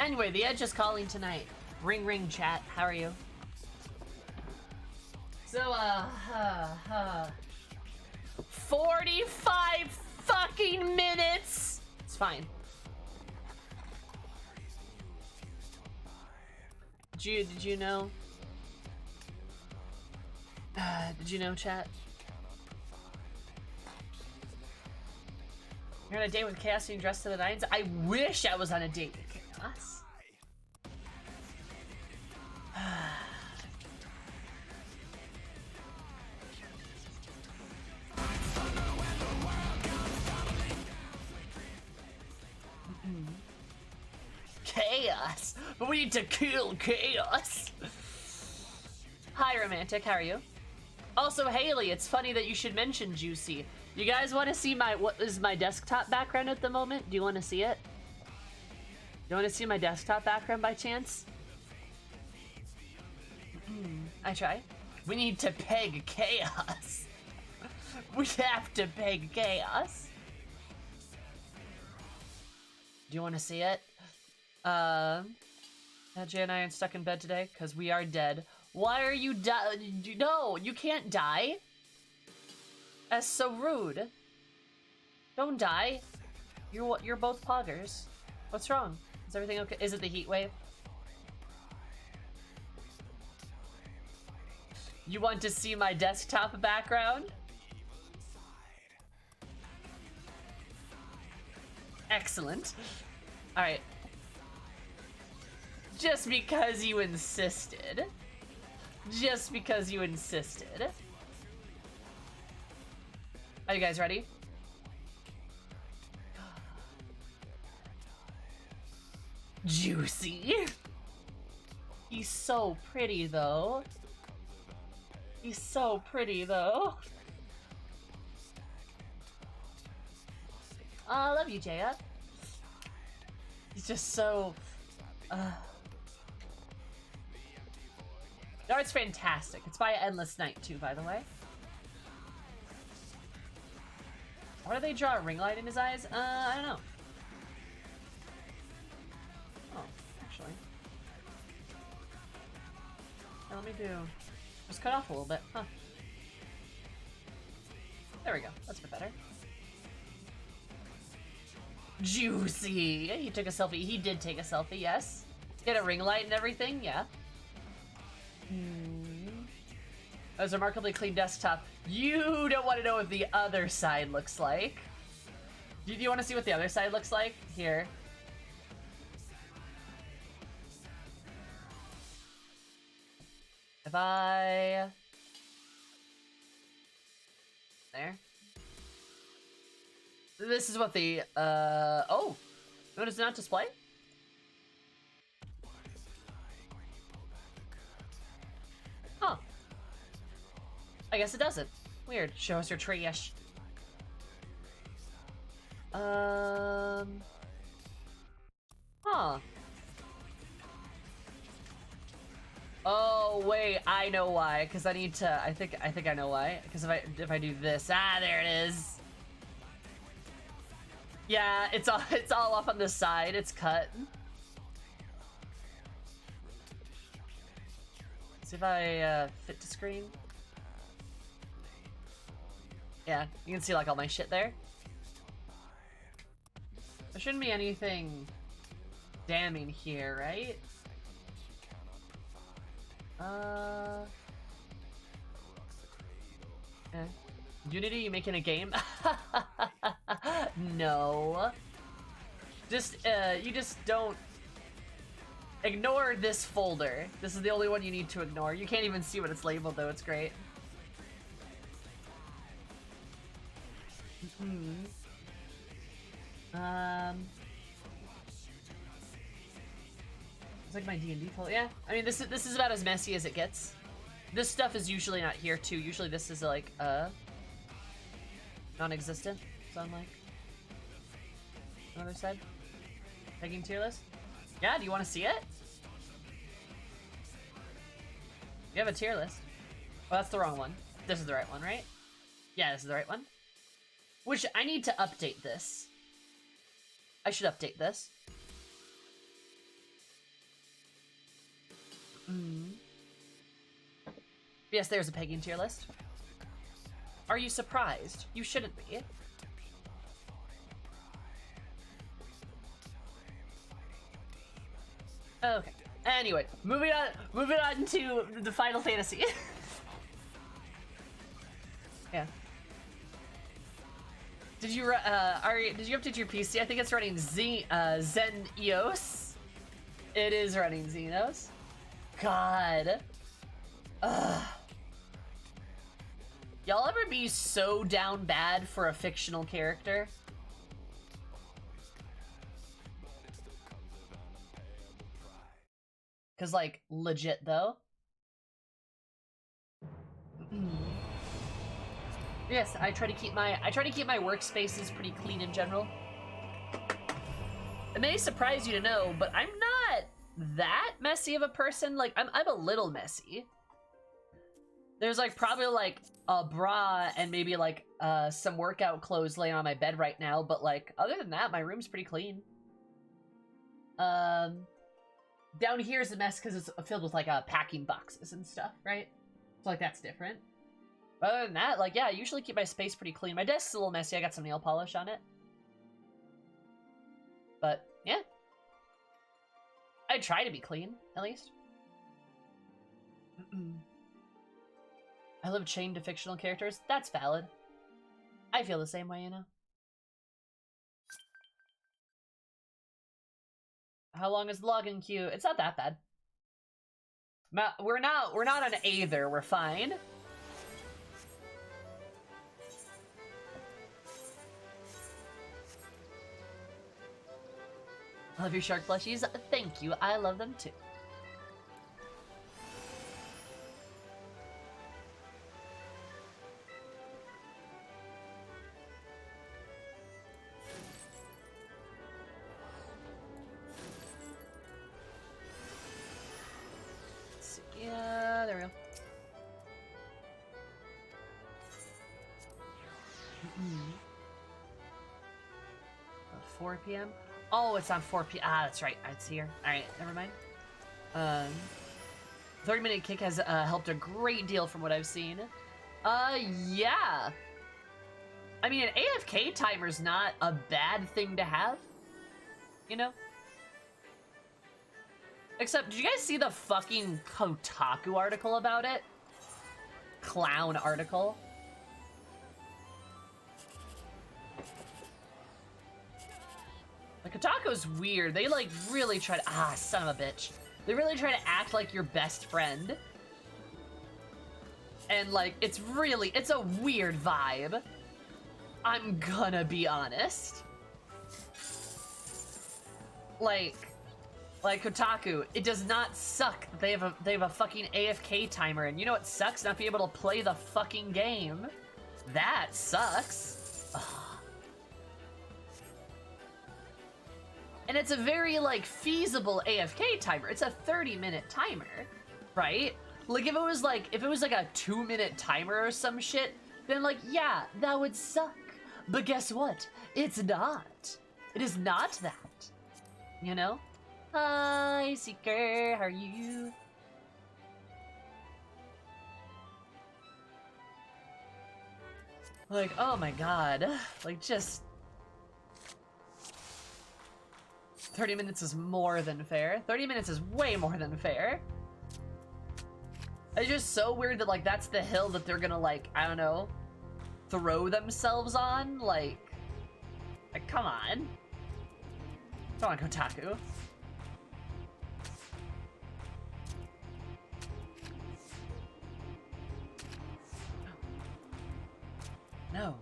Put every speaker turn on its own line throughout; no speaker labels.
Anyway, the Edge is calling tonight. Ring ring chat, how are you? So, 45 fucking minutes! It's fine. Did you know? Did you know, chat? You're on a date with Chaos and dressed to the nines? I wish I was on a date with Chaos. Chaos! But we need to kill Chaos! Hi, Romantic, how are you? Also, Haley, it's funny that you should mention Juicy. You guys want to see what is my desktop background at the moment? Do you want to see it? You want to see my desktop background by chance? I try. We need to peg Chaos. We have to peg Chaos. Do you want to see it? Jay and I are stuck in bed today because we are dead. Why are you No, you can't die. That's so rude. Don't die. You're both poggers. What's wrong? Is everything okay? Is it the heat wave? You want to see my desktop background? Excellent. All right. Just because you insisted. Just because you insisted. Are you guys ready? Juicy. He's so pretty, though. He's so pretty, though. Oh, I love you, Jaya. He's just so... The art's fantastic. It's by Endless Night, too, by the way. Why do they draw a ring light in his eyes? I don't know. Oh, actually. Now let me do... Just cut off a little bit, huh? There we go. That's a bit better. Juicy! He took a selfie. He did take a selfie, yes. Get a ring light and everything, yeah. That was a remarkably clean desktop. You don't want to know what the other side looks like. Do you want to see what the other side looks like? Here. If I... There. This is what the, oh! No, does it not display? Huh. I guess it doesn't. Weird. Show us your trash. Huh. Oh wait, I know why. Because I need to. I think I know why. Because if I do this, there it is. Yeah, it's all off on the side. It's cut. See if I fit to screen. Yeah, you can see like all my shit there. There shouldn't be anything damning here, right? Yeah. Unity, you making a game? No. Just, you just don't... Ignore this folder. This is the only one you need to ignore. You can't even see what it's labeled, though. It's great. It's like my D&D folder. Yeah, I mean, this is about as messy as it gets. This stuff is usually not here, too. Usually this is, like, non-existent. So I'm like... Another side? Pegging tier list? Yeah, do you want to see it? You have a tier list. Oh, that's the wrong one. This is the right one, right? Yeah, this is the right one. Which, I need to update this. I should update this. Yes, there's a pegging tier list. Are you surprised? You shouldn't be. Okay. Anyway, moving on to the Final Fantasy. Yeah. Did you update your PC? I think it's running Zen EOS. It is running Xenos. God. Ugh. Y'all ever be so down bad for a fictional character? Cause like legit though. Yes, I try to keep my workspaces pretty clean in general. It may surprise you to know, but I'm not that messy of a person. Like I'm a little messy. There's like probably like a bra and maybe like some workout clothes laying on my bed right now, but like other than that, my room's pretty clean. Down here is a mess because it's filled with like packing boxes and stuff, right? So like that's different. But other than that, like yeah, I usually keep my space pretty clean. My desk's a little messy. I got some nail polish on it. But yeah. I try to be clean, at least. I live chained to fictional characters. That's valid. I feel the same way, you know. How long is the login queue? It's not that bad. We're not on Aether. We're fine. I love your shark plushies. Thank you. I love them too. Yeah, there we go. 4 p.m. Oh, it's on 4 p.m. Ah, that's right. It's here. All right, never mind. 30-minute kick has helped a great deal from what I've seen. Yeah. I mean, an AFK timer's not a bad thing to have, you know? Except, did you guys see the fucking Kotaku article about it? Clown article. Like, Kotaku's weird. They, like, really try to... Ah, son of a bitch. They really try to act like your best friend. And, like, it's a weird vibe. I'm gonna be honest. Like Kotaku, it does not suck. They have a fucking AFK timer, and you know what sucks? Not being able to play the fucking game. That sucks. Ugh. And it's a very like feasible AFK timer. It's a 30-minute timer, right? Like if it was like a 2-minute timer or some shit, then like yeah, that would suck. But guess what? It's not. It is not that. You know? Hi, Seeker. How are you? Like, oh my god. Like, just... 30 minutes is more than fair. 30 minutes is way more than fair. It's just so weird that, like, that's the hill that they're gonna, like, I don't know, throw themselves on. Like come on. Come on, Kotaku. No.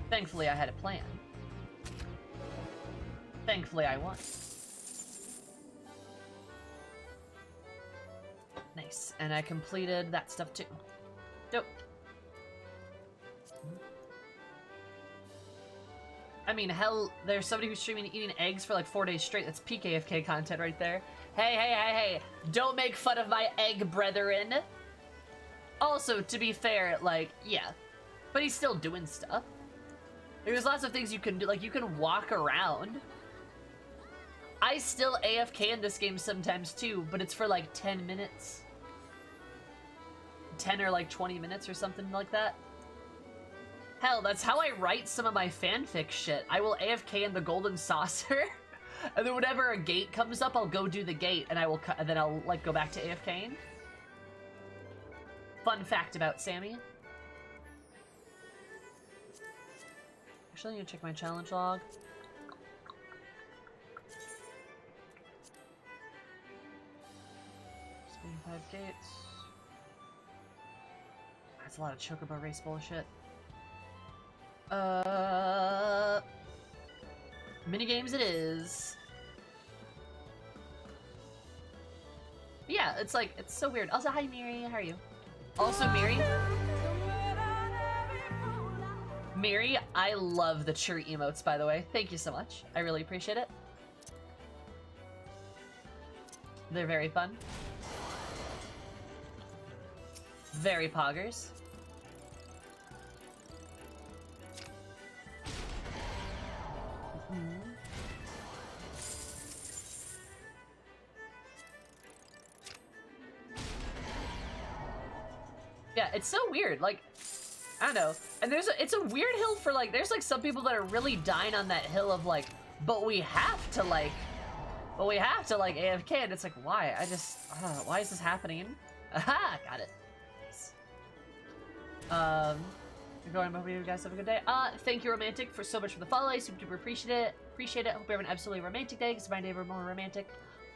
Thankfully, I had a plan. Thankfully, I won. Nice. And I completed that stuff too. Dope. I mean, hell, there's somebody who's streaming eating eggs for like 4 days straight. That's peak AFK content right there. Hey. Don't make fun of my egg brethren. Also, to be fair, like, yeah. But he's still doing stuff. There's lots of things you can do. Like, you can walk around. I still AFK in this game sometimes too, but it's for like 10 minutes. 10 or like 20 minutes or something like that. Hell, that's how I write some of my fanfic shit. I will AFK in the golden saucer, and then whenever a gate comes up, I'll go do the gate, and then I'll like go back to AFKing. Fun fact about Sammy. Actually, I need to check my challenge log. 5 gates. That's a lot of chocobo race bullshit. Minigames it is. But yeah, it's like, it's so weird. Also, hi Miri, how are you? Also, Miri, I love the cheer emotes, by the way. Thank you so much. I really appreciate it. They're very fun. Very poggers. Yeah, it's so weird. Like, I don't know. And it's a weird hill for like, there's like some people that are really dying on that hill of like, but we have to like AFK, and it's like, why? I don't know, why is this happening? Aha, got it. Going, hope you guys have a good day. Thank you, Romantic, for so much for the follow. I super duper appreciate it. Hope you have an absolutely romantic day, because my day were more romantic.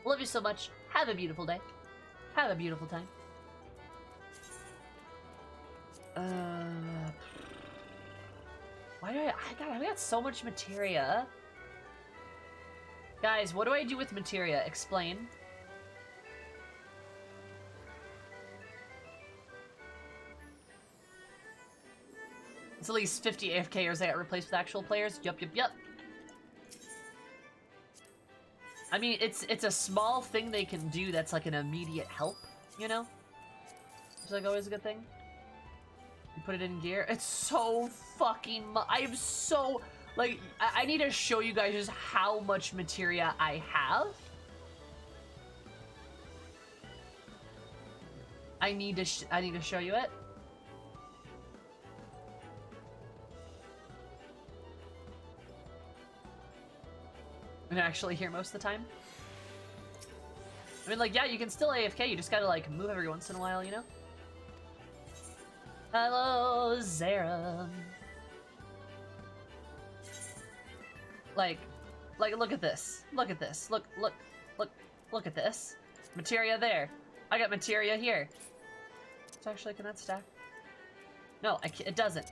Love you so much. Have a beautiful day. Have a beautiful time. Why do I got so much materia. Guys, what do I do with materia? Explain. It's at least 50 AFKers that got replaced with actual players. Yup. I mean, it's a small thing they can do that's like an immediate help, you know? It's like always a good thing. You put it in gear. It's so fucking I'm so... Like, I need to show you guys just how much materia I have. I need to show you it. And actually here most of the time. I mean, like, yeah, you can still AFK, you just gotta, like, move every once in a while, you know? Hello, Zara. Like, look at this. Look at this. Look at this. Materia there. I got materia here. It's actually, can that stack? No, it doesn't.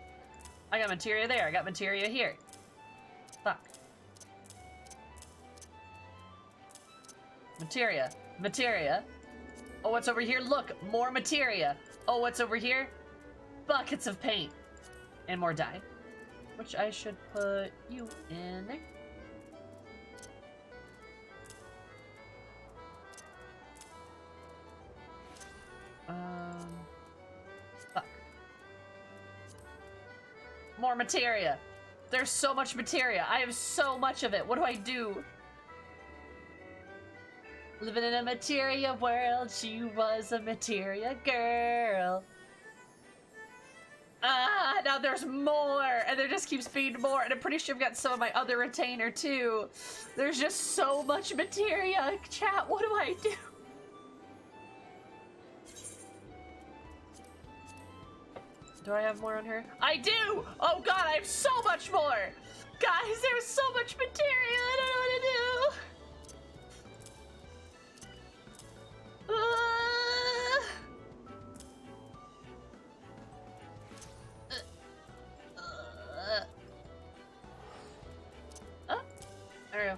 I got materia there. I got materia here. Fuck. Materia. Oh, what's over here? Look, more materia. Oh, what's over here? Buckets of paint. And more dye. Which I should put you in there. Fuck. More materia. There's so much materia. I have so much of it. What do I do? Living in a materia world, she was a materia girl. Ah, now there's more, and there just keeps being more, and I'm pretty sure I've got some of my other retainer too. There's just so much materia. Chat, what do I do? Do I have more on her? I do! Oh god, I have so much more! Guys, there's so much materia, I don't know what to do! There we go.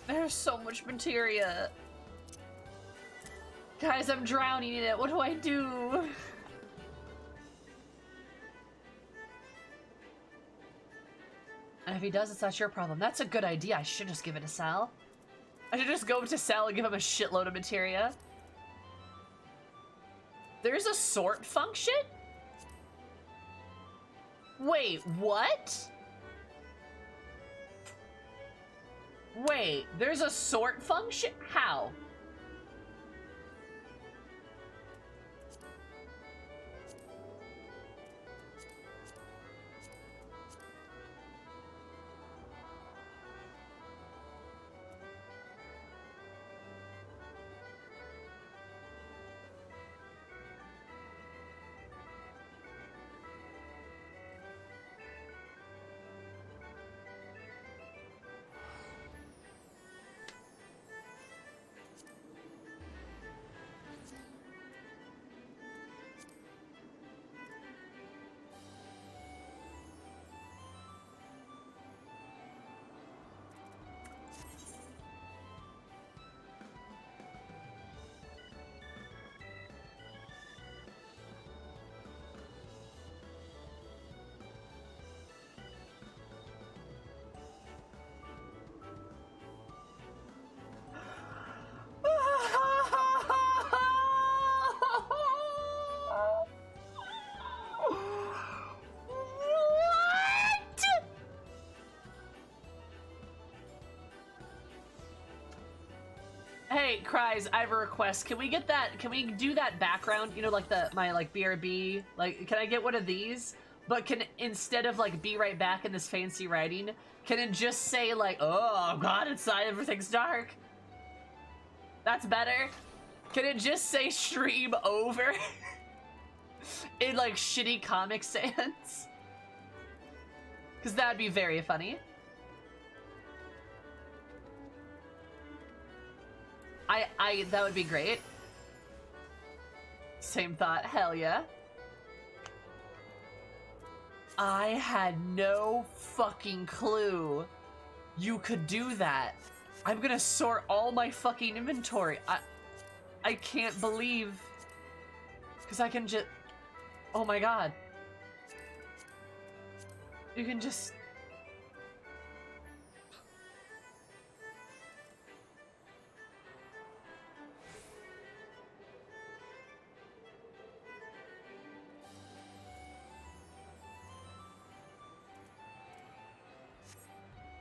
There's so much materia. Guys, I'm drowning in it. What do I do? And if he does, it's not your problem. That's a good idea. I should just give it to Sal. I should just go to Sal and give him a shitload of materia. There's a sort function? Wait, what? Wait, there's a sort function? How? Hey, Cries, I have a request. Can we get that, can we do that background? You know, like my BRB, like, can I get one of these? But can, instead of like be right back in this fancy writing, can it just say like, oh god, inside everything's dark? That's better. Can it just say stream over? In like shitty Comic Sans? Because that'd be very funny. That would be great. Same thought, hell yeah. I had no fucking clue you could do that. I'm gonna sort all my fucking inventory. I can't believe, because I can just, oh my god. You can just,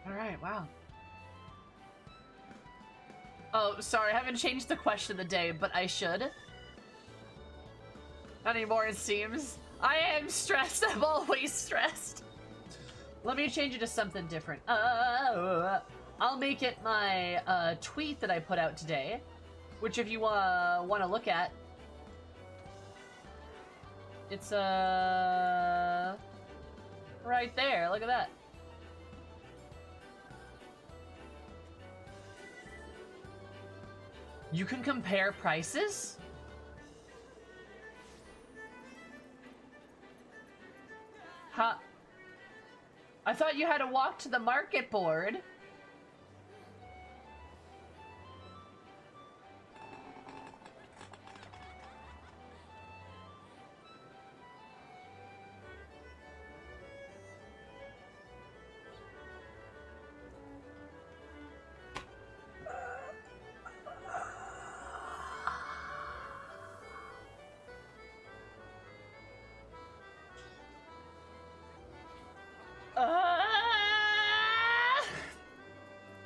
alright, wow. Oh, sorry, I haven't changed the question of the day, but I should. Not anymore, it seems. I am stressed, I'm always stressed. Let me change it to something different. I'll make it my tweet that I put out today, which if you want to look at, it's right there, look at that. You can compare prices? Huh? I thought you had to walk to the market board.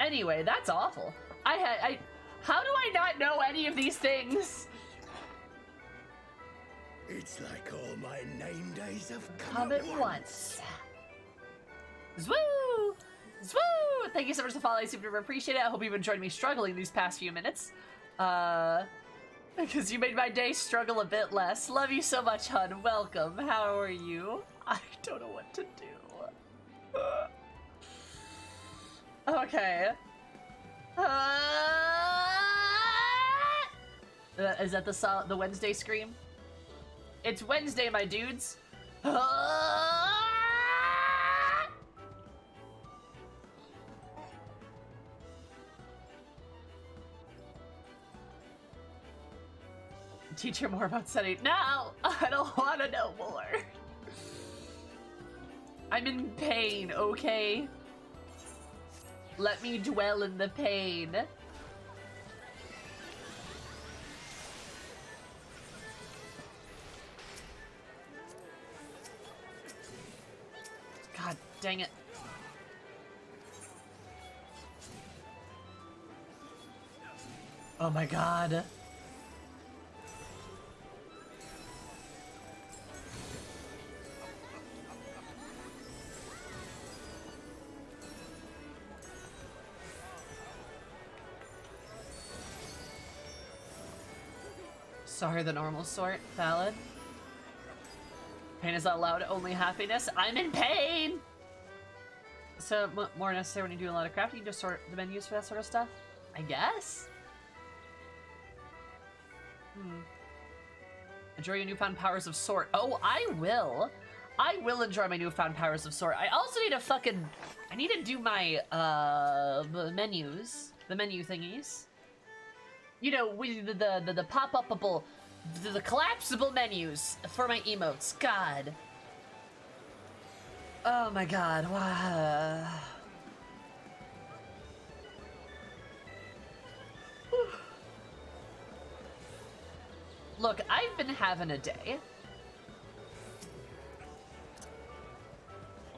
Anyway, that's awful. How do I not know any of these things?
It's like all my 9 days have
Come at once. Zwoo! Zwoo! Thank you so much for following. I super appreciate it. I hope you've enjoyed me struggling these past few minutes. Because you made my day struggle a bit less. Love you so much, hun. Welcome. How are you? I don't know what to do. Okay. Is that the Wednesday scream? It's Wednesday, my dudes. Teach her more about setting. No, I don't want to know more. I'm in pain, okay? Let me dwell in the pain. God dang it. Oh my god. Sorry, the normal sort. Valid. Pain is not allowed, only happiness. I'm in pain! So, more necessary when you do a lot of crafting, you just sort the menus for that sort of stuff? I guess? Enjoy your newfound powers of sort. Oh, I will. I will enjoy my newfound powers of sort. I also need to I need to do my, menus. The menu thingies. You know, with the pop-upable, the collapsible menus for my emotes. God. Oh my god. Wow. Look, I've been having a day.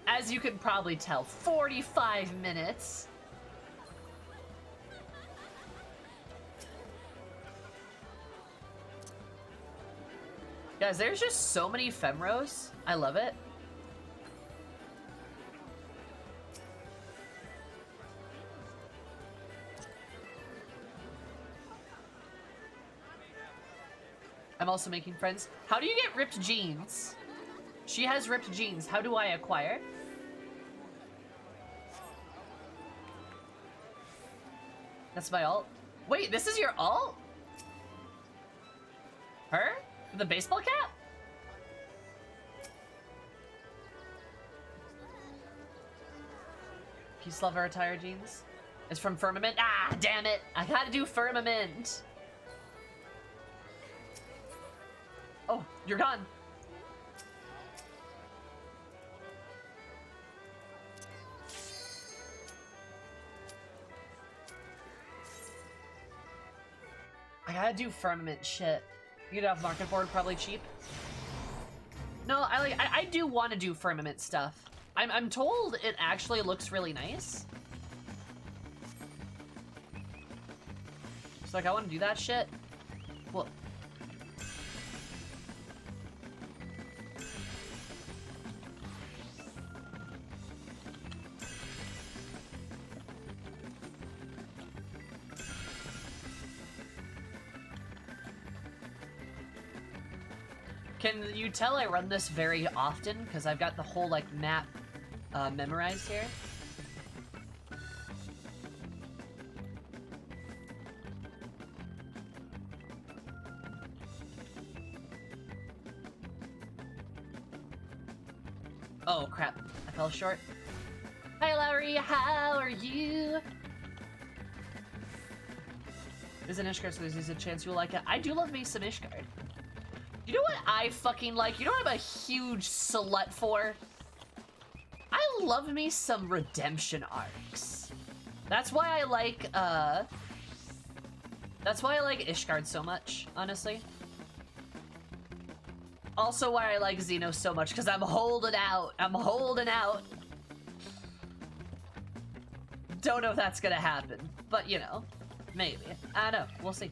As you can probably tell, 45 minutes. Guys, there's just so many femros. I love it. I'm also making friends. How do you get ripped jeans? She has ripped jeans. How do I acquire? That's my alt. Wait, this is your alt? Her? The baseball cap? Peace Lover attire jeans. It's from Firmament. Ah, damn it. I gotta do Firmament. Oh, you're gone. I gotta do Firmament shit. You get it off market board, probably cheap. No, I do want to do Firmament stuff. I'm told it actually looks really nice. It's like I want to do that shit. Well. Can you tell I run this very often? Because I've got the whole, like, map memorized here. Oh, crap. I fell short. Hi, Lowry. How are you? There's an Ishgard, so there's a chance you'll like it. I do love me some Ishgard. You know what I fucking like? You know what I'm a huge slut for? I love me some redemption arcs. That's why I like, Ishgard so much, honestly. Also why I like Xeno so much, because I'm holding out. I'm holding out. Don't know if that's gonna happen, but you know, maybe. I don't know. We'll see.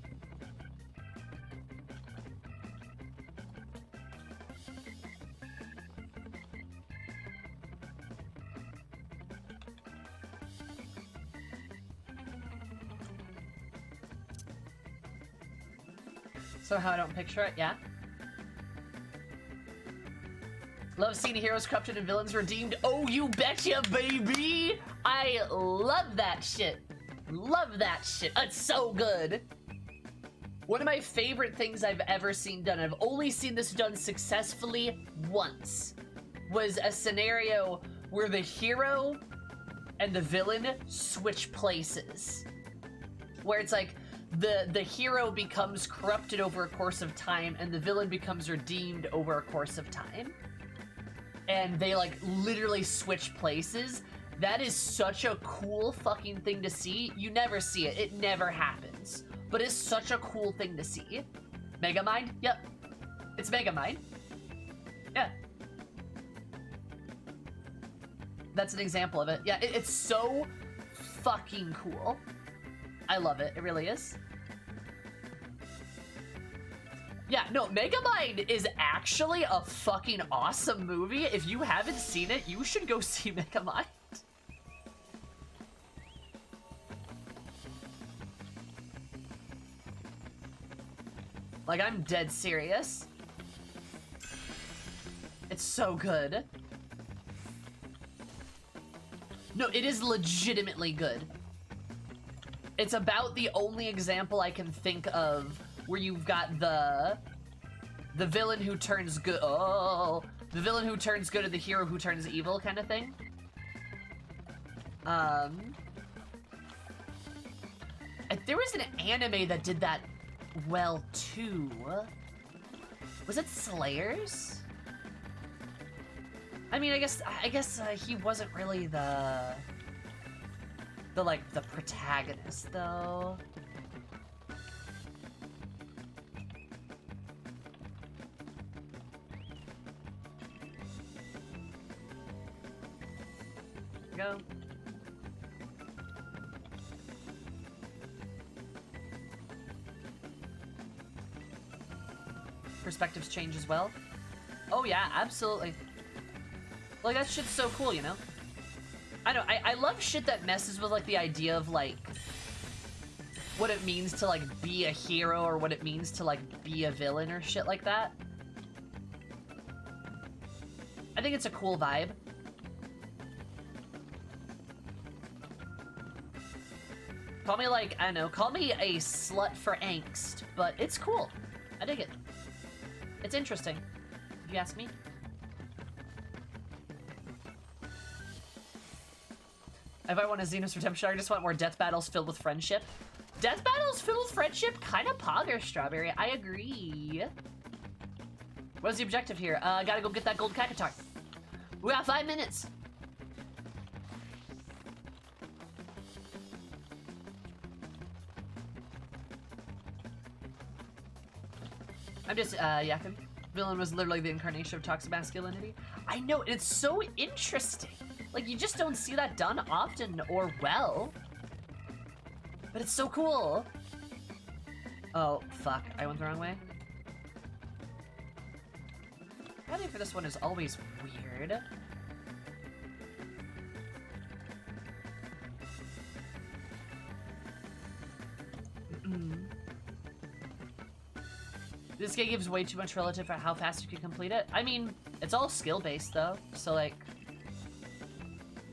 So how I don't picture it, yeah? Love seeing heroes corrupted and villains redeemed. Oh, you betcha, baby! I love that shit. Love that shit. It's so good. One of my favorite things I've ever seen done, I've only seen this done successfully once, was a scenario where the hero and the villain switch places. Where it's like, the hero becomes corrupted over a course of time and the villain becomes redeemed over a course of time. And they like literally switch places. That is such a cool fucking thing to see. You never see it. It never happens. But it's such a cool thing to see. Megamind? Yep. It's Megamind. Yeah. That's an example of it. Yeah, it's so fucking cool. I love it. It really is. Yeah, no, Megamind is actually a fucking awesome movie. If you haven't seen it, you should go see Megamind. Like, I'm dead serious. It's so good. No, it is legitimately good. It's about the only example I can think of where you've got the villain who turns good. Oh, the villain who turns good and the hero who turns evil kind of thing. There was an anime that did that well too. Was it Slayers? I mean, I guess he wasn't really the protagonist though. Go. Perspectives change as well. Oh yeah, absolutely. Like, that shit's so cool, you know? I know, I love shit that messes with, like, the idea of, like, what it means to, like, be a hero or what it means to, like, be a villain or shit like that. I think it's a cool vibe. Call me, like, I don't know, call me a slut for angst, but it's cool. I dig it. It's interesting, if you ask me. If I want a Xenos Redemption, I just want more death battles filled with friendship. Death battles filled with friendship? Kind of pogger, Strawberry. I agree. What's the objective here? Gotta go get that gold Kakatar. We got 5 minutes. I'm just, yakking. Villain was literally the incarnation of toxic masculinity. I know, and it's so interesting. Like, you just don't see that done often or well. But it's so cool. Oh, fuck. I went the wrong way. Heading for this one is always weird. This game gives way too much relative for how fast you can complete it. I mean, it's all skill-based, though. So, like,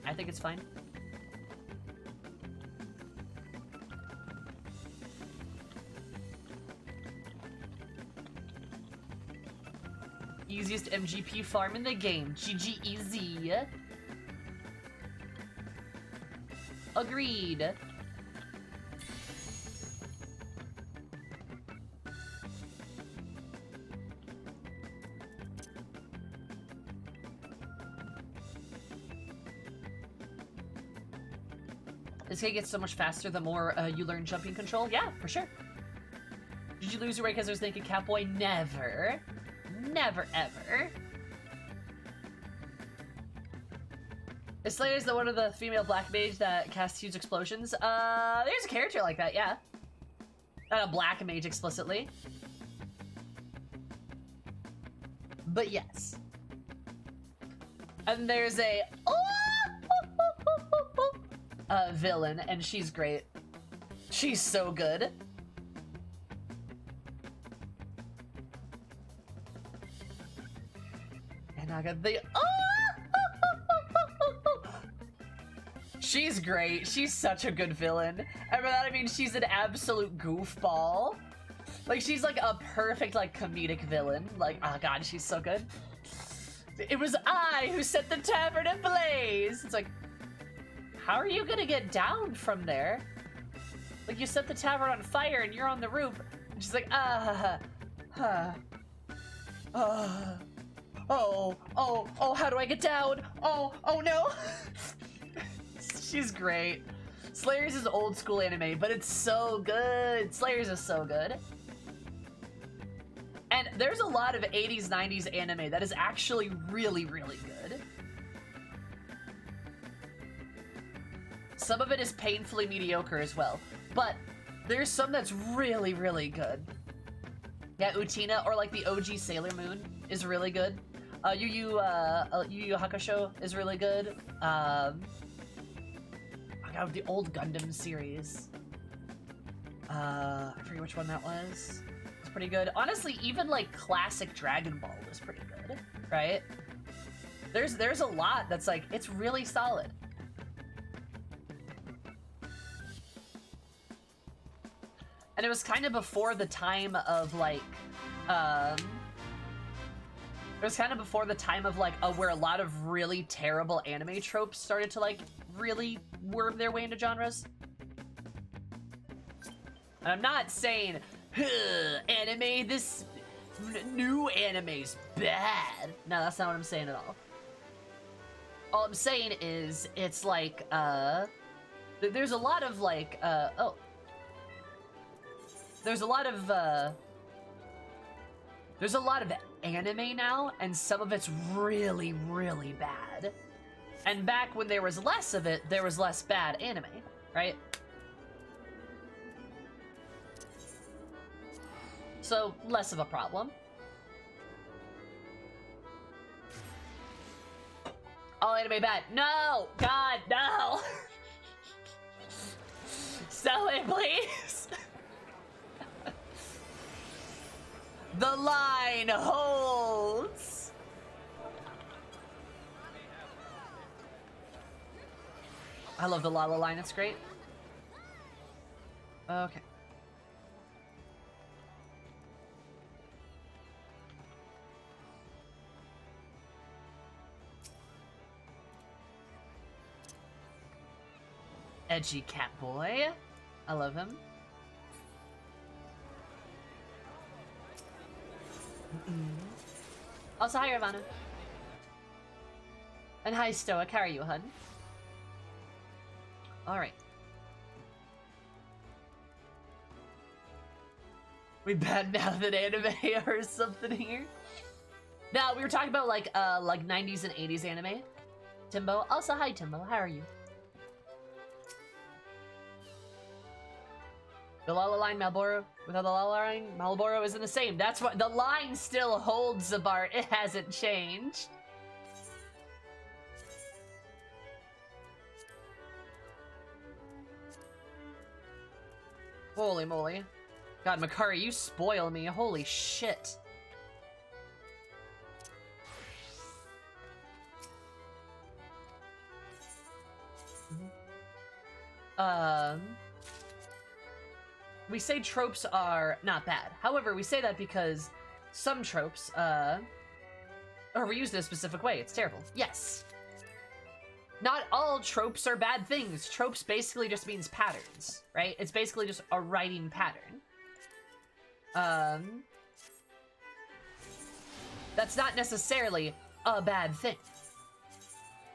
I think it's fine. Easiest MGP farm in the game. GG easy. Agreed. This game gets so much faster the more you learn jumping control. Yeah, for sure. Did you lose your way because there's naked Catboy? Never. Never, ever. Is Slayer's the one of the female black mage that casts huge explosions? There's a character like that, yeah. Not a black mage explicitly. But yes. And there's a villain, and she's great. She's so good. And I got the she's great. She's such a good villain. And by that I mean she's an absolute goofball. Like, she's like a perfect, like, comedic villain. Like, oh god, she's so good. It was I who set the tavern ablaze. It's like, how are you gonna get down from there? Like, you set the tavern on fire and you're on the roof. And she's like, oh, how do I get down? Oh no. She's great. Slayers is old school anime, but it's so good. Slayers is so good. And there's a lot of 80s, 90s anime that is actually really, really good. Some of it is painfully mediocre as well, but there's some that's really, really good. Yeah, Utina or like the OG Sailor Moon is really good. Yu Yu Hakusho is really good. I got the old Gundam series. I forget which one that was. It's pretty good. Honestly, even like classic Dragon Ball was pretty good, right? There's a lot that's like, it's really solid. And it was kind of before the time of like, it was kind of before the time of like, where a lot of really terrible anime tropes started to like really worm their way into genres. And I'm not saying, anime, this new anime's bad. No, that's not what I'm saying at all. All I'm saying is, it's like, there's a lot of like, there's a lot of anime now, and some of it's really, really bad. And back when there was less of it, there was less bad anime, right? So, less of a problem. All anime bad. No! God, no! Sell it, please! The line holds! I love the Lala line, it's great. Okay. Edgy cat boy. I love him. Also, hi, Ravana. And hi, Stoic. How are you, hun? Alright. We badmouth an anime or something here? Now, we were talking about like 90s and 80s anime. Timbo. Also, hi, Timbo. How are you? The Lala line, Malboro. Without the Lala line, Malboro isn't the same. That's what the line still holds, Zabart. It hasn't changed. Holy moly. God, Makari, you spoil me. Holy shit. We say tropes are not bad. However, we say that because some tropes, are reused in a specific way. It's terrible. Yes. Not all tropes are bad things. Tropes basically just means patterns, right? It's basically just a writing pattern. That's not necessarily a bad thing.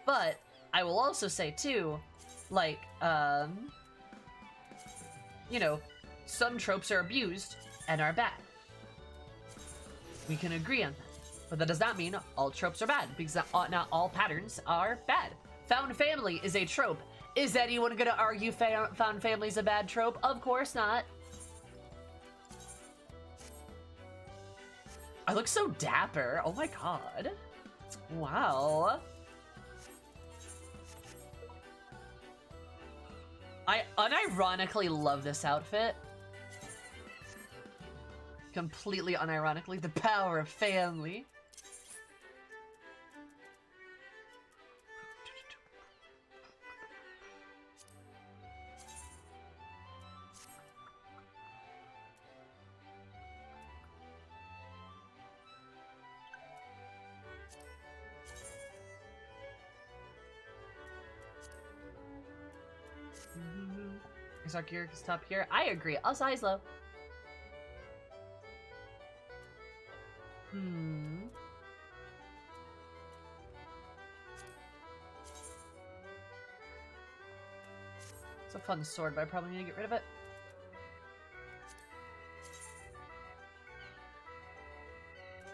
But I will also say too, like, you know, some tropes are abused and are bad. We can agree on that. But that does not mean all tropes are bad, because not all patterns are bad. Found family is a trope. Is anyone gonna argue found family is a bad trope? Of course not. I look so dapper. Oh my god. Wow. I unironically love this outfit. Completely unironically, the power of family. Is our gear top here? I agree. Also, hi, Slow. It's a fun sword, but I probably need to get rid of it.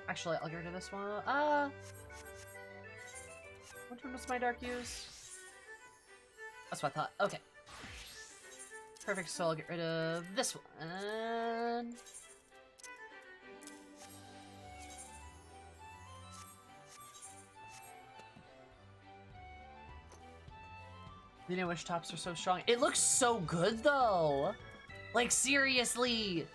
Actually, I'll get rid of this one. Which one does my dark use? That's what I thought. Okay. Perfect, so I'll get rid of this one. The new wish tops are so strong. It looks so good though. Like seriously.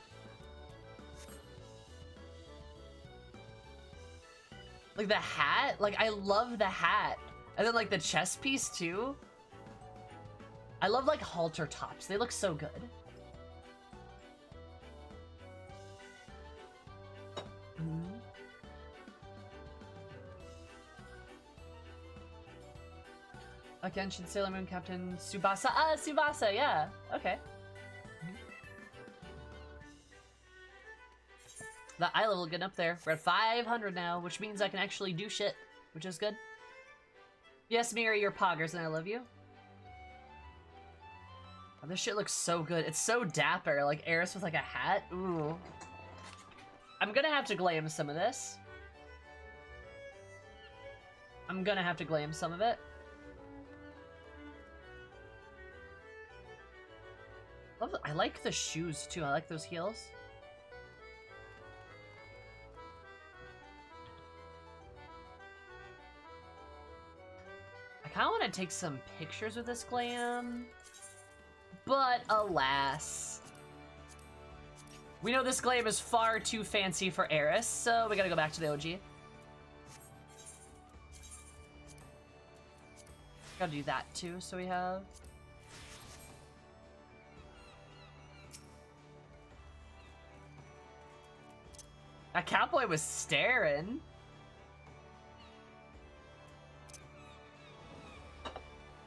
Like the hat, like I love the hat. And then like the chest piece too. I love like halter tops. They look so good. Genshin Sailor Moon Captain Tsubasa. Ah, Tsubasa, yeah. Okay. The eye level getting up there. We're at 500 now, which means I can actually do shit, which is good. Yes, Miri, you're poggers, and I love you. Oh, this shit looks so good. It's so dapper, like Eris with like a hat. Ooh. I'm gonna have to glam some of this. I'm gonna have to glam some of it. I like the shoes too. I like those heels. I kind of want to take some pictures with this glam, but alas. We know this glam is far too fancy for Eris, so we gotta go back to the OG. Gotta do that too, so we have... That cowboy was staring.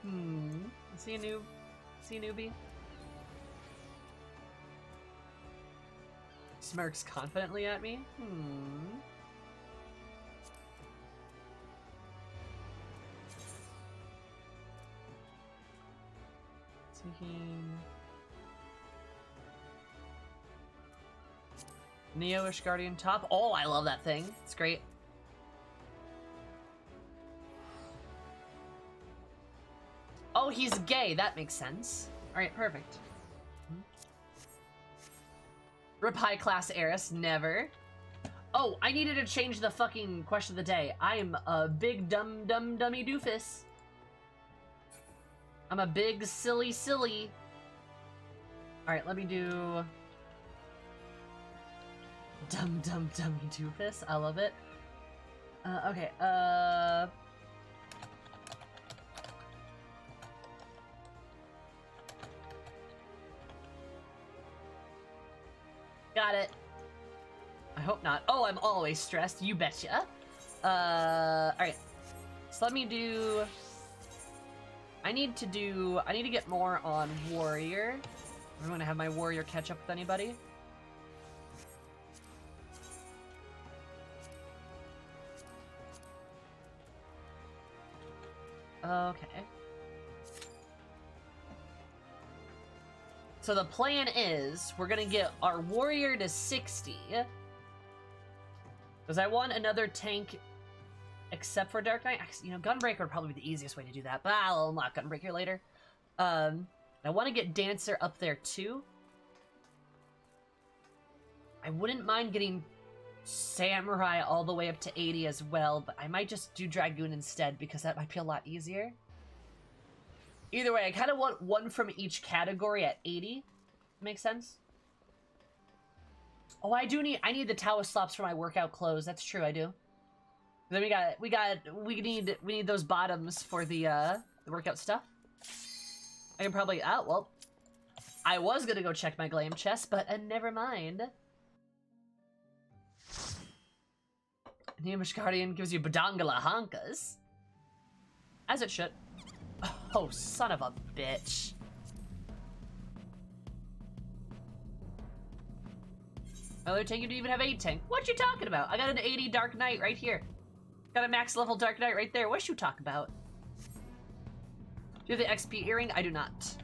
Is he a noob? Is he a newbie? Smirks confidently at me. Thinking... Neo-ish Guardian top. Oh, I love that thing. It's great. Oh, he's gay. That makes sense. Alright, perfect. Rip high class Eris. Never. Oh, I needed to change the fucking question of the day. I am a big dummy doofus. I'm a big silly. Alright, let me do... dummy doofus. I love it. Okay, got it. I hope not. Oh, I'm always stressed. You betcha. Alright. So let me do... I need to get more on warrior. I'm gonna have my warrior catch up with anybody. Okay. So the plan is, we're gonna get our warrior to 60. Because I want another tank except for Dark Knight. You know, Gunbreaker would probably be the easiest way to do that, but I'll unlock Gunbreaker later. I want to get Dancer up there too. I wouldn't mind getting Samurai all the way up to 80 as well, but I might just do Dragoon instead because that might be a lot easier. Either way, I kind of want one from each category at 80. Makes sense? Oh, I need the Taoist slops for my workout clothes. That's true, I do. Then we need those bottoms for the workout stuff. I can probably, well, I was gonna go check my glam chest, but never mind. Neemish Guardian gives you Badangala Honkas. As it should. Oh, son of a bitch. Other tank, you didn't even have 8 tank. What you talking about? I got an 80 Dark Knight right here. Got a max level Dark Knight right there. What you talking about? Do you have the XP earring? I do not.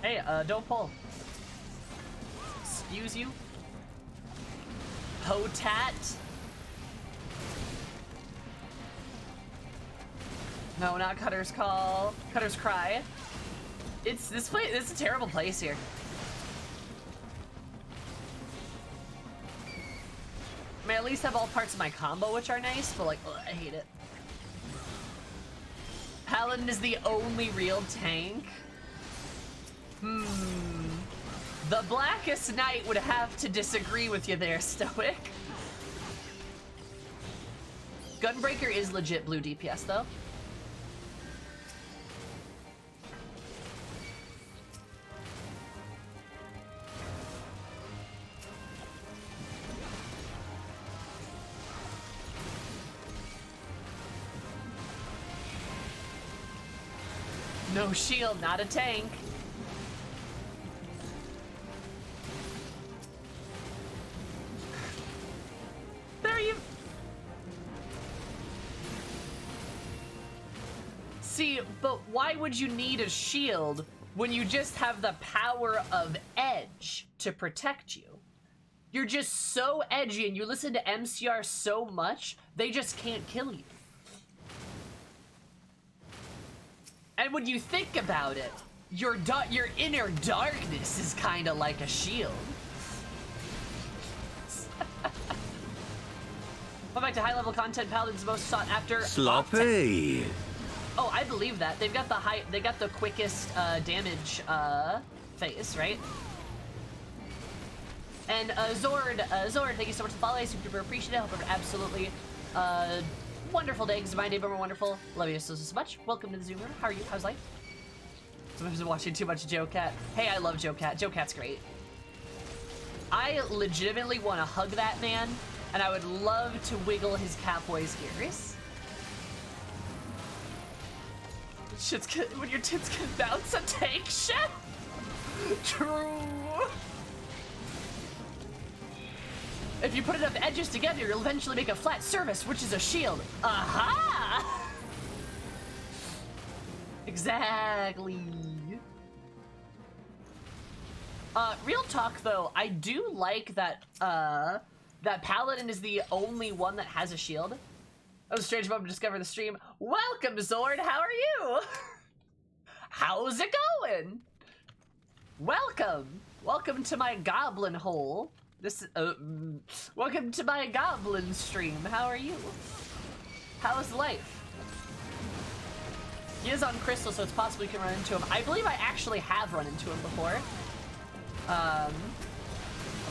Hey, don't pull. Excuse you. Potat. No, not Cutter's Call. Cutter's Cry. It's this place. It's a terrible place here. I mean, at least have all parts of my combo, which are nice, but like, ugh, I hate it. Paladin is the only real tank. The Blackest Knight would have to disagree with you there, Stoic. Gunbreaker is legit blue DPS, though. No shield, not a tank. There you... See, but why would you need a shield when you just have the power of edge to protect you? You're just so edgy and you listen to MCR so much, they just can't kill you. And when you think about it, your inner darkness is kind of like a shield. Go back to high-level content. Paladin's most sought after.
Sloppy.
Oh, I believe that. They've got the quickest damage phase, right? And Zord, thank you so much for the follow. Super appreciative. Hope you're absolutely wonderful day. Because my day, more wonderful. Love you so much. Welcome to the Zoom room. How are you? How's life? Sometimes I'm watching too much Joe Cat. Hey, I love Joe Cat. Joe Cat's great. I legitimately want to hug that man, and I would love to wiggle his catboy's ears. Shit's good when your tits can bounce a tank shit. True. If you put enough edges together, you'll eventually make a flat surface, which is a shield. Aha! Exactly. Real talk though, I do like that that Paladin is the only one that has a shield. That was a strange moment to discover the stream. Welcome, Zord, how are you? How's it going? Welcome. Welcome to my goblin hole. Welcome to my goblin stream. How are you? How's life? He is on Crystal, so it's possible you can run into him. I believe I actually have run into him before.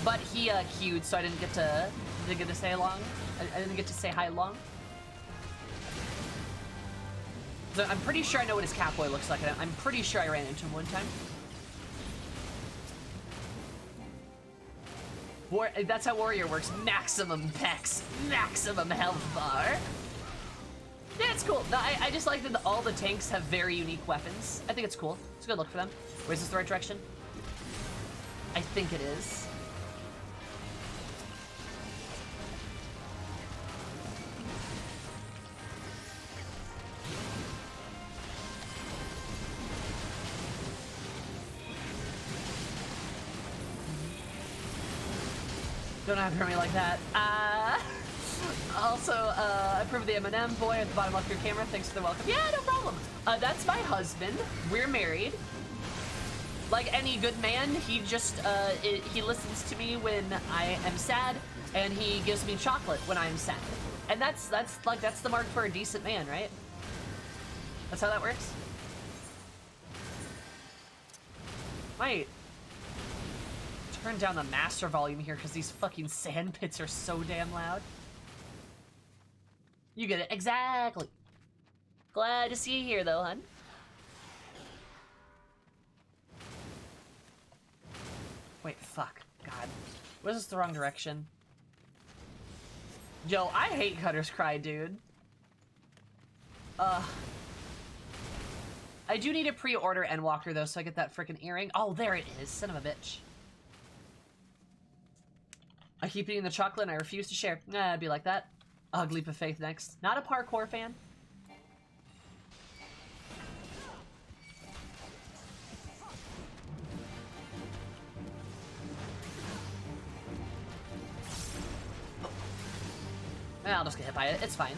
But he queued, so I didn't get to say long. I didn't get to say hi long. So I'm pretty sure I know what his catboy looks like. I'm pretty sure I ran into him one time. That's how Warrior works. Maximum pecs, maximum health bar. Yeah, it's cool. No, I just like that all the tanks have very unique weapons. I think it's cool. It's a good look for them. Wait, is this the right direction? I think it is. Don't have to hurt me like that. Also, I approve the M&M boy at the bottom left of your camera. Thanks for the welcome. Yeah, no problem. That's my husband. We're married. Like any good man, he just, he listens to me when I am sad, and he gives me chocolate when I am sad. And that's the mark for a decent man, right? That's how that works? Wait. Turn down the master volume here because these fucking sand pits are so damn loud. You get it. Exactly. Glad to see you here, though, hun. Wait, fuck. God. Was this the wrong direction? Yo, I hate Cutter's Cry, dude. I do need a pre-order Endwalker, though, so I get that frickin' earring. Oh, there it is. Son of a bitch. I keep eating the chocolate and I refuse to share. Nah, it'd be like that. Ugh, Leap of Faith next. Not a parkour fan. I'll just get hit by it. It's fine.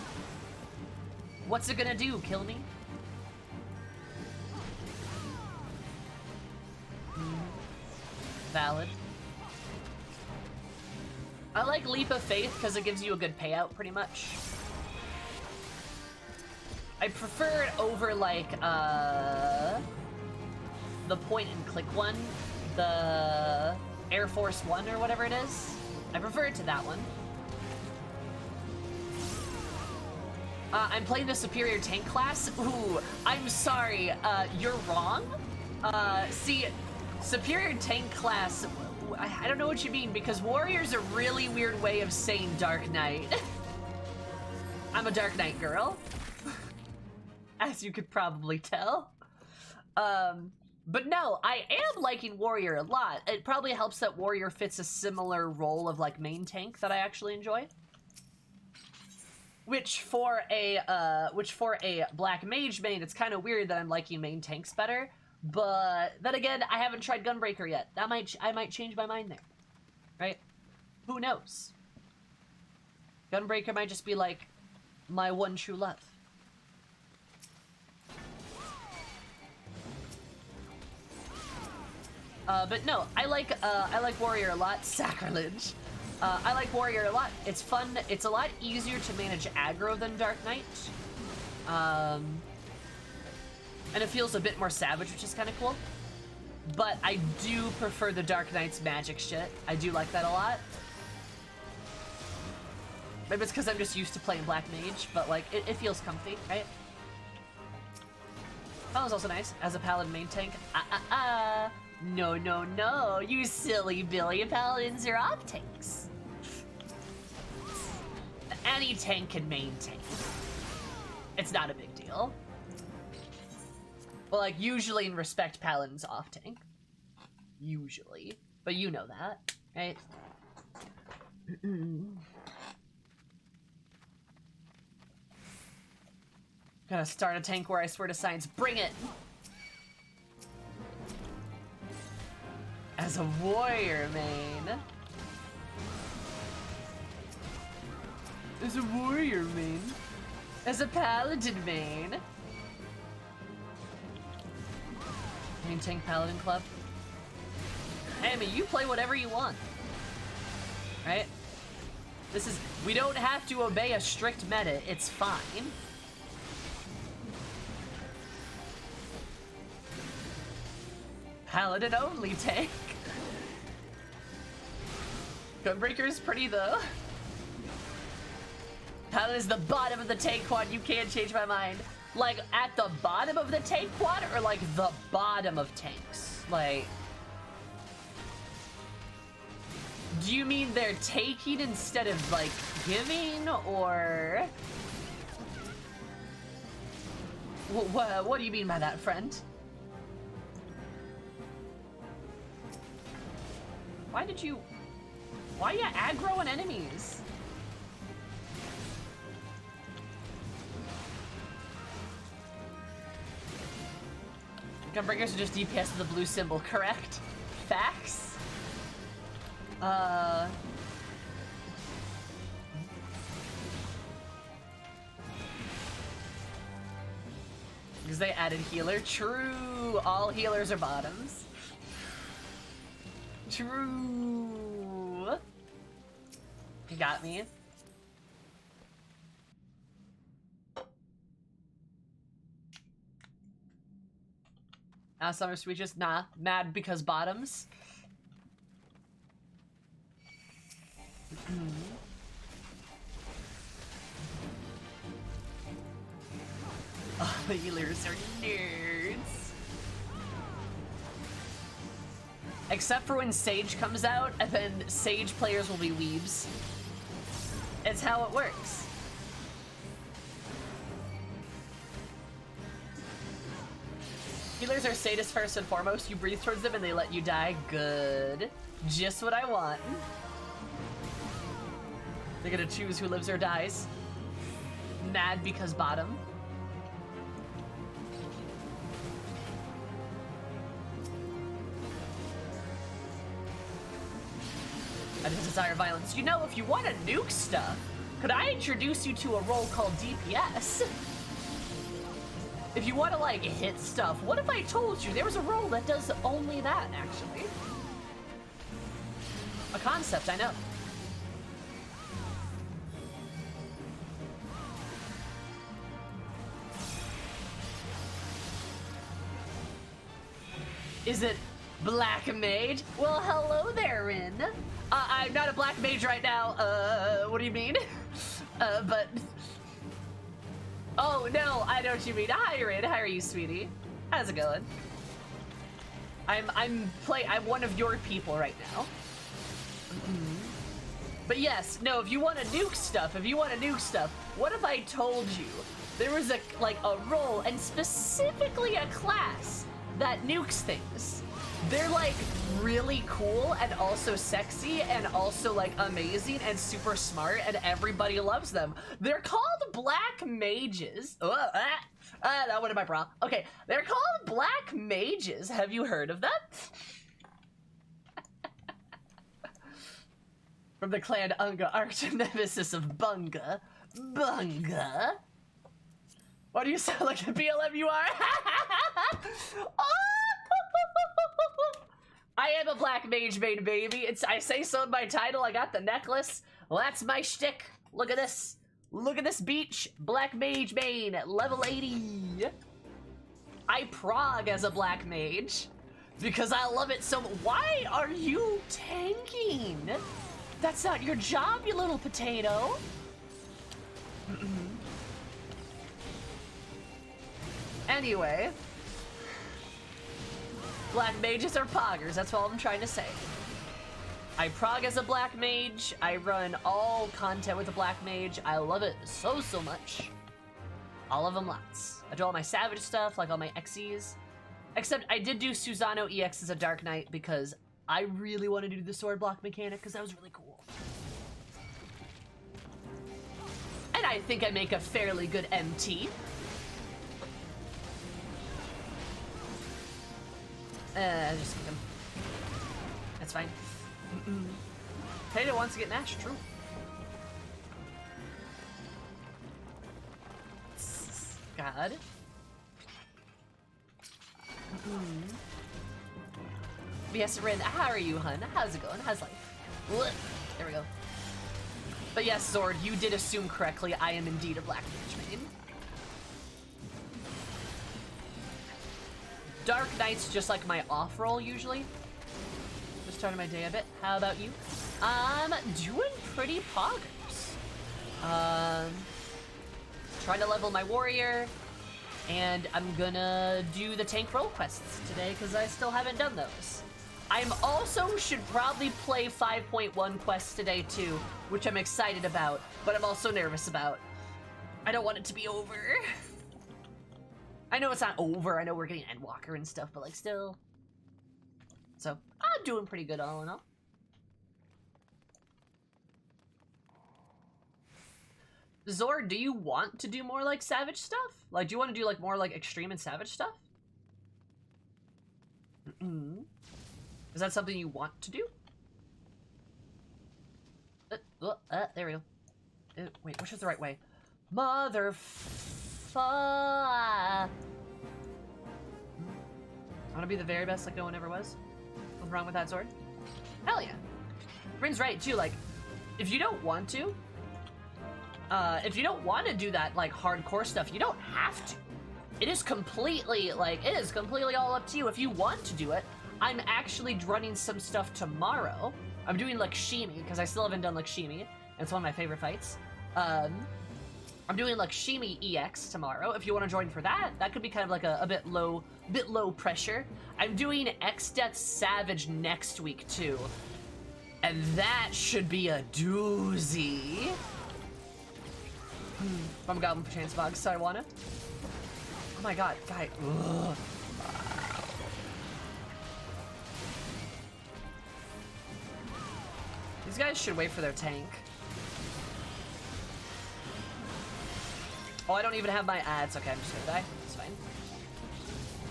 What's it gonna do? Kill me? Valid. I like Leap of Faith because it gives you a good payout, pretty much. I prefer it over, like, the point and click one. The Air Force One or whatever it is. I prefer it to that one. I'm playing the superior tank class. Ooh, I'm sorry, you're wrong. See, superior tank class, I don't know what you mean, because warrior's a really weird way of saying Dark Knight. I'm a Dark Knight girl, as you could probably tell. But no, I am liking warrior a lot. It probably helps that warrior fits a similar role of like main tank that I actually enjoy. Which for a black mage main, it's kind of weird that I'm liking main tanks better. But then again, I haven't tried Gunbreaker yet. I might change my mind there, right? Who knows? Gunbreaker might just be like my one true love. But no, I like warrior a lot. Sacrilege. I like warrior a lot. It's fun. It's a lot easier to manage aggro than Dark Knight. And it feels a bit more savage, which is kind of cool. But I do prefer the Dark Knight's magic shit. I do like that a lot. Maybe it's because I'm just used to playing Black Mage, but like, it feels comfy, right? Paladin's also nice as a Paladin main tank. No, no, no, you silly Billy. Paladins are off tanks. Any tank can main tank. It's not a big deal. Well, like, usually in respect, Paladin's off tank. Usually. But you know that, right? Gonna start a tank where I swear to science, bring it! As a warrior main. As a warrior main. As a paladin main. Main tank paladin club. Hey, I mean, you play whatever you want. Right? This is, we don't have to obey a strict meta, it's fine. Paladin only tank. Gunbreaker is pretty though. Paladin is the bottom of the tank quad, you can't change my mind. Like, at the bottom of the tank quad, or like the bottom of tanks? Like, do you mean they're taking instead of like giving, or what do you mean by that, friend? Why are you aggroing enemies? Gunbreakers are just DPS with the blue symbol, correct? Facts? Because they added healer. True, all healers are bottoms. True. You got me. Summer Sweetest? Nah. Mad because bottoms. Oh, the healers are nerds. Except for when Sage comes out, and then Sage players will be weebs. It's how it works. Healers are sadists first and foremost. You breathe towards them and they let you die. Good. Just what I want. They're gonna choose who lives or dies. Mad because bottom. I just desire violence. You know, if you want to nuke stuff, could I introduce you to a role called DPS? If you want to, like, hit stuff, what if I told you there was a role that does only that, actually? A concept, I know. Is it Black Mage? Well, hello there, Rin. I'm not a Black Mage right now. What do you mean? But... Oh, no, I know what you mean. Hi, Rin. How are you, sweetie? How's it going? I'm one of your people right now. But yes, no, if you want to nuke stuff, what if I told you there was a role and specifically a class that nukes things? They're like really cool and also sexy and also like amazing and super smart and everybody loves them. They're called Black Mages. That went in my bra. Okay, they're called Black Mages. Have you heard of them? From the clan Unga, arch nemesis of Bunga. Bunga? Why do you sound like the BLM you are? I am a Black Mage main, baby. I say so in my title. I got the necklace. Well, that's my shtick. Look at this. Look at this beach. Black Mage main at level 80. I prog as a Black Mage because I love it so much. Why are you tanking? That's not your job, you little potato. Anyway. Black Mages are poggers, that's all I'm trying to say. I prog as a Black Mage. I run all content with a Black Mage. I love it so much. All of them lots. I do all my Savage stuff, like all my XEs. Except I did do Susano EX as a Dark Knight because I really wanted to do the sword block mechanic because that was really cool. And I think I make a fairly good MT. Just kick him. That's fine. Potato wants to get Nash, true. God. Yes, Rin, how are you, hun? How's it going? How's life? There we go. But yes, Zord, you did assume correctly. I am indeed a Black Mage main. Dark Knight's just like my off roll usually. Just starting my day a bit. How about you? I'm doing pretty poggers. Trying to level my warrior, and I'm gonna do the tank role quests today because I still haven't done those. I'm also should probably play 5.1 quests today too, which I'm excited about, but I'm also nervous about. I don't want it to be over. I know it's not over, I know we're getting Endwalker and stuff, but like still. So, I'm doing pretty good all in all. Zord, do you want to do more like Savage stuff? Like, do you want to do like more like Extreme and Savage stuff? Is that something you want to do? There we go. Wait, which is the right way? I want to be the very best like no one ever was. What's wrong with that, Zord? Hell yeah. Bryn's right too, like, if you don't want to, do that like hardcore stuff, you don't have to. It is completely all up to you. If you want to do it, I'm actually running some stuff tomorrow. I'm doing Lakshmi because I still haven't done Lakshmi. It's one of my favorite fights. I'm doing Lakshmi EX tomorrow. If you want to join for that, that could be kind of like a bit low pressure. I'm doing X-Death Savage next week too, and that should be a doozy. I'm a goblin for chance bugs, so I wanna. Oh my god, guy. Ugh. These guys should wait for their tank. Oh, I don't even have my ads. Okay, I'm just gonna die. It's fine.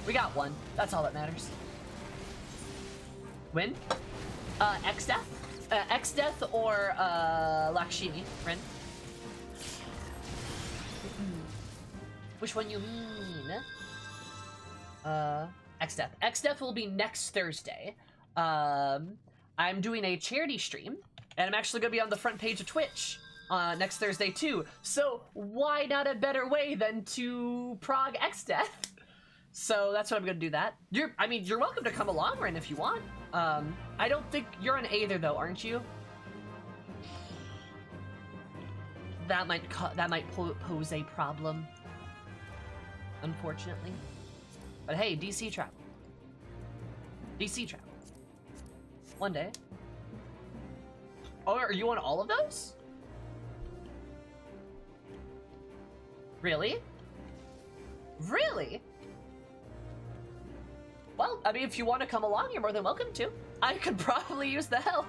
We got one. That's all that matters. Win? X-Death? X-Death or Lakshmi, Rin? Which one you mean? X-Death. X-Death will be next Thursday. I'm doing a charity stream, and I'm actually going to be on the front page of Twitch next Thursday too. So why not a better way than to prog X-Death? So that's what I'm going to do that. You're welcome to come along, Ren, if you want. I don't think you're an Aether though, aren't you? That might pose a problem, unfortunately. But hey, DC travel. DC travel. One day. Oh, are you on all of those? Really? Really? Well, I mean, if you want to come along, you're more than welcome to. I could probably use the help.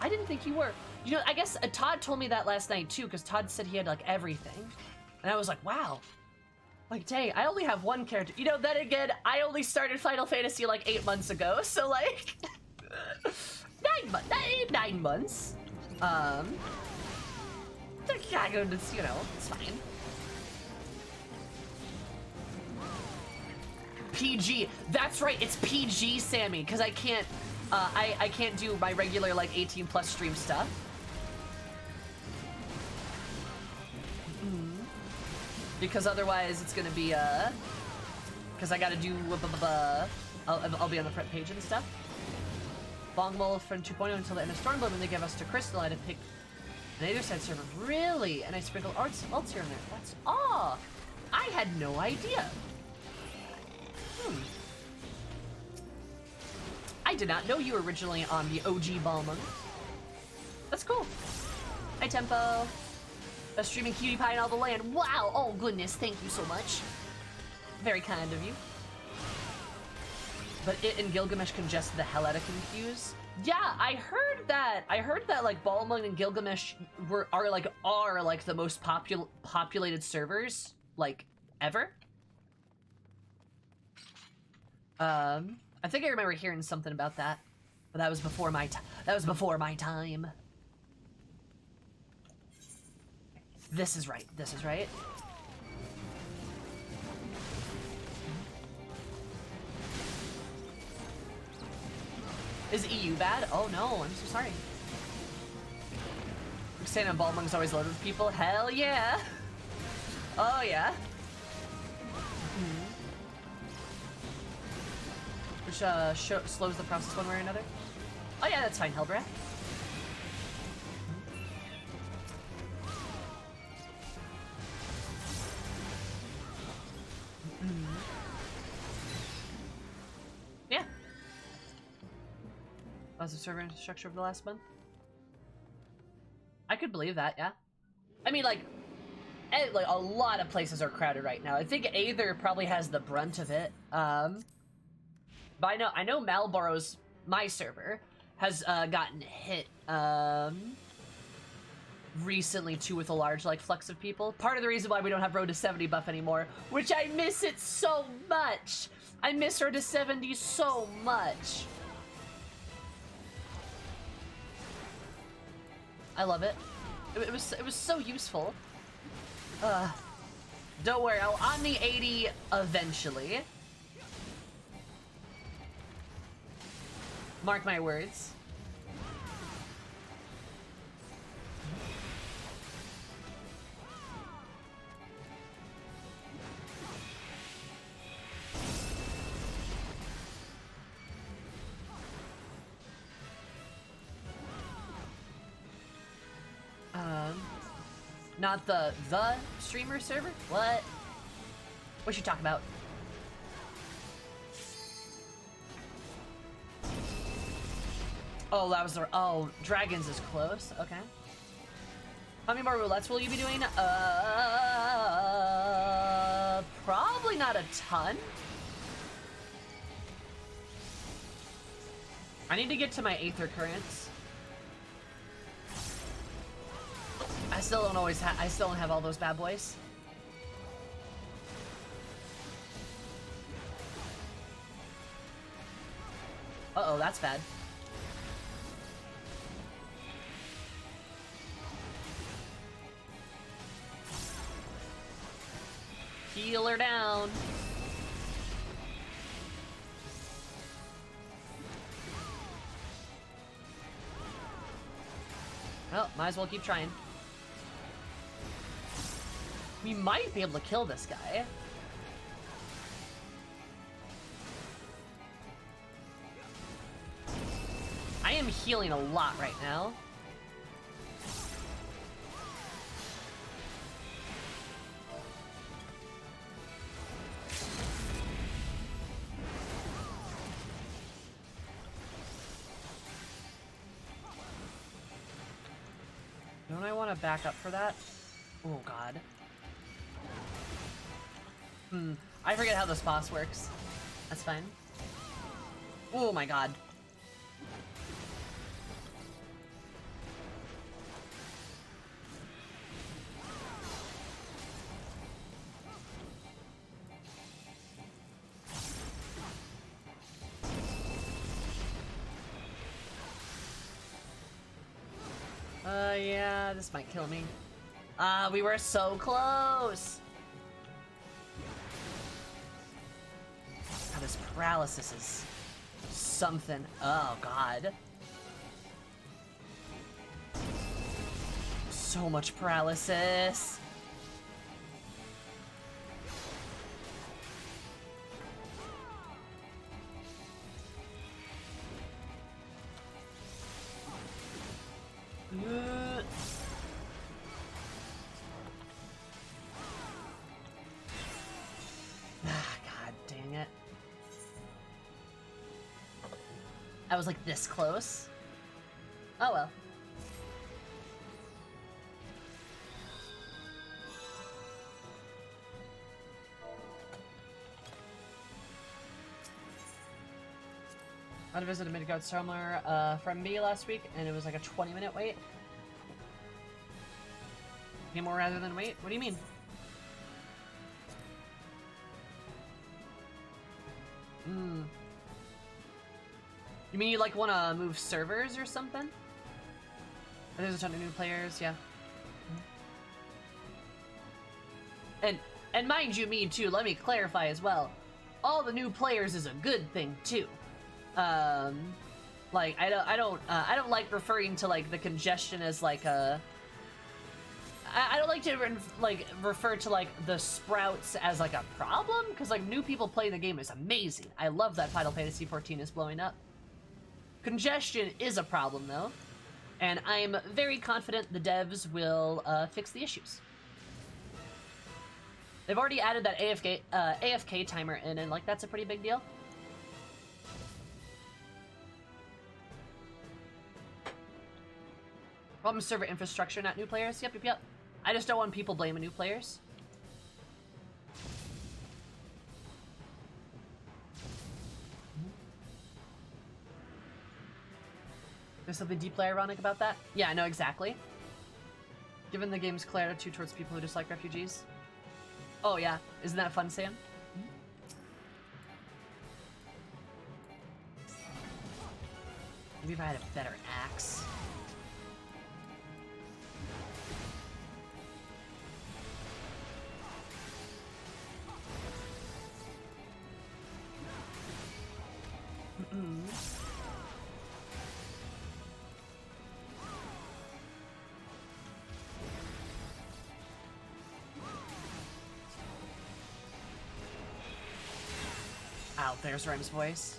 I didn't think you were. You know, I guess Todd told me that last night too, because Todd said he had like everything. And I was like, wow. Like, dang, I only have one character. You know, then again, I only started Final Fantasy like 8 months ago, so like 9 months. Yeah, you know, it's fine. PG. That's right, it's PG, Sammy, because I can't I can't do my regular like 18 plus stream stuff. Because otherwise it's gonna be because I gotta do I'll be on the front page and stuff. Longbowl from 2.0 until the end of Stormblood, and they give us to Crystal. I had to pick an Aether side server. Really? And I sprinkle alts here and there. That's all. I had no idea. I did not know you were originally on the OG Balmung. That's cool. Hi, Tempo. Best streaming cutie pie in all the land. Wow! Oh, goodness. Thank you so much. Very kind of you. But it and Gilgamesh congest the hell out of Confuse. Yeah, I heard that. I heard that, like, Balmung and Gilgamesh are like the most populated servers, like, ever. I think I remember hearing something about that, but that was before my time. This is right. This is right. Is EU bad? Oh no, I'm so sorry. Saying on Balmung's always loaded with people. Hell yeah. Oh yeah. Which slows the process one way or another. Oh yeah, that's fine, Hellbreath. Yeah. Lots of server infrastructure over the last month. I could believe that, yeah. I mean, like a lot of places are crowded right now. I think Aether probably has the brunt of it. But I know Malboro's, my server, has gotten hit recently too with a large like flux of people. Part of the reason why we don't have Road to 70 buff anymore, which I miss it so much. I miss Road to 70 so much. I love it. It was so useful. Don't worry, I'll on the 80 eventually. Mark my words. Not the streamer server? What? What you talking about? Oh, that was the... Oh, Dragons is close. Okay. How many more roulettes will you be doing? Probably not a ton. I need to get to my Aether Currents. I still don't have all those bad boys. Uh-oh, that's bad. Heal her down. Well, might as well keep trying. We might be able to kill this guy. I am healing a lot right now. Don't I want to back up for that? Oh god. I forget how this boss works. That's fine. Oh my god. Yeah, this might kill me. We were so close! God, this paralysis is something. Oh, God. So much paralysis. God dang it. I was like this close. Oh well. I had to visit a Midgard Stormler from me last week, and it was like a 20-minute wait. Pay more rather than wait? What do you mean? You mean you like want to move servers or something? There's a ton of new players, yeah. And mind you, me too. Let me clarify as well. All the new players is a good thing too. Like I don't like referring to like the congestion as like a. I don't like to refer to like the sprouts as like a problem, because like new people playing the game is amazing. I love that Final Fantasy XIV is blowing up. Congestion is a problem though, and I am very confident the devs will fix the issues. They've already added that AFK timer in, and like that's a pretty big deal. Problem server infrastructure, not new players. Yep. I just don't want people blaming new players. There's something deeply ironic about that? Yeah, I know exactly. Given the game's clear attitude towards people who dislike refugees. Oh yeah, isn't that fun, Sam? Maybe if I had a better axe. Ow, there's Rem's voice.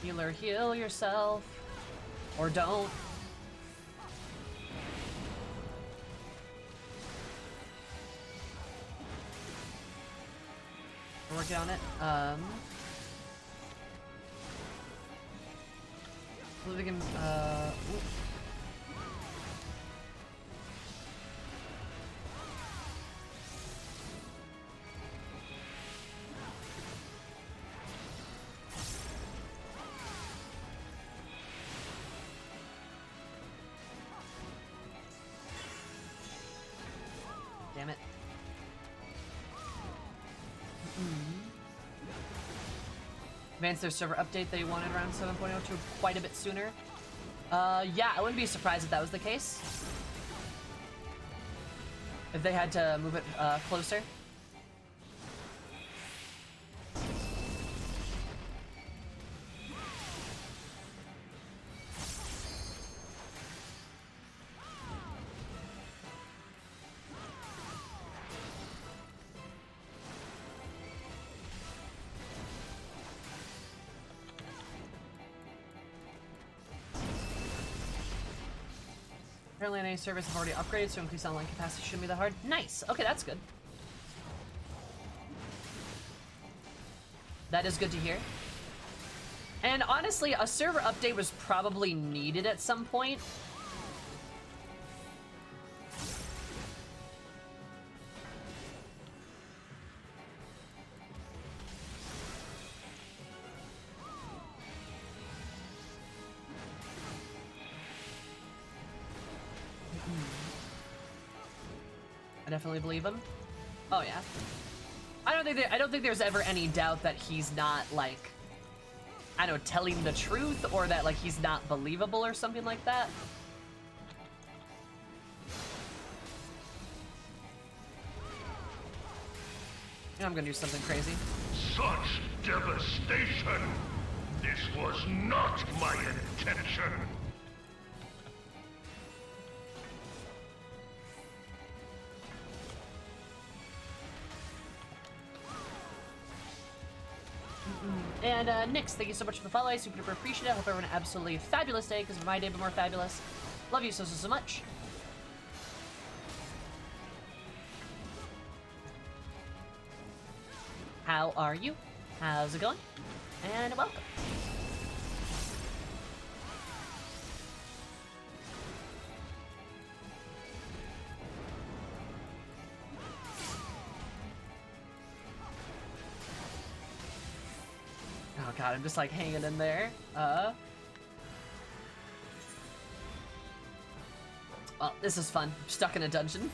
Healer, heal yourself. Or don't. We're working on it. Living in, ooh. Damn it. Advanced their server update they wanted around 7.0 to quite a bit sooner. Yeah, I wouldn't be surprised if that was the case. If they had to move it closer. Apparently NA servers have already upgraded, so increased online capacity shouldn't be that hard. Nice. Okay, that's good. That is good to hear. And honestly, a server update was probably needed at some point. I definitely believe him. Oh yeah. I don't think there's ever any doubt that he's not like, I don't know, telling the truth, or that like he's not believable or something like that. Yeah, I'm gonna do something crazy.
Such devastation! This was not my intention!
And Nix, thank you so much for the follow. I super duper appreciate it. I hope everyone had an absolutely fabulous day, because my day be more fabulous. Love you so much. How are you? How's it going? And welcome. Oh god, I'm just like hanging in there. Well, this is fun. I'm stuck in a dungeon.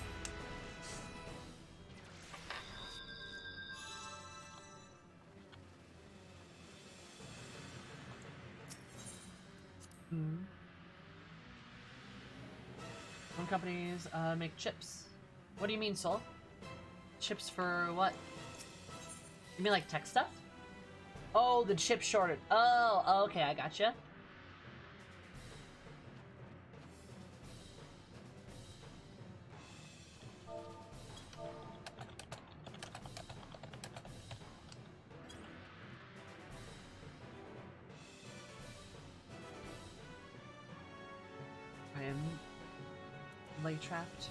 Some companies make chips. What do you mean, Soul? Chips for what? You mean like tech stuff? Oh, the chip shorted. Oh, okay, I gotcha. I am late trapped.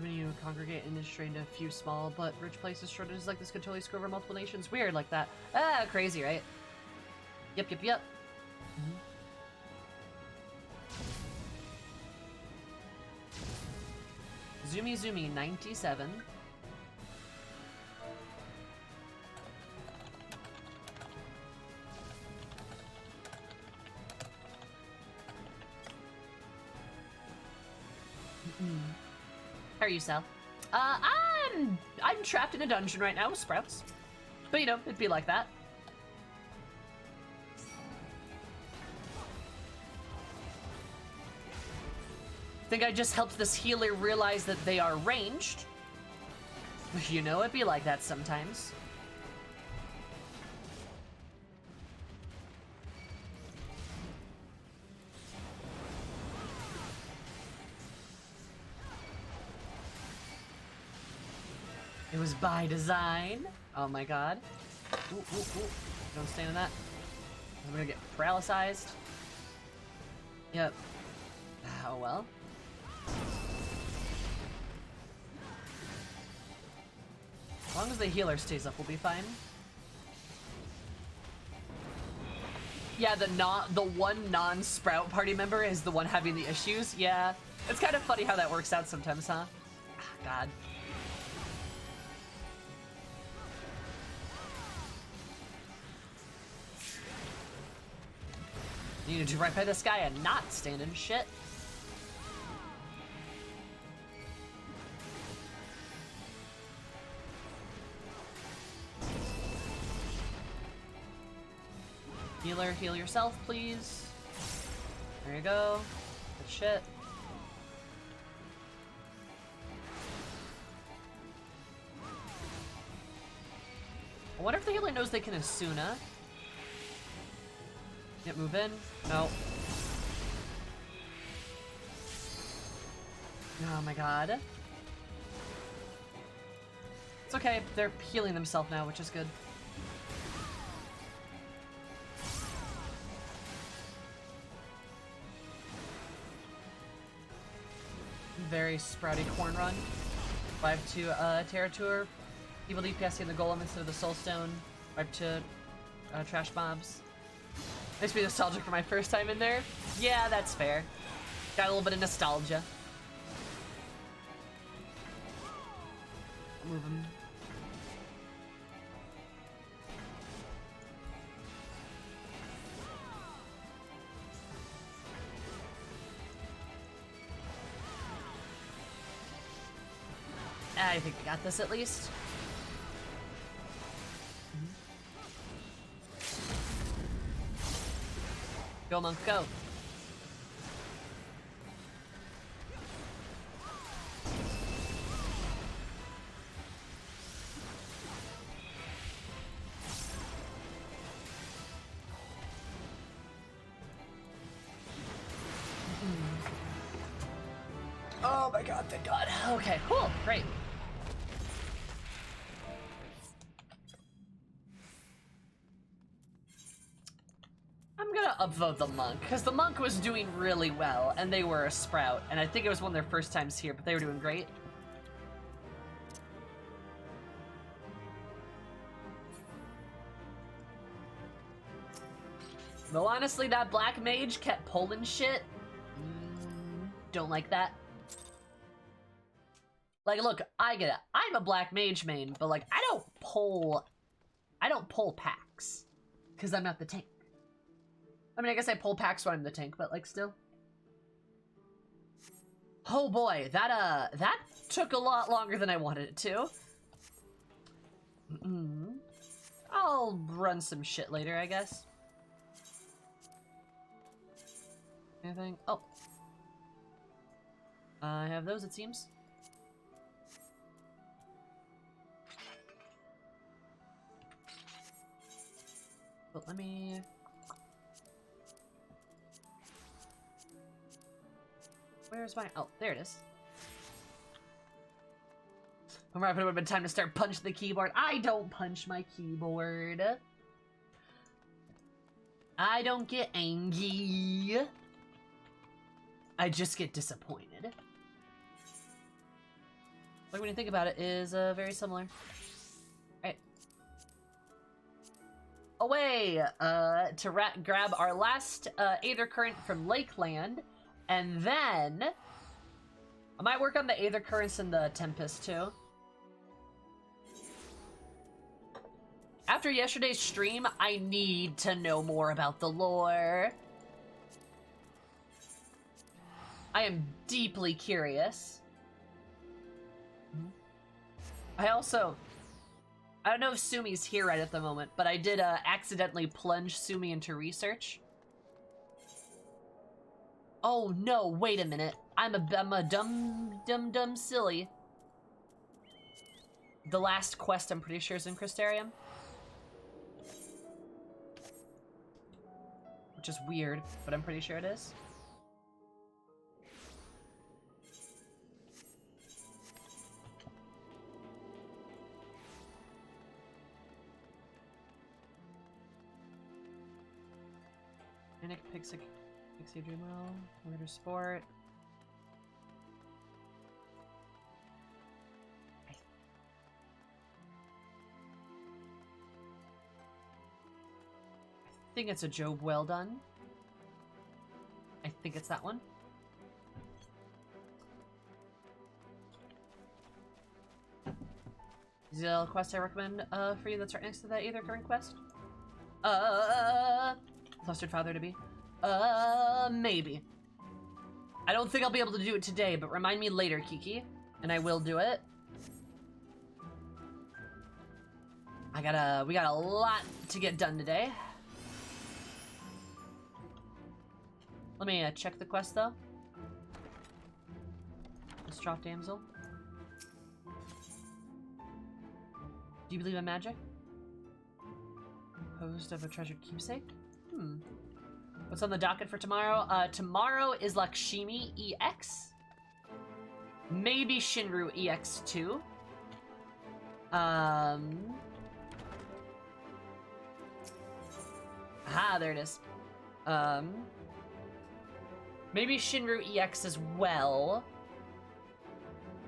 When you congregate and straight into a few small but rich places, shortages like this could totally screw over multiple nations. Weird like that. Ah, crazy, right? Yep. Zoomy 97. How are you, Sal? I'm trapped in a dungeon right now with sprouts. But you know, it'd be like that. I think I just helped this healer realize that they are ranged. You know, it'd be like that sometimes. It was by design. Oh my god. Ooh. Don't stand in that. I'm gonna get paralyzed. Yep. Oh well. As long as the healer stays up, we'll be fine. Yeah, the one non-Sprout party member is the one having the issues. Yeah. It's kind of funny how that works out sometimes, huh? Ah, god. You need to right by this guy and not stand in shit. Healer, heal yourself, please. There you go. Good shit. I wonder if the healer knows they can Asuna. Can't move in. No. Oh my god. It's okay. They're healing themselves now, which is good. Very sprouty corn run. 5-2 Terra Tour. Evil DPS in the Golem instead of the Soulstone. 5-2 Trash Mobs. Makes me nostalgic for my first time in there. Yeah, that's fair. Got a little bit of nostalgia. Move him. I think we got this at least. Go, monk, go. Oh my god, thank god. Okay, cool, great. I'm gonna upvote the monk, because the monk was doing really well, and they were a sprout, and I think it was one of their first times here, but they were doing great. Though honestly, that black mage kept pulling shit. Don't like that. Like, look, I get it. I'm a black mage main, but like, I don't pull packs, because I'm not the tank. I mean, I guess I pull packs when I'm the tank, but like, still. Oh boy, that took a lot longer than I wanted it to. I'll run some shit later, I guess. Anything? Oh. I have those, it seems. But let me... Where's my... Oh, there it is. I'm right, but it would have been time to start punching the keyboard. I don't punch my keyboard. I don't get angry. I just get disappointed. Like, when you think about it, is very similar. Alright. Away to grab our last Aether Current from Lakeland. And then, I might work on the Aether Currents and the Tempest too. After yesterday's stream, I need to know more about the lore. I am deeply curious. I don't know if Sumi's here right at the moment, but I did accidentally plunge Sumi into research. Oh no, wait a minute. I'm a dumb silly. The last quest I'm pretty sure is in Crystarium. Which is weird, but I'm pretty sure it is. Panic, Pixie Dreamwell, Murder Sport. I think it's a Job Well Done. I think it's that one. Is the other quest I recommend for you that's right next to that Aether Current quest? Flustered Father to be. Maybe. I don't think I'll be able to do it today, but remind me later, Kiki, and I will do it. We got a lot to get done today. Let me check the quest though. Distraught damsel. Do you believe in magic? Composed of a treasured keepsake? What's on the docket for tomorrow? Tomorrow is Lakshmi EX. Maybe Shinru EX2. There it is. Maybe Shinru EX as well.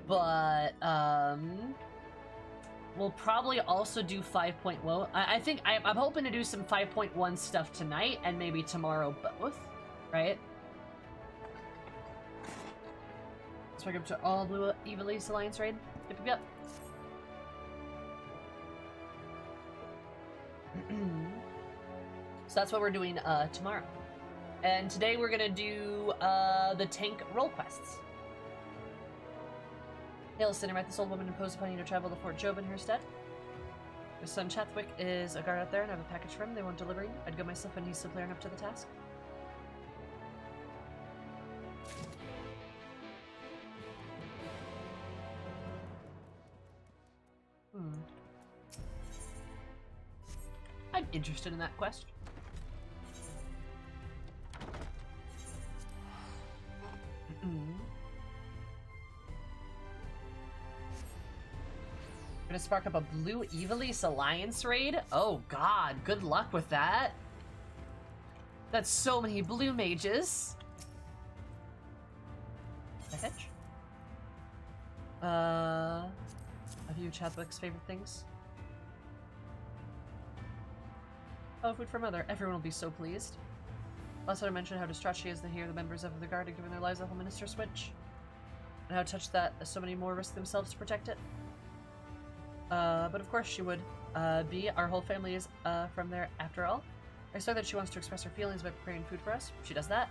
But, we'll probably also do 5.1. I think I'm hoping to do some 5.1 stuff tonight and maybe tomorrow both, right? Let's welcome to all Blue Evil East Alliance raid. Yep. So that's what we're doing tomorrow. And today we're gonna do the tank role quests. Hail, Cinnamite, this old woman imposed upon you to travel to Fort Job in her stead. My son Chathwick is a guard out there and I have a package for him. They won't deliver you. I'd go myself when he's simply up to the task. I'm interested in that quest. Gonna spark up a Blue Evil East Alliance raid? Oh god, good luck with that. That's so many blue mages. Can I fetch? A few Chadwick's favorite things. Oh, food for mother. Everyone will be so pleased. Last time I mentioned how distraught she is to hear the members of the guard have given their lives a whole minister switch. And how touched that so many more risk themselves to protect it. But of course she would be. Our whole family is from there after all. I expect that she wants to express her feelings by preparing food for us. She does that.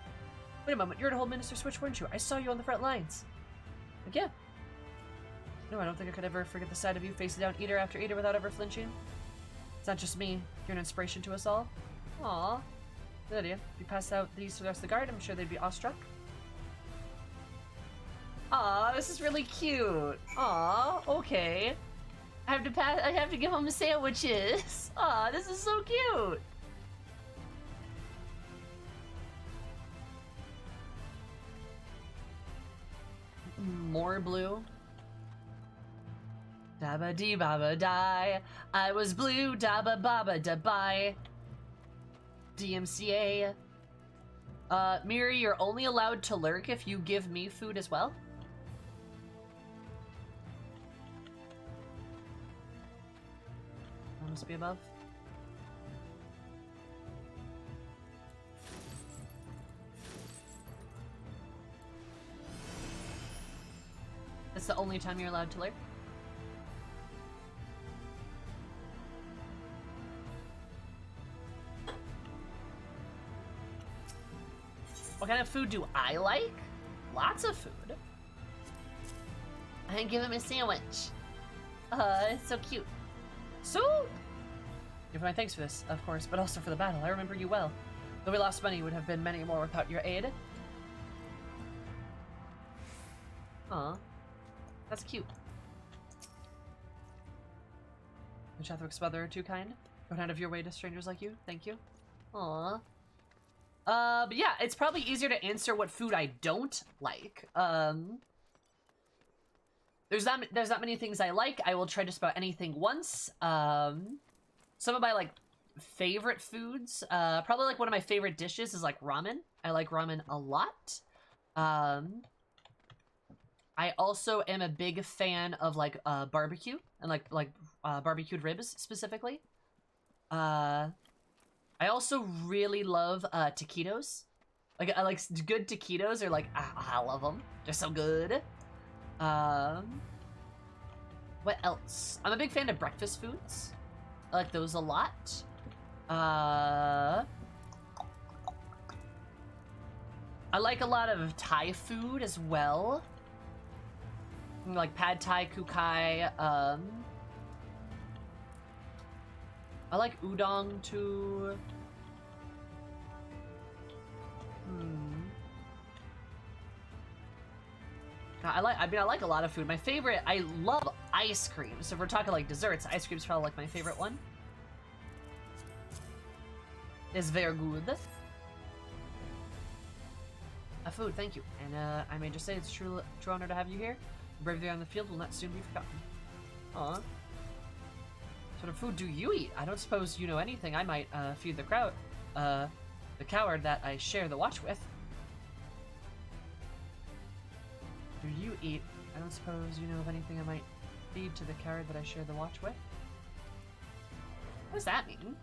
Wait a moment, you're to hold Minister Switch, weren't you? I saw you on the front lines. Like, yeah. No, I don't think I could ever forget the sight of you facing down eater after eater without ever flinching. It's not just me. You're an inspiration to us all. Aww. Good idea. If you pass out these to the rest of the guard, I'm sure they'd be awestruck. Aw, this is really cute. Aw, okay. I have to give them sandwiches. Aw, this is so cute. More blue. Dabba dee baba die. I was blue, dabba baba da bye. DMCA. Miri, you're only allowed to lurk if you give me food as well. That must be above. That's the only time you're allowed to lurk. What kind of food do I like? Lots of food. I didn't give him a sandwich. It's so cute. So, give my thanks for this, of course, but also for the battle. I remember you well. Though we lost many, would have been many more without your aid. Aw. That's cute. The Chathwick's mother are too kind. Going out of your way to strangers like you. Thank you. Aw. But yeah, it's probably easier to answer what food I don't like. There's not many things I like. I will try just about anything once. Some of my like favorite foods, probably like one of my favorite dishes is like ramen. I like ramen a lot. I also am a big fan of like barbecue and like barbecued ribs specifically. I also really love taquitos. Like I like good taquitos are like I love them. They're so good. What else? I'm a big fan of breakfast foods. I like those a lot. I like a lot of Thai food as well. Like pad Thai, kukai. I like udon too. I like a lot of food. My favorite, I love ice cream. So if we're talking like desserts, ice cream's probably like my favorite one. It's very good. Food, thank you. And I may just say it's a true honor to have you here. Bravery on the field will not soon be forgotten. Aw. What sort of food do you eat? I don't suppose you know anything. I might feed the coward that I share the watch with. Do you eat? I don't suppose you know of anything I might feed to the coward that I share the watch with. What does that mean?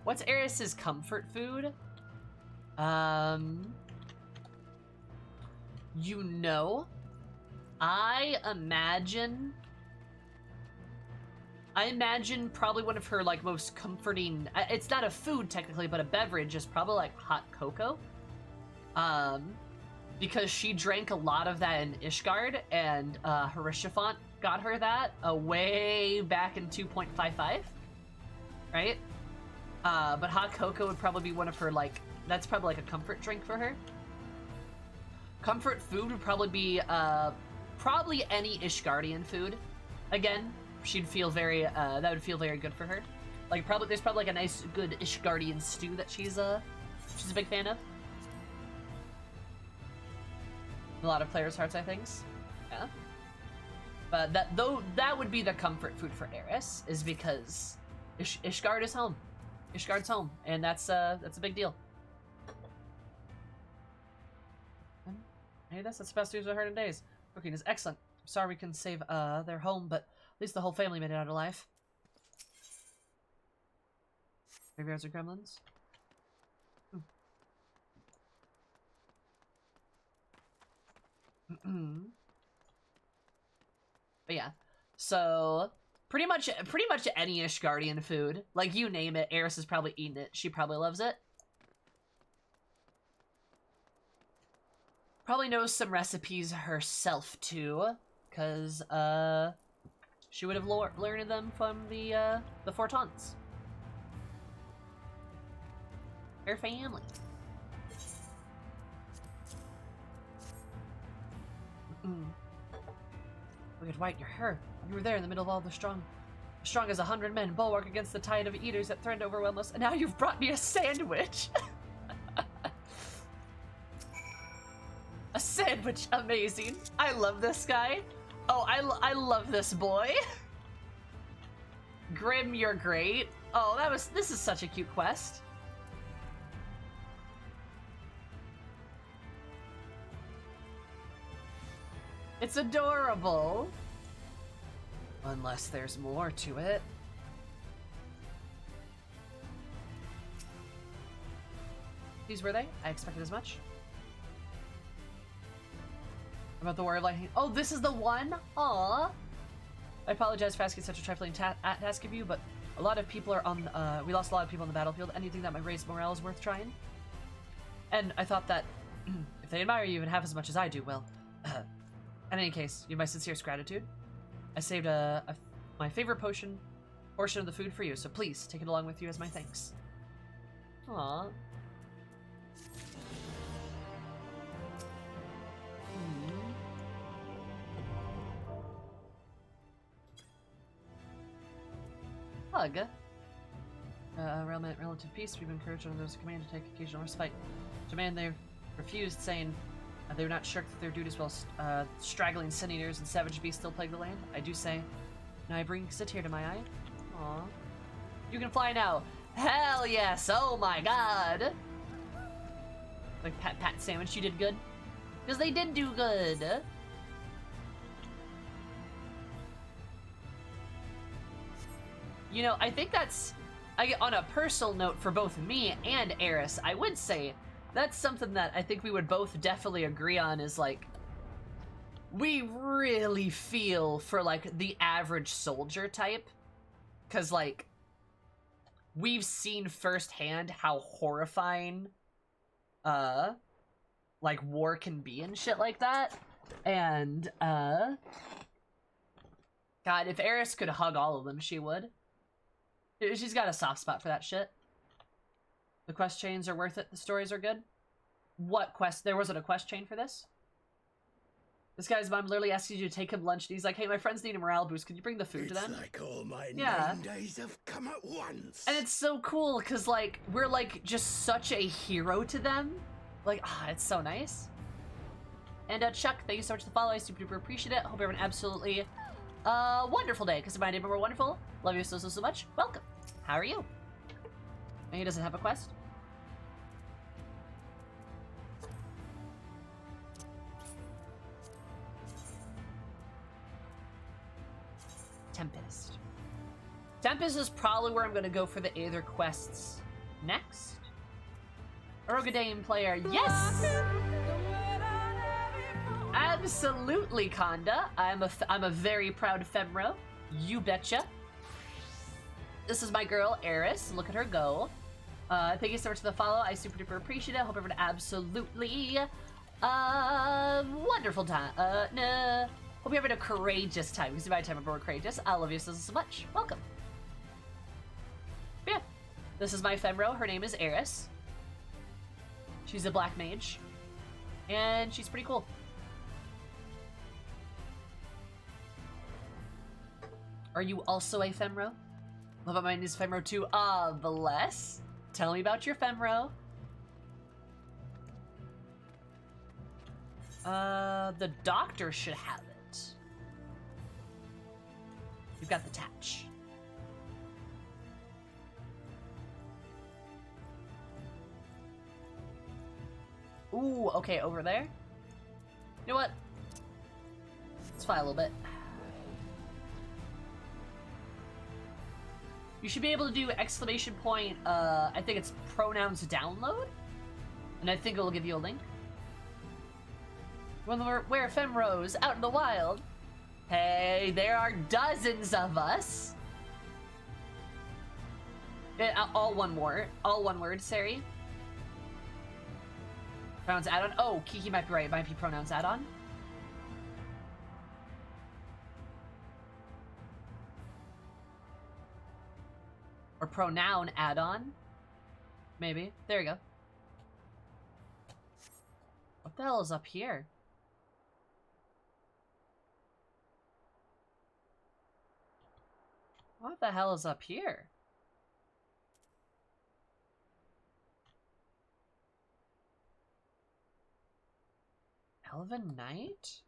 What's Eris's comfort food? You know, I imagine probably one of her like most comforting, it's not a food technically, but a beverage is probably like hot cocoa. Because she drank a lot of that in Ishgard, and Harishafont got her that way back in 2.55, right? But hot cocoa would probably be one of her, like, that's probably like a comfort drink for her. Comfort food would probably be probably any Ishgardian food. Again, she'd feel very that would feel very good for her. Like there's probably like a nice good Ishgardian stew that she's a big fan of. A lot of players' hearts, I think. Yeah. But that would be the comfort food for Eris, is because Ishgard is home. Ishgard's home, and that's a big deal. Hey, that's the best news I've heard in days. Cooking is excellent. I'm sorry we couldn't save their home, but at least the whole family made it out alive. Graveyards or gremlins? But yeah, so pretty much any Ishgardian food, like you name it, Eris has probably eaten it. She probably loves it. Probably knows some recipes herself too, because she would have learned them from the Four Taunts. Her family. Look at White, you're her. You were there in the middle of all the strong as 100 men, bulwark against the tide of eaters that threatened to overwhelm us, and now you've brought me a sandwich. A sandwich, amazing. I love this guy. Oh, I love this boy. Grim, you're great. Oh, this is such a cute quest. It's adorable. Unless there's more to it. These were they? I expected as much. About the War of Lightning. Oh, this is the one? Aww. I apologize for asking such a trifling task of you, but a lot of people are on, we lost a lot of people on the battlefield. Anything that might raise morale is worth trying. And I thought that if they admire you even half as much as I do, well, in any case, you have my sincerest gratitude. I saved my favorite portion of the food for you, so please take it along with you as my thanks. Aww. Hug. Relative peace, we've encouraged one of those who command to take occasional respite. Demand they refused, saying they would not shirk their duties while straggling sin eaters and savage beasts still plague the land. I do say, now I brings a tear to my eye. Aw. You can fly now. Hell yes! Oh my god! Like Pat Sandwich, you did good? Because they did do good! You know, I think that's, on a personal note for both me and Eris, I would say that's something that I think we would both definitely agree on is, like, we really feel for, like, the average soldier type. Because, like, we've seen firsthand how horrifying, like, war can be and shit like that. And, God, if Eris could hug all of them, she would. She's got a soft spot for that shit. The quest chains are worth it. The stories are good. What quest? There wasn't a quest chain for this? This guy's mom literally asks you to take him lunch, and he's like, hey, my friends need a morale boost. Can you bring the food to them?
It's like all my
Yeah.
9 days have come at once.
And it's so cool, because, like, we're, like, just such a hero to them. Like, it's so nice. And, Chuck, thank you so much for the follow. I super duper appreciate it. Hope you have an absolutely wonderful day, because my name are wonderful. Love you so, so, so much. Welcome. How are you? And he doesn't have a quest? Tempest. Tempest is probably where I'm going to go for the Aether quests next. Orogadame player, yes! Absolutely, Conda. I'm a very proud Femro. You betcha. This is my girl, Eris. Look at her go. Thank you so much for the follow. I super duper appreciate it. Hope everyone absolutely wonderful time. Nah. Hope you're having a courageous time. Because by the time I'm more courageous, I love you so, so much. Welcome. But yeah, this is my Femro. Her name is Eris. She's a black mage. And she's pretty cool. Are you also a Femro? Love mine is Femro too. Bless. Tell me about your Femro. The doctor should have it. You've got the Tatch. Ooh, okay, over there. You know what? Let's fly a little bit. You should be able to do exclamation point, I think it's pronouns download? And I think it will give you a link. When we're Femros out in the wild. Hey, there are dozens of us. All one word, Sari. Pronouns add-on. Oh, Kiki might be right. It might be pronouns add-on. Or pronoun add-on. Maybe. There you go. What the hell is up here? What the hell is up here? Elven Knight?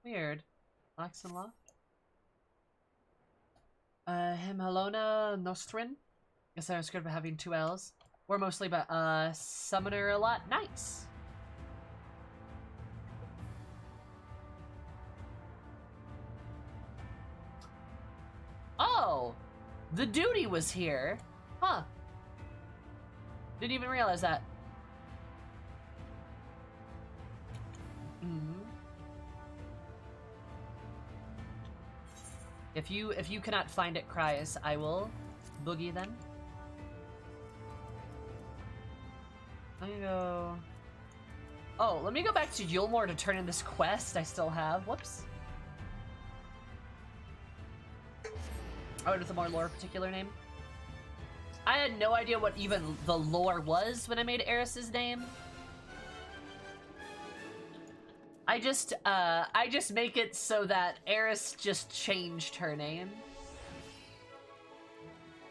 Weird. Laxenloft? Himhalona Nostrin? Guess I was good about having 2 L's. We're mostly about, Summoner a lot. Nice! Oh! The duty was here! Huh. Didn't even realize that. If you cannot find it, Cryas, I will boogie then. Let me go. Oh, let me go back to Yulmore to turn in this quest I still have. Whoops. Oh, with a more lore particular name. I had no idea what even the lore was when I made Eris's name. I just make it so that Eris just changed her name.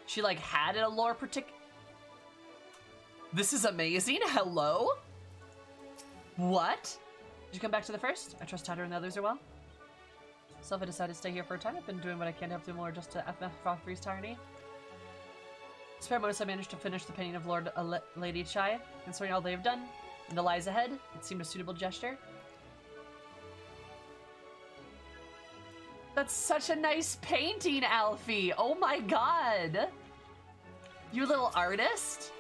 She like had a lore This is amazing. Hello? What? Did you come back to the first? I trust Tyler and the others are well. So if I decided to stay here for a time, I've been doing what I can to help do more just to FF Frothfree's tyranny. Spare bonus, I managed to finish the painting of Lord Lady Chai. Considering all they have done, and the lies ahead, it seemed a suitable gesture. That's such a nice painting, Alfie! Oh my god! You little artist!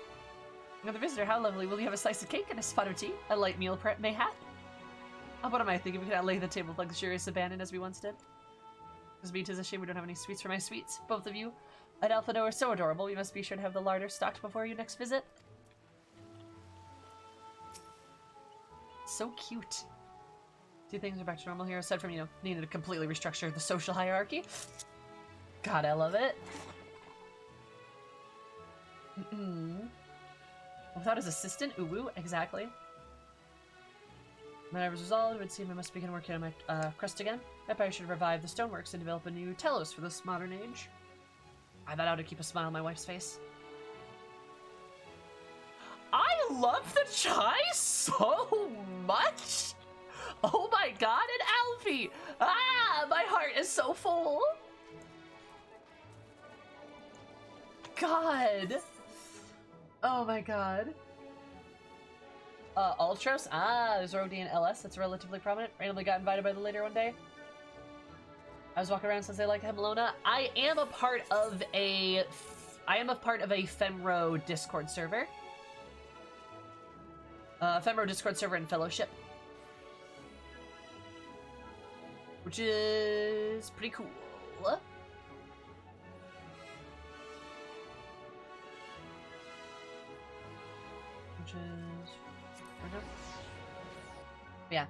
Another visitor, how lovely. Will you have a slice of cake and a spot of tea? A light meal prep, mayhap? Oh, what am I thinking? We could lay the table with luxurious abandon as we once did. Because me, 'tis a shame we don't have any sweets for my sweets. Both of you at Alphado are so adorable. You must be sure to have the larder stocked before your next visit. So cute. 2 things are back to normal here, aside from, needing to completely restructure the social hierarchy. God, I love it. Without his assistant, Uwu, exactly. When I was resolved, it would seem I must begin working on my crest again. I probably should revive the stoneworks and develop a new telos for this modern age. I thought I would keep a smile on my wife's face. I love the chai so much! Oh my god, and Alfie! Ah, my heart is so full! God! Oh my god. Ultros? Ah, there's Rodian LS, that's relatively prominent. Randomly got invited by the leader one day. I was walking around since I like Hemlona. I am a part of a Femro Discord server. Femro Discord server and Fellowship. Which is pretty cool. Which is... yeah.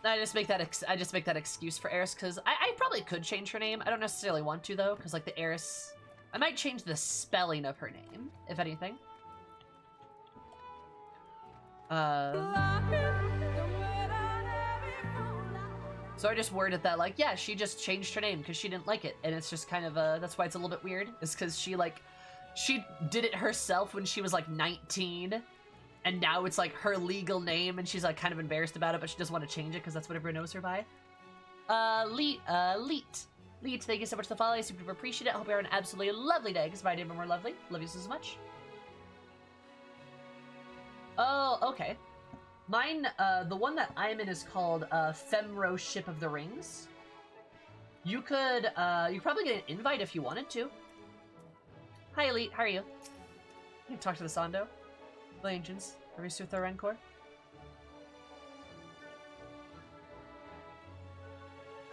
I just make that excuse for Eris because I probably could change her name. I don't necessarily want to though, because like the Eris, I might change the spelling of her name, if anything. So I just worded that like, yeah, she just changed her name because she didn't like it, and it's just kind of that's why it's a little bit weird. Is because she did it herself when she was like 19. And now it's like her legal name, and she's like kind of embarrassed about it, but she doesn't want to change it because that's what everyone knows her by. Leet, thank you so much for the follow. I super appreciate it. I hope you're having an absolutely lovely day, because my day more lovely. Love you so much. Oh, okay. Mine, the one that I'm in is called Femro Ship of the Rings. You could probably get an invite if you wanted to. Hi, Elite. How are you? You can talk to the Sando. The ancients. Are we with our Rancor?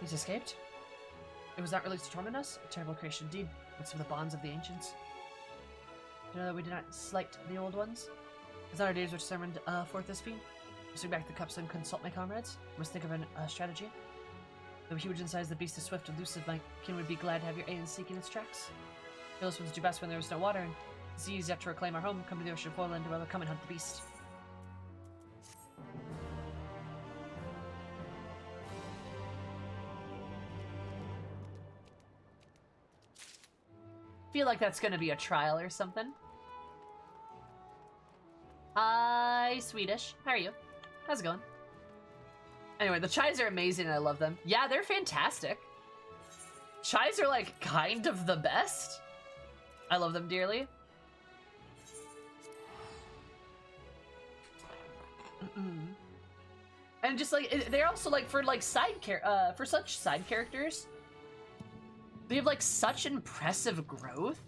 He's escaped? It was not released to torment us? A terrible creation indeed. What's for the bonds of the ancients? Do you know that we did not slight the old ones? It's not our days which summoned forth this fiend. I swing back the cups and consult my comrades. I must think of a strategy. Though huge in size, the beast is swift and elusive. My kin would be glad to have your aid in seeking its tracks. Those ones do best when there is no water, and it's easy to reclaim our home. Come to the ocean of Poland to come and hunt the beast. Feel like that's gonna be a trial or something. Hi, Swedish. How are you? How's it going? Anyway, the chais are amazing and I love them. Yeah, they're fantastic. Chais are like kind of the best. I love them dearly. And just like they're also like for such side characters, they have like such impressive growth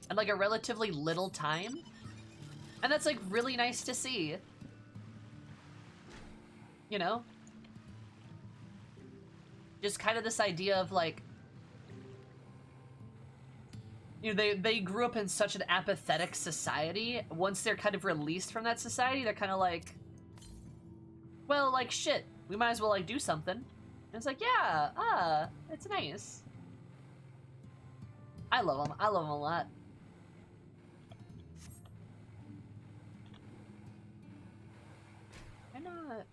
and like a relatively little time, and that's like really nice to see, you know, just kind of this idea of like, you know, they grew up in such an apathetic society. Once they're kind of released from that society, they're kind of like, well, like, shit, we might as well, like, do something. And it's like, yeah, it's nice. I love them. I love them a lot. Why not?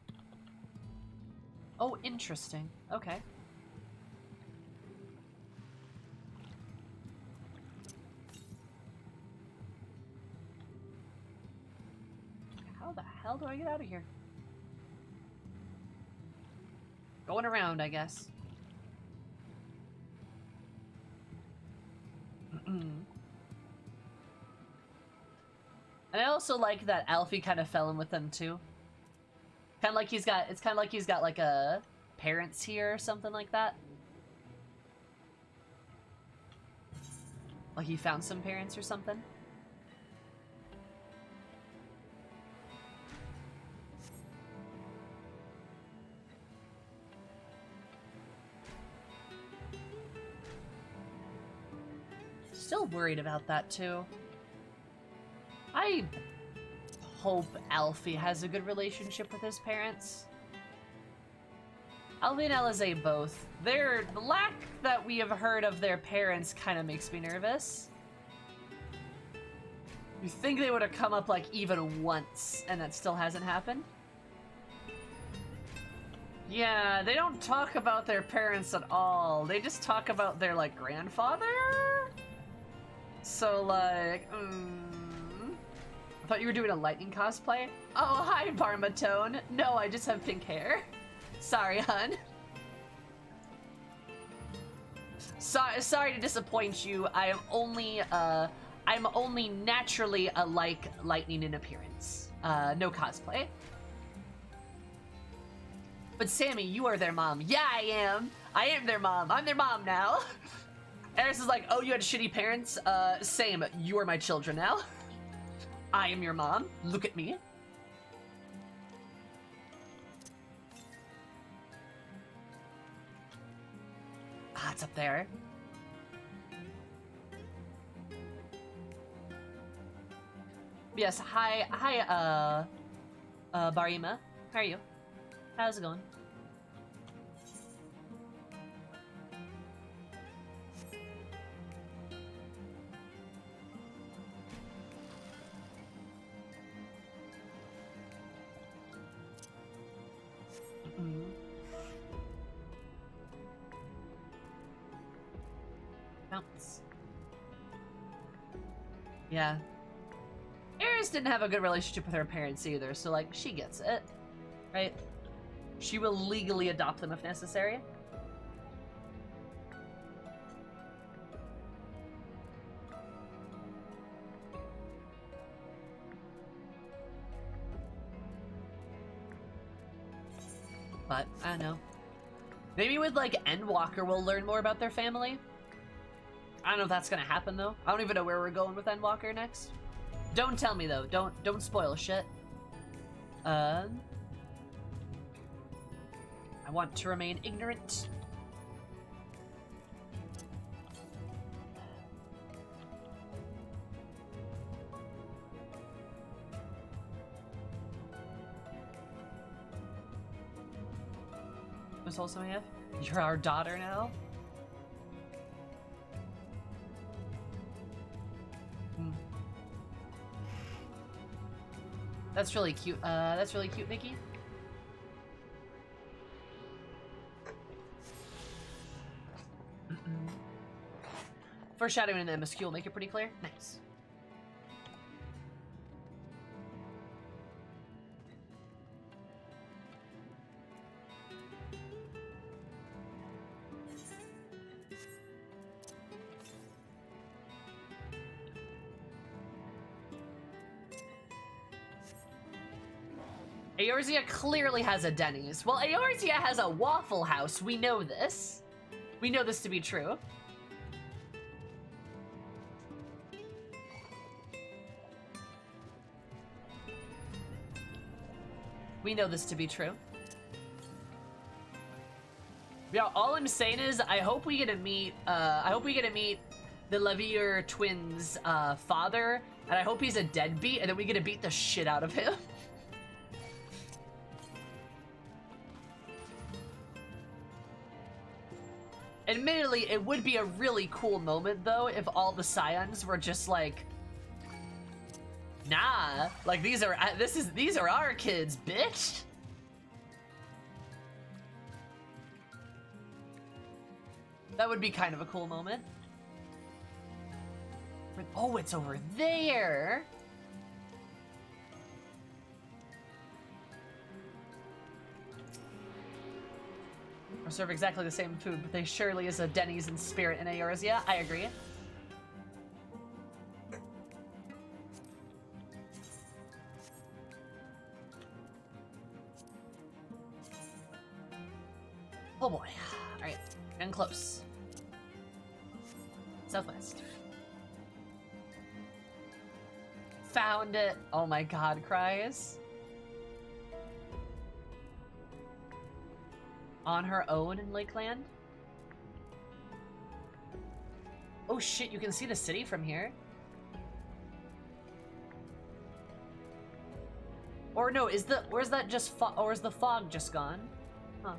Oh, interesting. Okay. How the hell do I get out of here? Going around, I guess. And I also like that Alfie kind of fell in with them too. Kind of like he's got like a parents here or something like that. Like he found some parents or something. Still worried about that too. I hope Alfie has a good relationship with his parents. Alfie and Alize both. The lack that we have heard of their parents kind of makes me nervous. You think they would have come up like even once, and that still hasn't happened? Yeah, they don't talk about their parents at all. They just talk about their, like, grandfather? So, like, I thought you were doing a lightning cosplay. Oh, hi, Barmatone. No, I just have pink hair. Sorry, hun. Sorry to disappoint you. I'm only naturally like lightning in appearance. No cosplay. But Sammy, you are their mom. Yeah, I am. I am their mom. I'm their mom now. Eris is like, oh, you had shitty parents? Same. You are my children now. I am your mom. Look at me. Ah, it's up there. Yes, hi, Barima. How are you? How's it going? Bounce. Yeah. Eris didn't have a good relationship with her parents either, so, like, she gets it. Right? She will legally adopt them if necessary. But, I don't know. Maybe with, like, Endwalker we'll learn more about their family. I don't know if that's gonna happen, though. I don't even know where we're going with Endwalker next. Don't tell me, though. Don't spoil shit. I want to remain ignorant. What's also have? You're our daughter now? That's really cute. That's really cute, Nikki. Foreshadowing in the MSQ will make it pretty clear. Nice. Eorzea clearly has a Denny's. Well, Eorzea has a Waffle House. We know this. We know this to be true. We know this to be true. Yeah, all I'm saying is I hope we get to meet the Levier twins' father, and I hope he's a deadbeat, and then we get to beat the shit out of him. Admittedly, it would be a really cool moment, though, if all the Scions were just like, nah, like these are our kids, bitch. That would be kind of a cool moment. Oh, it's over there. Or serve exactly the same food, but they surely is a Denny's in spirit in Eorzea. I agree. Oh boy. Alright, getting close. Southwest. Found it. Oh my god, cries. On her own in Lakeland? Oh shit, you can see the city from here. Or no, where's that just or is the fog just gone? Huh.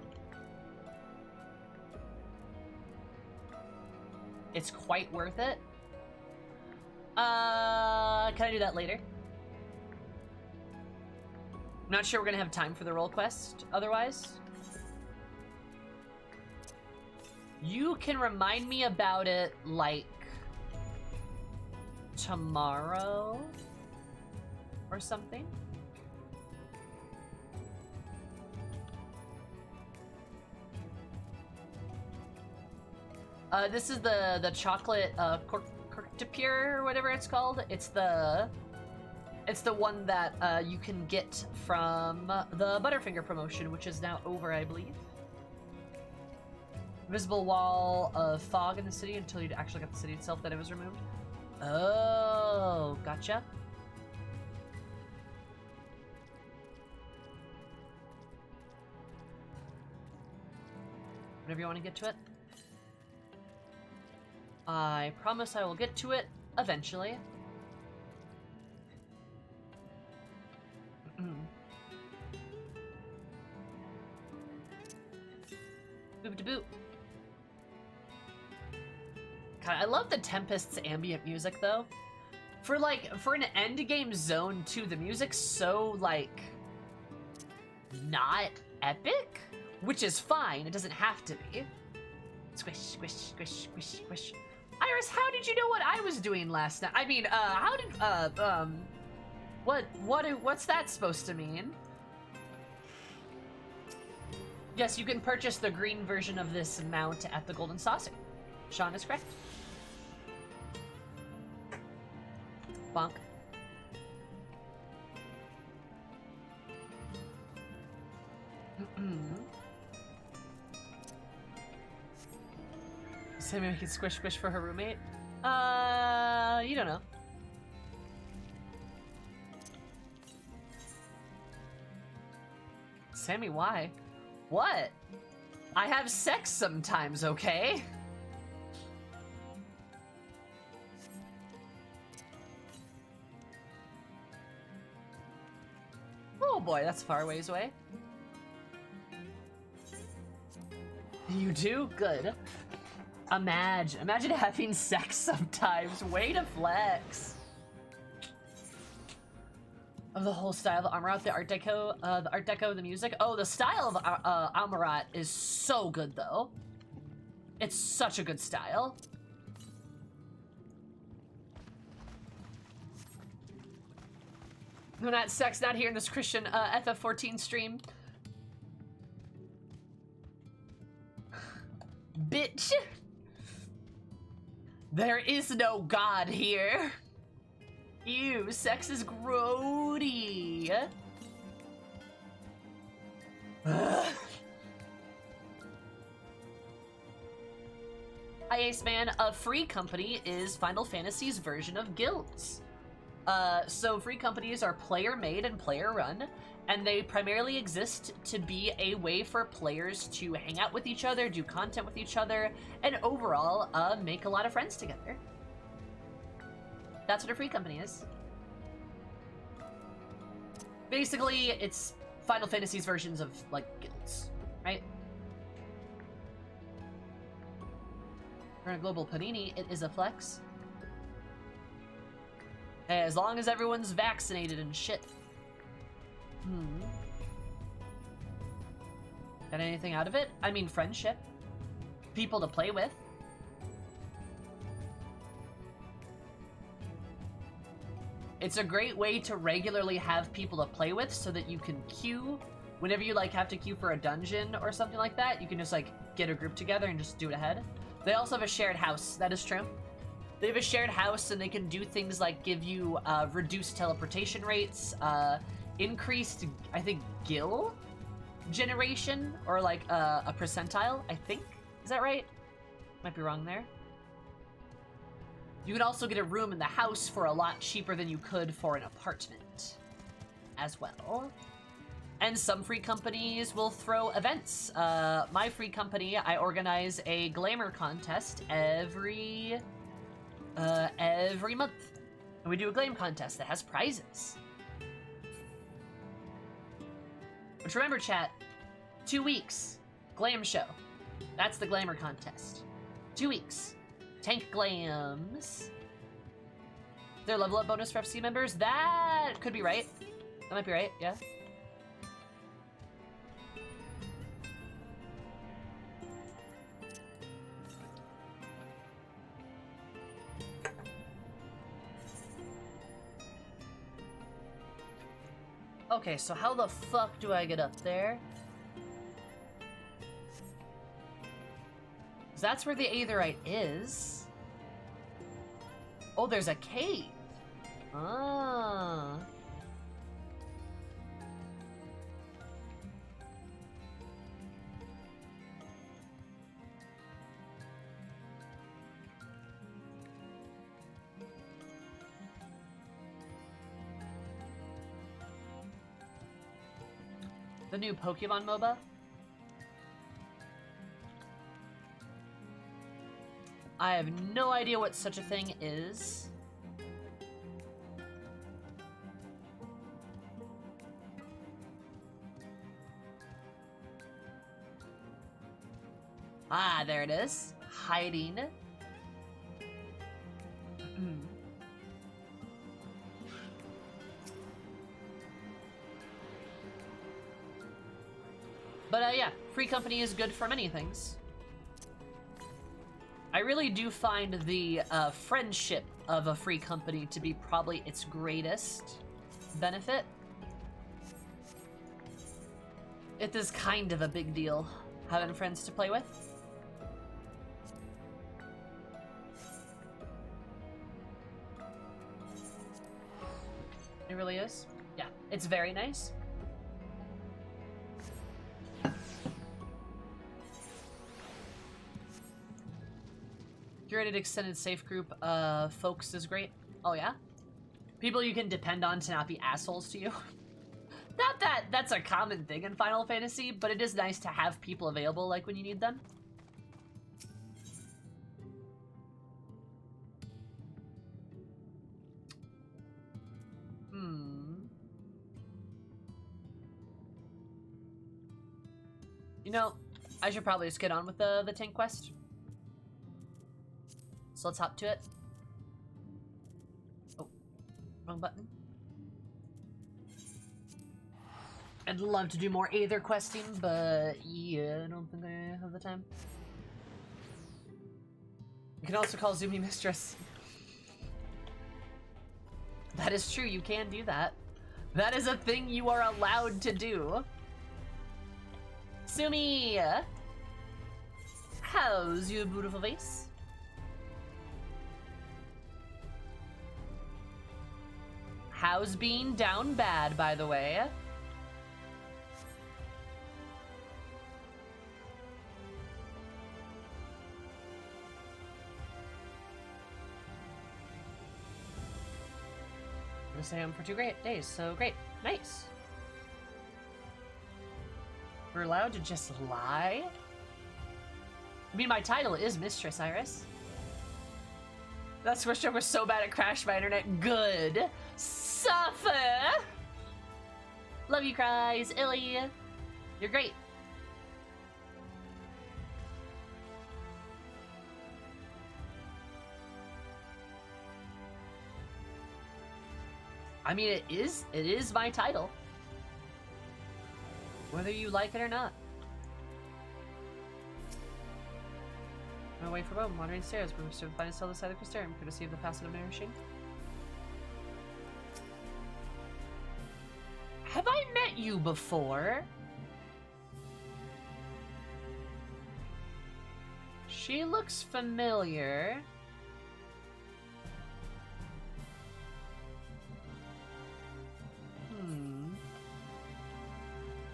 It's quite worth it. Can I do that later? I'm not sure we're gonna have time for the role quest otherwise. You can remind me about it, like, tomorrow or something. This is the chocolate Corktapure or whatever it's called. It's the one that you can get from the Butterfinger promotion, which is now over, I believe. Visible wall of fog in the city until you actually got the city itself, then it was removed. Oh, gotcha. Whenever you want to get to it. I promise I will get to it eventually. Boop to boop. God, I love the Tempest's ambient music though. For an endgame zone too, the music's so like not epic, which is fine. It doesn't have to be. Squish, squish, squish, squish, squish. Iris, how did you know what I was doing last night? I mean, how did what's that supposed to mean? Yes, you can purchase the green version of this mount at the Golden Saucer. Sean is correct. Bonk. Sammy making squish squish for her roommate? You don't know. Sammy, why? What? I have sex sometimes, okay? Oh boy, that's far ways away. You do? Good. Imagine having sex sometimes. Way to flex. Of the whole style of Amarat, the art deco, the music. Oh, the style of Amarat is so good though. It's such a good style. No, not sex, not here in this Christian FF14 stream. Bitch. There is no God here. Ew, sex is grody. Hi, Ace Man. A free company is Final Fantasy's version of guilds. So free companies are player-made and player-run, and they primarily exist to be a way for players to hang out with each other, do content with each other, and overall, make a lot of friends together. That's what a free company is. Basically, it's Final Fantasy's versions of, like, guilds, right? For a global panini, it is a flex. Hey, as long as everyone's vaccinated and shit. Got anything out of it? I mean, friendship. People to play with. It's a great way to regularly have people to play with so that you can queue. Whenever you, like, have to queue for a dungeon or something like that, you can just, like, get a group together and just do it ahead. They also have a shared house. That is true. They have a shared house, and they can do things like give you reduced teleportation rates, increased, I think, gil generation, or like a percentile, I think. Is that right? Might be wrong there. You can also get a room in the house for a lot cheaper than you could for an apartment as well. And some free companies will throw events. My free company, I organize a glamour contest every month. And we do a glam contest that has prizes. Which, remember, chat, 2 weeks, glam show. That's the glamour contest. 2 weeks. Tank glams. Their level up bonus for FC members? That could be right. That might be right, yeah. Okay, so how the fuck do I get up there? 'Cause that's where the Aetherite is. Oh, there's a cave. Ah. The new Pokemon MOBA? I have no idea what such a thing is. Ah, there it is. Hiding. But yeah, free company is good for many things. I really do find the friendship of a free company to be probably its greatest benefit. It is kind of a big deal, having friends to play with. It really is. Yeah, it's very nice. Curated extended safe group folks is great. Oh yeah? People you can depend on to not be assholes to you. Not that that's a common thing in Final Fantasy, but it is nice to have people available like when you need them. You know, I should probably just get on with the tank quest. So let's hop to it. Oh, wrong button. I'd love to do more Aether questing, but yeah, I don't think I have the time. You can also call Zumi Mistress. That is true, you can do that. That is a thing you are allowed to do. Sumi! How's your beautiful face? How's being down bad, by the way? I'm gonna stay home for 2 great days, so great. Nice. We're allowed to just lie? I mean, my title is Mistress Iris. That Switch was so bad it crashed my internet. Good. Suffer! Love you, Cries. Illy. You're great. I mean, it is my title. Whether you like it or not. I'm away from home, wandering stairs, but we're still finding still the side of the stair. I'm going to see the passive nourishing. Have I met you before? She looks familiar.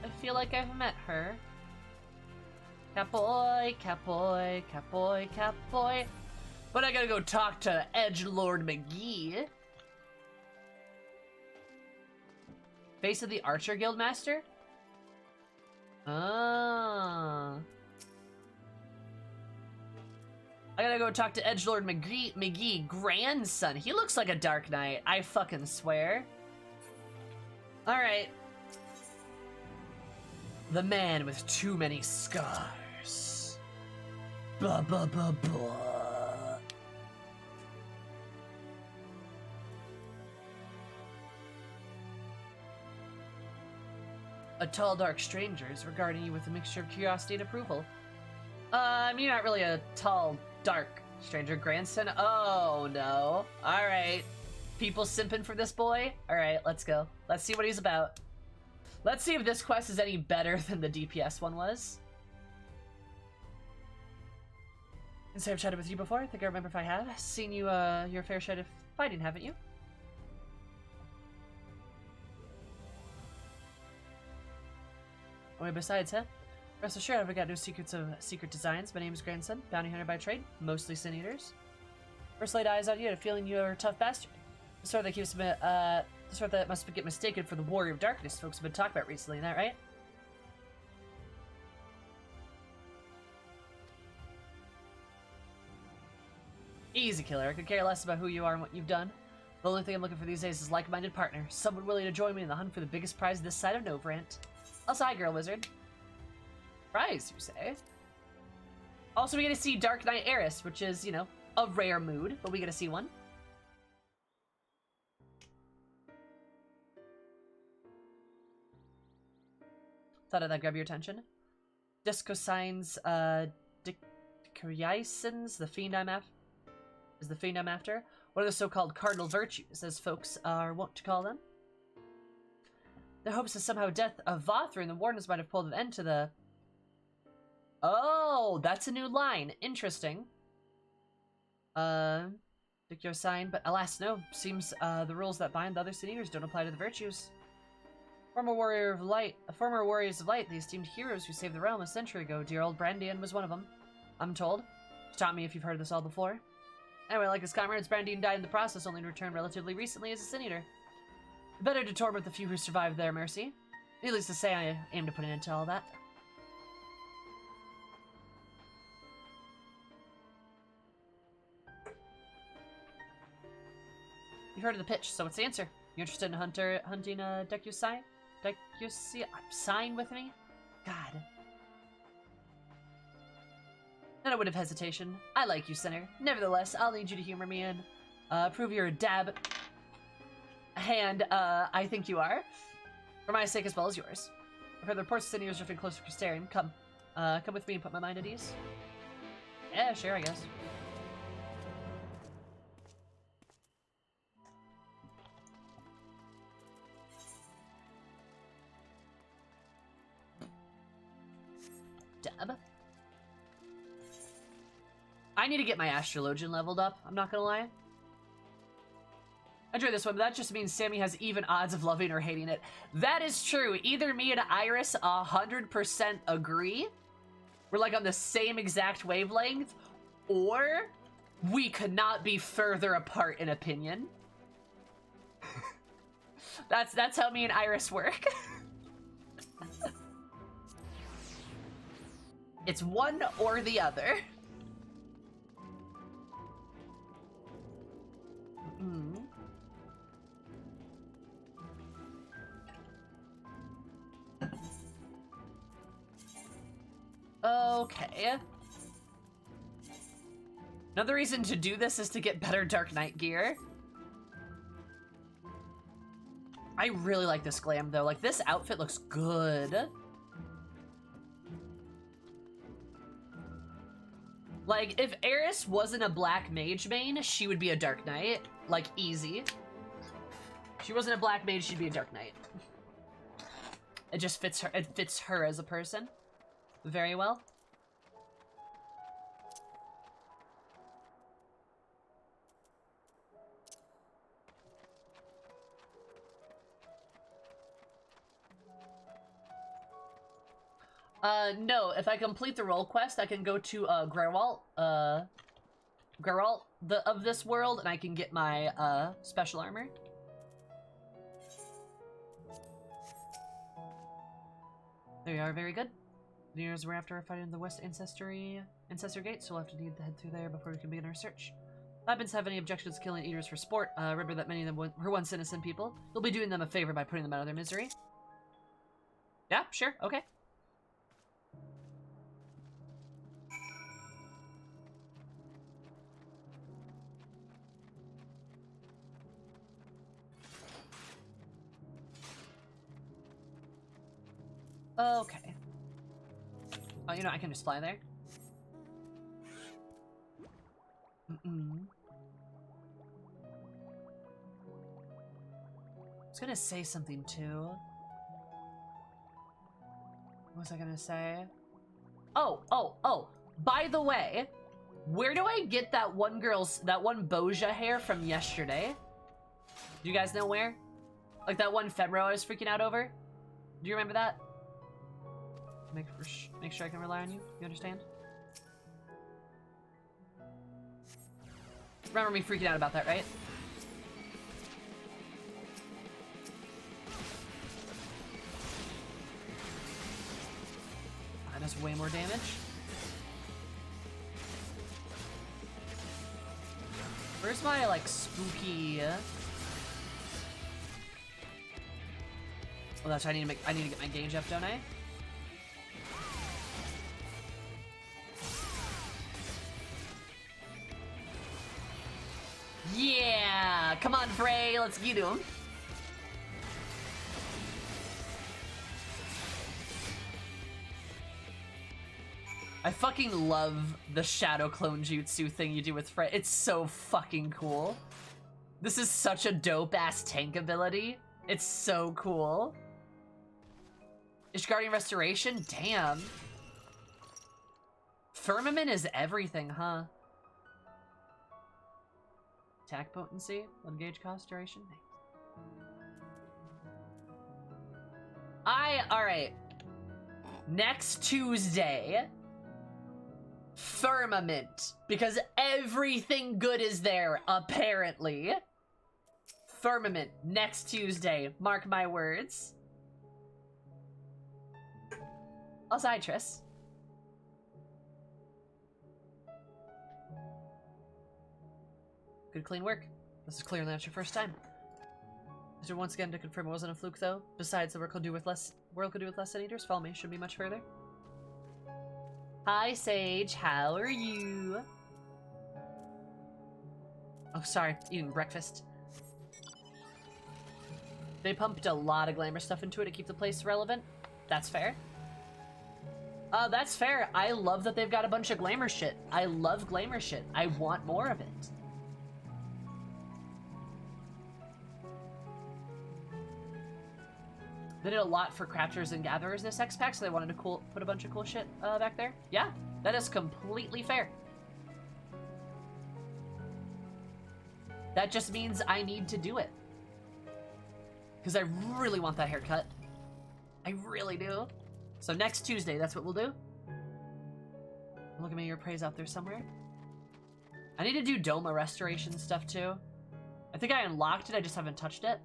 I feel like I've met her. Catboy, Catboy, Catboy, Catboy. But I gotta go talk to Edgelord McGee. Face of the Archer Guildmaster? Ah. I gotta go talk to Edgelord McGee, grandson. He looks like a Dark Knight, I fucking swear. Alright. The man with too many scars. Blah, blah, blah, blah. A tall, dark stranger is regarding you with a mixture of curiosity and approval. You're not really a tall, dark stranger, grandson. Oh, no. Alright. People simping for this boy? Alright, let's go. Let's see what he's about. Let's see if this quest is any better than the DPS one was. Since I've chatted with you before, I think I remember if I have. Seen you, your fair share of fighting, haven't you? Oh, besides, huh? Rest assured, I've got no secrets of secret designs. My name is Grandson, bounty hunter by trade, mostly sin eaters. First laid eyes on you, had a feeling you are a tough bastard. The sort that keeps me, the sort that must get mistaken for the warrior of darkness folks have been talking about recently, isn't that right? Easy, killer. I could care less about who you are and what you've done. The only thing I'm looking for these days is a like-minded partner. Someone willing to join me in the hunt for the biggest prize this side of Novrant. Also, hi, girl wizard. Prize, you say? Also, we get to see Dark Knight Eris, which is, you know, a rare mood, but we get to see one. Thought I'd grab your attention. Discosines, Dicoriasins, the fiend I'm after. Is the fiend I'm after. One of the so-called cardinal virtues, as folks are wont to call them. Their hopes is somehow death of Vothra and the Wardens might have pulled an end to the... Oh, that's a new line. Interesting. Dicosine, but alas, no. Seems the rules that bind the other Sin-Eaters don't apply to the virtues. Former warriors of light, the esteemed heroes who saved the realm a century ago. Dear old Branden was one of them, I'm told. Stop me if you've heard this all before. Anyway, like his comrades, Branden died in the process, only to return relatively recently as a Sin-Eater. Better to torment the few who survived their mercy. Needless to say, I aim to put an end to all that. You've heard of the pitch, so what's the answer? You interested in hunting a Dicosine? Sign with me? God. Not a word of hesitation. I like you, Sinner. Nevertheless, I'll need you to humor me and prove you're a dab. And I think you are. For my sake as well as yours. I've heard the reports of Sin-Eaters drifting closer to Crystarium. Come. Come with me and put my mind at ease. Yeah, sure, I guess. Dab. I need to get my Astrologian leveled up, I'm not gonna lie. I enjoy this one, but that just means Sammy has even odds of loving or hating it. That is true. Either me and Iris 100% agree. We're like on the same exact wavelength, or we could not be further apart in opinion. That's how me and Iris work. It's one or the other. Okay. Another reason to do this is to get better Dark Knight gear. I really like this glam though. Like, this outfit looks good. Like, if Eris wasn't a black mage main, she would be a Dark Knight. Like, easy. If she wasn't a black mage, she'd be a Dark Knight. It just fits her. It fits her as a person very well. No, if I complete the role quest, I can go to, Geralt of this world, and I can get my, special armor. There you are, very good. The years we're after fighting the West Ancestor Gate, so we'll have to need to head through there before we can begin our search. Labins have any objections to killing eaters for sport? Remember that many of them were once innocent people. You'll be doing them a favor by putting them out of their misery. Yeah, sure, okay. Okay. Oh, you know, I can just fly there. I was gonna say something too. What was I gonna say? Oh. By the way, where do I get that one Boja hair from yesterday? Do you guys know where? Like that one Femro I was freaking out over? Do you remember that? Make sure I can rely on you. You understand? Remember me freaking out about that, right? That does way more damage. Where's my, like, spooky... Well, that's what I need to get my gauge up, don't I? Yeah! Come on, Frey, let's get him. I fucking love the shadow clone jutsu thing you do with Frey. It's so fucking cool. This is such a dope-ass tank ability. It's so cool. Ishgardian Restoration? Damn. Firmament is everything, huh? Attack potency, 1 gauge cost, duration. Alright. Next Tuesday, Firmament. Because everything good is there, apparently. Firmament, next Tuesday. Mark my words. Also, hi, Triss. Good clean work. This is clearly not your first time. Is there once again to confirm it wasn't a fluke though? Besides, the world could do with less Sun Eaters. Follow me, should be much further. Hi Sage, how are you? Oh sorry, eating breakfast. They pumped a lot of glamour stuff into it to keep the place relevant. That's fair. That's fair. I love that they've got a bunch of glamour shit. I love glamour shit. I want more of it. They did a lot for crafters and gatherers this X pack, so they wanted to put a bunch of cool shit back there. Yeah, that is completely fair. That just means I need to do it. Because I really want that haircut. I really do. So next Tuesday, that's what we'll do. Look at me, your praise out there somewhere. I need to do Doma restoration stuff too. I think I unlocked it, I just haven't touched it.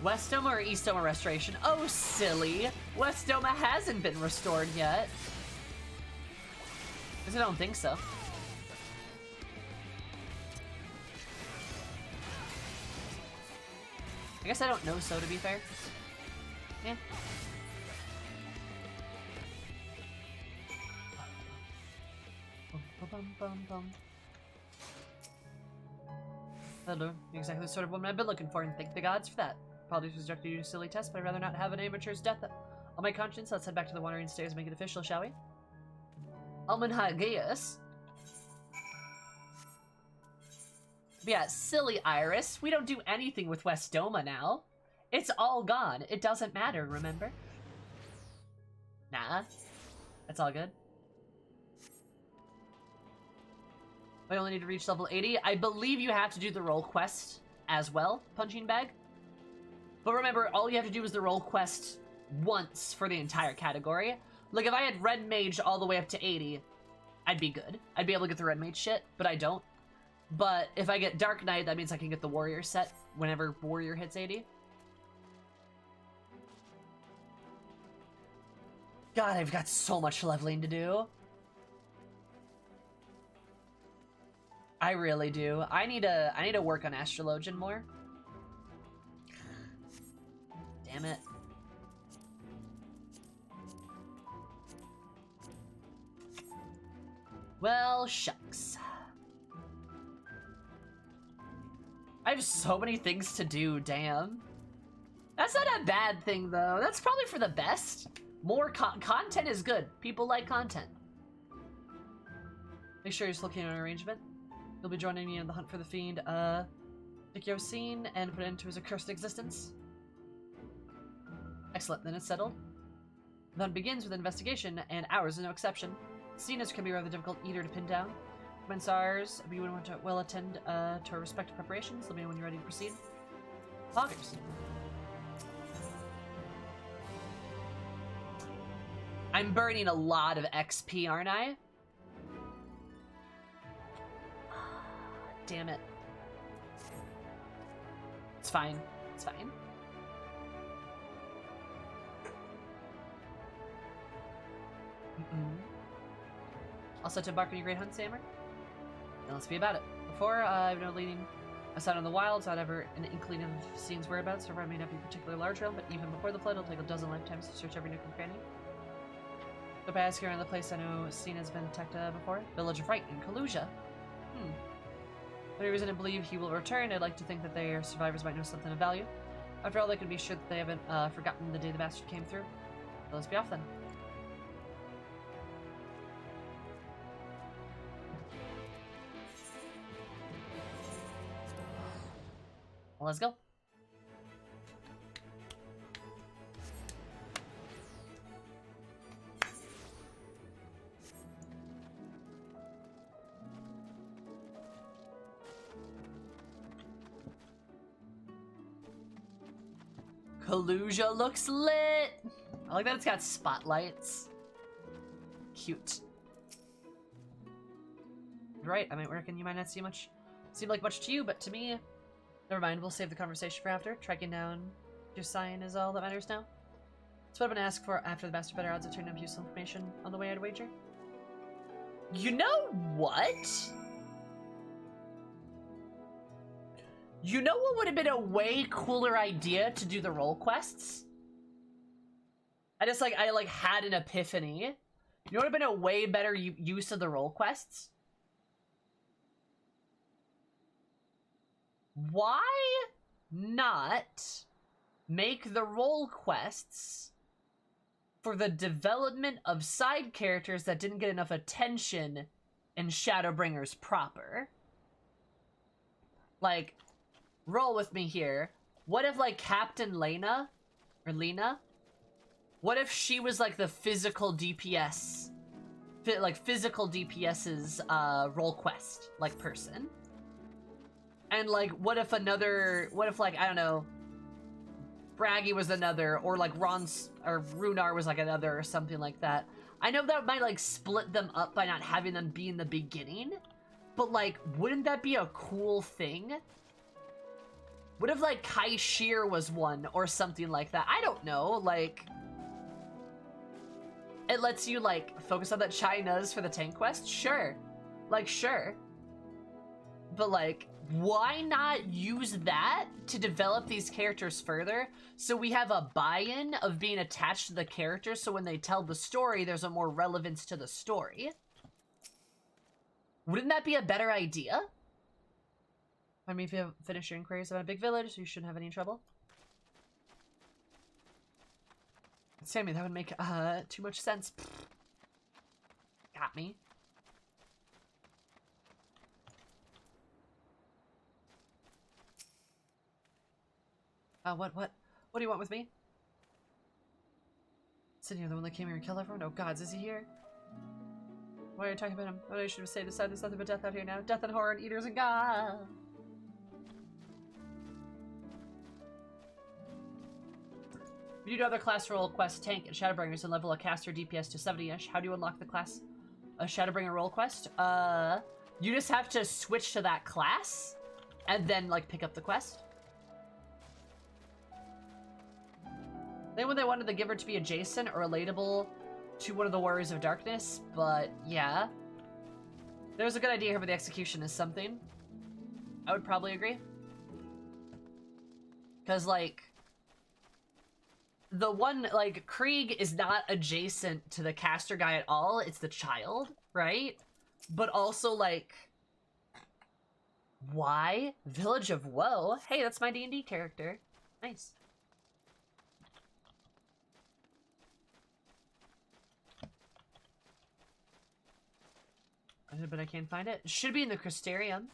West Doma or East Doma restoration? Oh, silly. West Doma hasn't been restored yet. Because I don't think so. I guess I don't know so, to be fair. Yeah. Hello, exactly the sort of woman I've been looking for, and thank the gods for that. Apologies for subjecting you to a silly test, but I'd rather not have an amateur's death on my conscience. Let's head back to the Wandering Stairs and make it official, shall we? Almanhagius. Yeah, silly Iris. We don't do anything with West Doma now. It's all gone. It doesn't matter, remember? Nah. That's all good. I only need to reach level 80. I believe you have to do the role quest as well, Punching Bag. But remember, all you have to do is the role quest once for the entire category. Like, if I had Red Mage all the way up to 80, I'd be good. I'd be able to get the Red Mage shit, but I don't. But if I get Dark Knight, that means I can get the Warrior set whenever Warrior hits 80. God, I've got so much leveling to do. I really do. I need to work on Astrologian more. Damn it. Well, shucks. I have so many things to do, damn. That's not a bad thing, though. That's probably for the best. More content is good. People like content. Make sure you're still looking at an arrangement. You'll be joining me in the hunt for the fiend, Pick your scene and put it into his accursed existence. Excellent, then it's settled. The hunt begins with an investigation, and ours is no exception. Scenes can be rather difficult either to pin down. Commence ours, but you would want to well attend to our respective preparations. Let me know when you're ready to proceed. Loggers. I'm burning a lot of XP, aren't I? Damn it. It's fine. It's fine. Also to embark on your great hunt, Sammer? Now let's be about it. Before, I've known leading us out in the wilds, I'd ever an inkling of scene's whereabouts, so I may not be a particularly large realm, but even before the flood, it'll take a dozen lifetimes to search every nook and cranny. The past here around the place I know Scene has been attacked before. Village of Fright in Kalusia. Any reason to believe he will return, I'd like to think that their survivors might know something of value. After all, they can be sure that they haven't forgotten the day the bastard came through. So let's be off then. Well, let's go. Kalusia looks lit! I like that it's got spotlights. Cute. Right, I might reckon you might not seem like much to you, but to me, never mind, we'll save the conversation for after. Tracking down your sign is all that matters now. That's what I'm gonna ask for after the master better odds of turning up useful information on the way, I'd wager. You know what? You know what would have been a way cooler idea to do the role quests? I had an epiphany. You know what would have been a way better use of the role quests? Why not make the role quests for the development of side characters that didn't get enough attention in Shadowbringers proper? Like, roll with me here. What if, like, Captain Lena? Or Lena? What if she was, like, the physical DPS? Physical DPS's, role quest, like, person? And, like, what if, like, I don't know, Braggy was another, or, like, Runar was, like, another, or something like that. I know that might, like, split them up by not having them be in the beginning, but, like, wouldn't that be a cool thing? What if, like, Kai Shear was one, or something like that? I don't know, like... It lets you, like, focus on that China's for the tank quest? Sure. Like, sure. But, like, why not use that to develop these characters further, so we have a buy-in of being attached to the characters, so when they tell the story, there's a more relevance to the story? Wouldn't that be a better idea? I mean, if you have finished your inquiries about a big village, you shouldn't have any trouble. Sammy, that would make too much sense. Got me. What do you want with me? Sitting here, the one that came here and killed everyone? Oh gods, is he here? Why are you talking about him? What I should have said aside, there's nothing but death out here now. Death and horror and eaters and god. You do other class role quest tank and Shadowbringers and level a caster DPS to 70-ish. How do you unlock the class a Shadowbringer role quest? You just have to switch to that class and then like pick up the quest. Then when they wanted the giver to be adjacent or relatable to one of the Warriors of Darkness, but yeah. There's a good idea here, but the execution is something. I would probably agree. Because, like, the one, like, Krieg is not adjacent to the caster guy at all. It's the child, right? But also, like, why? Village of Woe? Hey, that's my D&D character. Nice. But I can't find it. It should be in the Crystarium.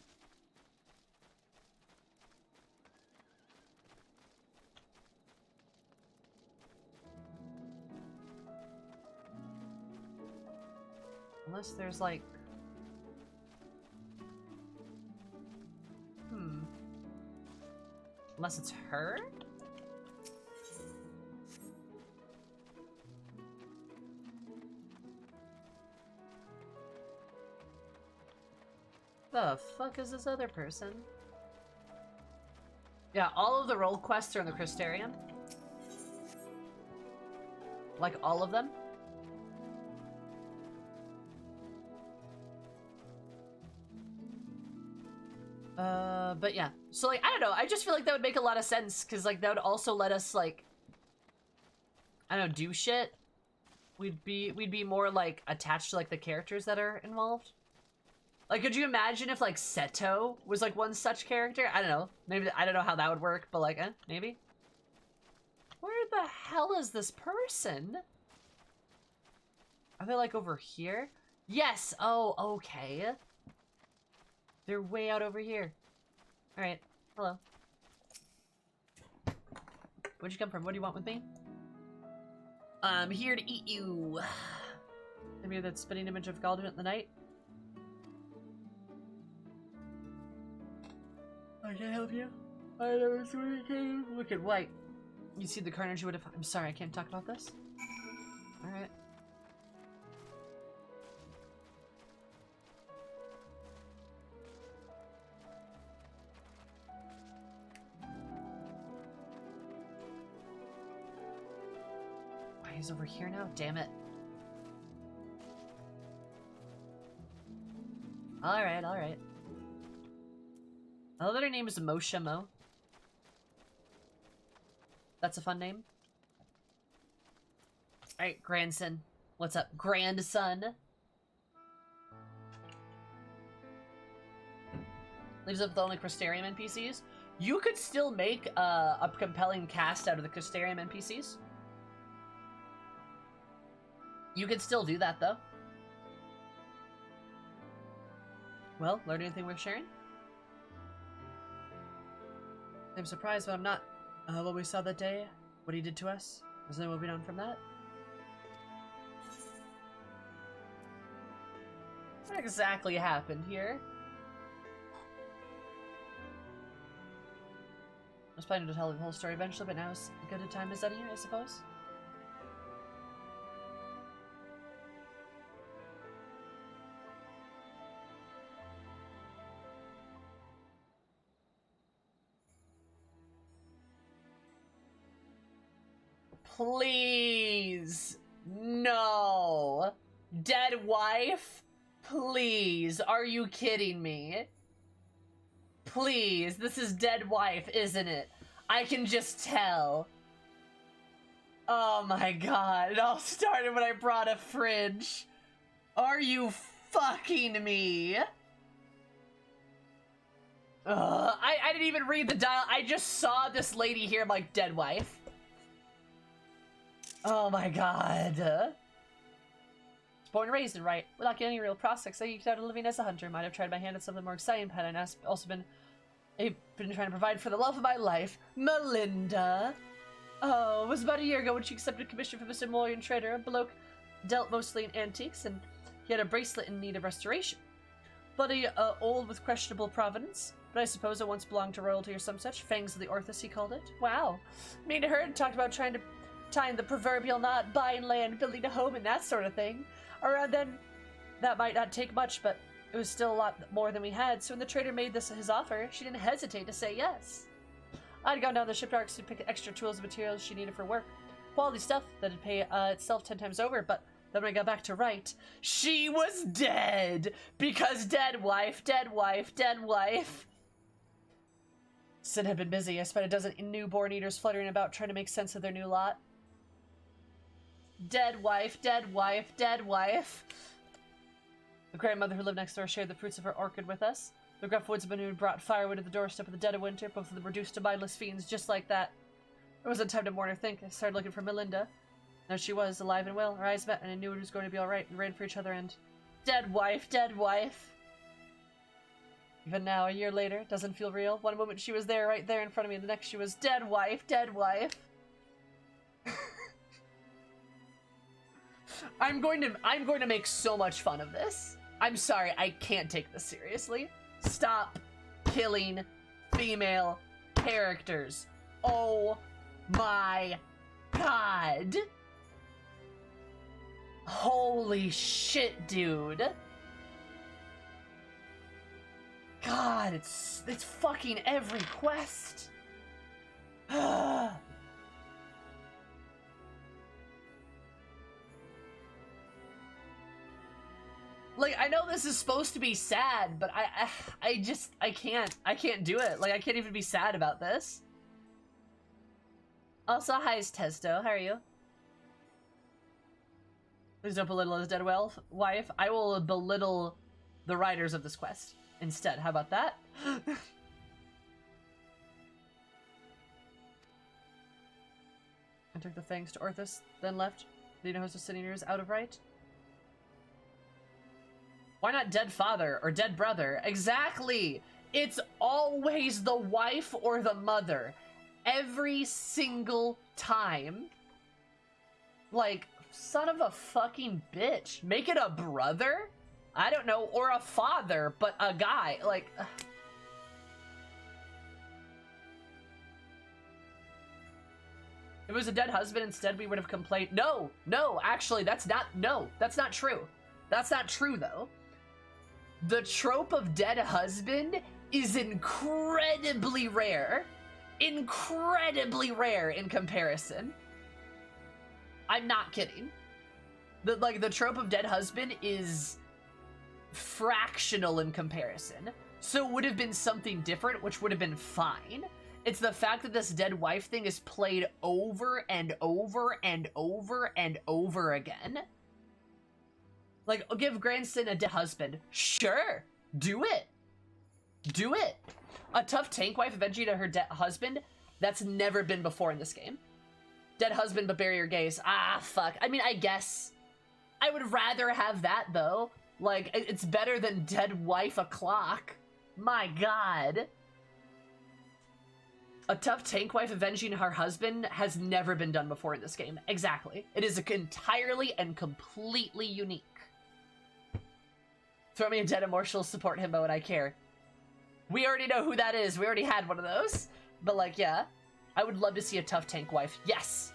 Unless there's like... Unless it's her? The fuck is this other person? Yeah, all of the role quests are in the Crystarium. Like, all of them. But yeah. So, like, I don't know. I just feel like that would make a lot of sense, because, like, that would also let us, like, I don't know, do shit. We'd be more, like, attached to, like, the characters that are involved. Like, could you imagine if, like, Seto was, like, one such character? I don't know. Maybe, I don't know how that would work, but, like, maybe. Where the hell is this person? Are they, like, over here? Yes! Oh, okay. They're way out over here. Alright. Hello. Where'd you come from? What do you want with me? I'm here to eat you. Maybe that spinning image of Galdrin in the night? I can't help you. I never saw you. Look at white. You see the carnage you would have. I'm sorry, I can't talk about this. Alright. Why, he's over here now? Damn it. Alright, alright. I love that her name is Moshe Mo. That's a fun name. Alright, grandson. What's up, grandson? Leaves up the only Crystarium NPCs. You could still make a compelling cast out of the Crystarium NPCs. You could still do that, though. Well, learn anything worth sharing? I'm surprised, but I'm not. What we saw that day, what he did to us, is there moving on from that? What exactly happened here? I was planning to tell the whole story eventually, but now is as good a time as any, I suppose. Please. No. Dead wife? Please. Are you kidding me? Please. This is dead wife, isn't it? I can just tell. Oh my god. It all started when I brought a fridge. Are you fucking me? I didn't even read the dial. I just saw this lady here. I'm like, dead wife. Oh my god. Was born and raised in right. Without getting any real prospects, I eked out a living as a hunter. Might have tried my hand at something more exciting, had I also been trying to provide for the love of my life. Melinda. Oh, it was about a year ago when she accepted a commission from a Simoleon trader. A bloke dealt mostly in antiques, and he had a bracelet in need of restoration. Bloody old with questionable provenance, but I suppose it once belonged to royalty or some such. Fangs of the Orthus, he called it. Wow. Me and her talked about trying to tying the proverbial knot, buying land, building a home, and that sort of thing. Around then, that might not take much, but it was still a lot more than we had, so when the trader made his offer, she didn't hesitate to say yes. I'd gone down the shipyards to pick extra tools and materials she needed for work. Quality stuff that'd pay itself 10 times over, but Then when I got back to right, she was dead! Because dead wife, dead wife, dead wife. Sin had been busy. I spent a dozen newborn eaters fluttering about trying to make sense of their new lot. Dead wife, dead wife, dead wife. The grandmother who lived next door shared the fruits of her orchid with us. The gruff woodsman who brought firewood to the doorstep of the dead of winter, both of them reduced to mindless fiends just like that. There wasn't time to mourn or think. I started looking for Melinda. There she was, alive and well. Our eyes met, and I knew it was going to be alright. We ran for each other and... Dead wife, dead wife. Even now, a year later, it doesn't feel real. One moment she was there, right there in front of me, and the next she was dead wife, dead wife. I'm going to make so much fun of this. I'm sorry, I can't take this seriously. Stop killing female characters. Oh my god. Holy shit, dude. God, it's fucking every quest. Like, I know this is supposed to be sad, but I can't do it. Like, I can't even be sad about this. Also, hi, Testo. How are you? Please don't belittle his dead wife. I will belittle the writers of this quest instead. How about that? I took the fangs to Orthus, then left. Do you know who's just sitting here is out of right? Why not dead father or dead brother? Exactly! It's always the wife or the mother. Every single time. Like, son of a fucking bitch. Make it a brother? I don't know, or a father, but a guy. Like... If it was a dead husband instead, we would have complained. No, actually, that's not true. That's not true, though. The trope of dead husband is incredibly rare. Incredibly rare in comparison. I'm not kidding. The trope of dead husband is fractional in comparison. So it would have been something different, which would have been fine. It's the fact that this dead wife thing is played over and over and over and over again. Like, I'll give Grandson a dead husband. Sure, do it. Do it. A tough tank wife avenging her dead husband, that's never been before in this game. Dead husband but bury your gaze. Ah, fuck. I mean, I guess. I would rather have that, though. Like, it's better than dead wife o'clock. My god. A tough tank wife avenging her husband has never been done before in this game. Exactly. It is entirely and completely unique. Throw me a dead immortal support himbo and I care. We already know who that is. We already had one of those. But like, yeah. I would love to see a tough tank wife. Yes.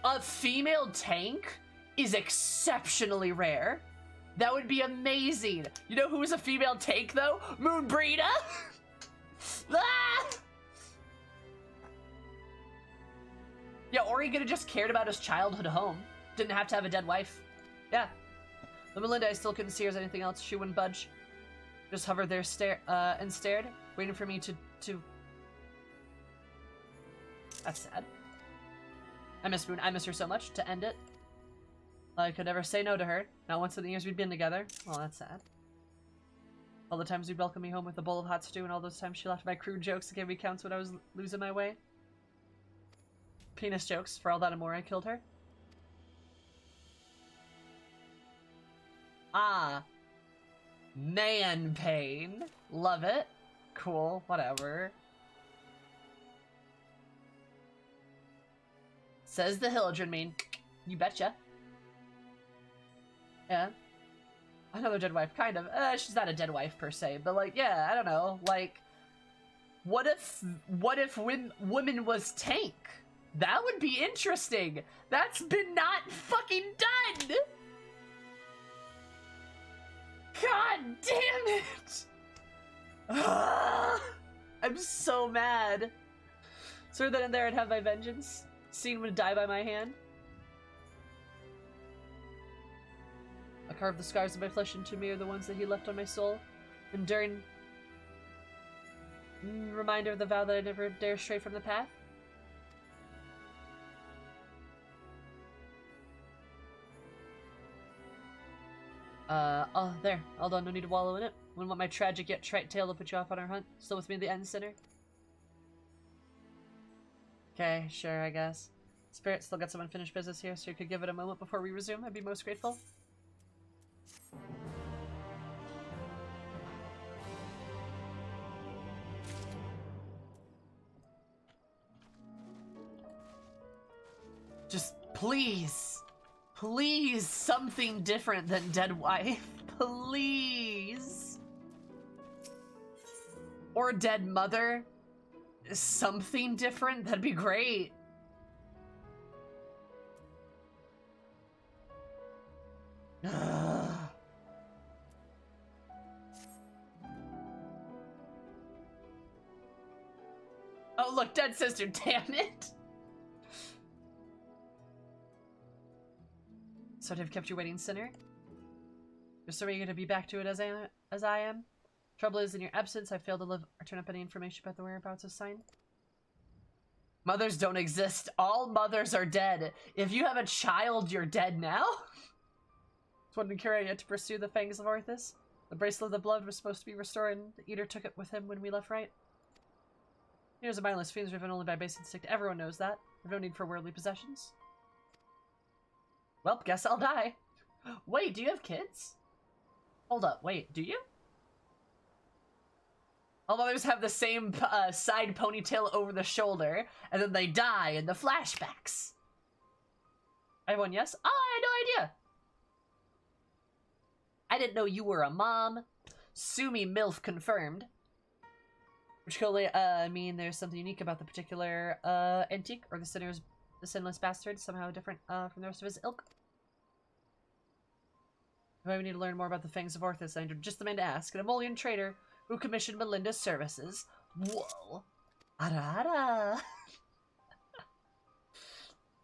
A female tank is exceptionally rare. That would be amazing. You know who's a female tank though? Moonbreeda! Ah! Yeah, or he could have just cared about his childhood home. Didn't have to have a dead wife. Yeah. But Melinda, I still couldn't see her as anything else. She wouldn't budge. Just hovered there and stared, waiting for me to... That's sad. I miss Moon. I miss her so much. To end it. I could never say no to her. Not once in the years we'd been together. Well, that's sad. All the times you'd welcome me home with a bowl of hot stew, and all those times she laughed at my crude jokes and gave me counts when I was losing my way. Penis jokes. For all that and more, I killed her. Ah. Man pain. Love it. Cool. Whatever. Says the Hildren mean. You betcha. Yeah. Another dead wife. Kind of. She's not a dead wife per se, but like, yeah, I don't know. Like, what if women was tank? That would be interesting. That's been not fucking done. God damn it! I'm so mad. So then and there I'd have my vengeance. Scene would die by my hand. I carved the scars of my flesh into me are the ones that he left on my soul. Enduring reminder of the vow that I never dare stray from the path. Oh, there. All done, no need to wallow in it. Wouldn't want my tragic yet trite tale to put you off on our hunt. Still with me at the end, sinner? Okay, sure, I guess. Spirit, still got some unfinished business here, so you could give it a moment before we resume. I'd be most grateful. Just please. Please, something different than dead wife. Please. Or dead mother. Something different, that'd be great. Oh, look, dead sister, damn it. So I've kept you waiting, sinner? You're so eager to be back to it as I am? Trouble is, in your absence, I failed to live or turn up any information about the whereabouts of Sign. Mothers don't exist. All mothers are dead. If you have a child, you're dead now? It's one to carry yet to pursue the fangs of Orthus. The bracelet of the blood was supposed to be restored, and the Eater took it with him when we left, right? Here's a mindless fiends driven only by base instinct. Everyone knows that. There's no need for worldly possessions. Well, guess I'll die. Wait, do you have kids? Hold up, wait, do you? All mothers have the same side ponytail over the shoulder, and then they die in the flashbacks. Everyone, yes? Oh, I had no idea. I didn't know you were a mom. Sumi MILF confirmed. Which could only mean there's something unique about the particular antique, or the sinless bastard, somehow different from the rest of his ilk. Why we need to learn more about the fangs of Orthus, I'm just the man to ask. An Emolian trader who commissioned Melinda's services. Whoa. Ara.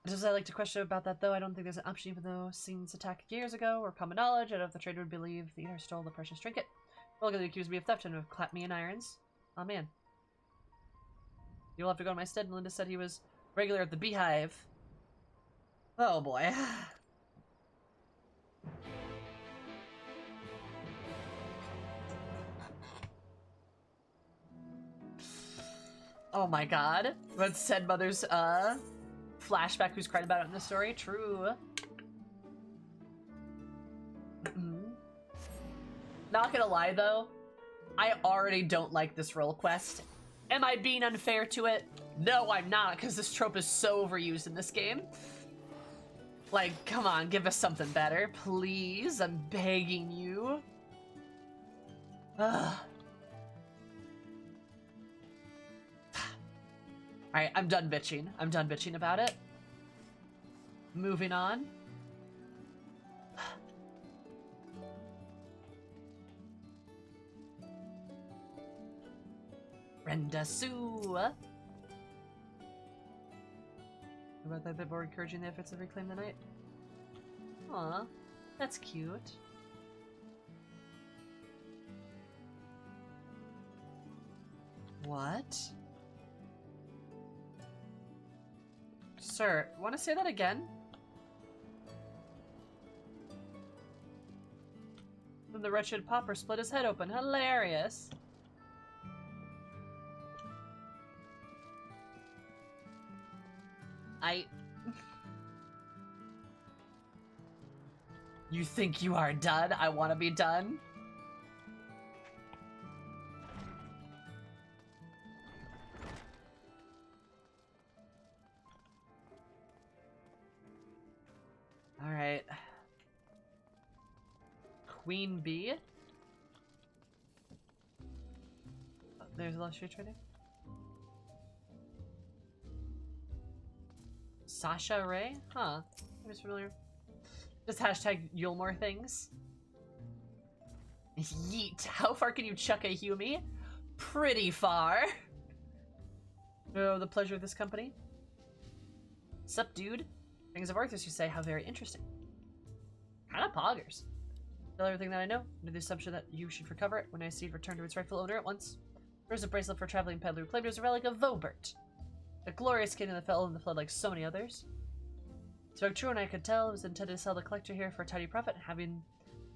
As I like to question about that, though, I don't think there's an option, even though scenes attack years ago were common knowledge. I don't know if the trader would believe the Eater stole the precious trinket. Well, they accused me of theft and have clapped me in irons. Oh, man. You'll have to go to my stead. Melinda said he was regular at the Beehive. Oh, boy. Oh my god. What said mother's, flashback who's cried about it in the story? True. Not gonna lie, though. I already don't like this role quest. Am I being unfair to it? No, I'm not, because this trope is so overused in this game. Like, come on, give us something better, please. I'm begging you. Ugh. Alright, I'm done bitching. I'm done bitching about it. Moving on. Brenda Sue. How about that bit more encouraging the efforts of Reclaim the Night? Aw, that's cute. What? Sir, want to say that again? Then the wretched pauper split his head open. Hilarious. You think you are done? I want to be done. All right. Queen Bee. Oh, there's a luxury trader. Sasha Ray? Huh. I was familiar. Just hashtag Yulmore things. Yeet. How far can you chuck a Humi? Pretty far. Oh, the pleasure of this company. Sup, dude? Things of Arthur's, you say. How very interesting. Kinda poggers. Tell everything that I know, under the assumption that you should recover it when I see it return to its rightful owner at once. There's a bracelet for a traveling peddler who claimed it was a relic of Vobert. A glorious kingdom that fell in the flood like so many others. Spoke true, and I could tell it was intended to sell the collector here for a tidy profit, having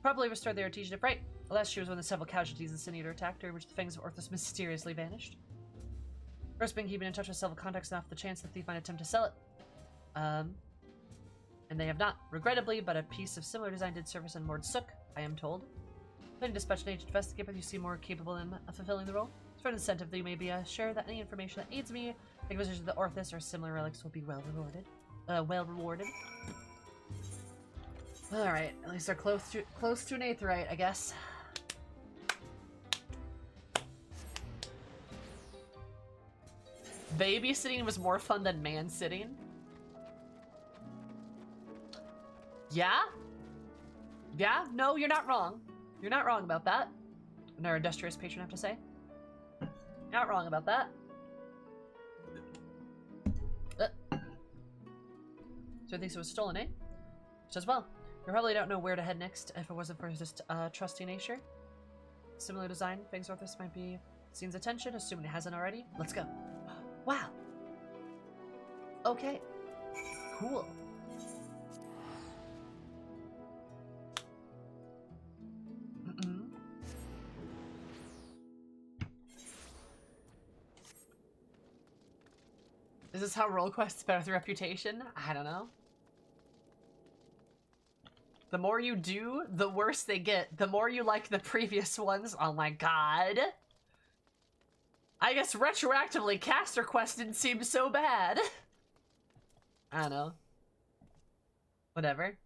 probably restored the artesian upright. Alas, she was one of the several casualties the Sin Eater attacked, during which the fangs of Orthus mysteriously vanished. First, been keeping in touch with several contacts and off the chance the thief might attempt to sell it. And they have not, regrettably, but a piece of similar design did surface on Mord Sook, I am told. Planning to dispatch an agent to investigate, but you seem more capable in fulfilling the role. For an incentive, that you may be sure that any information that aids me, like visitors to the Orthus or similar relics, will be well rewarded. Alright, at least they're close to an Aetheryte, I guess. Babysitting was more fun than man-sitting. Yeah? Yeah? No, you're not wrong. You're not wrong about that. And our industrious patron have to say. Not wrong about that. So he thinks it was stolen, eh? Just as well. You probably don't know where to head next if it wasn't for his trusty nature. Similar design, Fangs Orthus might be Scene's attention, assuming it hasn't already. Let's go. Wow. Okay. Cool. Is this how role quests better with reputation? I don't know. The more you do, the worse they get. The more you like the previous ones. Oh my god. I guess retroactively, caster quest didn't seem so bad. I don't know. Whatever.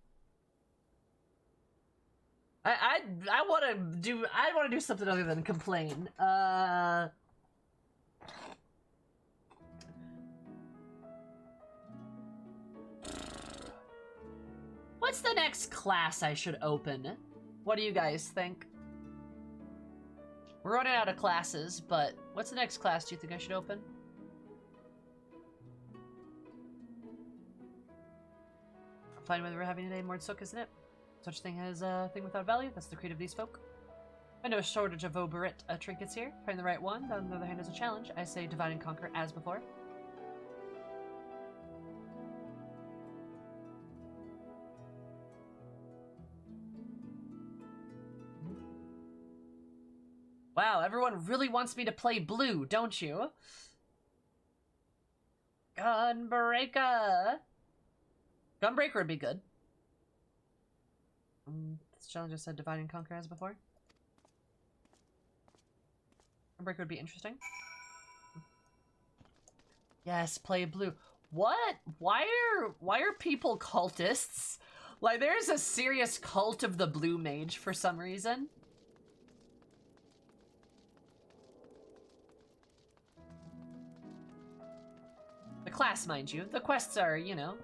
I want to do something other than complain. What's the next class I should open? What do you guys think? We're running out of classes, but what's the next class do you think I should open? I'm fine with what we're having today, Mord Sook, isn't it? Such thing as a thing without value. That's the creed of these folk. I know a shortage of Oberit trinkets here. Find the right one. On the other hand, is a challenge. I say divide and conquer as before. Wow, everyone really wants me to play blue, don't you? Gunbreaker! Gunbreaker would be good. This challenge just said divide and conquer as before. Gunbreaker would be interesting. Yes, play blue. What? Why are people cultists? Like, there's a serious cult of the blue mage for some reason. The class, mind you. The quests are, you know.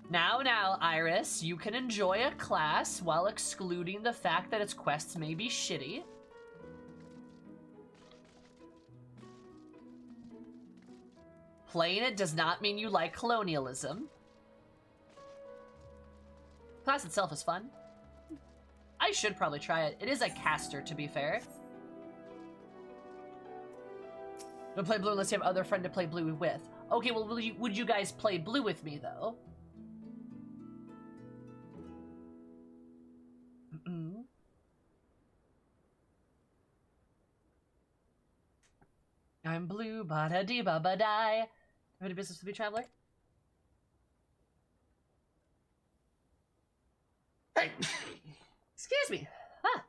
Now, Iris, you can enjoy a class while excluding the fact that its quests may be shitty. Playing it does not mean you like colonialism. Class itself is fun. I should probably try it. It is a caster, to be fair. Don't play blue unless you have other friend to play blue with. Okay, well, would you guys play blue with me, though? I'm blue, ba-da-dee-ba-ba-die. Have any business with me, traveler? Hey! Excuse me. Huh.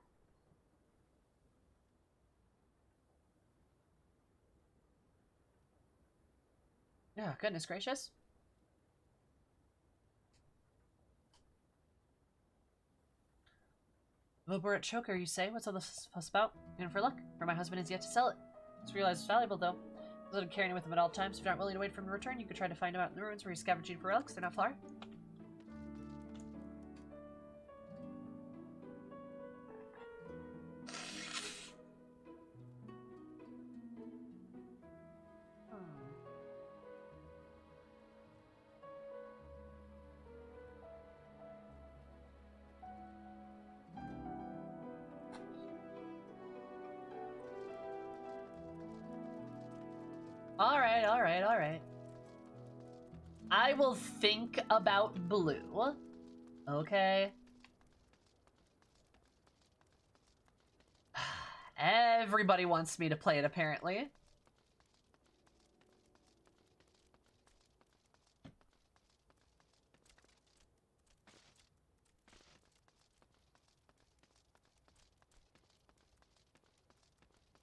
Oh, goodness gracious. Wilbur Choker, you say? What's all this fuss about? In for luck, for my husband is yet to sell it. Just realized it's valuable, though. Let him carry it with him at all times. If you're not willing to wait for him to return, you could try to find him out in the ruins where he's scavenging for relics. They're not far. alright. I will think about blue. Okay. Everybody wants me to play it, apparently.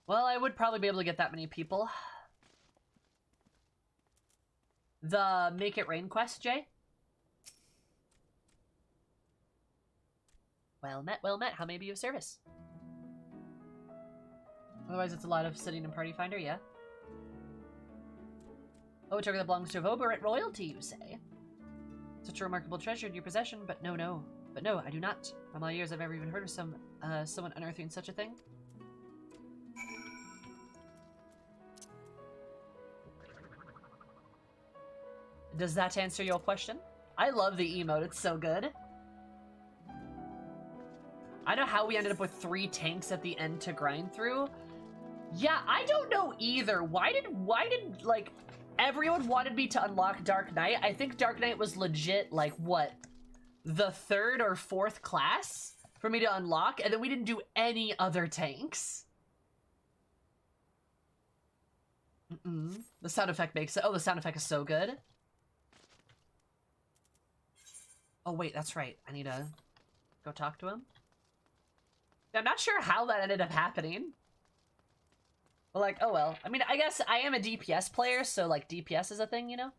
Well, I would probably be able to get that many people. The Make It Rain quest, Jay? Well met, well met. How may I be of service? Otherwise, it's a lot of sitting in Party Finder, yeah? Oh, a token that belongs to Voberate royalty, you say? Such a remarkable treasure in your possession, but no. But no, I do not. From all years, I've never even heard of someone unearthing such a thing. Does that answer your question? I love the emote, it's so good. I know how we ended up with 3 tanks at the end to grind through. Yeah, I don't know either. Why did like everyone wanted me to unlock Dark Knight? I think Dark Knight was legit like what? The 3rd or 4th class for me to unlock, and then we didn't do any other tanks. The sound effect makes it. Oh, the sound effect is so good. Oh wait, that's right. I need to go talk to him. I'm not sure how that ended up happening. But like, oh well. I mean, I guess I am a DPS player, so like DPS is a thing, you know?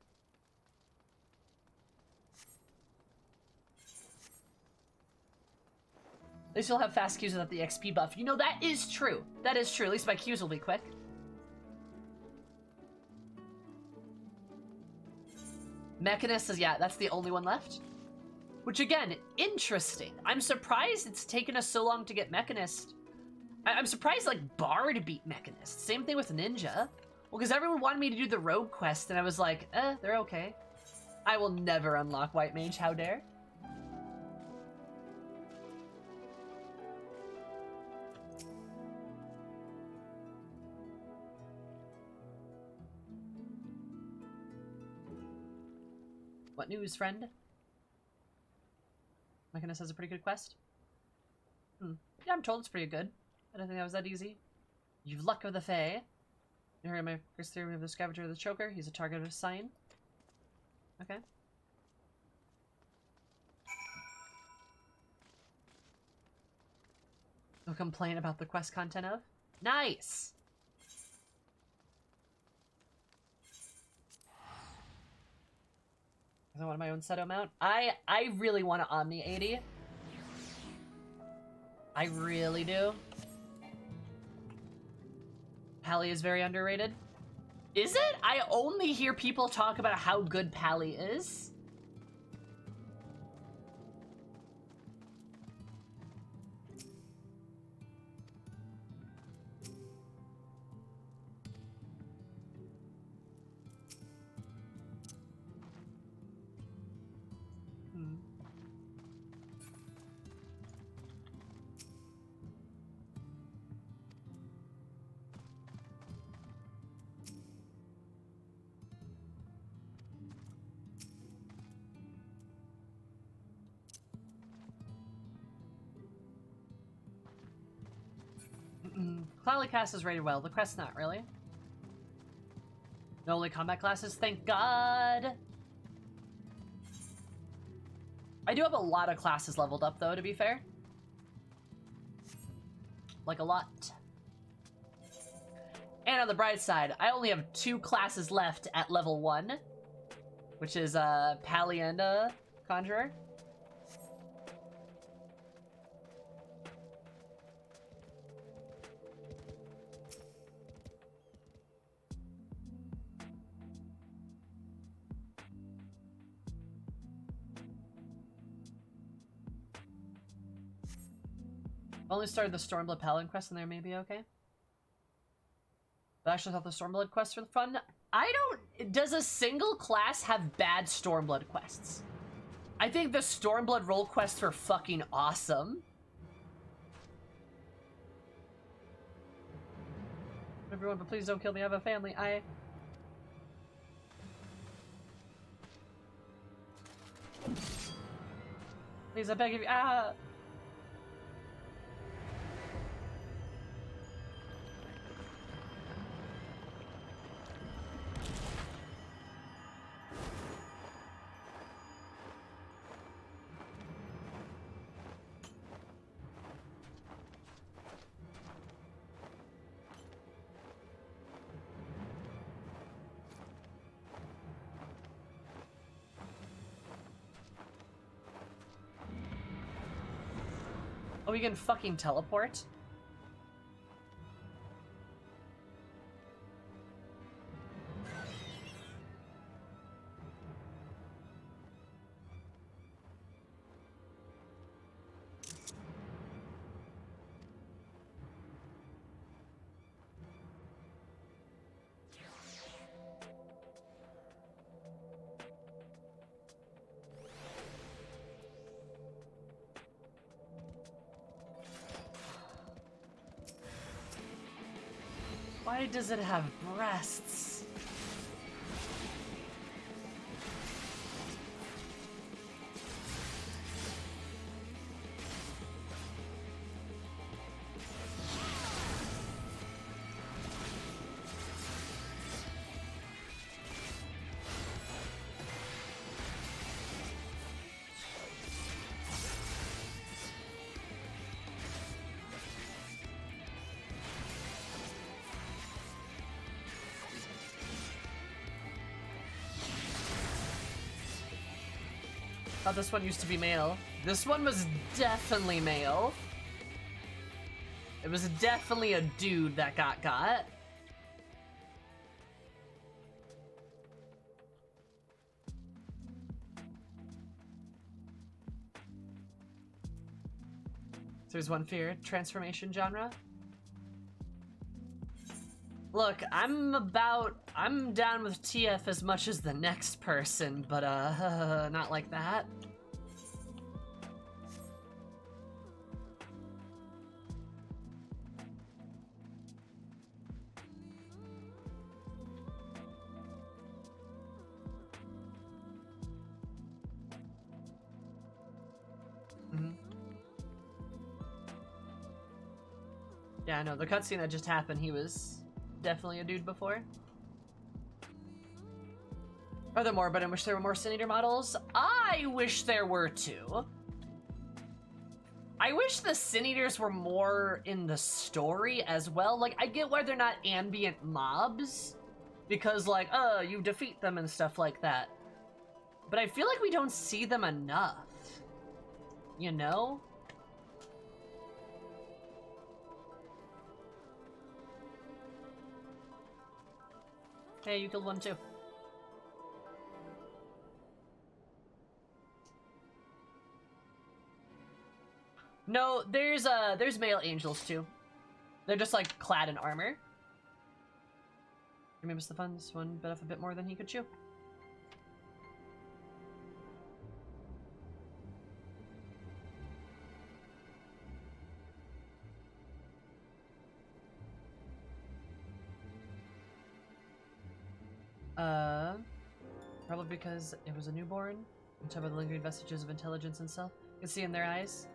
At least you'll have fast queues without the XP buff. You know, that is true. That is true. At least my queues will be quick. Mechanist is, yeah, that's the only one left. Which, again, interesting. I'm surprised it's taken us so long to get Mechanist. I'm surprised, like, Bard beat Mechanist. Same thing with Ninja. Well, because everyone wanted me to do the Rogue quest, and I was like, they're okay. I will never unlock White Mage, how dare. What news, friend? Mechanist has a pretty good quest. Yeah, I'm told it's pretty good. I don't think that was that easy. You've luck of the Fae. You heard my first theory of the Scavenger of the Choker. He's a target of a sign. Okay. No complaint about the quest content of? Nice! I want my own Seto mount. I really want to Omni 80. I really do. Pally is very underrated. Is it? I only hear people talk about how good Pally is. Cloudly Cast is rated well. The quest's not really. No only combat classes, thank God. I do have a lot of classes leveled up, though, to be fair. Like, a lot. And on the bright side, I only have 2 classes left at level 1. Which is, Pally and, Conjurer. Only started the Stormblood Paladin quest and there may be okay. But I actually thought the Stormblood quests were fun. I don't... Does a single class have bad Stormblood quests? I think the Stormblood role quests were fucking awesome. Everyone, but please don't kill me. I have a family. Please, I beg of you. Ah! Oh, we can fucking teleport? Why does it have breasts? Oh, this one used to be male. This one was definitely male. It was definitely a dude that got. So there's one fear, transformation genre. Look, I'm down with TF as much as the next person, but not like that. Yeah, no, the cutscene that just happened, he was definitely a dude before. Are there more, but I wish there were more Sin Eater models? I wish there were too. I wish the Sin Eaters were more in the story as well. Like, I get why they're not ambient mobs, because like, you defeat them and stuff like that. But I feel like we don't see them enough, you know? Hey, you killed one too. No, there's male angels too. They're just like clad in armor. Maybe the fun. This one bit off a bit more than he could chew. Probably because it was a newborn. On top of the lingering vestiges of intelligence and self. You can see in their eyes.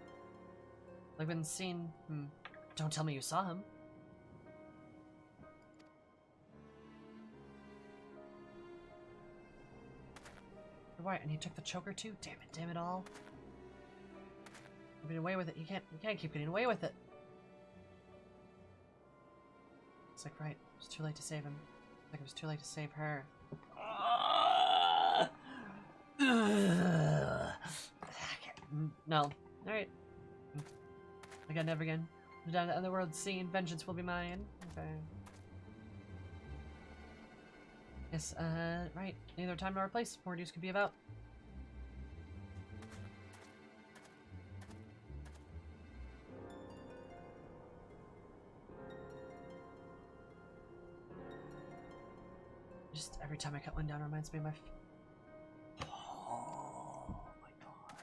Like when seen. Don't tell me you saw him. Right, and he took the choker too? Damn it all. You're getting away with it. You can't keep getting away with it. It's like, right, it's too late to save him. Like it was too late to save her. No. Alright. Again, never again. Down to the underworld scene, vengeance will be mine. Okay. Yes, right. Neither time nor place. More news could be about. Just every time I cut one down, it reminds me of my. Oh my god.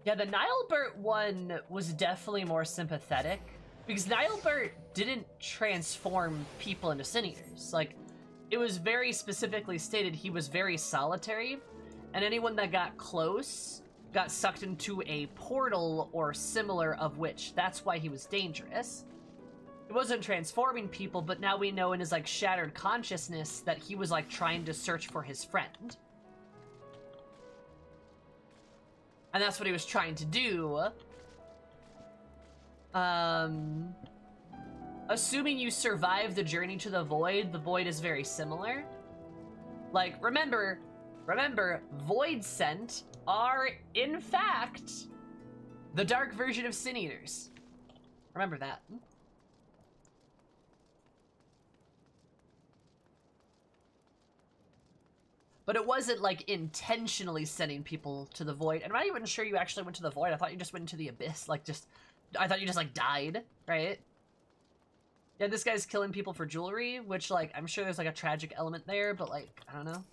Yeah, the Nilebert one was definitely more sympathetic. Because Nilebert didn't transform people into sin eaters. Like, it was very specifically stated he was very solitary, and anyone that got close got sucked into a portal or similar of which. That's why he was dangerous. He wasn't transforming people, but now we know in his, like, shattered consciousness that he was, like, trying to search for his friend. And that's what he was trying to do. Assuming you survive the journey to the void is very similar. Like, remember, void scent are, in fact, the dark version of sin eaters. Remember that. But it wasn't, like, intentionally sending people to the void. And I'm not even sure you actually went to the void. I thought you just went into the abyss. Like, I thought you just, like, died, right? Yeah, this guy's killing people for jewelry, which, like, I'm sure there's, like, a tragic element there, but, like, I don't know.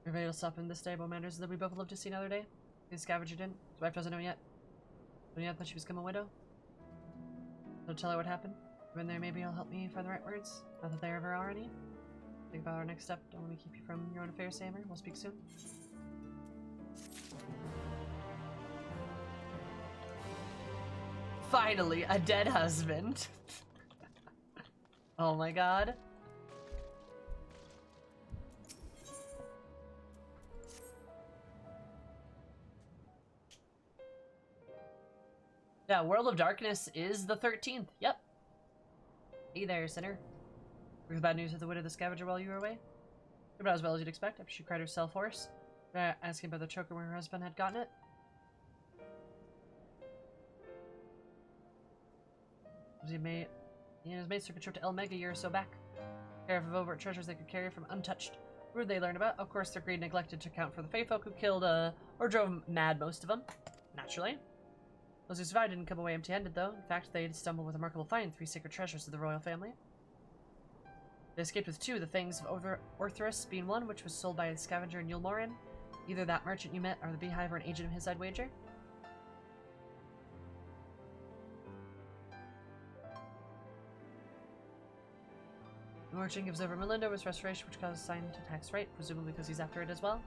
Everybody will stop in this day, but matters is that we both live to see another day. The scavenger didn't. His wife doesn't know yet. But yeah, I thought she was become a widow. So tell her what happened. When there, maybe you'll help me find the right words. Not that there ever are any. Think about our next step. Don't let me keep you from your own affairs, Samer. We'll speak soon. Finally, a dead husband. Oh my god. Yeah, World of Darkness is the 13th. Yep. Hey there, sinner. Brings bad news of the widow of the scavenger while you were away. About as well as you'd expect. After she cried herself hoarse. Asking about the choker where her husband had gotten it. His mates took a trip to El Meg a year or so back. Care of overt treasures they could carry from untouched. Who'd they learn about? Of course, their greed neglected to account for the Fae folk who killed, or drove mad most of them. Naturally. Those who survived didn't come away empty-handed, though. In fact, they stumbled with a remarkable find, 3 sacred treasures of the royal family. They escaped with 2, the Fangs of Orthrus being one, which was sold by a scavenger in Yulmorin. Either that merchant you met or the Beehive or an agent of his, I'd wager. The merchant gives over Melinda with restoration, which causes sign to tax right, presumably because he's after it as well.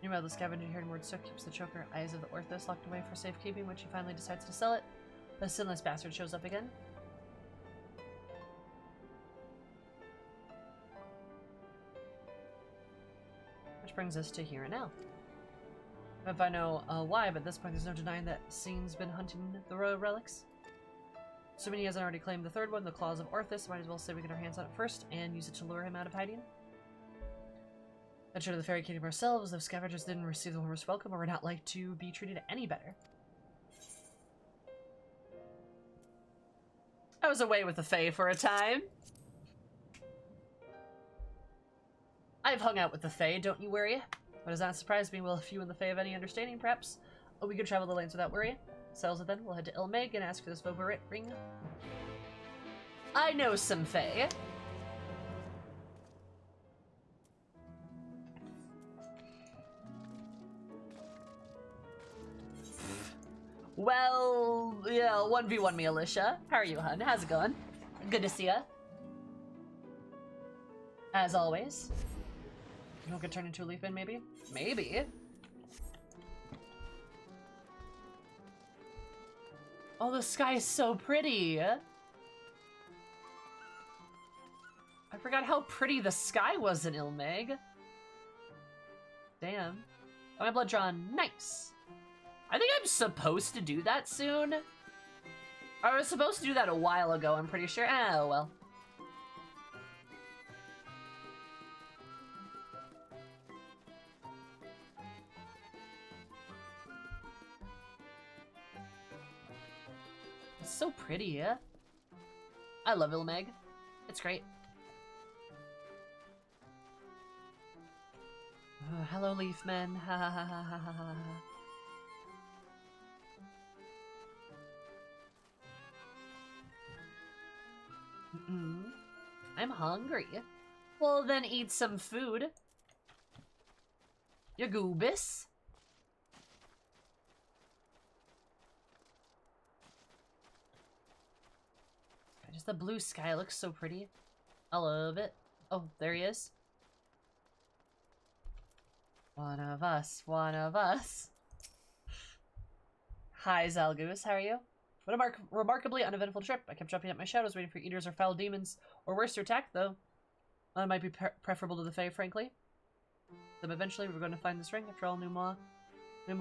Meanwhile, the scavenger here in Wordstook keeps the choker Eyes of the Orthus locked away for safekeeping, when she finally decides to sell it. The sinless bastard shows up again. Which brings us to here and now. If I know why, but at this point there's no denying that Scene's been hunting the royal relics. Assuming he hasn't already claimed the third one, the Claws of Orthus, might as well say we get our hands on it first and use it to lure him out of hiding. Venture to the fairy kingdom ourselves, those scavengers didn't receive the warmest welcome or were not like to be treated any better. I was away with the Fae for a time. I've hung out with the Fae, don't you worry. But does not surprise me, will a few in the Fae have any understanding, perhaps? Oh, we could travel the lanes without worry. Settles it then, we'll head to Ilmeg and ask for this Voborit ring. I know some Fae. Well, yeah, 1v1 me, Alicia. How are you, hun? How's it going? Good to see ya. As always. You don't get turned into a leaf bin, maybe? Maybe. Oh, the sky is so pretty. I forgot how pretty the sky was in Ilmeg. Damn. Oh, my blood drawn. Nice. I think I'm supposed to do that soon. I was supposed to do that a while ago, I'm pretty sure. Oh, well. It's so pretty, yeah? I love Ilmeg. It's great. Hello, Leafman. Ha ha ha ha ha ha. I'm hungry. Well, then eat some food. Your goobus. Just the blue sky looks so pretty. I love it. Oh, there he is. One of us, one of us. Hi, Zalgoose, how are you? What a remarkably uneventful trip. I kept jumping at my shadows, waiting for eaters or foul demons, or worse, to attack, though. That might be preferable to the Fae, frankly. Then eventually we're going to find this ring. After all, Numoa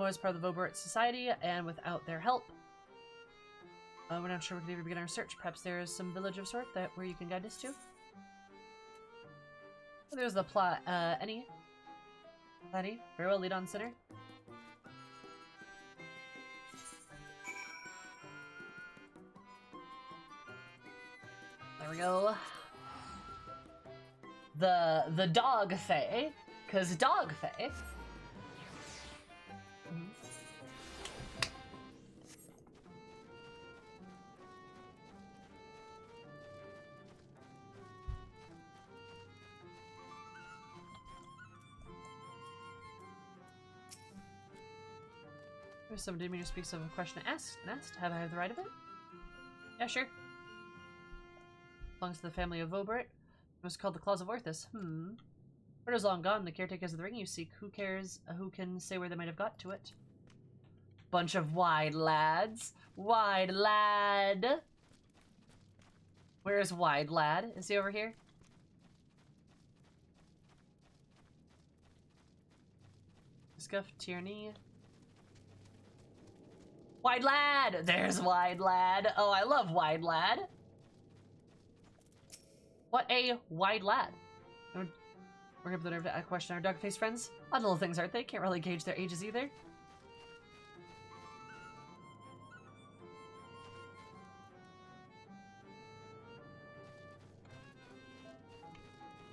is part of the Voborit Society, and without their help, we're not sure we can even begin our search. Perhaps there is some village of sort where you can guide us to. Oh, there's the plot. Any? Very well, lead on, sinner. There we go. The dog Fae, cause dog Fae. There's some demon who speaks of a question asked. Have I the right of it? Yeah, sure. Belongs to the family of Voborit. It was called the Claws of Orthus. Order's long gone. The caretakers of the ring you seek. Who cares? Who can say where they might have got to it? Bunch of wide lads. Wide lad. Where's wide lad? Is he over here? Scuff, Tierney. Wide lad! There's wide lad. Oh, I love wide lad. What a wide lad. We're up the nerve to question our dog-faced friends. Odd little things, aren't they? Can't really gauge their ages either.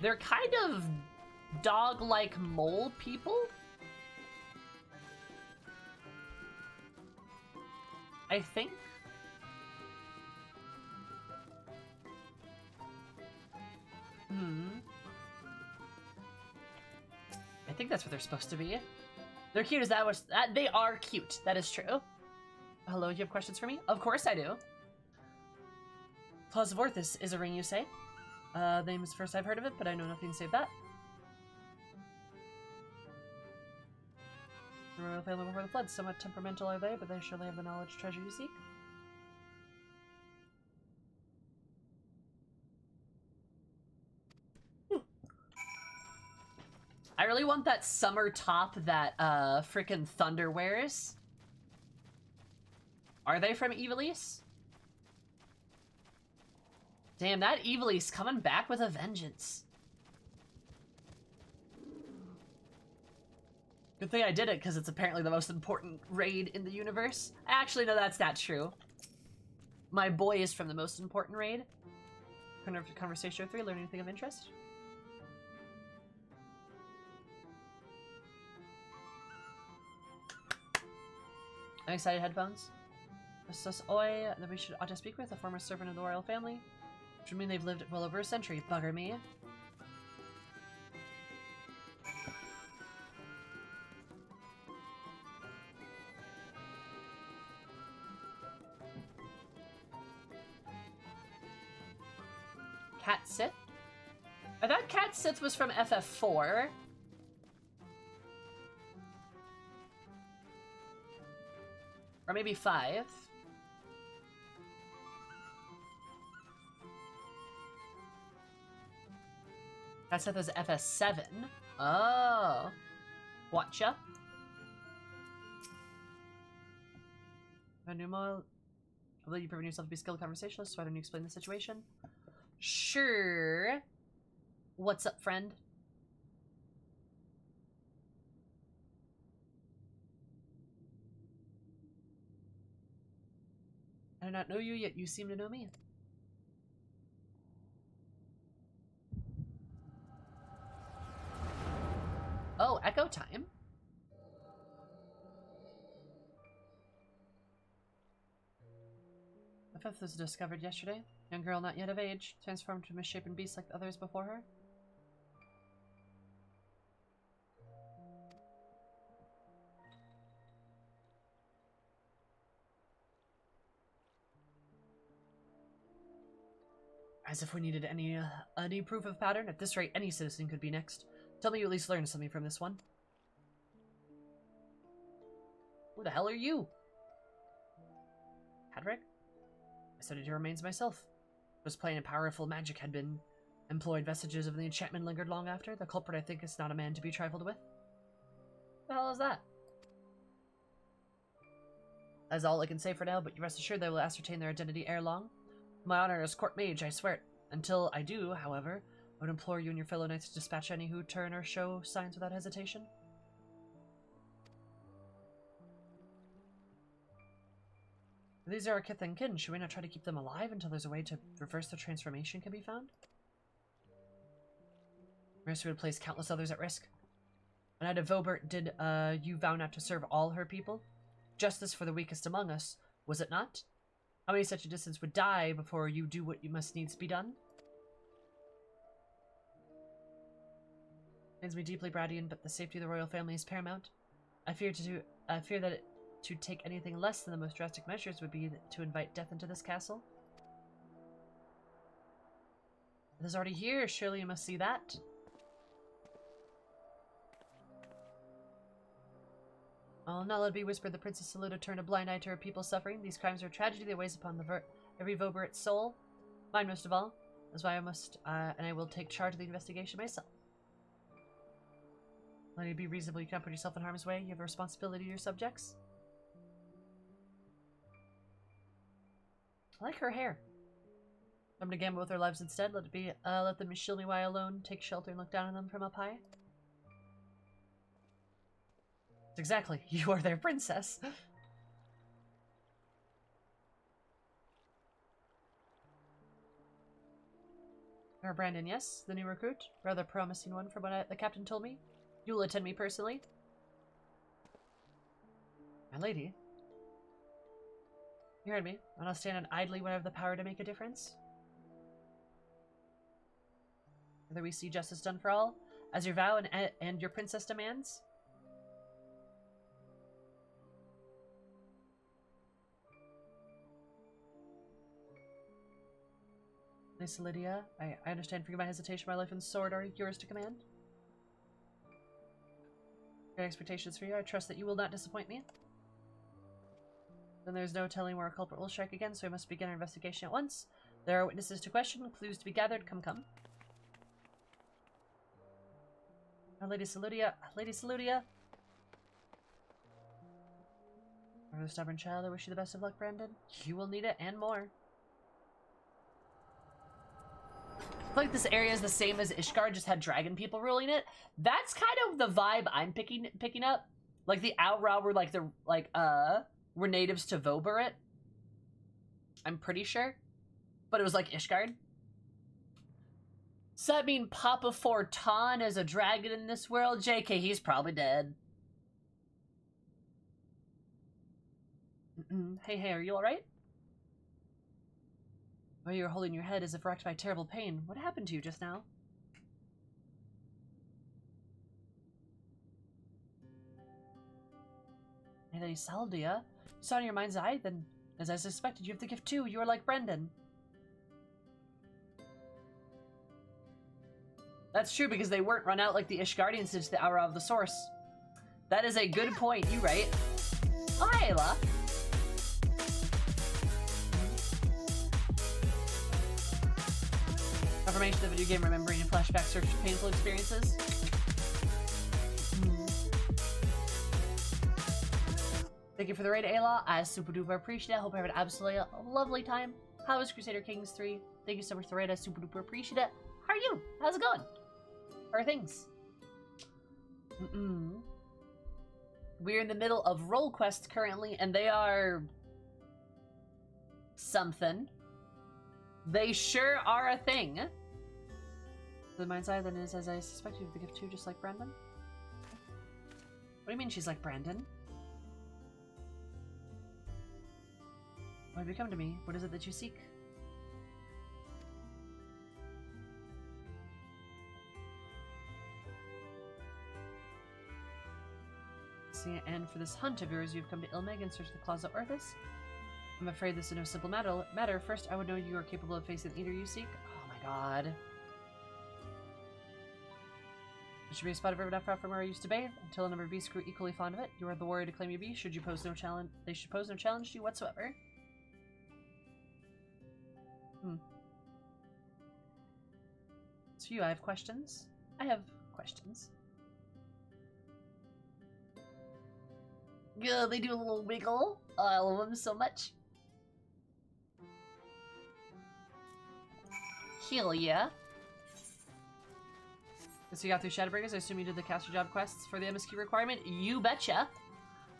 They're kind of dog-like mole people. I think. I think that's what they're supposed to be. They're cute as that was. They are cute. That is true. Hello, you have questions for me? Of course I do. Claws of Orthus is a ring, you say? The name is the first I've heard of it, but I know nothing save that. The royal family before the flood. Somewhat temperamental are they, but they surely have the knowledge treasure you seek. I really want that summer top that frickin' Thunder wears. Are they from Evilise? Damn, that Evilise coming back with a vengeance. Good thing I did it, because it's apparently the most important raid in the universe. Actually, no, that's not true. My boy is from the most important raid. Conversation 3, learn anything of interest? I'm excited, headphones. Sus Oi, that we ought to speak with, a former servant of the royal family. Which would mean they've lived well over a century. Bugger me. Cat Sith? I thought Cat Sith was from FF4. Or maybe 5. Cat Sith is FS7. Oh. Watcha. Numo, although you've proven yourself to be a skilled conversationalist, so why don't you explain the situation? Sure. What's up, friend? I do not know you, yet you seem to know me. Oh, echo time. The fifth was discovered yesterday. Young girl not yet of age, transformed to a misshapen beast like the others before her. As if we needed any proof of pattern. At this rate, any citizen could be next. Tell me you at least learned something from this one. Who the hell are you? Hadrick? I studied your remains myself. It was plain and powerful magic had been employed. Vestiges of the enchantment lingered long after. The culprit, I think, is not a man to be trifled with. What the hell is that? That's all I can say for now, but you rest assured they will ascertain their identity ere long. My honor as court mage, I swear it. Until I do, however, I would implore you and your fellow knights to dispatch any who turn or show signs without hesitation. These are our kith and kin. Should we not try to keep them alive until there's a way to reverse their transformation can be found? Mercy would place countless others at risk. When Ida Vobert did you vow not to serve all her people? Justice for the weakest among us, was it not? How many such a distance would die before you do what you must needs be done? Pains me deeply, Branden, but the safety of the royal family is paramount. I fear that to take anything less than the most drastic measures would be to invite death into this castle. It is already here. Surely you must see that. I'll not let it be whispered the Princess Saluda turned a blind eye to her people's suffering. These crimes are a tragedy that weighs upon every Voberit's soul. Mine most of all. That's why I must, and I will take charge of the investigation myself. Let you be reasonable. You can't put yourself in harm's way. You have a responsibility to your subjects. I like her hair. I'm gonna gamble with their lives instead. Let it be. Let them shield me while I alone take shelter and look down on them from up high. Exactly. You are their princess. Or Branden, yes, the new recruit. Rather promising one from what the captain told me. You will attend me personally. My lady. You heard me. I'll not stand on idly when I have the power to make a difference. Whether we see justice done for all, as your vow and your princess demands. Nice, Lydia. I understand. Forgive my hesitation. My life and sword are yours to command. Great expectations for you. I trust that you will not disappoint me. Then there's no telling where our culprit will strike again, so we must begin our investigation at once. There are witnesses to question, clues to be gathered. Come, come. Lady Saludia. Lady Saludia. For the stubborn child, I wish you the best of luck, Branden. You will need it, and more. I feel like this area is the same as Ishgard, just had dragon people ruling it. That's kind of the vibe I'm picking up. Like the Aura were were natives to Voberit. I'm pretty sure. But it was like Ishgard. Does that mean Papa Fortan is a dragon in this world? JK, he's probably dead. Hey, are you alright? Oh, you're holding your head as if racked by terrible pain. What happened to you just now? Hey, Lady Saldia. You saw in your mind's eye, then, as I suspected, you have the gift too. You are like Branden. That's true, because they weren't run out like the Ishgardians did to the Aura of the Source. That is a good point, you right. Oh, hi, Ayla. Confirmation of the video game remembering and flashback search for painful experiences. Thank you for the raid, Ayla. I super duper appreciate it. Hope you have an absolutely lovely time. How is Crusader Kings 3? Thank you so much for the raid. I super duper appreciate it. How are you? How's it going? How are things? We're in the middle of role quests currently, and they are something. They sure are a thing. The mind's eye then is as I suspect you have the gift too, just like Branden. What do you mean she's like Branden? Why have you come to me? What is it that you seek? See, and for this hunt of yours, you've come to Ilmeg and searched the closet Arthas. I'm afraid this is no simple matter. First, I would know you are capable of facing the eater you seek. Oh god. It should be a spot of river not far from where I used to bathe. Until a number of beasts grew equally fond of it. You are the warrior to claim your beast. Should you pose no challenge, they should pose no challenge to you whatsoever. So you, I have questions. I have questions. Yeah, they do a little wiggle. Oh, I love them so much. Hell yeah. So you got through Shadowbringers. I assume you did the caster job quests for the MSQ requirement. You betcha.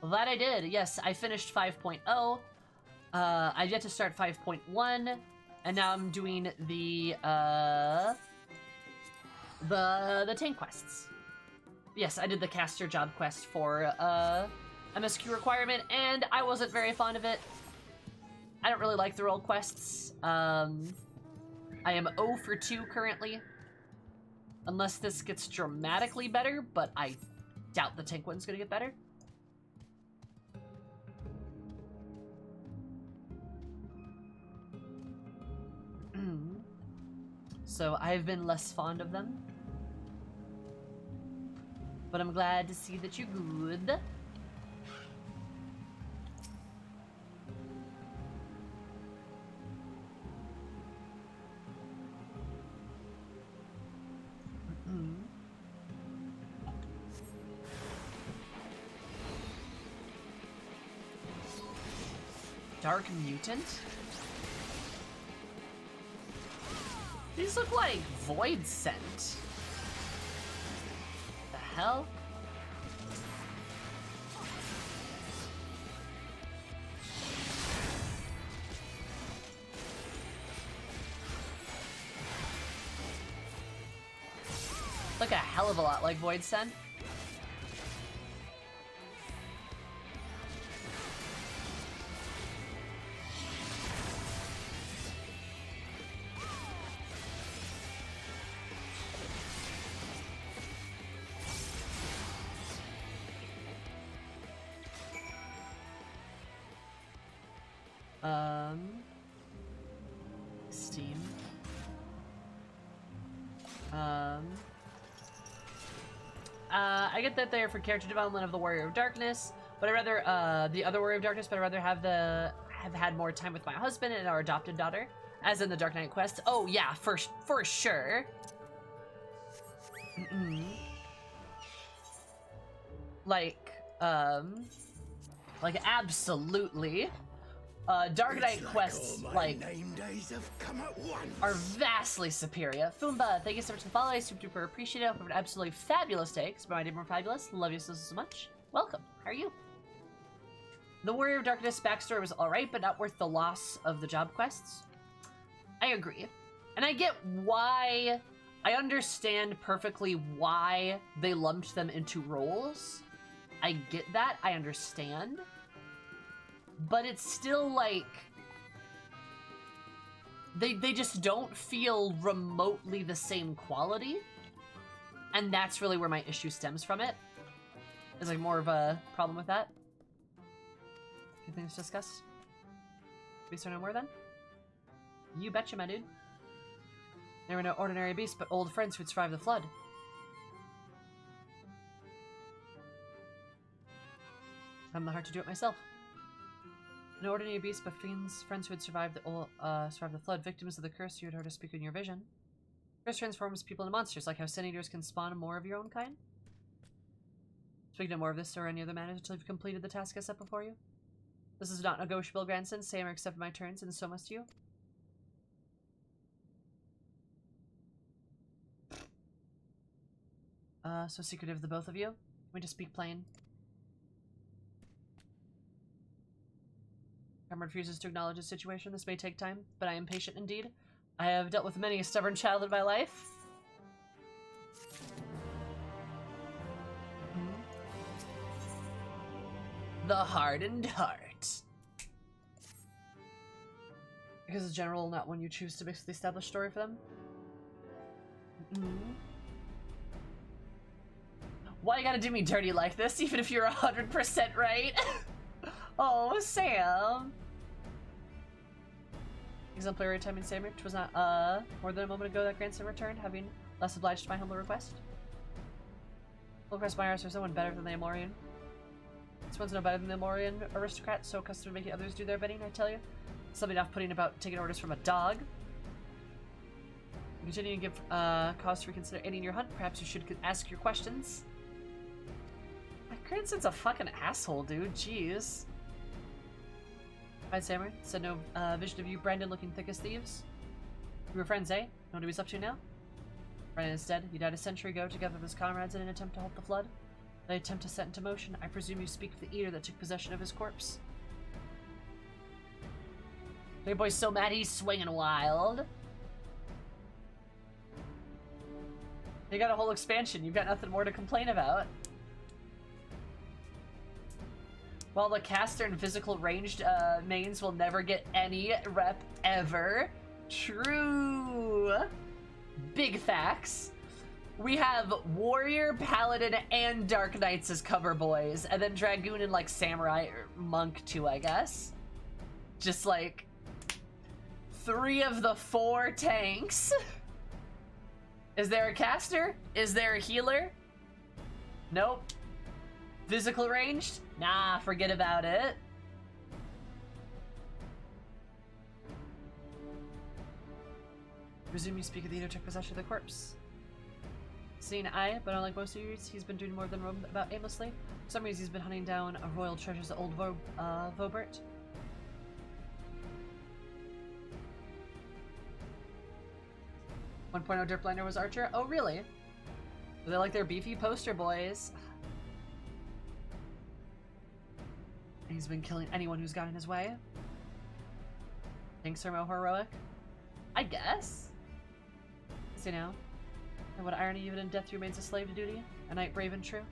That I did. Yes, I finished 5.0. I've yet to start 5.1, and now I'm doing the tank quests. Yes, I did the caster job quest for MSQ requirement, and I wasn't very fond of it. I don't really like the role quests. I am 0 for 2 currently. Unless this gets dramatically better, but I doubt the tank one's gonna get better. So I've been less fond of them. But I'm glad to see that you're good. Dark Mutant? These look like Void Scent. The hell? Look a hell of a lot like Void Scent. Steam. I get that they're for character development of the Warrior of Darkness, but I'd rather, the other Warrior of Darkness, but I'd rather have had more time with my husband and our adopted daughter, as in the Dark Knight quest. Oh yeah, for sure. Like absolutely. Dark Knight quests, like,
name days have come at once.
are vastly superior. Foomba, thank you so much for the follow. I super duper appreciate it. I hope you have an absolutely fabulous day. Because my day more fabulous. Love you so much. Welcome. How are you? The Warrior of Darkness backstory was alright, but not worth the loss of the job quests. I agree. And I get why. I understand perfectly why they lumped them into roles. I get that. I understand. But it's still like they just don't feel remotely the same quality, and that's really where my issue stems from. It is like more of a problem with that. Few things to discuss. Beasts are no more then? You betcha, my dude. They were no ordinary beasts, but old friends who'd survived the flood. I'm the heart to do it myself. No ordinary beast, but friends who had survived the flood, victims of the curse you had heard us speak in your vision. Curse transforms people into monsters, like how sin eaters can spawn more of your own kind. Speak no more of this or any other matters until you've completed the task I set before you. This is not negotiable, grandson. Same or accept my terms, and so must you. So secretive, the both of you. We just speak plain. Cameron refuses to acknowledge the situation. This may take time, but I am patient indeed. I have dealt with many a stubborn child in my life. The hardened heart. Because the general, not one you choose to mix the established story for them. Why you gotta do me dirty like this, even if you're 100% right? Oh, Sam. Exemplary timing saber. 'Twas not, more than a moment ago that grandson returned, having less obliged to my humble request. Will request my arts for someone better than the Amorian. This one's no better than the Amorian aristocrat, so accustomed to making others do their bidding, I tell you. Something off-putting about taking orders from a dog. Continue to give cause to reconsider ending your hunt. Perhaps you should ask your questions. My grandson's a fucking asshole, dude. Jeez. Fine, Samurai. Said no vision of you, Branden, looking thick as thieves. We were friends, eh? Know what he's up to now? Branden is dead. He died a century ago together with his comrades in an attempt to halt the flood. The attempt to set into motion. I presume you speak of the eater that took possession of his corpse. Big boy's so mad he's swinging wild. You got a whole expansion. You've got nothing more to complain about. While the caster and physical ranged mains will never get any rep ever. True. Big facts. We have Warrior, Paladin, and Dark Knights as cover boys, and then Dragoon and like Samurai or Monk too, I guess. Just like 3 of the 4 tanks. Is there a caster? Is there a healer? Nope. Physical ranged? Nah, forget about it. Presume you speak of the eater took possession of the corpse. Seeing eye, but unlike most of you, he's been doing more than roam about aimlessly. For some reason, he's been hunting down royal treasures at Old Vobert. 1.0 Dirtblinder was Archer. Oh, really? They like their beefy poster boys. And he's been killing anyone who's got in his way. Thanks are more heroic. I guess. See now. And what irony, even in death remains a slave to duty. A knight brave and true.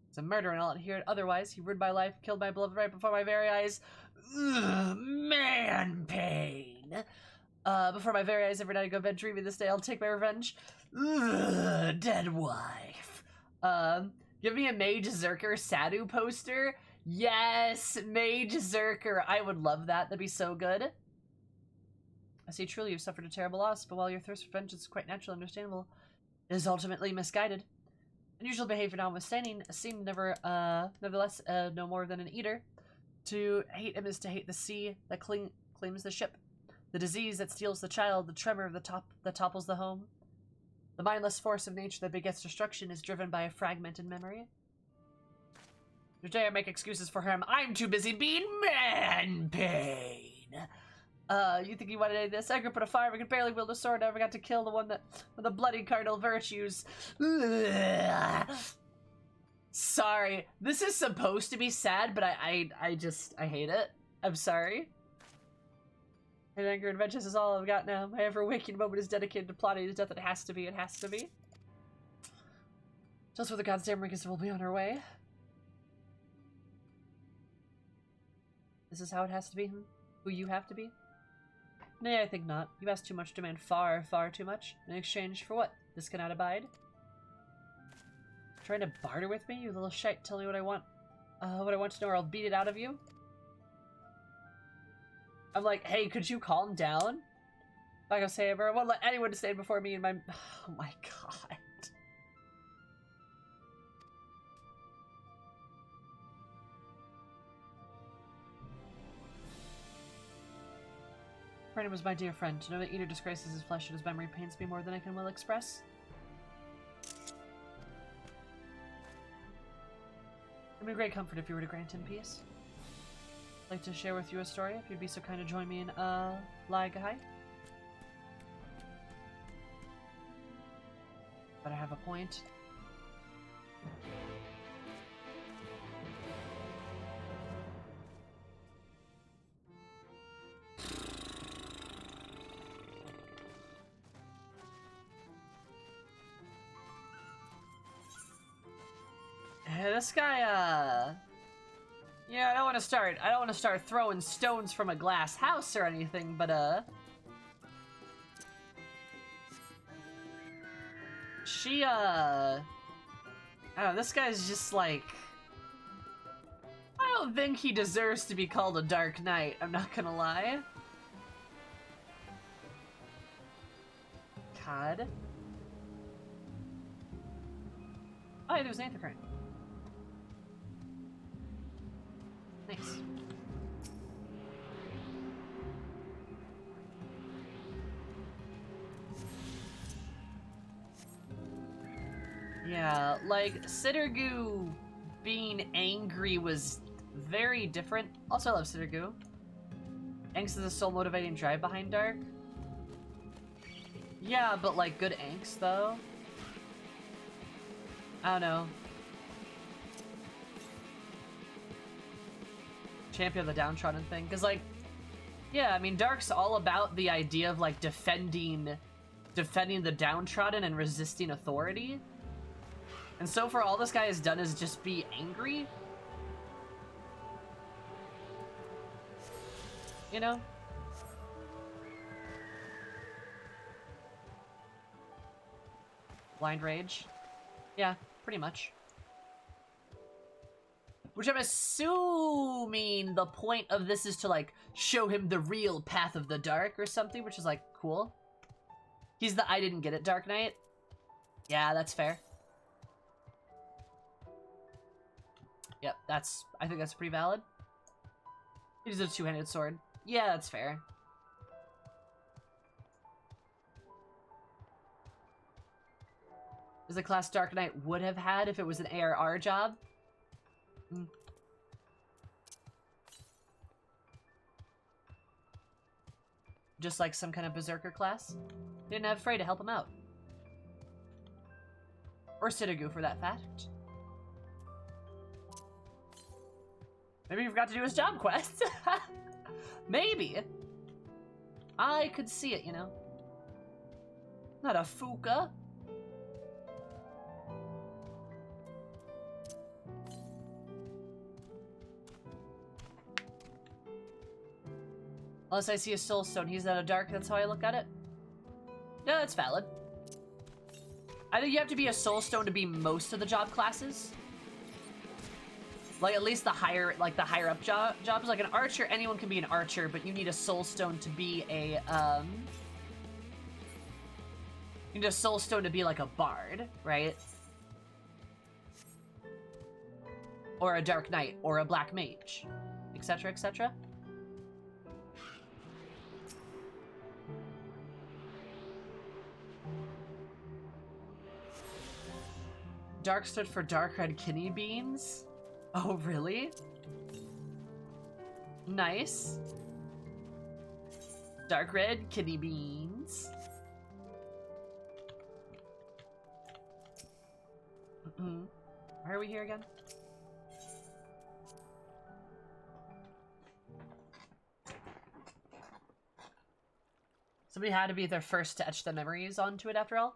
He's a murderer and I'll hear it otherwise. He ruined my life, killed my beloved right before my very eyes. Ugh, man pain. Before my very eyes, every night I go to bed dreaming this day I'll take my revenge. Ugh, dead wife. Give me a Mage Zerker Sadu poster. Yes, Mage Zerker. I would love that. That'd be so good. I see truly you've suffered a terrible loss, but while your thirst for vengeance is quite natural and understandable, it is ultimately misguided. Unusual behavior notwithstanding, seemed nevertheless no more than an eater. To hate him is to hate the sea that claims the ship, the disease that steals the child, the tremor of the top that topples the home. The mindless force of nature that begets destruction is driven by a fragmented memory. Today I make excuses for him. I'm too busy being man pain. You think you wanted any of this? I grew up in a fire, I could barely wield a sword, I never got to kill the one that with the bloody cardinal virtues. Ugh. Sorry. This is supposed to be sad, but I hate it. I'm sorry. And anger and vengeance is all I've got now. My ever waking moment is dedicated to plotting his death. It has to be. It has to be. Just for the goddamn Rinkers will be on her way. This is how it has to be? Who you have to be? Nay, I think not. You ask too much, demand far, far too much. In exchange for what? This cannot abide. Trying to barter with me, you little shite? Tell me what I want. What I want to know, or I'll beat it out of you. I'm like, hey, could you calm down? Like I say, I won't let anyone stand before me in my... Oh my god. Branden was my dear friend. To know that Eater disgraces his flesh and his memory pains me more than I can well express. It'd be a great comfort if you were to grant him peace. I'd like to share with you a story, if you'd be so kind to join me in, Lagahai. But I have a point. This guy, yeah, I don't want to start throwing stones from a glass house or anything, but, she, I don't know, this guy's just like, I don't don't think he deserves to be called a Dark Knight, I'm not gonna lie. God. Oh, yeah, there's an Anthrocurrent. Nice. Yeah, like, Sittergoo being angry was very different. Also, I love Sittergoo. Angst is the sole motivating drive behind Dark. Yeah, but like, good angst, though. I don't know. Champion of the downtrodden thing. Because, like, yeah, I mean, Dark's all about the idea of, like, defending the downtrodden and resisting authority. And so far, all this guy has done is just be angry. You know? Blind Rage. Yeah, pretty much. Which I'm assuming the point of this is to, like, show him the real path of the dark or something, which is, like, cool. He's the I didn't get it Dark Knight. Yeah, that's fair. Yep, I think that's pretty valid. He's a two-handed sword. Yeah, that's fair. Is the class Dark Knight would have had if it was an ARR job? Just like some kind of berserker class. They didn't have Frey to help him out. Or Sittergoo, for that fact. Maybe he forgot to do his job quest. Maybe. I could see it, you know. Not a Fuka. Unless I see a soul stone, he's not a dark, that's how I look at it. No, that's valid. I think you have to be a soul stone to be most of the job classes. Like, at least the higher up jobs. Like an archer, anyone can be an archer, but you need a soul stone to be a, you need a soul stone to be like a bard, right? Or a dark knight, or a black mage, etc., etc. Dark stood for dark red kidney beans. Oh, really? Nice. Dark red kidney beans. Why are we here again? Somebody had to be there first to etch the memories onto it after all.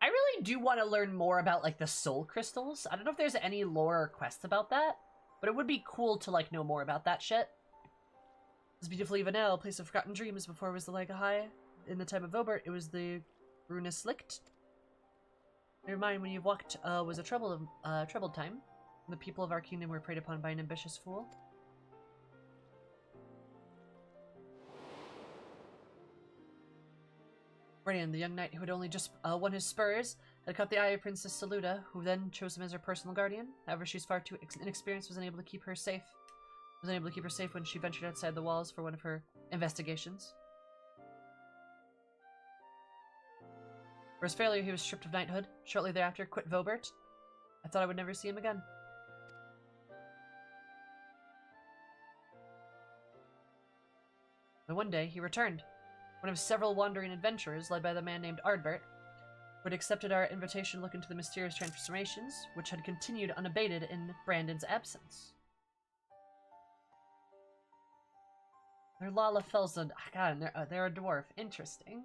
I really do want to learn more about, like, the soul crystals. I don't know if there's any lore or quests about that, but it would be cool to, like, know more about that shit. This beautiful Evanel, a place of forgotten dreams. Before it was the High. In the time of Vobert, it was the Runus Licht. Never mind, when you walked was a troubled time. The people of our kingdom were preyed upon by an ambitious fool. Branden, the young knight who had only just won his spurs, had caught the eye of Princess Saluda, who then chose him as her personal guardian. However, she's far too inexperienced, was unable to keep her safe. When she ventured outside the walls for one of her investigations. For his failure, he was stripped of knighthood. Shortly thereafter, quit Vobert. I thought I would never see him again. But one day, he returned. One of several wandering adventurers led by the man named Ardbert, who had accepted our invitation to look into the mysterious transformations, which had continued unabated in Branden's absence. They're Lalafelsen. God, they're a dwarf. Interesting.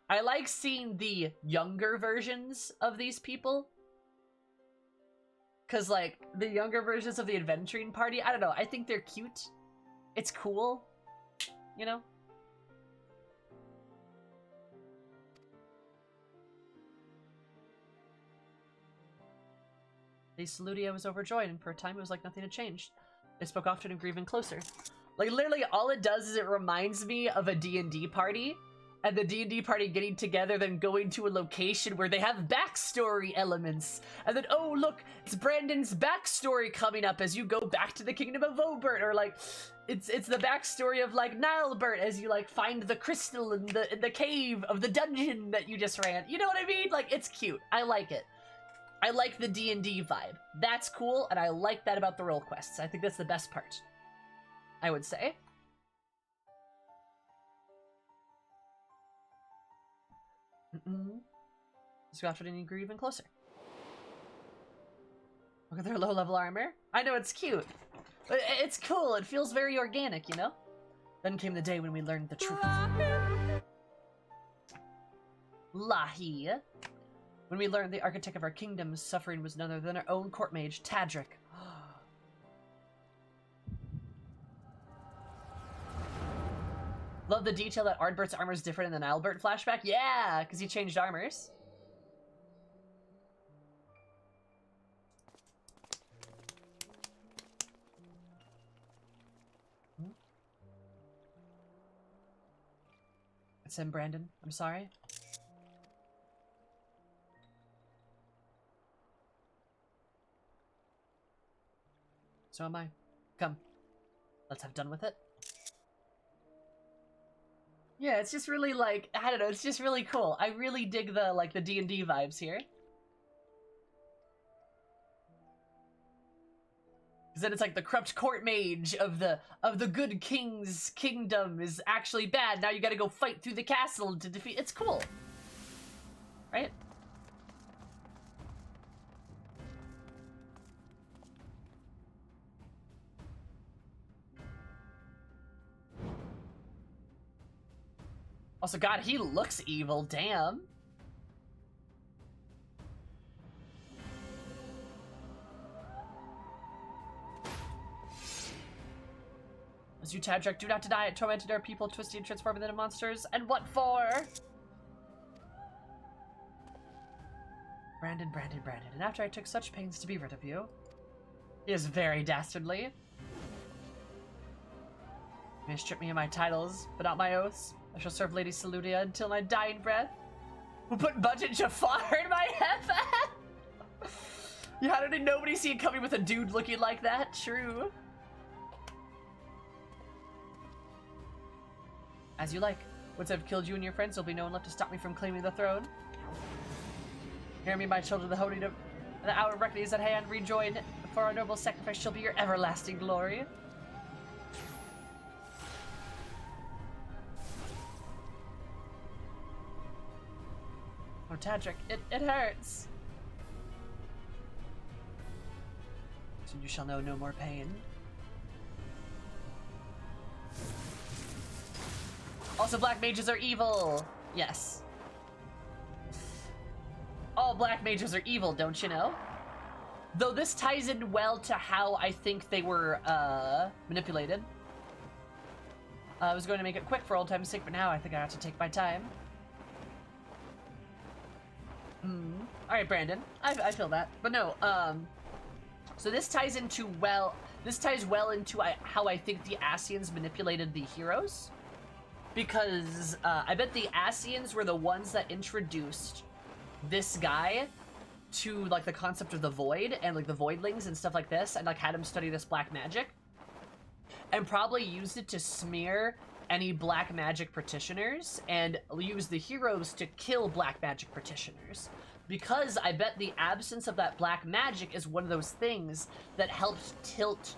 I like seeing the younger versions of these people. Because, like, the younger versions of the adventuring party, I don't know, I think they're cute. It's cool. You know? Lady Saludia was overjoyed, and for a time it was like nothing had changed. They spoke often and grew even closer. Like, literally, all it does is it reminds me of a D&D party, and the D&D party getting together, then going to a location where they have backstory elements. And then, oh, look, it's Branden's backstory coming up as you go back to the Kingdom of Obert, or, like, it's the backstory of, like, Nilebert as you, like, find the crystal in the cave of the dungeon that you just ran. You know what I mean? Like, it's cute. I like it. I like the D&D vibe. That's cool, and I like that about the role quests. I think that's the best part, I would say. Let's go after it and grew even closer. Look at their low-level armor. I know, it's cute. It's cool. It feels very organic, you know? Then came the day when we learned the truth. Lahi. When we learned the architect of our kingdom's suffering was none other than our own court mage, Tadric. Love the detail that Ardbert's armor is different in the Nilebert flashback. Yeah, because he changed armors. It's him, Branden. I'm sorry. So am I. Come. Let's have done with it. Yeah, it's just really, like, I don't know, it's just really cool. I really dig the, like, the D&D vibes here. Because then it's like the corrupt court mage of the good king's kingdom is actually bad. Now you gotta go fight through the castle to defeat. It's cool. Right? Also, God, he looks evil, damn. As you, Tadric, do not deny it, tormented our people, twisting and transforming them into monsters. And what for? Branden. And after I took such pains to be rid of you. He is very dastardly. You may strip me of my titles, but not my oaths. I shall serve Lady Saludia until my dying breath. We'll put Budget Jafar in my head. Yeah, how did nobody see it coming with a dude looking like that? True. As you like. Once I've killed you and your friends, there'll be no one left to stop me from claiming the throne. Hear me, my children, the hour of reckoning is at hand. Rejoin, for our noble sacrifice shall be your everlasting glory. Oh, Tadric, it hurts. So you shall know no more pain. Also, black mages are evil. Yes. All black mages are evil, don't you know? Though this ties in well to how I think they were manipulated. I was going to make it quick for old time's sake, but now I think I have to take my time. Alright, Branden. I feel that. But no, so this ties into well into how I think the Ascians manipulated the heroes. Because I bet the Ascians were the ones that introduced this guy to, like, the concept of the Void and, like, the Voidlings and stuff like this, and, like, had him study this black magic. And probably used it to smear any black magic practitioners and use the heroes to kill black magic practitioners. Because I bet the absence of that black magic is one of those things that helps tilt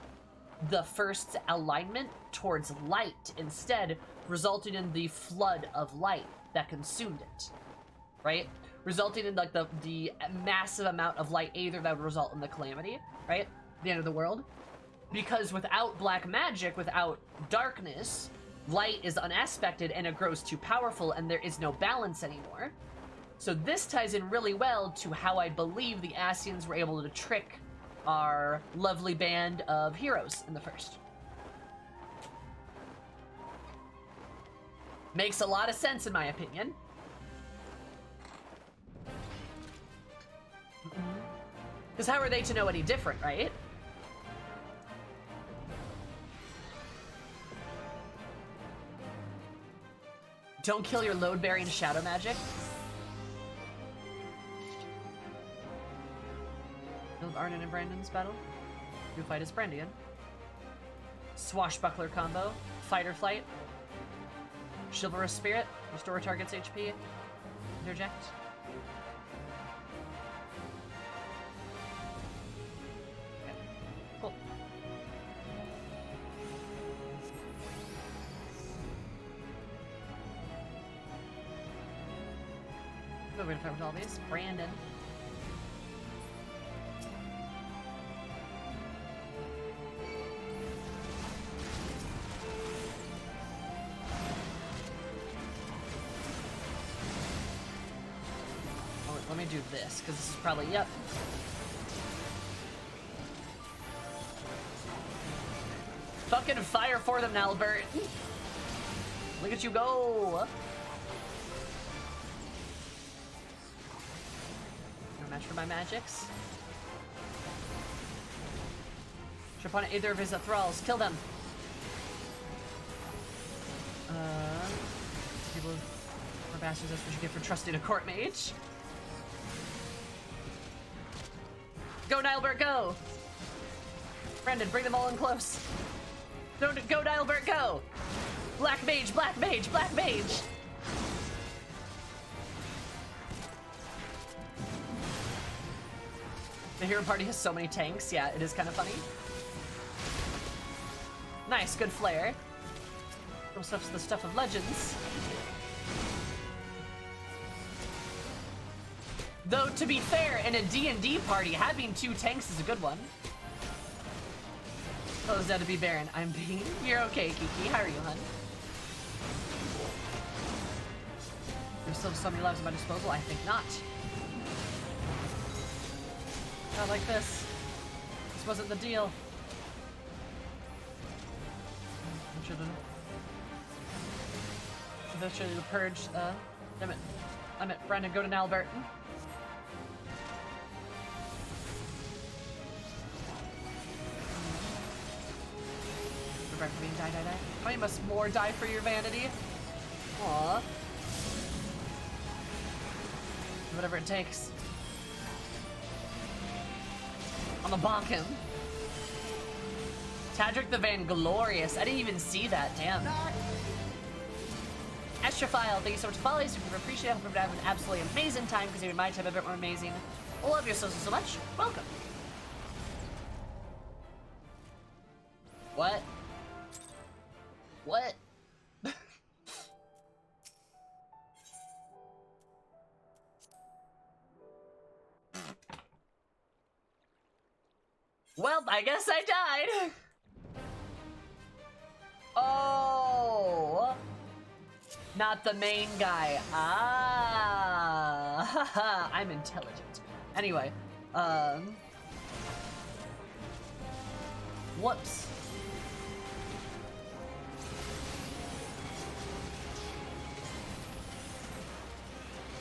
the first alignment towards light instead, resulting in the flood of light that consumed it, right? Resulting in, like, the massive amount of light aether that would result in the calamity, right? The end of the world. Because without black magic, without darkness, light is unaspected and it grows too powerful and there is no balance anymore. So this ties in really well to how I believe the Ascians were able to trick our lovely band of heroes in the first. Makes a lot of sense in my opinion. Because how are they to know any different, right? Don't kill your load-bearing shadow magic. Build Arnon and Branden's battle. You fight as Brandian. Swashbuckler combo. Fight or flight. Chivalrous Spirit. Restore target's HP. Interject. Okay. Cool. We're gonna fight with all these. Branden. Oh, let me do this, because this is probably, yep. Fucking fire for them, Albert. Look at you go. Match for my magics. Should upon either of his thralls. Kill them. People are bastards. That's what you get for trusting a court mage. Go, Nilebert, go! Branden, bring them all in close. Don't go, Nilebert, go! Black mage, black mage, black mage! The hero party has so many tanks. Yeah, it is kind of funny. Nice, good flair. Those stuff's the stuff of legends. Though, to be fair, in a D&D party, having 2 tanks is a good one. Oh, is that to be Baron? I'm being... You're okay, Kiki. How are you, hun? There's still so many lives at my disposal? I think not. Not like this. This wasn't the deal. I should've... Eventually the purge, damn it. I meant Branden, go to Nalbert. Prevent from being die. How many must more die for your vanity? Aww. Whatever it takes. I'm gonna bonk him. Tadric the Vanglorious. I didn't even see that. Damn. Astrophile, thank you so much for following. Super appreciate it. I hope you're having an absolutely amazing time because you made my time a bit more amazing. I love you so much. Welcome. What? What? Well, I guess I died. Oh. Not the main guy. Ah. I'm intelligent. Anyway, whoops.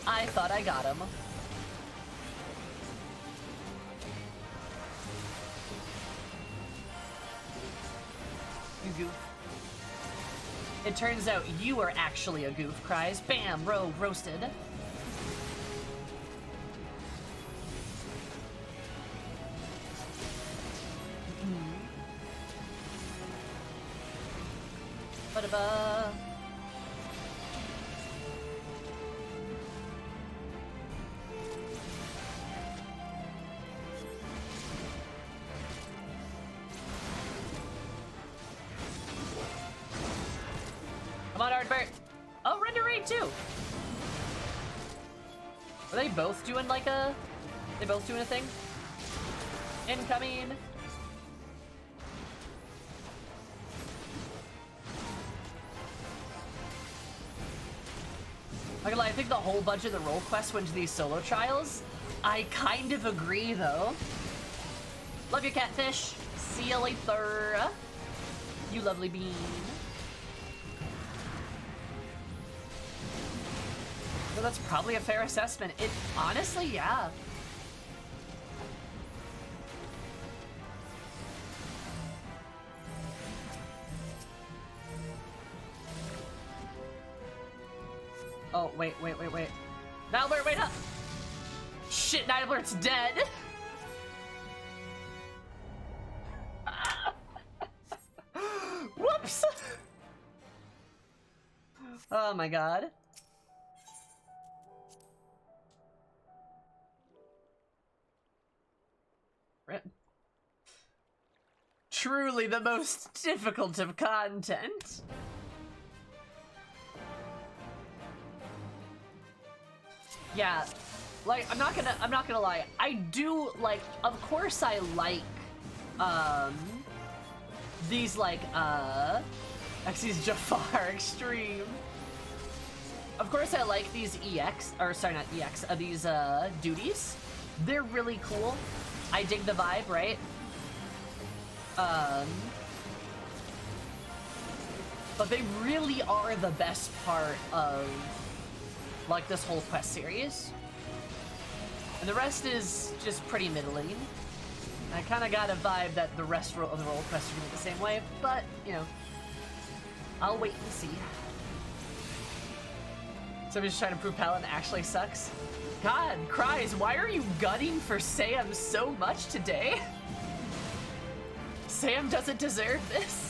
I thought I got him. You goof. It turns out you are actually a goof, cries. Bam, rogue roasted. Ba-da-ba. Come on, Ardbert. Oh, render raid too. Are they both doing like a... They both doing a thing? Incoming. Not gonna lie, I think the whole bunch of the role quests went to these solo trials. I kind of agree though. Love your catfish. See you later. You lovely bean. Well, that's probably a fair assessment. It honestly, yeah. Oh, wait. Nibler, wait up! Shit, Nibler's dead! Whoops! Oh my god. Rip. Truly the most difficult of content. Yeah, like I'm not gonna lie. I do like, of course I like these like Xyz Jafar Extreme. Of course I like these EX, or sorry, not EX, these duties. They're really cool. I dig the vibe, right? But they really are the best part of like this whole quest series. And the rest is just pretty middling. I kind of got a vibe that the rest of the role quests are gonna be the same way, but you know, I'll wait and see. Somebody's trying to prove Paladin actually sucks. God, Cries, why are you gunning for Sam so much today? Sam doesn't deserve this.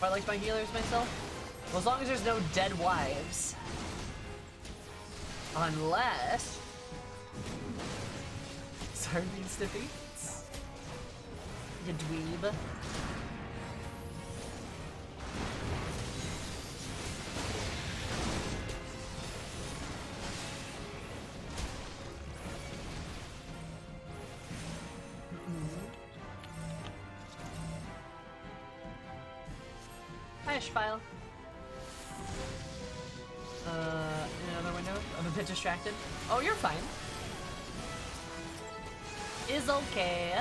I like my healers myself. Well, as long as there's no dead wives. Unless... Sardine Snippy? You dweeb. Hi, File. Another window? I'm a bit distracted. Oh, you're fine. Is okay.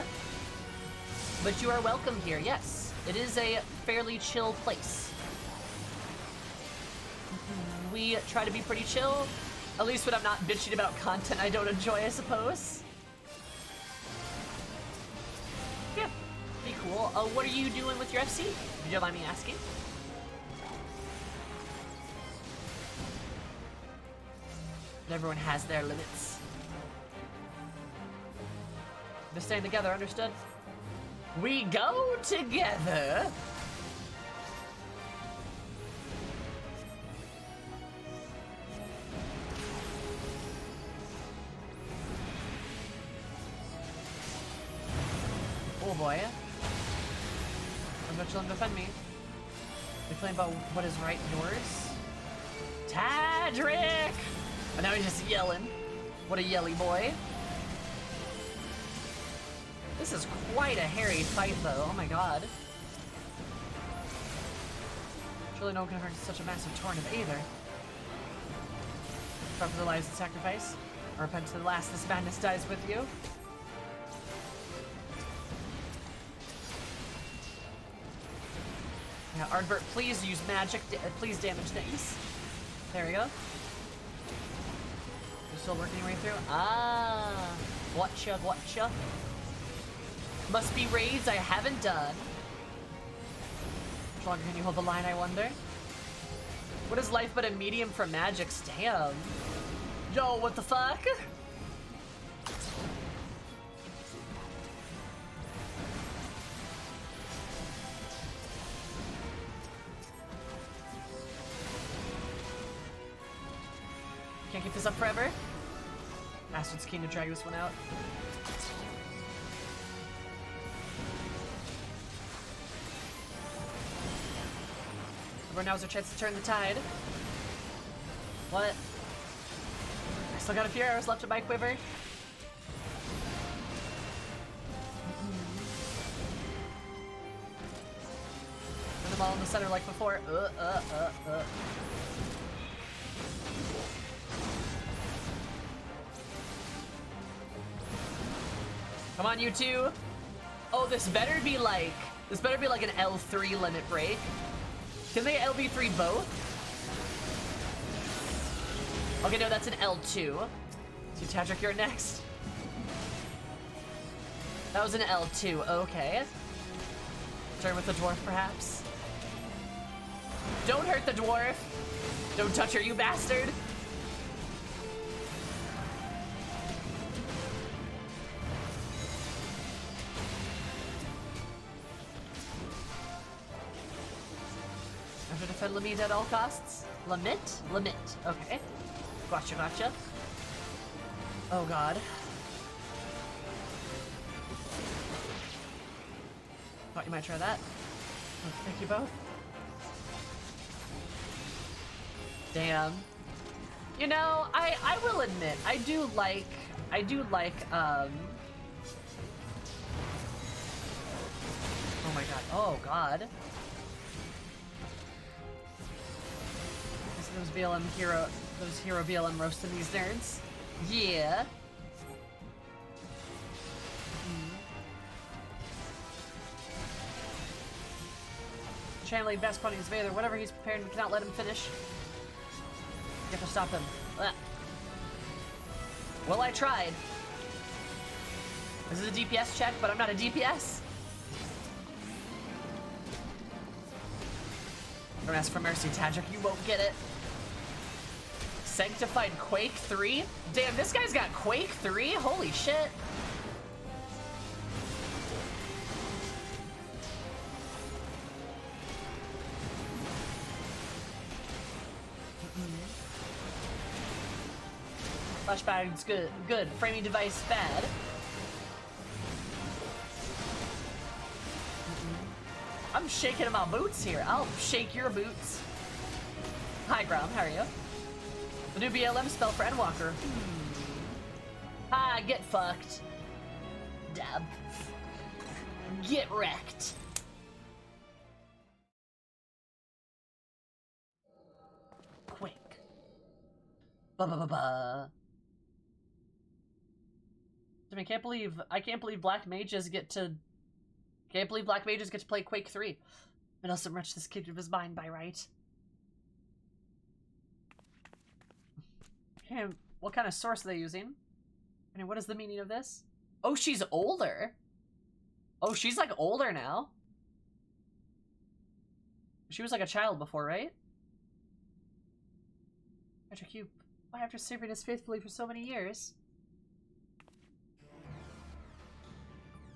But you are welcome here, yes. It is a fairly chill place. We try to be pretty chill, at least when I'm not bitching about content I don't enjoy, I suppose. Yeah, be cool. What are you doing with your FC? Did you mind me asking? Everyone has their limits. They're staying together, understood? We go together. Oh boy. I'm gonna chill and defend me. They're playing about what is right and yours. Tadric! And now he's just yelling. What a yelly boy. This is quite a hairy fight, though. Oh my god. Surely no one can hurt such a massive torrent of either. Pray for the lives of sacrifice. Or repent to the last this madness dies with you. Yeah, Ardbert, please use magic. Please damage things. There we go. You're still working your way through? Ah. Gotcha, gotcha. Must be raids I haven't done. How much longer can you hold the line, I wonder? What is life but a medium for magics? Damn. Yo, what the fuck? Can't keep this up forever. Bastard's keen to drag this one out. Now's our chance to turn the tide. What? I still got a few arrows left in my quiver. Put them all in the center like before. Come on, you two. Oh, this better be like an L3 limit break. Can they LB3 both? Okay, no, that's an L2. So Tadric, you're next. That was an L2, okay. Turn with the dwarf, perhaps. Don't hurt the dwarf. Don't touch her, you bastard. Have to defend Lamit at all costs. Lamit? Lamit. Okay. Gotcha, gotcha. Oh god. Thought you might try that. Oh, thank you both. Damn. You know, I will admit, I do like, oh my god, oh god. Those BLM hero, those hero BLM roasting these nerds. Yeah. Channeling best buddy is Vader. Whatever he's prepared, we cannot let him finish. You have to stop him. Ah. Well, I tried. This is a DPS check, but I'm not a DPS. Don't ask for mercy, Tadric. You won't get it. Sanctified Quake 3? Damn, this guy's got Quake 3? Holy shit. Flashbang's good. Good. Framing device bad. I'm shaking my boots here. I'll shake your boots. Hi, Grom. How are you? The new BLM spell for Endwalker. Ah, get fucked. Dab. Get wrecked. Quick. Ba-ba-ba-ba. I mean, I can't believe black mages get to play Quake 3. It also enrich this kid of his mind by right. Okay, what kind of source are they using? I mean, what is the meaning of this? Oh, she's older. Oh, she's like older now. She was like a child before, right? Patrick, why after serving us faithfully for so many years?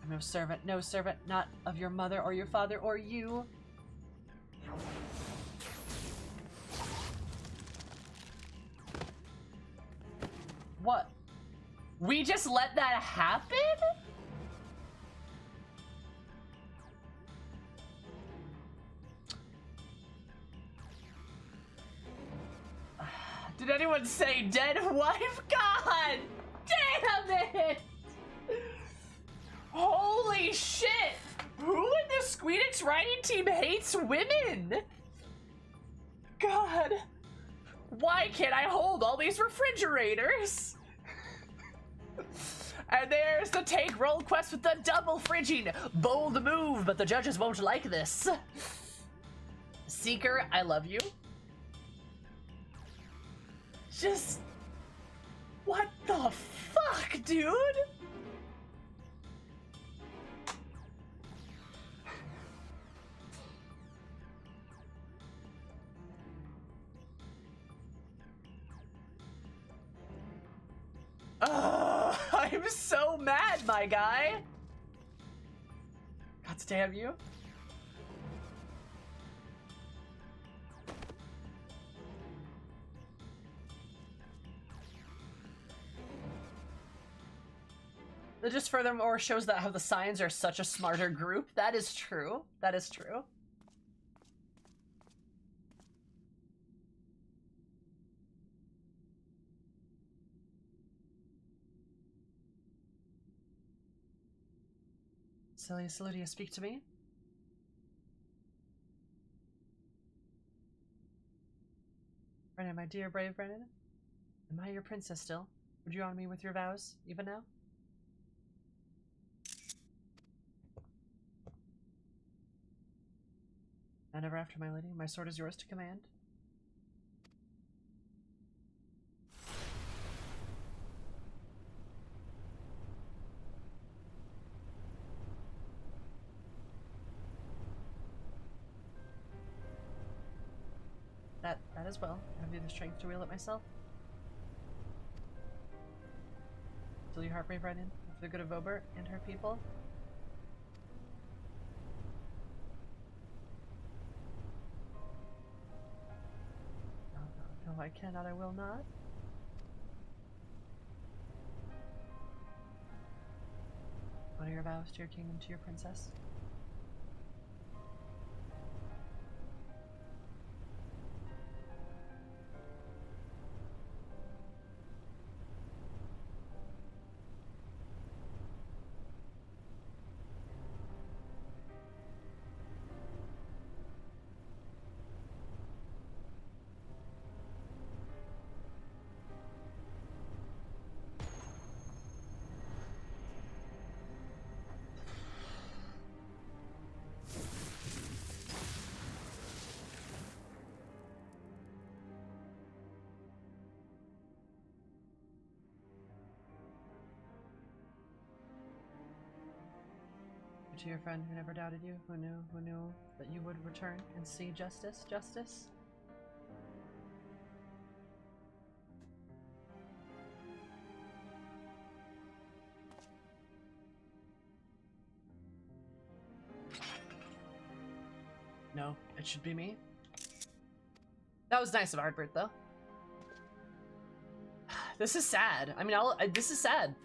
I'm no servant, not of your mother or your father or you. What? We just let that happen? Did anyone say dead wife? God damn it! Holy shit! Who in the Squeenix writing team hates women? God. Why can't I hold all these refrigerators? And there's the Tank Role Quest with the double fridging. Bold move, but the judges won't like this. Seeker, I love you. Just... what the fuck, dude? I'm so mad, my guy. God damn you. It just furthermore shows that how the Signs are such a smarter group. That is true. That is true. Celia Saludia, speak to me. Branden, my dear brave Branden. Am I your princess still? Would you honor me with your vows, even now? And ever after, my lady. My sword is yours to command. That as well. I have the strength to wield it myself. Still your heart brave, Branden, for the good of Obert and her people. No, I cannot, I will not. What are your vows to your kingdom, to your princess? To your friend who never doubted you, who knew that you would return and see justice. No, it should be me. That was nice of Ardbert, though. This is sad. I mean, this is sad.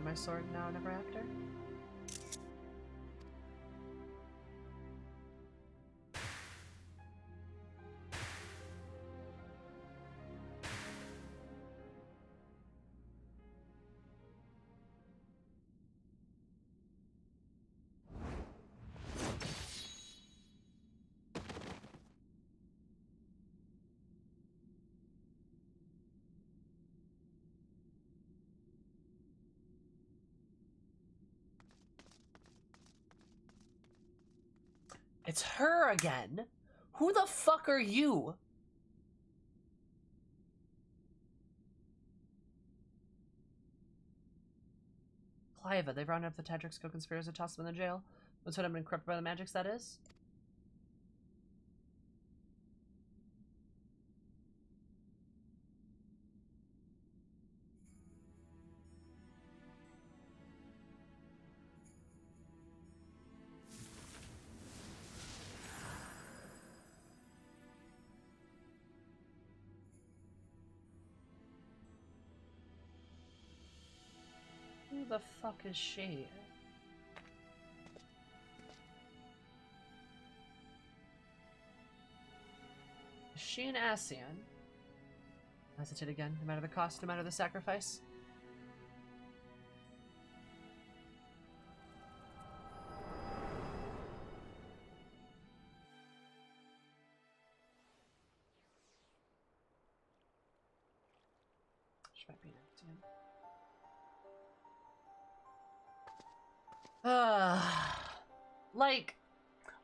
My sword now, never after. It's her again. Who the fuck are you? Cliva, they've rounded up the Tadrix co-conspirators and tossed them in the jail. Those who have been corrupted by the magics, that is. Who the fuck is she? Is she an Asian? Hesitate again, no matter the cost, no matter the sacrifice. She might be an Asian.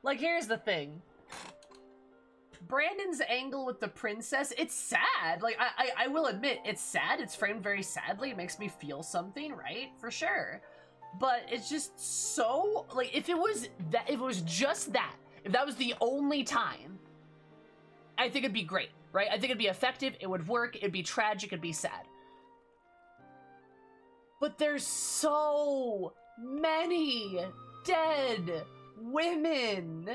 Like here's the thing. Branden's angle with the princess, it's sad. Like, I will admit, it's sad. It's framed very sadly. It makes me feel something, right? For sure. But it's just so, like, if it was just that, if that was the only time, I think it'd be great, right? I think it'd be effective, it would work, it'd be tragic, it'd be sad. But there's so many dead women,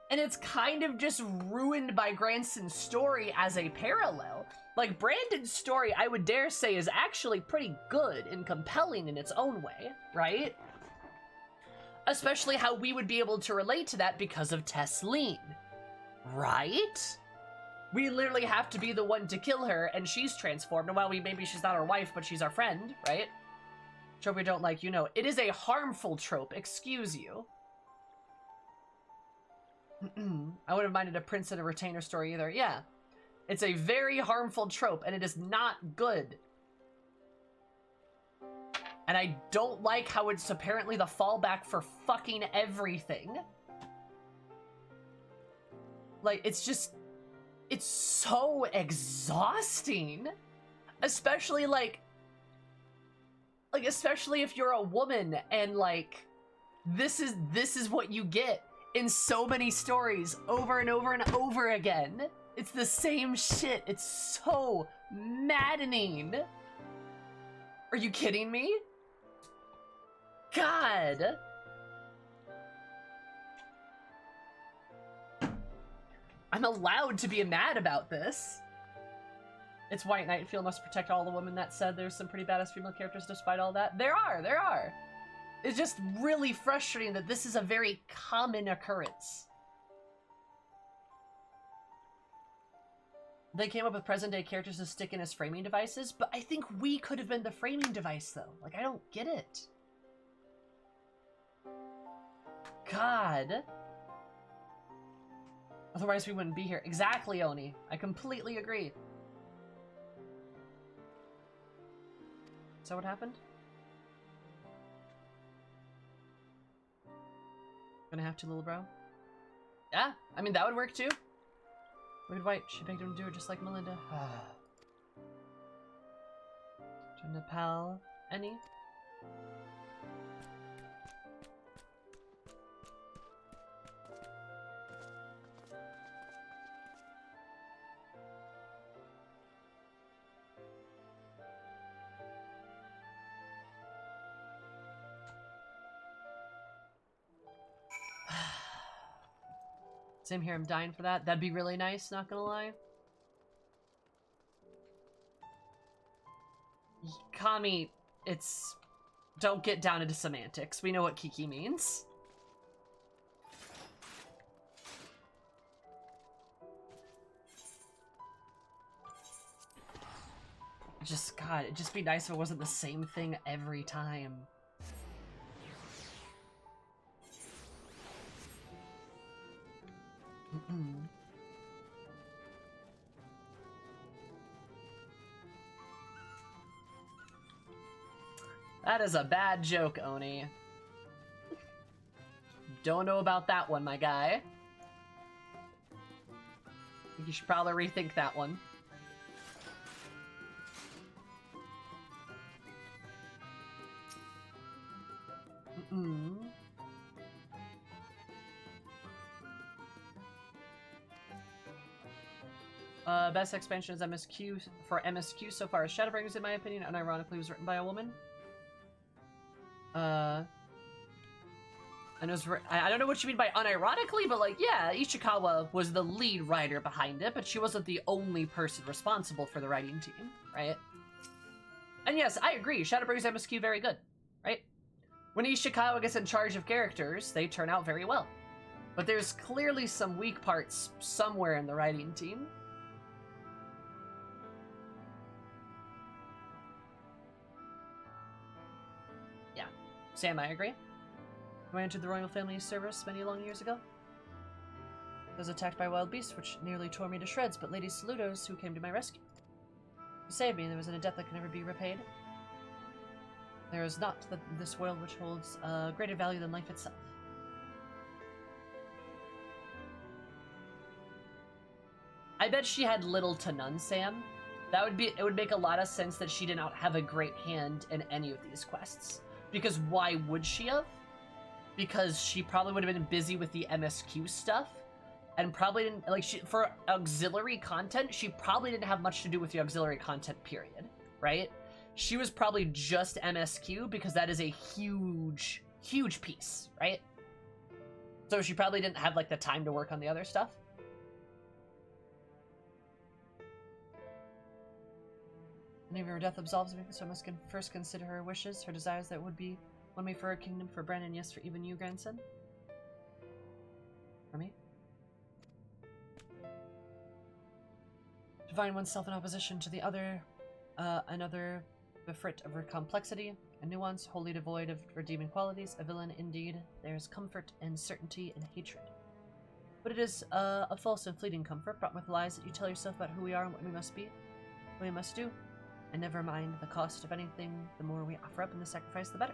and it's kind of just ruined by Granson's story as a parallel. Like, Branden's story, I would dare say, is actually pretty good and compelling in its own way, right? Especially how we would be able to relate to that because of Tesleen, right? We literally have to be the one to kill her, and she's transformed. And while maybe she's not our wife, but she's our friend, right? Trope we don't like, you know. It is a harmful trope, excuse you. I wouldn't have minded a prince and a retainer story either. Yeah. It's a very harmful trope, and it is not good. And I don't like how it's apparently the fallback for fucking everything. Like, it's just... It's so exhausting. Especially, like... Like, especially if you're a woman and, like, this is what you get in so many stories over and over and over again. It's the same shit. It's so maddening. Are you kidding me? God. I'm allowed to be mad about this. It's White Knight. Feel must protect all the women. That said, there's some pretty badass female characters despite all that. There are. It's just really frustrating that this is a very common occurrence. They came up with present-day characters to stick in as framing devices, but I think we could have been the framing device, though. Like, I don't get it. God. Otherwise, we wouldn't be here. Exactly, Oni. I completely agree. Is that what happened? Gonna have to, little bro? Yeah, I mean, that would work too. Wicked White, she begged him to do it just like Melinda. To Nepal, any? Same here, I'm dying for that. That'd be really nice, not gonna lie. Kami, it's... Don't get down into semantics. We know what Kiki means. Just, God, it'd just be nice if it wasn't the same thing every time. That is a bad joke, Oni. Don't know about that one, my guy. I think you should probably rethink that one. Best expansion is MSQ for MSQ so far as Shadowbringers, in my opinion, unironically was written by a woman. And it was I don't know what you mean by unironically, but like, yeah, Ishikawa was the lead writer behind it, but she wasn't the only person responsible for the writing team, right? And yes, I agree, Shadowbringers MSQ very good, right? When Ishikawa gets in charge of characters, they turn out very well. But there's clearly some weak parts somewhere in the writing team. Yeah, Sam, I agree. I entered the royal family service many long years ago. I was attacked by wild beasts, which nearly tore me to shreds, but Lady Saludos, who came to my rescue. You saved me, and there was a debt that can never be repaid. There is not this world which holds greater value than life itself. I bet she had little to none, Sam. It would make a lot of sense that she did not have a great hand in any of these quests. Because why would she have? Because she probably would have been busy with the MSQ stuff, and probably didn't, like, for auxiliary content, she probably didn't have much to do with the auxiliary content, period, right? She was probably just MSQ because that is a huge, huge piece, right? So she probably didn't have, like, the time to work on the other stuff. Any of her death absolves me, so I must first consider her wishes, her desires that would be one way for her kingdom, for Branden, yes, for even you, grandson. For me? To find oneself in opposition to the other, another befrit of her complexity, a nuance wholly devoid of redeeming qualities, a villain indeed. There is comfort and certainty and hatred. But it is a false and fleeting comfort, brought with lies that you tell yourself about who we are and what we must be, what we must do. And never mind the cost of anything, the more we offer up in the sacrifice, the better.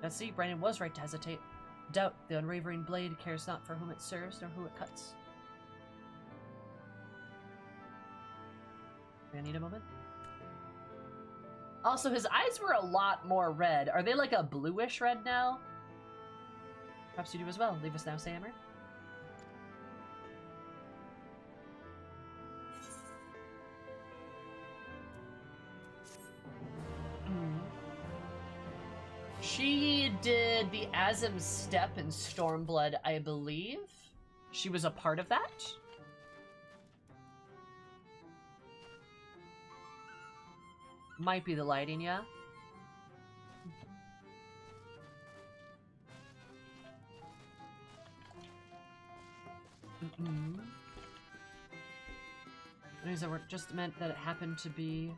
Now see, Branden was right to hesitate. Doubt, the unwavering blade, cares not for whom it serves, nor who it cuts. I need a moment. Also, his eyes were a lot more red. Are they like a bluish red now? Perhaps you do as well. Leave us now, Sammer. She did the Azim Step in Stormblood, I believe. She was a part of that. Might be the lighting, yeah. News that were just meant that it happened to be,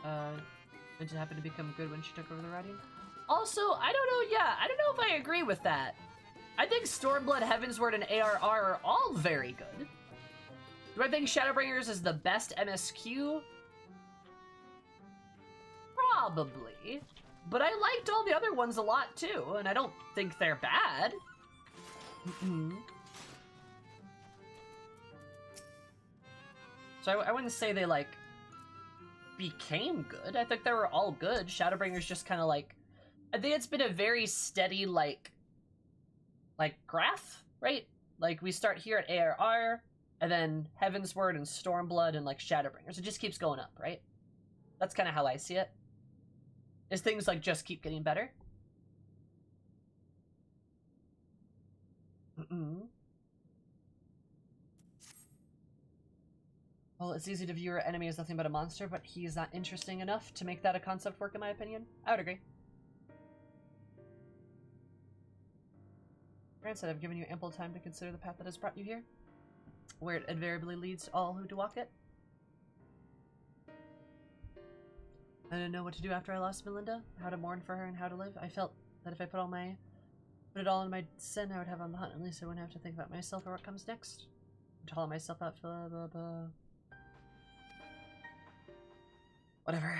meant to happen to become good when she took over the writing. Also, I don't know, yeah, I don't know if I agree with that. I think Stormblood, Heavensward, and ARR are all very good. Do I think Shadowbringers is the best MSQ? Probably. But I liked all the other ones a lot too, and I don't think they're bad. So I wouldn't say they, like, became good. I think they were all good. Shadowbringers just kind of, like... I think it's been a very steady, like, graph, right? Like, we start here at ARR, and then Heavensward and Stormblood and, like, Shadowbringers. It just keeps going up, right? That's kind of how I see it. Is things, like, just keep getting better. Well, it's easy to view our enemy as nothing but a monster, but he's not interesting enough to make that a concept work, in my opinion. I would agree. Brand said, I've given you ample time to consider the path that has brought you here, where it invariably leads to all who do walk it. I didn't know what to do after I lost Melinda, how to mourn for her and how to live. I felt that if I put it all in my sin, I would have on the hunt. At least I wouldn't have to think about myself or what comes next. I'm calling myself out, blah, blah, blah. Whatever.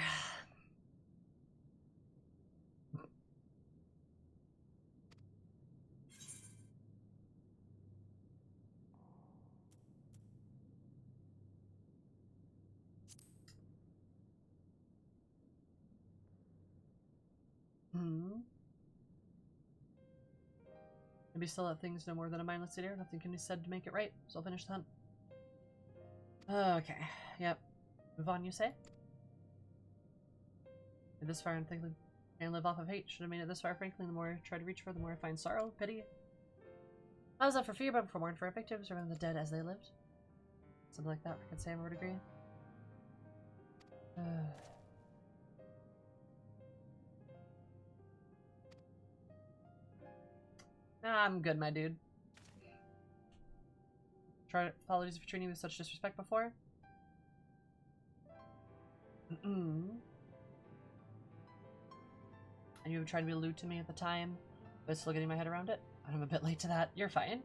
Maybe still have things no more than a mindless eater. Nothing can be said to make it right, so I'll finish the hunt. Okay, yep. Move on, you say? Made this far and think I can live off of hate. Should have made it this far, frankly. The more I try to reach for, the more I find sorrow, pity. I was up for fear, but for mourn for our victims, or the dead as they lived. Something like that, I could say I would agree. I'm good, my dude. Apologies for treating you with such disrespect before. And you were trying to be lewd to me at the time, but still getting my head around it. I'm a bit late to that. You're fine.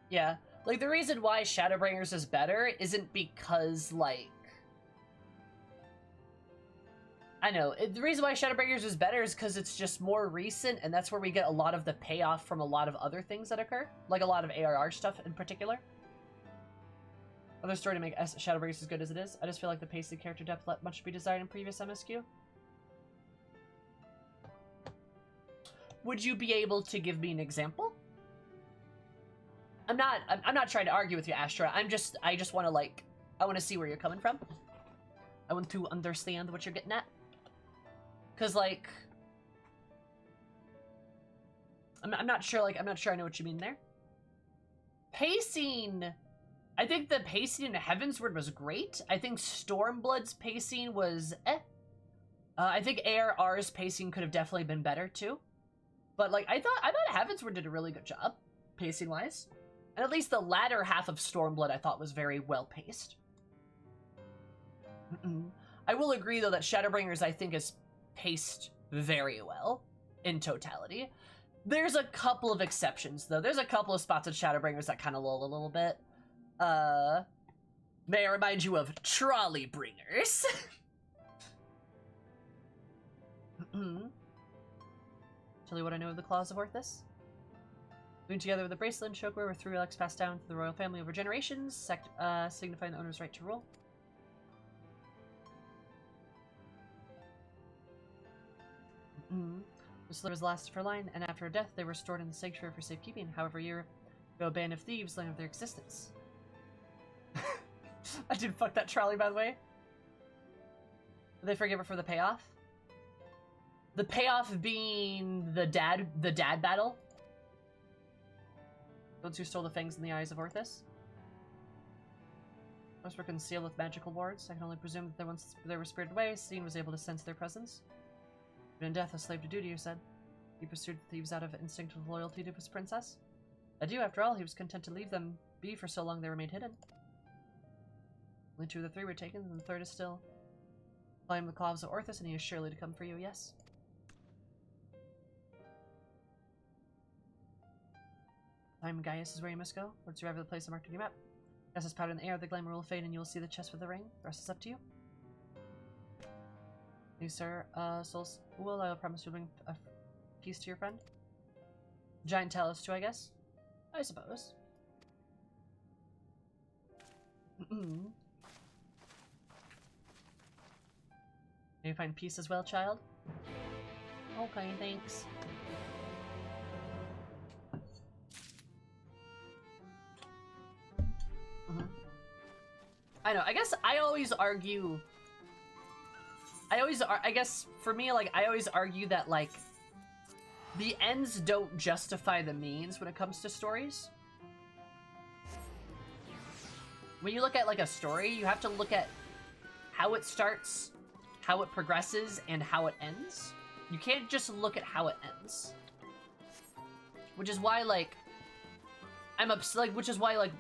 Yeah, like, the reason why Shadowbringers is better isn't because, like... I know, the reason why Shadowbringers is better is because it's just more recent, and that's where we get a lot of the payoff from a lot of other things that occur. Like a lot of ARR stuff in particular. Other story to make Shadowbringers as good as it is. I just feel like the pacing character depth left much to be desired in previous MSQ. Would you be able to give me an example? I'm not trying to argue with you, Astra. I just want to, like, I want to see where you're coming from. I want to understand what you're getting at. Cause, like, I'm not sure I know what you mean there. Pacing, I think the pacing in Heavensward was great. I think Stormblood's pacing was eh. I think ARR's pacing could have definitely been better too. But, like, I thought Heavensward did a really good job, pacing-wise. And at least the latter half of Stormblood I thought was very well-paced. I will agree, though, that Shadowbringers, I think, is paced very well in totality. There's a couple of exceptions, though. There's a couple of spots in Shadowbringers that kind of lull a little bit. May I remind you of Trolley Bringers? Tell you what I know of the Claws of Orthus. Glued together with the bracelet and choker were 3 relics passed down to the royal family over generations, signifying the owner's right to rule. The slivers lasted for a line, and after her death, they were stored in the sanctuary for safekeeping. However, a year ago, a band of thieves learned of their existence. I did fuck that trolley, by the way. Did they forgive her for the payoff? The payoff being the dad battle? Those who stole the fangs in the eyes of Orthus? Most were concealed with magical wards. I can only presume that once they were spirited away, Scene was able to sense their presence. But in death, a slave to duty, you said. He pursued the thieves out of instinct of loyalty to his princess. Adieu, after all, he was content to leave them be for so long they remained hidden. Only 2 of the 3 were taken, and the 3rd is still flying the claws of Orthus, and he is surely to come for you, yes. Time Gaius is where you must go. Once you arrive at the place marked on your map, cast this powder in the air, the glamour will fade, and you will see the chest with the ring. The rest is up to you. You, sir, Souls, well, I will promise you'll bring a piece to your friend. Giant talus too, I guess? I suppose. Can you find peace as well, child? Okay, thanks. I know, I guess I always argue... I guess, for me, like, I always argue that, like, the ends don't justify the means when it comes to stories. When you look at, like, a story, you have to look at how it starts, how it progresses, and how it ends. You can't just look at how it ends. Which is why, like, which is why, like,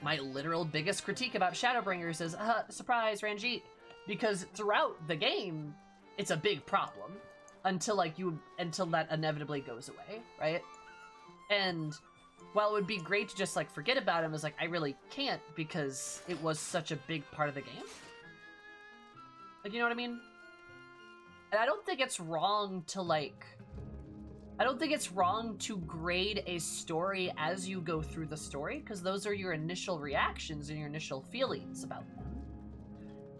my literal biggest critique about Shadowbringers is, surprise, Ranjit. Because throughout the game, it's a big problem. Until that inevitably goes away, right? And while it would be great to just, like, forget about him, it's like, I really can't because it was such a big part of the game. Like, you know what I mean? And I don't think it's wrong to, like... I don't think it's wrong to grade a story as you go through the story, because those are your initial reactions and your initial feelings about them.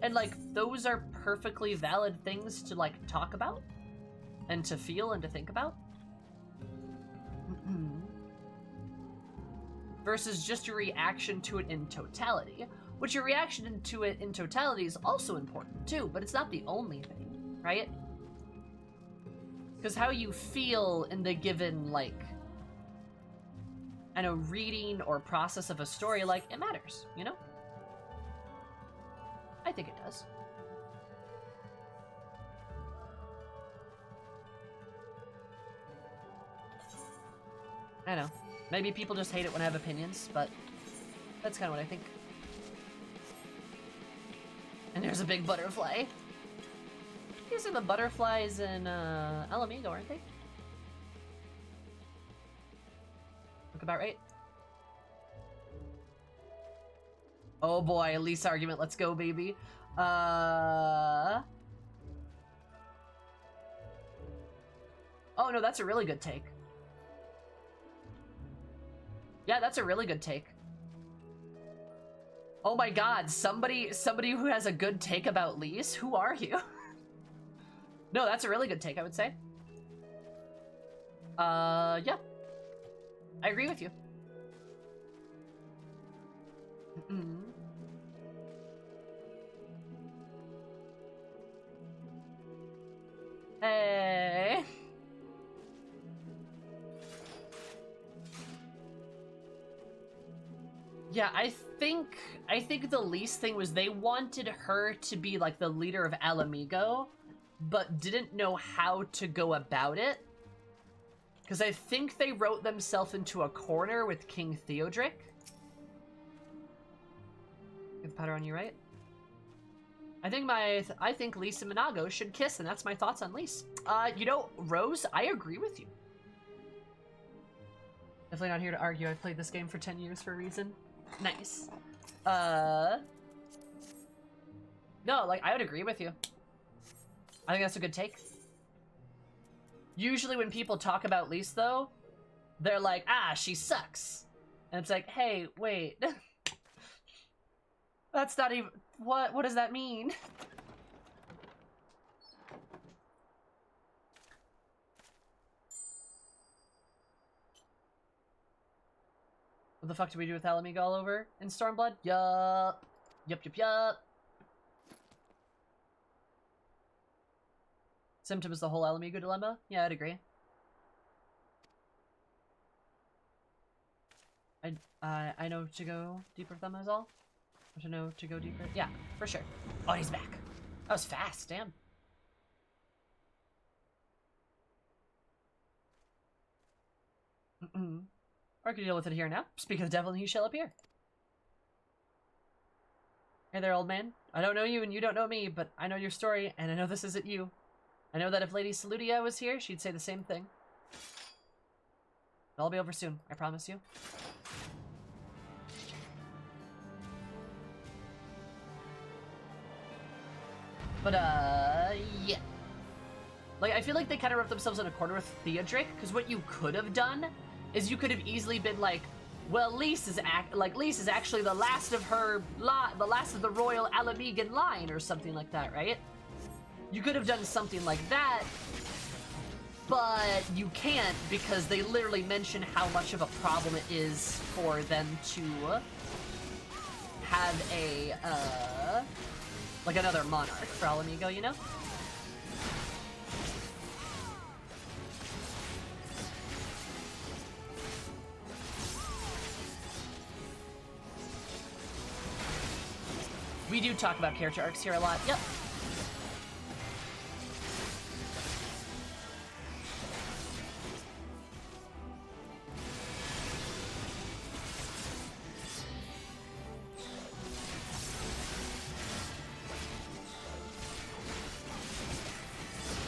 And, like, those are perfectly valid things to, like, talk about, and to feel and to think about. Versus just your reaction to it in totality. Which your reaction to it in totality is also important, too, but it's not the only thing, right? Because how you feel in the given, like, I know, reading or process of a story, like, it matters, you know? I think it does. I know. Maybe people just hate it when I have opinions, but that's kind of what I think. And there's a big butterfly. These are the butterflies in Alamigo, aren't they? Look about right. Oh boy, lease argument, let's go, baby. Oh no, that's a really good take. Yeah, that's a really good take. Oh my god, somebody who has a good take about Lise? Who are you? No, that's a really good take, I would say. Yeah. I agree with you. Hey. Yeah, I think the least thing was they wanted her to be like the leader of Alamigo, but didn't know how to go about it. Because I think they wrote themselves into a corner with King Theodric. Get the powder on you, right? I think Lise and Minago should kiss, and that's my thoughts on Lise. You know, Rose, I agree with you. Definitely not here to argue. I've played this game for 10 years for a reason. Nice. No, like, I would agree with you. I think that's a good take. Usually when people talk about Lise, though, they're like, ah, she sucks. And it's like, hey, wait. That's not even... What does that mean? What the fuck do we do with Alamigo all over in Stormblood? Yup. Yup. Symptom is the whole Alamigo dilemma? Yeah, I'd agree. I know to go deeper with them is all. To know to go deeper. Yeah, for sure. Oh, he's back. That was fast, damn. Or I could deal with it here now. Speak of the devil and he shall appear. Hey there, old man. I don't know you and you don't know me, but I know your story, and I know this isn't you. I know that if Lady Saludia was here, she'd say the same thing. It'll all be over soon, I promise you. But, yeah. Like, I feel like they kind of ripped themselves in a corner with Theodric, because what you could have done is you could have easily been like, well, Lys is actually the last of the last of the royal Alamigan line, or something like that, right? You could have done something like that, but you can't because they literally mention how much of a problem it is for them to have a, like another monarch for Alamigo, you know? We do talk about character arcs here a lot. Yep.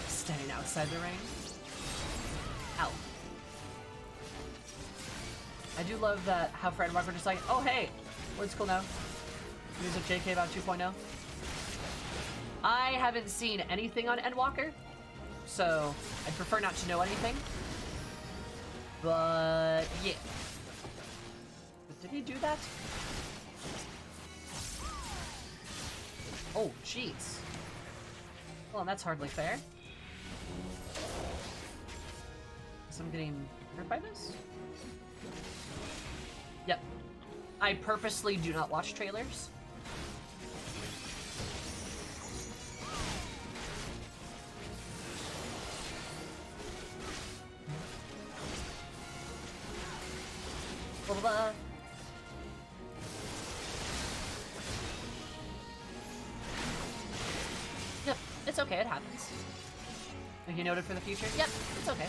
Standing outside the ring. Ow. I do love that how Fred and Mark were just like, oh hey, word's cool now. Music JK about 2.0. I haven't seen anything on Endwalker, so I'd prefer not to know anything. But yeah. But did he do that? Oh, jeez. Well, that's hardly fair. So I'm getting hurt by this? Yep. I purposely do not watch trailers. Blah, blah, blah. Yep, it's okay, it happens. Are you noted for the future? Yep, it's okay.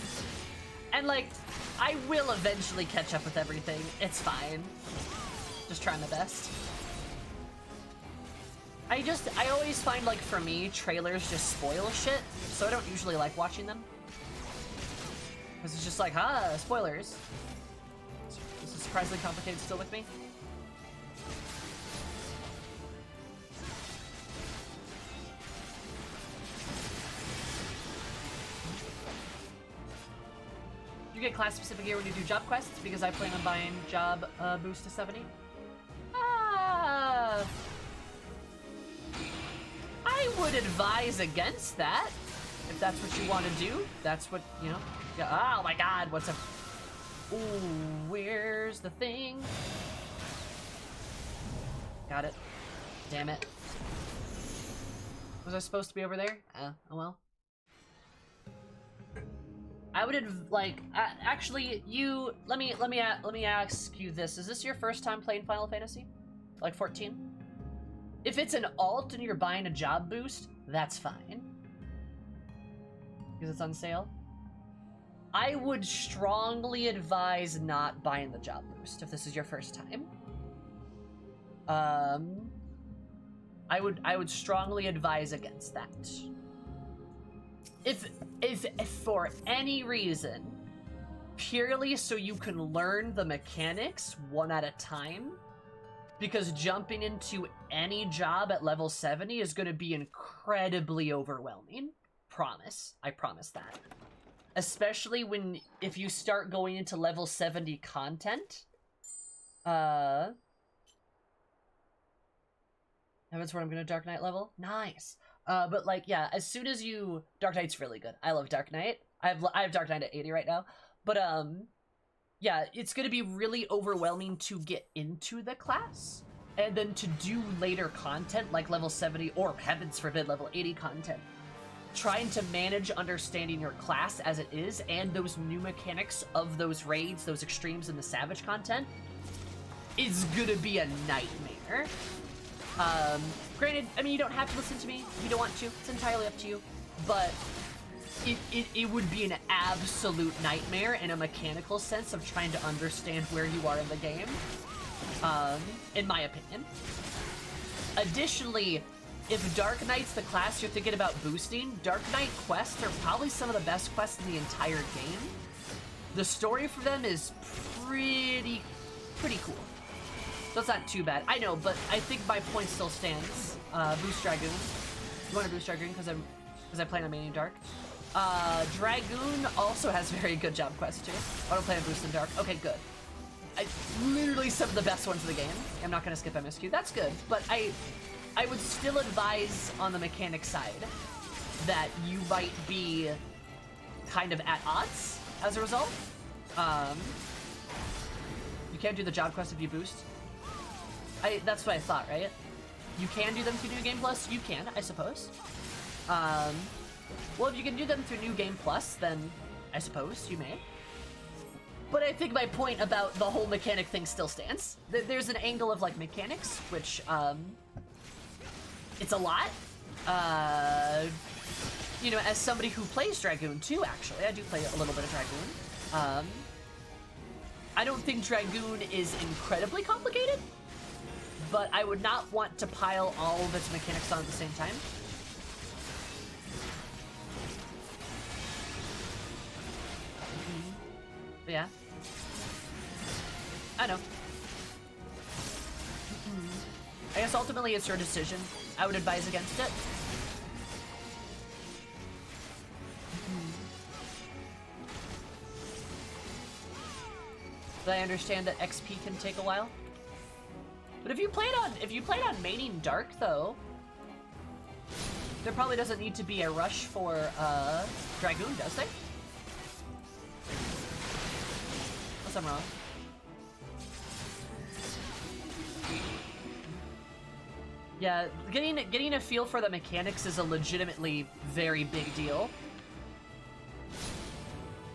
And like, I will eventually catch up with everything. It's fine. Just trying my best. I always find, like, for me, trailers just spoil shit, so I don't usually like watching them. Because it's just like, spoilers. This is surprisingly complicated still with me. You get class specific gear when you do job quests? Because I plan on buying job boost to 70. I would advise against that. If that's what you want to do, that's what, you know. Yeah, oh my god, what's a... Ooh, where's the thing? Got it. Damn it. Was I supposed to be over there? Oh well. I would actually, you, let me ask you this. Is this your first time playing Final Fantasy? Like 14? If it's an alt and you're buying a job boost, that's fine. Because it's on sale. I would strongly advise not buying the job boost if this is your first time. I would strongly advise against that. If for any reason, purely so you can learn the mechanics one at a time, because jumping into any job at level 70 is going to be incredibly overwhelming. Promise. I promise that. Especially if you start going into level 70 content. That's where I'm going to Dark Knight level. Nice. But like, yeah, as soon as Dark Knight's really good. I love Dark Knight. I have Dark Knight at 80 right now. But yeah, it's going to be really overwhelming to get into the class, and then to do later content like level 70 or, heavens forbid, level 80 content. Trying to manage understanding your class as it is and those new mechanics of those raids, those extremes, and the savage content is gonna be a nightmare. Granted, I mean, you don't have to listen to me if you don't want to. It's entirely up to you. But it would be an absolute nightmare in a mechanical sense of trying to understand where you are in the game, in my opinion. Additionally, if Dark Knight's the class you're thinking about boosting, Dark Knight quests are probably some of the best quests in the entire game. The story for them is pretty cool. So it's not too bad. I know, but I think my point still stands. Boost Dragoon. You want to boost Dragoon because I play on Maining Dark. Dragoon also has very good job quests too. I don't play on Boost in Dark. Okay, good. Literally some of the best ones in the game. I'm not gonna skip MSQ. That's good, but I would still advise on the mechanic side that you might be kind of at odds as a result. You can't do the job quest if you boost. That's what I thought, right? You can do them through New Game Plus? You can, I suppose. Well, if you can do them through New Game Plus, then I suppose you may. But I think my point about the whole mechanic thing still stands. There's an angle of, like, mechanics, which, it's a lot. You know, as somebody who plays Dragoon too, actually, I do play a little bit of Dragoon. I don't think Dragoon is incredibly complicated, but I would not want to pile all of its mechanics on at the same time. Yeah. I know. I guess ultimately it's your decision. I would advise against it. But I understand that XP can take a while. But if you played on Maining Dark though, there probably doesn't need to be a rush for Dragoon, does there? Unless I'm wrong. Yeah, getting a feel for the mechanics is a legitimately very big deal.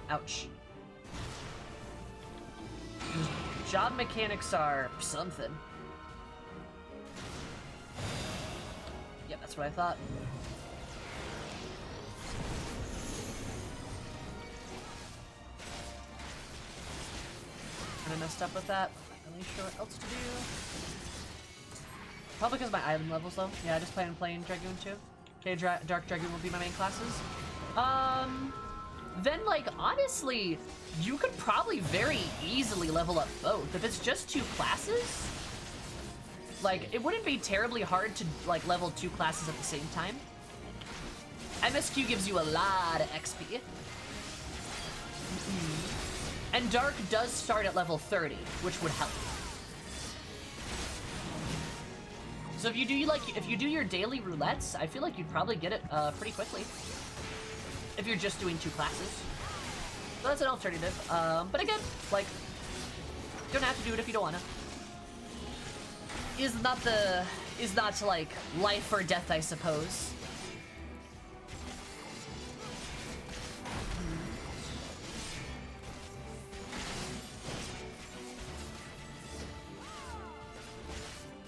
Ouch. Job mechanics are something. Yep, that's what I thought. Kinda messed up with that. Not really sure what else to do. Probably because of my item levels, though. Yeah, I just plan on playing Dragoon, too. Okay, Dark Dragoon will be my main classes. Then, like, honestly, you could probably very easily level up both. If it's just 2 classes, like, it wouldn't be terribly hard to, like, level 2 classes at the same time. MSQ gives you a lot of XP. And Dark does start at level 30, which would help. So if you do your daily roulettes, I feel like you'd probably get it pretty quickly. If you're just doing 2 classes. So that's an alternative. But again, like, you don't have to do it if you don't wanna. Is not like life or death, I suppose.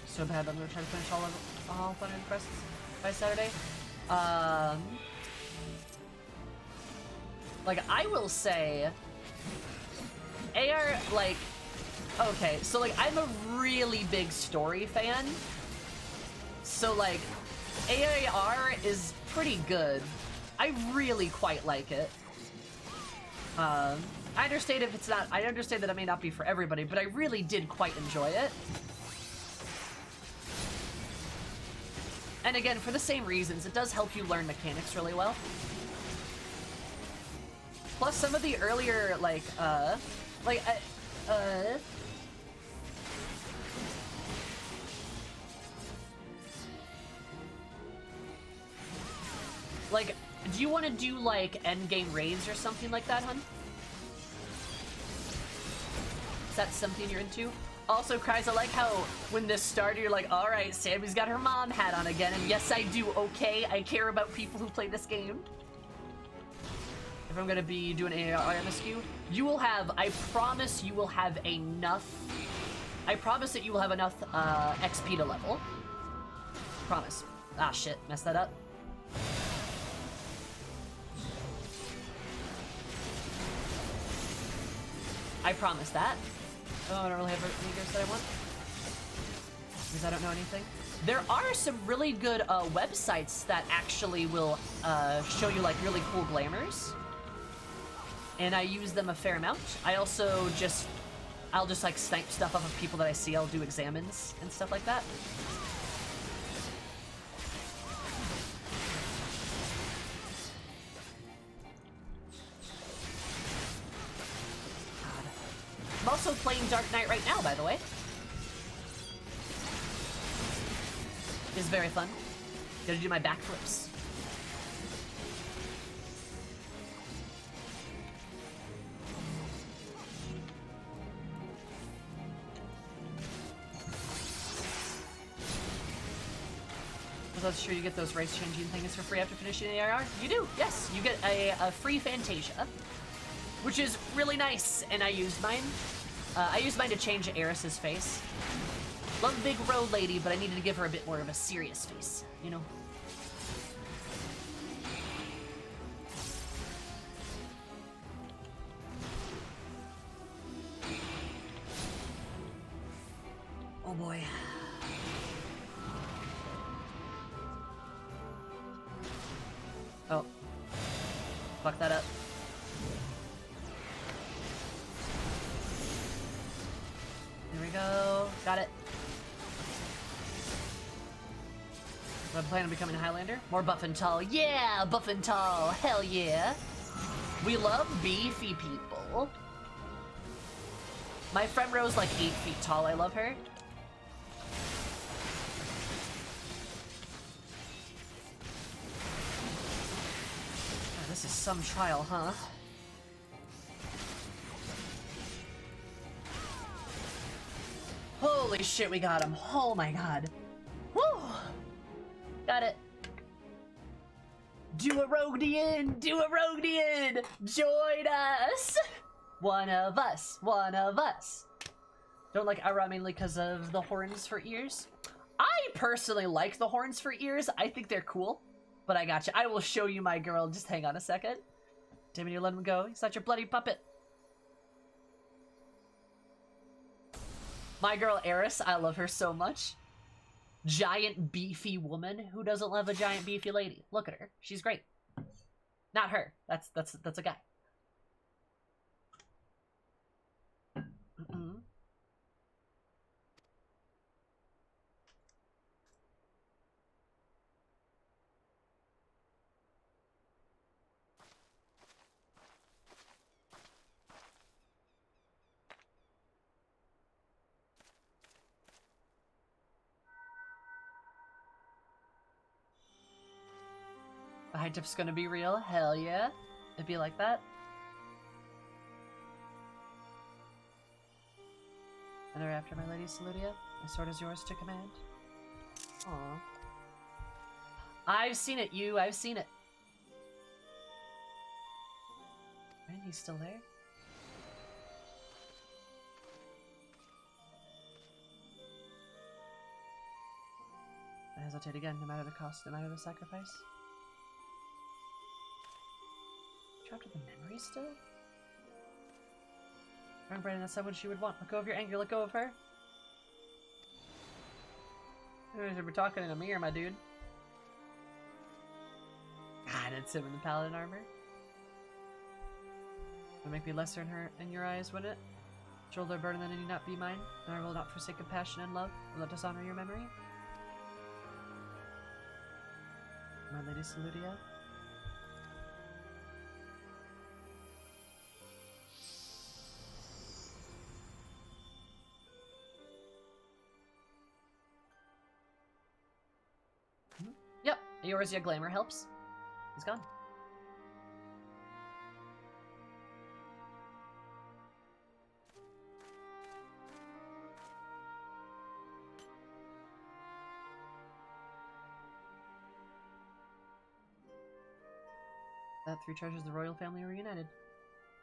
So bad, but I'm gonna try to finish all 100 quests by Saturday. Like, I will say, AR, like, okay, so, like, I'm a really big story fan. So, like, AR is pretty good. I really quite like it. I understand if it's not, I understand that it may not be for everybody, but I really did quite enjoy it. And again, for the same reasons, it does help you learn mechanics really well. Plus, some of the earlier, like, like, do you want to do, like, endgame raids or something like that, hun? that's something you're into. Also, Cries, I like how when this started, you're like, all right, Sammy's got her mom hat on again. And yes, I do, okay? I care about people who play this game. If I'm gonna be doing AR MSQ, you will have, I promise you will have enough, I promise that you will have enough XP to level. Promise. Ah, shit, messed that up. I promise that. Oh, I don't really have any gears that I want. Because I don't know anything. There are some really good websites that actually will show you like really cool glamours. And I use them a fair amount. I also I'll just like snipe stuff off of people that I see. I'll do examines and stuff like that. I'm also playing Dark Knight right now, by the way. It's very fun. Gotta do my backflips. Was that true? You get those race changing things for free after finishing the AR? You do, yes. You get a free Fantasia, which is really nice, and I used mine. I used mine to change Eris's face. Love Big Road Lady, but I needed to give her a bit more of a serious face, you know? Oh boy. Oh. Fuck that up. Here we go. Got it. So I'm planning on becoming a Highlander. More buff and tall. Yeah, buff and tall. Hell yeah. We love beefy people. My friend Rose like 8 feet tall. I love her. Oh, this is some trial, huh? Holy shit, we got him. Oh my god. Woo! Got it. Do a Rogdian! Do a Rogdian! Join us! One of us. One of us. Don't like Aura mainly because of the horns for ears. I personally like the horns for ears. I think they're cool. But I gotcha. I will show you my girl. Just hang on a second. Damn it, you let him go. He's not your bloody puppet. My girl Eris, I love her so much. Giant beefy woman. Who doesn't love a giant beefy lady? Look at her. She's great. Not her. That's a guy. Mm-mm. The high tip's gonna be real? Hell yeah. It'd be like that. And are after my lady Saludia, my sword is yours to command. Aww. I've seen it, you. I've seen it. And he's still there? I hesitate again, no matter the cost, no matter the sacrifice. Trapped in the memory still? Wrong, Branden, that's not what she would want. Let go of your anger, let go of her. You should be talking in a mirror, my dude. God, it's him in the paladin armor. It would make me lesser in your eyes, wouldn't it? Shoulder burden, then you not be mine, and I will not forsake compassion and love, will not dishonor your memory. My lady Saludia. Yep, Eorzea Glamour helps. He's gone. That 3 treasures of the royal family are reunited.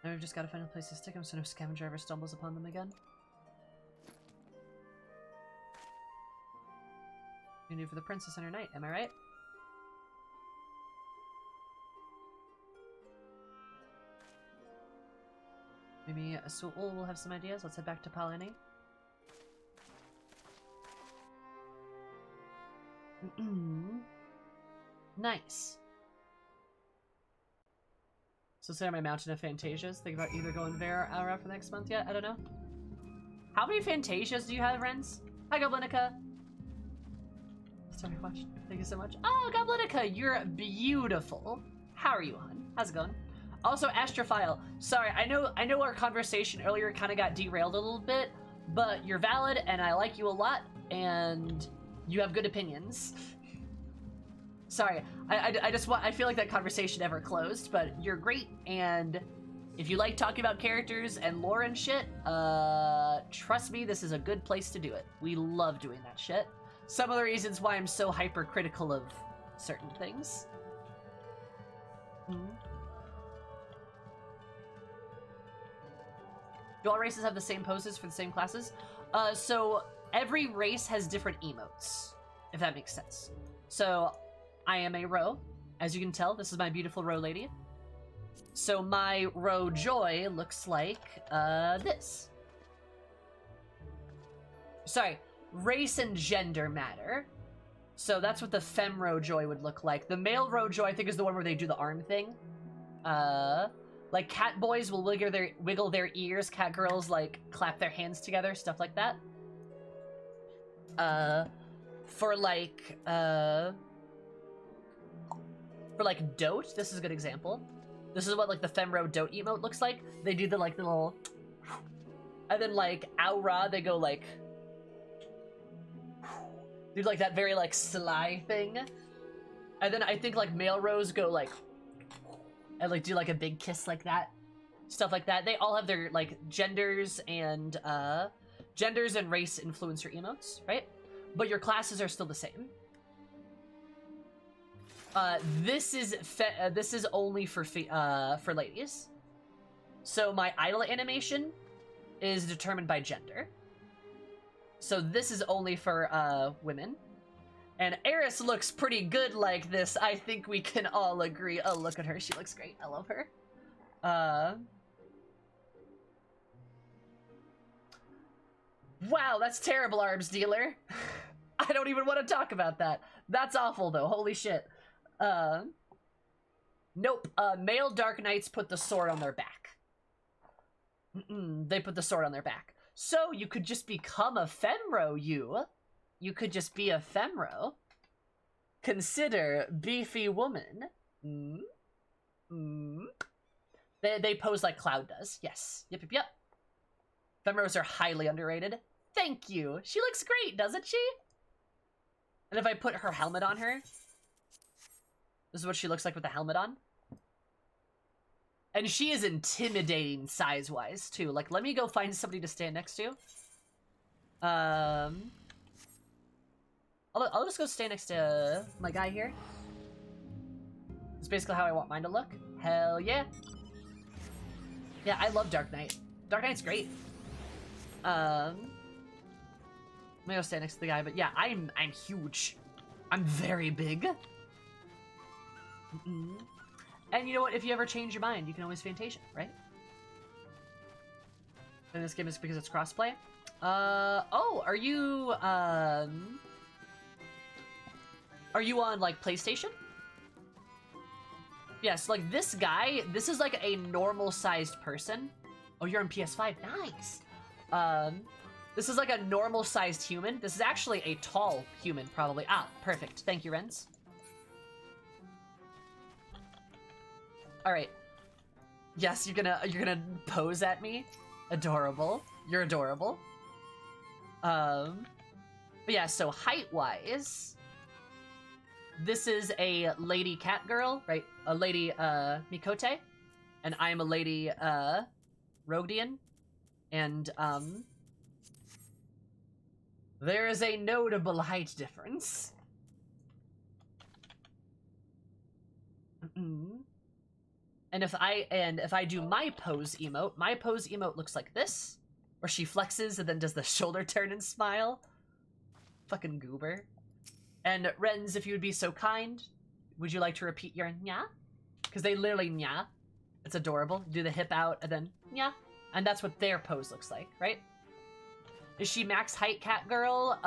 Now we've just got to find a place to stick them so no scavenger ever stumbles upon them again. You knew for the princess and her knight, am I right? Maybe Su'ul will have some ideas. Let's head back to Palani. Nice. So say my mountain of Fantasias. Think about either going there or out for next month yet? I don't know. How many Fantasias do you have, Renz? Hi, Goblinica. Sorry, watch. Thank you so much. Oh, Goblinica, you're beautiful. How are you, hon? How's it going? Also, Astrophile. Sorry, I know our conversation earlier kind of got derailed a little bit, but you're valid, and I like you a lot, and you have good opinions. Sorry, I feel like that conversation never closed, but you're great, and if you like talking about characters and lore and shit, trust me, this is a good place to do it. We love doing that shit. Some of the reasons why I'm so hypercritical of certain things. Do all races have the same poses for the same classes? So every race has different emotes, if that makes sense. So I am a Ro. As you can tell, this is my beautiful Ro lady. So my Ro Joy looks like this. Sorry, race and gender matter. So that's what the femme Ro Joy would look like. The male Ro Joy, I think, is the one where they do the arm thing. Like cat boys will wiggle their ears, cat girls like clap their hands together, stuff like that. For like Dote, this is a good example. This is what like the Femro Dote emote looks like. They do the like little, and then like Aura, they go like, do like that very like sly thing. And then I think like male Rose go like, and like do like a big kiss like that, stuff like that. They all have their like genders and race influence your emotes, right? But your classes are still the same. This is only for ladies. So my idol animation is determined by gender. So this is only for women. And Eris looks pretty good like this. I think we can all agree. Oh, look at her. She looks great. I love her. Wow, that's terrible, Arms Dealer. I don't even want to talk about that. That's awful, though. Holy shit. Nope. Male Dark Knights put the sword on their back. They put the sword on their back. So you could just become a Femro, You could just be a Femro. Consider beefy woman. They pose like Cloud does. Yes. Yep. Femros are highly underrated. Thank you. She looks great, doesn't she? And if I put her helmet on her, this is what she looks like with the helmet on. And she is intimidating size-wise, too. Like, let me go find somebody to stand next to. I'll just go stand next to my guy here. That's basically how I want mine to look. Hell yeah. Yeah, I love Dark Knight. Dark Knight's great. Let me go stand next to the guy, but yeah, I'm huge. I'm very big. And you know what? If you ever change your mind, you can always Fantasia, right? And this game is because it's crossplay. Oh, are you on like PlayStation? Yes, like this guy, this is like a normal sized person. Oh, you're on PS5, nice. This is like a normal sized human. This is actually a tall human, probably. Ah, perfect. Thank you, Renz. All right. Yes, you're gonna pose at me. Adorable. You're adorable. But yeah, so height-wise, this is a lady cat girl, right? A lady Mikote, and I'm a lady Rogdian, and there is a notable height difference. And if I do my pose emote looks like this, where she flexes and then does the shoulder turn and smile. Fucking goober. And Rens, if you would be so kind, would you like to repeat your nya? Because they literally nya. It's adorable. Do the hip out and then nya. And that's what their pose looks like, right? Is she max height cat girl?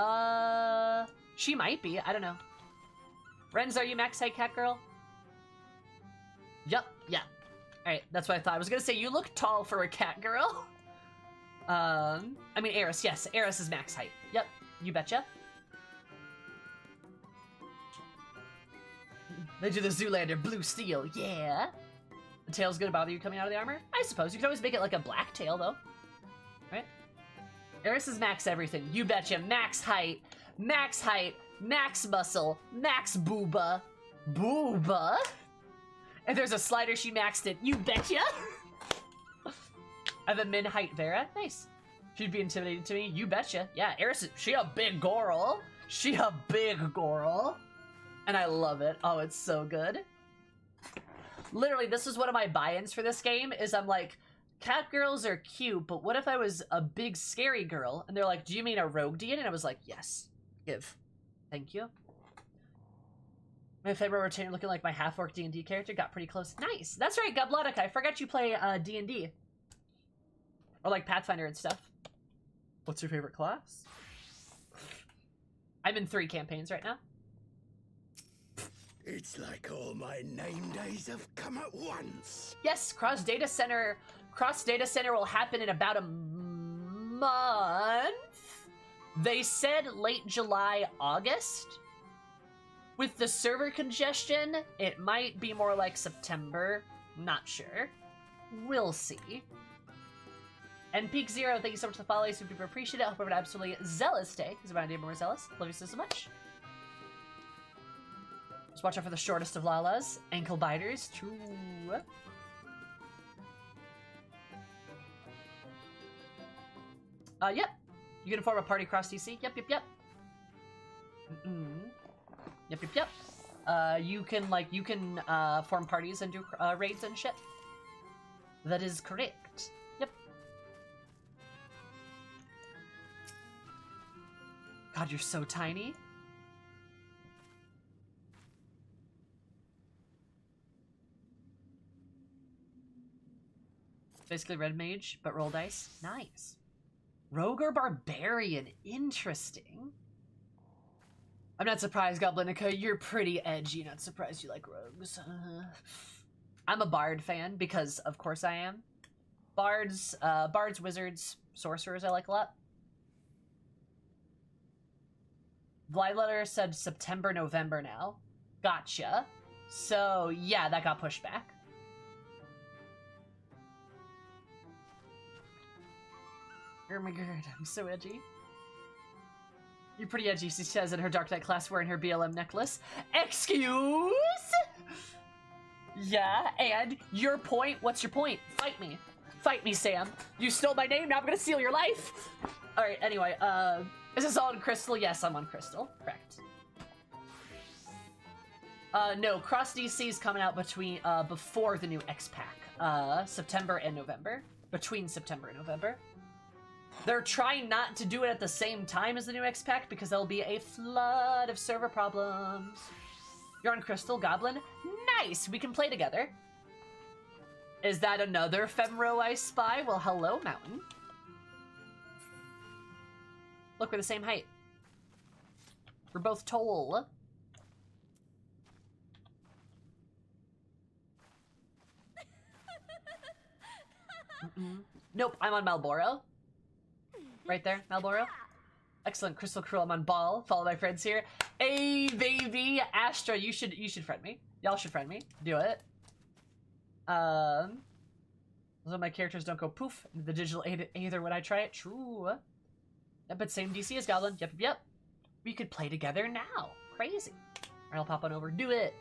She might be. I don't know. Rens, are you max height cat girl? Yup. Yeah. Alright, that's what I thought. I was gonna say, you look tall for a cat girl. I mean, Eris. Yes, Eris is max height. Yep, you betcha. They do the Zoolander blue steel. Yeah. The tail's gonna bother you coming out of the armor? I suppose. You could always make it like a black tail, though. Right? Eris is max everything. You betcha. Max height, max muscle, max booba. Booba? If there's a slider, she maxed it. You betcha. I have a min height Vera. Nice. She'd be intimidating to me. You betcha. Yeah, Eris, she a big girl. She a big girl. And I love it. Oh, it's so good. Literally, this is one of my buy-ins for this game, is I'm like, cat girls are cute, but what if I was a big scary girl? And they're like, do you mean a rogue DN? And I was like, yes. Give. Thank you. My favorite rotator looking like my half-orc D&D character got pretty close. Nice. That's right, Goblotica. I forgot you play D&D. Or like Pathfinder and stuff. What's your favorite class? I'm in 3 campaigns right now.
It's like all my name days have come at once.
Yes, cross data center will happen in about a month. They said late July, August. With the server congestion, it might be more like September. Not sure. We'll see. And Peak Zero, thank you so much for the follow. Super appreciate it. I hope everyone absolutely zealous day, because I'm more zealous. Love you so much. Just watch out for the shortest of Lalas. Ankle biters. True. Yep. You can form a party cross DC. Yep. Yep. You can form parties and do raids and shit. That is correct. Yep. God, you're so tiny. Basically red mage, but roll dice. Nice. Rogue or barbarian. Interesting. I'm not surprised, Goblinica. You're pretty edgy. Not surprised you like rogues. I'm a bard fan because, of course, I am. Bards, wizards, sorcerers I like a lot. Vladletter said September, November now. Gotcha. So, yeah, that got pushed back. Oh my god, I'm so edgy. You're pretty edgy, she says in her Dark Knight class wearing her BLM necklace. Excuse? Yeah, and your point? What's your point? Fight me. Fight me, Sam. You stole my name, now I'm gonna steal your life! Alright, anyway, is this all on Crystal? Yes, I'm on Crystal. Correct. No, Cross DC is coming out between, before the new X-Pack. September and November. Between September and November. They're trying not to do it at the same time as the new X-Pack because there'll be a flood of server problems. You're on Crystal, Goblin? Nice! We can play together. Is that another Femro I spy? Well, hello, Mountain. Look, we're the same height. We're both tall. Nope, I'm on Malboro. Right there, Malboro. Excellent, Crystal Cruel. I'm on Ball. Follow my friends here. Hey, baby, Astra, you should friend me. Y'all should friend me. Do it. So my characters don't go poof into the digital either when I try it. True. Yeah, but same DC as Goblin. Yep. We could play together now. Crazy. Alright, I'll pop on over. Do it.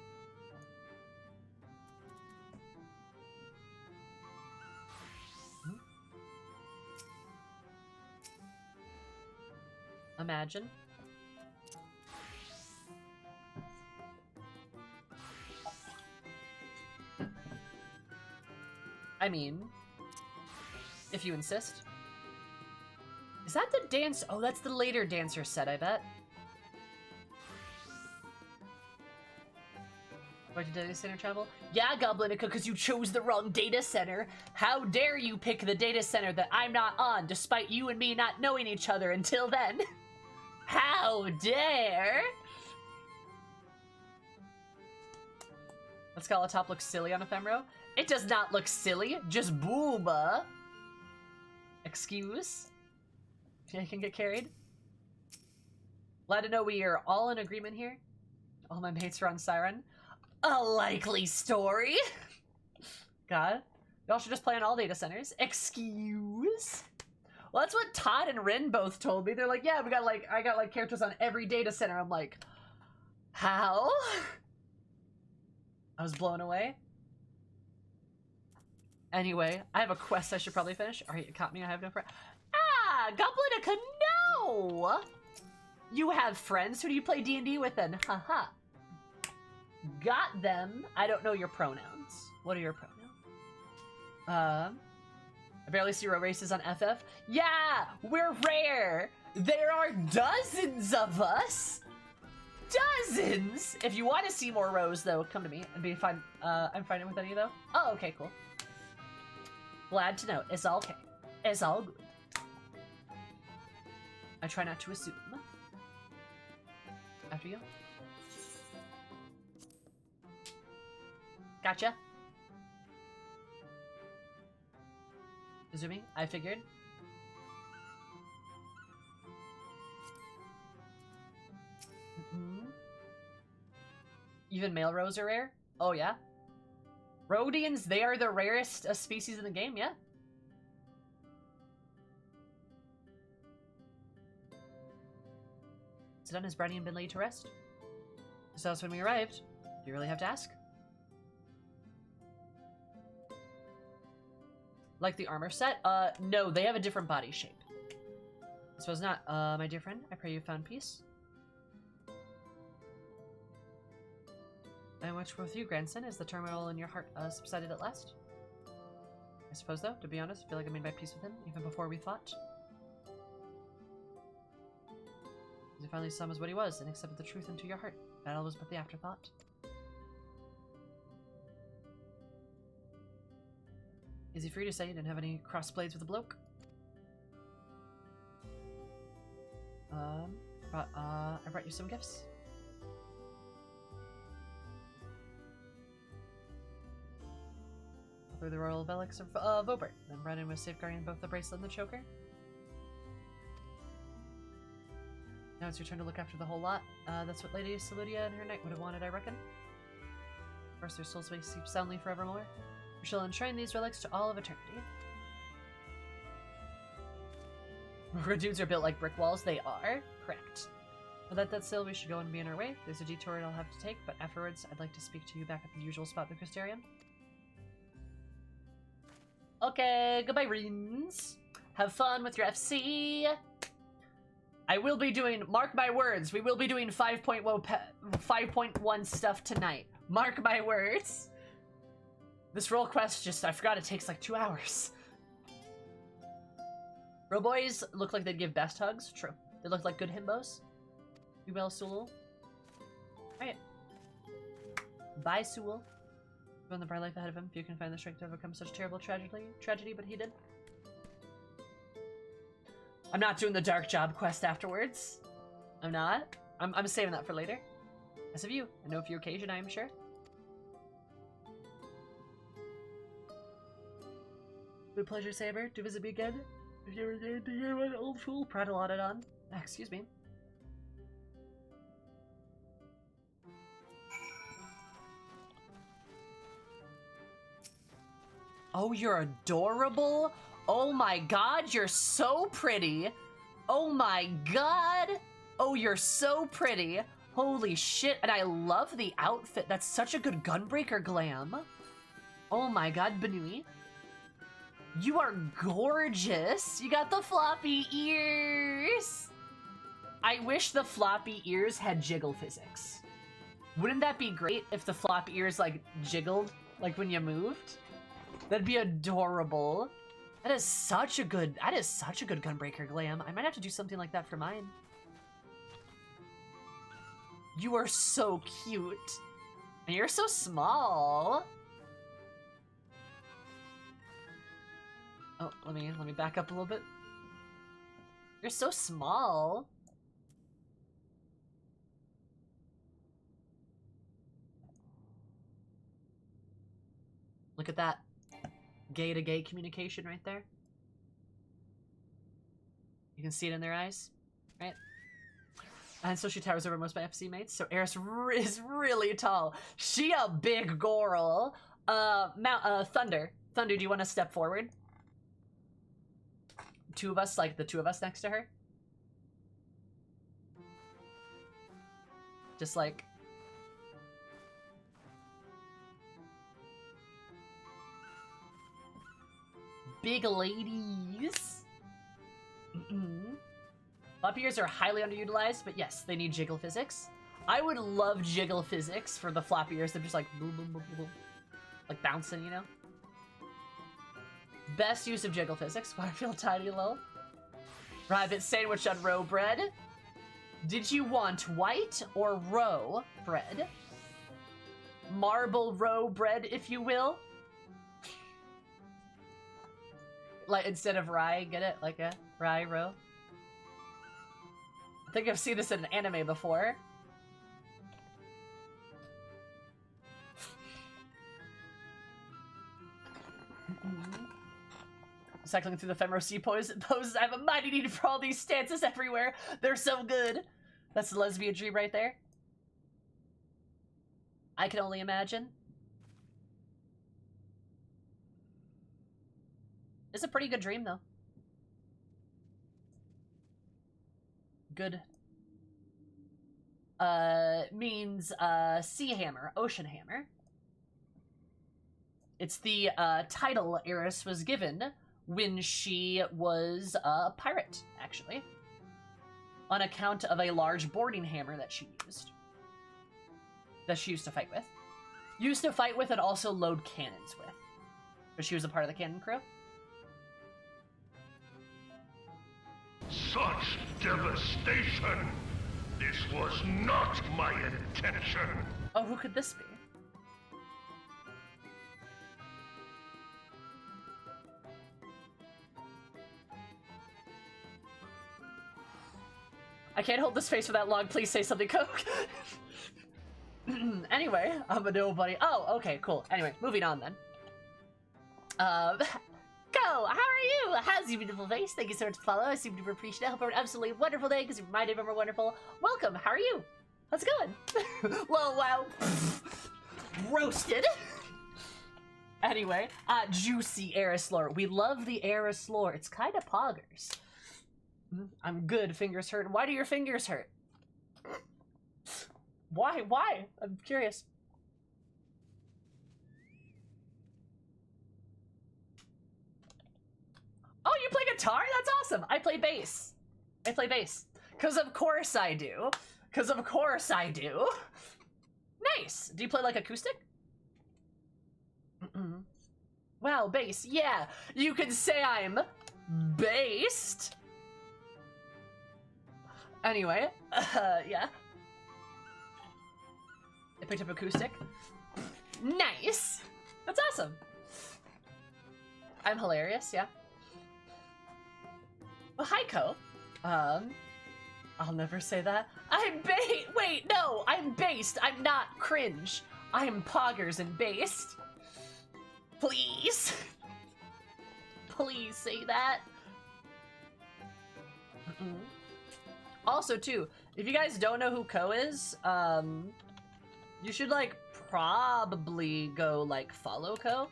Imagine. I mean, if you insist. Is that the dance? Oh, that's the later dancer set, I bet. Why did data center travel? Yeah, Goblinica, because you chose the wrong data center. How dare you pick the data center that I'm not on, despite you and me not knowing each other until then? How dare? Let's call a top look silly on Ephemero. It does not look silly, just booba. Excuse. I can get carried. Glad to know we are all in agreement here. All my mates are on Siren. A likely story. God. Y'all should just play on all data centers. Excuse. Well, that's what Todd and Rin both told me. They're like, yeah, I got like characters on every data center. I'm like, how? I was blown away. Anyway, I have a quest I should probably finish. Alright, you caught me, I have no friend. Ah, Goblinica, no! You have friends? Who do you play D&D with then? Haha. Got them. I don't know your pronouns. What are your pronouns? I barely see row races on FF. Yeah, we're rare. There are dozens of us. Dozens! If you want to see more rows, though, come to me and be fine. I'm fine with any, though. Oh, okay, cool. Glad to know. It's all okay. It's all good. I try not to assume. After you. Gotcha. Assuming, I figured. Even male rows are rare? Oh yeah? Rhodians, they are the rarest species in the game, yeah? Is it done? Has Branden been laid to rest? So that's when we arrived. Do you really have to ask? Like the armor set? No, they have a different body shape. I suppose not. My dear friend, I pray you found peace. And what's with you, grandson? Is the turmoil in your heart subsided at last? I suppose, though, to be honest, I feel like I made my peace with him, even before we fought. As you finally saw him as what he was, and accepted the truth into your heart. Battle was but the afterthought. Is he free to say you didn't have any cross blades with the bloke? I brought you some gifts. Through the royal relics of Vobert. Then Branden was safeguarding both the bracelet and the choker. Now it's your turn to look after the whole lot. That's what Lady Saludia and her knight would have wanted, I reckon. First, their souls may sleep soundly forevermore. We shall enshrine these relics to all of eternity. Our dudes are built like brick walls. They are. Correct. But that's still, we should go and be on our way. There's a detour I'll have to take, but afterwards, I'd like to speak to you back at the usual spot, the Crystarium. Okay, goodbye, Rins. Have fun with your FC. I will be doing, mark my words, we will be doing 5.1 stuff tonight. Mark my words. This role quest just, I forgot it takes like 2 hours. Bro boys look like they'd give best hugs. True. They look like good himbos. You well, Sewell. Alright. Bye, Sewell. On the bright life ahead of him, if you can find the strength to overcome such terrible tragedy, but he did. I'm not doing the dark job quest afterwards. I'm not. I'm saving that for later. As of you, I know for your occasion, I am sure. Good pleasure, Saber. Do visit me again. If you ever get to hear my old fool prattle on it on. Excuse me. Oh, you're adorable. Oh my god, you're so pretty. Oh my god. Oh, you're so pretty. Holy shit, and I love the outfit. That's such a good Gunbreaker glam. Oh my god, Benui. You are gorgeous. You got the floppy ears. I wish the floppy ears had jiggle physics. Wouldn't that be great if the floppy ears, like, jiggled, like, when you moved? That'd be adorable. That is such a good Gunbreaker glam. I might have to do something like that for mine. You are so cute. And you're so small. Oh, let me back up a little bit. You're so small. Look at that. Gay-to-gay communication right there. You can see it in their eyes, right? And so she towers over most of my FC mates. So Eris is really tall. She a big girl. Thunder. Thunder, do you want to step forward? Two of us, like the two of us next to her. Just like... big ladies. Flop ears are highly underutilized, but yes, they need jiggle physics. I would love jiggle physics for the flop ears. They're just like boom, boom, boom, boom, like bouncing, you know? Best use of jiggle physics. Why I feel tiny low. Rabbit sandwich on roe bread. Did you want white or roe bread? Marble roe bread, if you will. Like, instead of rye, get it? Like a rye roe? I think I've seen this in an anime before. Cycling through the Femro C poses. I have a mighty need for all these stances everywhere. They're so good. That's the lesbian dream right there. I can only imagine. It's a pretty good dream, though. Good. Means sea hammer, ocean hammer. It's the title Eris was given when she was a pirate, actually. On account of a large boarding hammer that she used. That she used to fight with. Used to fight with and also load cannons with. But she was a part of the cannon crew.
Such devastation! This was not my intention!
Oh, who could this be? I can't hold this face for that long. Please say something, Coke. Anyway, I'm a nobody. Oh, okay, cool. Anyway, moving on then. Go! How are you? How's your beautiful face? Thank you so much for following. I seem to appreciate it. Hope you have an absolutely wonderful day because my day more wonderful. Welcome. How are you? How's it going? Well, wow. Roasted. Anyway, juicy Eris lore. We love the Eris lore. It's kind of poggers. I'm good. Fingers hurt. Why do your fingers hurt? Why? Why? I'm curious. Oh, you play guitar? That's awesome. I play bass. I play bass. Because of course I do. Because of course I do. Nice. Do you play like acoustic? Wow, bass. Yeah, you could say I'm based. Anyway, yeah. I picked up acoustic. Nice. That's awesome. I'm hilarious, yeah. Well, hi, Ko. I'll never say that. Wait, no, I'm based. I'm not cringe. I'm poggers and based. Please. Please say that. Also, too, if you guys don't know who Ko is, you should, like, probably go, like, follow Ko.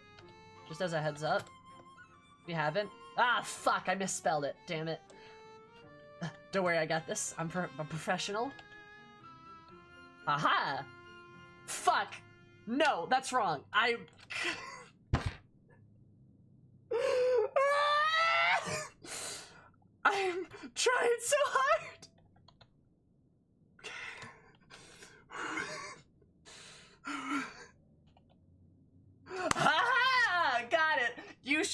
Just as a heads up. If you haven't. Ah, fuck, I misspelled it. Damn it. Don't worry, I got this. I'm a professional. Aha! Fuck! No, that's wrong. I'm trying so hard! Ha! Got it!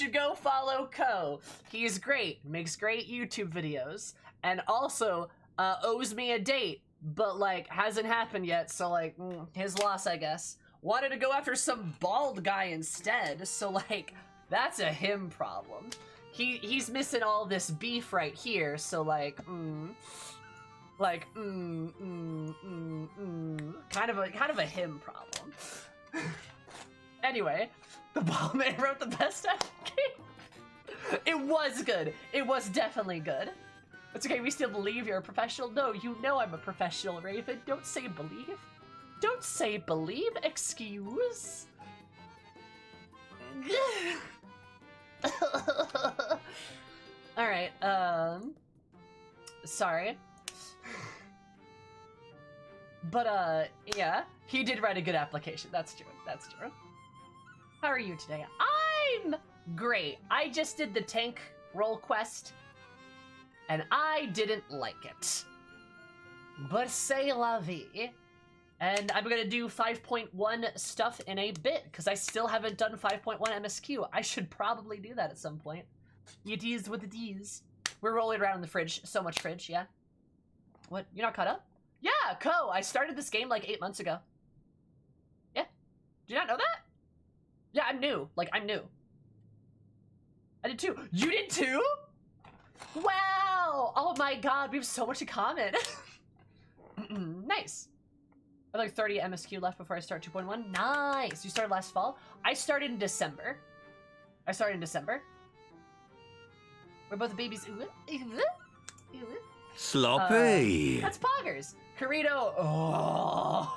should go follow Ko. He's great, makes great YouTube videos, and also owes me a date, but like hasn't happened yet, so like his loss, I guess. Wanted to go after some bald guy instead, so like that's a him problem. He's missing all this beef right here, so like kind of a him problem. Anyway, the bald man wrote the best game. It was good. It was definitely good. It's okay, we still believe you're a professional. No, you know I'm a professional, Raven. Don't say believe. Don't say believe. Excuse. Alright, sorry. But, yeah, he did write a good application. That's true. That's true. How are you today? I'm great. I just did the tank role quest, and I didn't like it. But c'est la vie. And I'm gonna do 5.1 stuff in a bit, because I still haven't done 5.1 MSQ. I should probably do that at some point. It is what it is. We're rolling around in the fridge. So much fridge, yeah? What? You're not caught up? Yeah, Ko! I started this game like 8 months ago. Yeah? Do you not know that? Yeah, I'm new. Like, I'm new. I did too. You did too? Wow! Oh my god, we have so much in common. Nice. I have like 30 MSQ left before I start 2.1. Nice! You started last fall? I started in December. We're both babies.
Sloppy.
That's Poggers. Carito. Oh.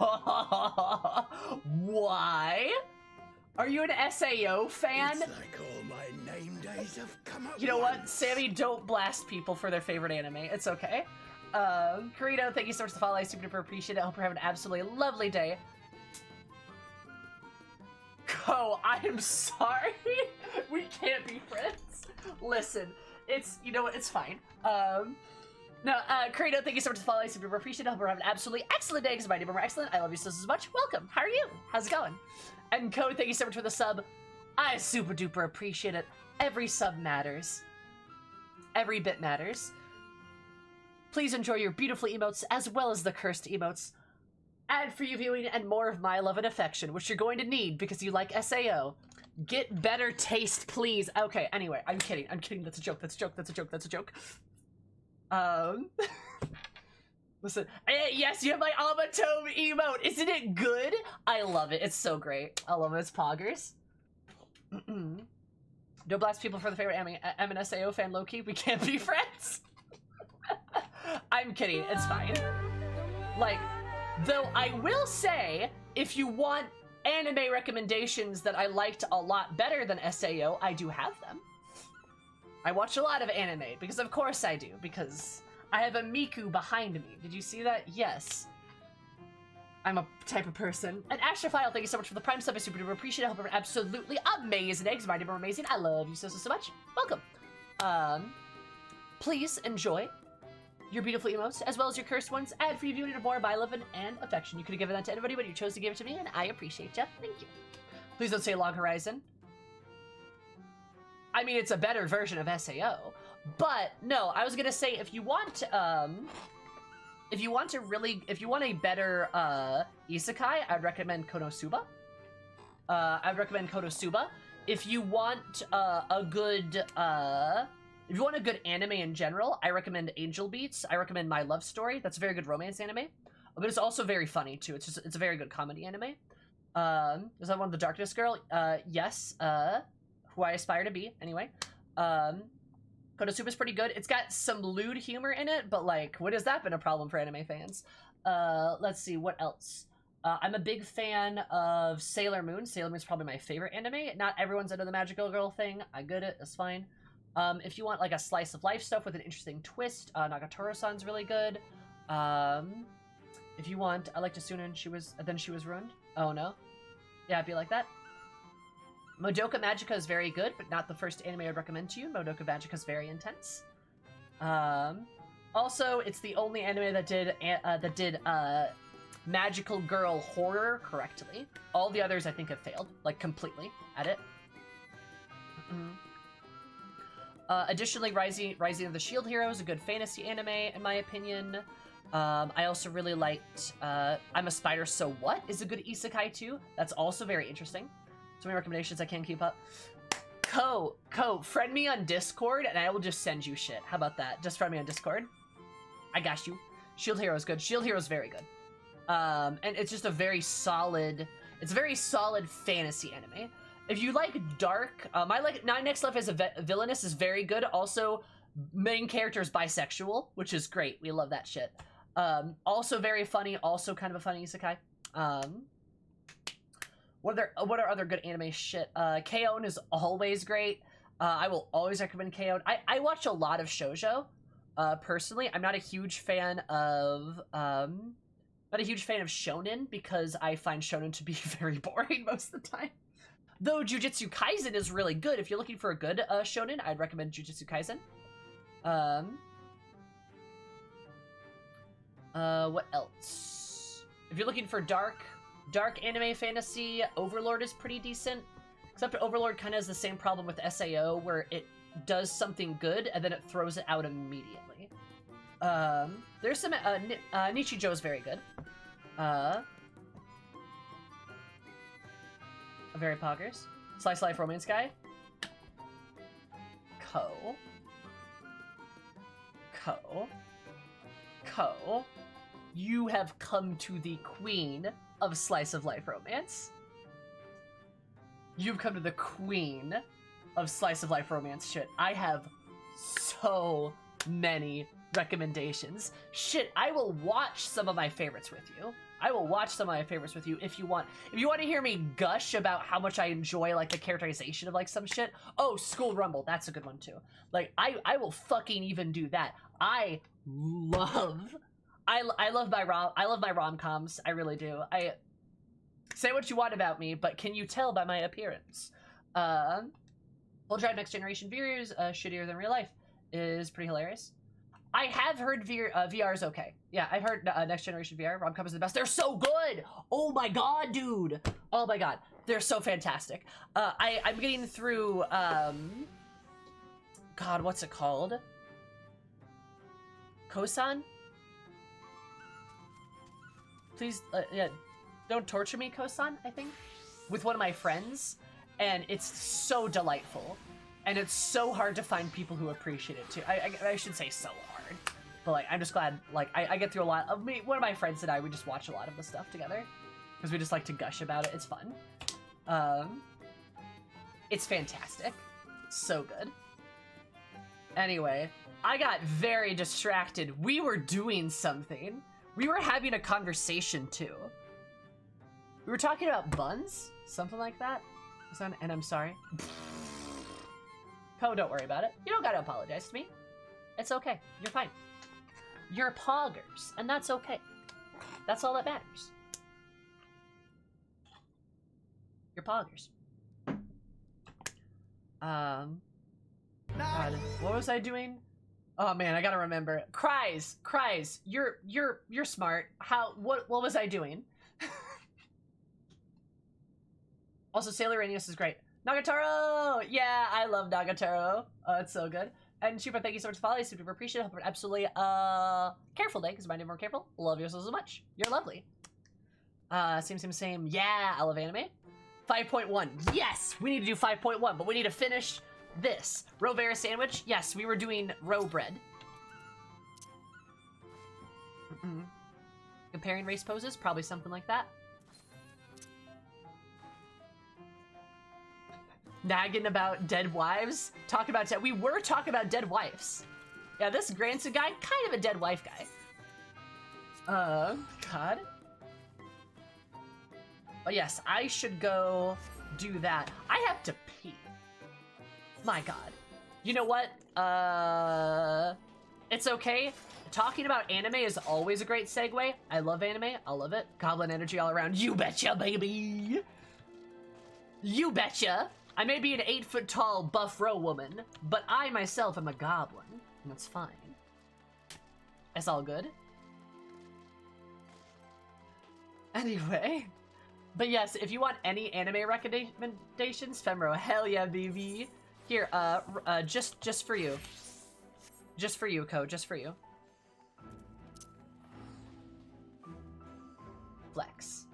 Why? Are you an SAO fan?
It's like all my name days have come at
You know what?
once.
Sammy, don't blast people for their favorite anime. It's okay. Carito, thank you so much for the follow. I super duper appreciate it. I hope you're having an absolutely lovely day. Ko, I am sorry. We can't be friends. Listen, it's, you know what, it's fine. No, Carito, thank you so much for the follow. I super duper appreciate it. I hope you're having an absolutely excellent day because my name is excellent. I love you so much. Welcome. How are you? How's it going? And Ko, thank you so much for the sub. I super duper appreciate it. Every sub matters. Every bit matters. Please enjoy your beautiful emotes as well as the cursed emotes. Ad-free viewing and more of my love and affection, which you're going to need because you like SAO. Get better taste, please. Okay, anyway, I'm kidding. I'm kidding. That's a joke. That's a joke. That's a joke. That's a joke. Listen. Yes, you have my Amatome emote. Isn't it good? I love it. It's so great. I love it. It's Poggers. Don't blast people for the favorite anime. I'm an SAO fan, low-key. We can't be friends. I'm kidding. It's fine. Like, though I will say, if you want anime recommendations that I liked a lot better than SAO, I do have them. I watch a lot of anime, because of course I do, because I have a Miku behind me. Did you see that? Yes. I'm a type of person. And Astrophile, thank you so much for the Prime sub. I super duper appreciate it. I hope you're absolutely amazing. Eggs, my name are amazing. I love you so much. Welcome. Please enjoy your beautiful emotes, as well as your cursed ones. Ad-free viewing of more by love and affection. You could have given that to anybody, but you chose to give it to me, and I appreciate you. Thank you. Please don't say Log Horizon. I mean, it's a better version of SAO, but no, I was gonna say if you want a better isekai, I'd recommend Konosuba. I'd recommend Konosuba. If you want a good anime in general, I recommend Angel Beats. I recommend My Love Story. That's a very good romance anime, but it's also very funny too. It's a very good comedy anime. Is that one the Darkness Girl? Yes. Who I aspire to be, anyway. Konosuba's pretty good. It's got some lewd humor in it, but like, when has that been a problem for anime fans? Let's see, what else? I'm a big fan of Sailor Moon. Sailor Moon's probably my favorite anime. Not everyone's into the magical girl thing. I get it, it's fine. If you want like a slice of life stuff with an interesting twist, Nagatoro-san's really good. If you want, I liked Asuna and she was ruined. Oh no. Yeah, it'd be like that. Madoka Magica is very good, but not the first anime I'd recommend to you. Madoka Magica is very intense. Also, it's the only anime that did magical girl horror correctly. All the others I think have failed, like completely at it. Additionally, Rising of the Shield Hero is a good fantasy anime, in my opinion. I also really liked I'm a Spider, So What is a good isekai too. That's also very interesting. So many recommendations I can't keep up. Ko, friend me on Discord and I will just send you shit. How about that? Just friend me on Discord. I got you. Shield Hero is good. Shield Hero is very good. And it's just a very solid, it's a very solid fantasy anime. If you like dark, my next left as a villainess is very good. Also, main character is bisexual, which is great. We love that shit. Also very funny. Also kind of a funny isekai. What are other good anime shit? K-On! Is always great. I will always recommend K-On! I watch a lot of shoujo. Personally, I'm not a huge fan of shonen because I find shonen to be very boring most of the time. Though Jujutsu Kaisen is really good. If you're looking for a good shonen, I'd recommend Jujutsu Kaisen. What else? If you're looking for dark anime fantasy, Overlord is pretty decent. Except Overlord kind of has the same problem with SAO, where it does something good and then it throws it out immediately. There's some Nichijou is very good. Very poggers. Slice Life Romance Guy. Ko. You have come to the queen of Slice of Life Romance. You've come to the queen of Slice of Life Romance shit. I have so many recommendations. Shit, I will watch some of my favorites with you. If you want to hear me gush about how much I enjoy like the characterization of like some shit. Oh, School Rumble, that's a good one too. Like I will fucking even do that. I love my rom-coms. I really do. I say what you want about me, but can you tell by my appearance? Full Drive Next Generation VR is shittier than real life. Is pretty hilarious. I have heard VR is okay. Yeah, I've heard Next Generation VR. Rom-com is the best. They're so good! Oh my god, dude! Oh my god. They're so fantastic. I'm getting through, God, what's it called? Kosan? Please, yeah, don't torture me, Kosan, I think? With one of my friends. And it's so delightful. And it's so hard to find people who appreciate it too. I should say so hard. But like, I'm just glad, like, I get through a lot of one of my friends and I, we just watch a lot of the stuff together. Because we just like to gush about it. It's fun. It's fantastic. So good. Anyway, I got very distracted. We were doing something. We were having a conversation too. We were talking about buns? Something like that? And I'm sorry. Ko, don't worry about it. You don't gotta apologize to me. It's okay. You're fine. You're poggers, and that's okay. That's all that matters. You're poggers. God, what was I doing? Oh man, I gotta remember. Cries. You're smart. What was I doing? Also, Sailor Ranius is great. Nagatoro! Yeah, I love Nagatoro. It's so good. And Super, thank you so much for following. Super appreciate it. Hope an absolutely careful day, because reminding more careful. Love you so much. You're lovely. Same. Yeah, I love anime. 5.1. Yes! We need to do 5.1, but we need to finish this. Rovera sandwich. Yes, we were doing roe bread. Comparing race poses, probably something like that. Nagging about dead wives. We were talking about dead wives. Yeah, this Granson guy, kind of a dead wife guy. God. Oh yes, I should go do that. I have to pee. My god. You know what? It's okay. Talking about anime is always a great segue. I love anime. I love it. Goblin energy all around. You betcha, baby. You betcha. I may be an 8-foot-tall buff row woman, but I myself am a goblin, and that's fine. It's all good. Anyway, but yes, if you want any anime recommendations, Femro, hell yeah, baby. Here, just for you. Just for you, Ko, just for you. Flex.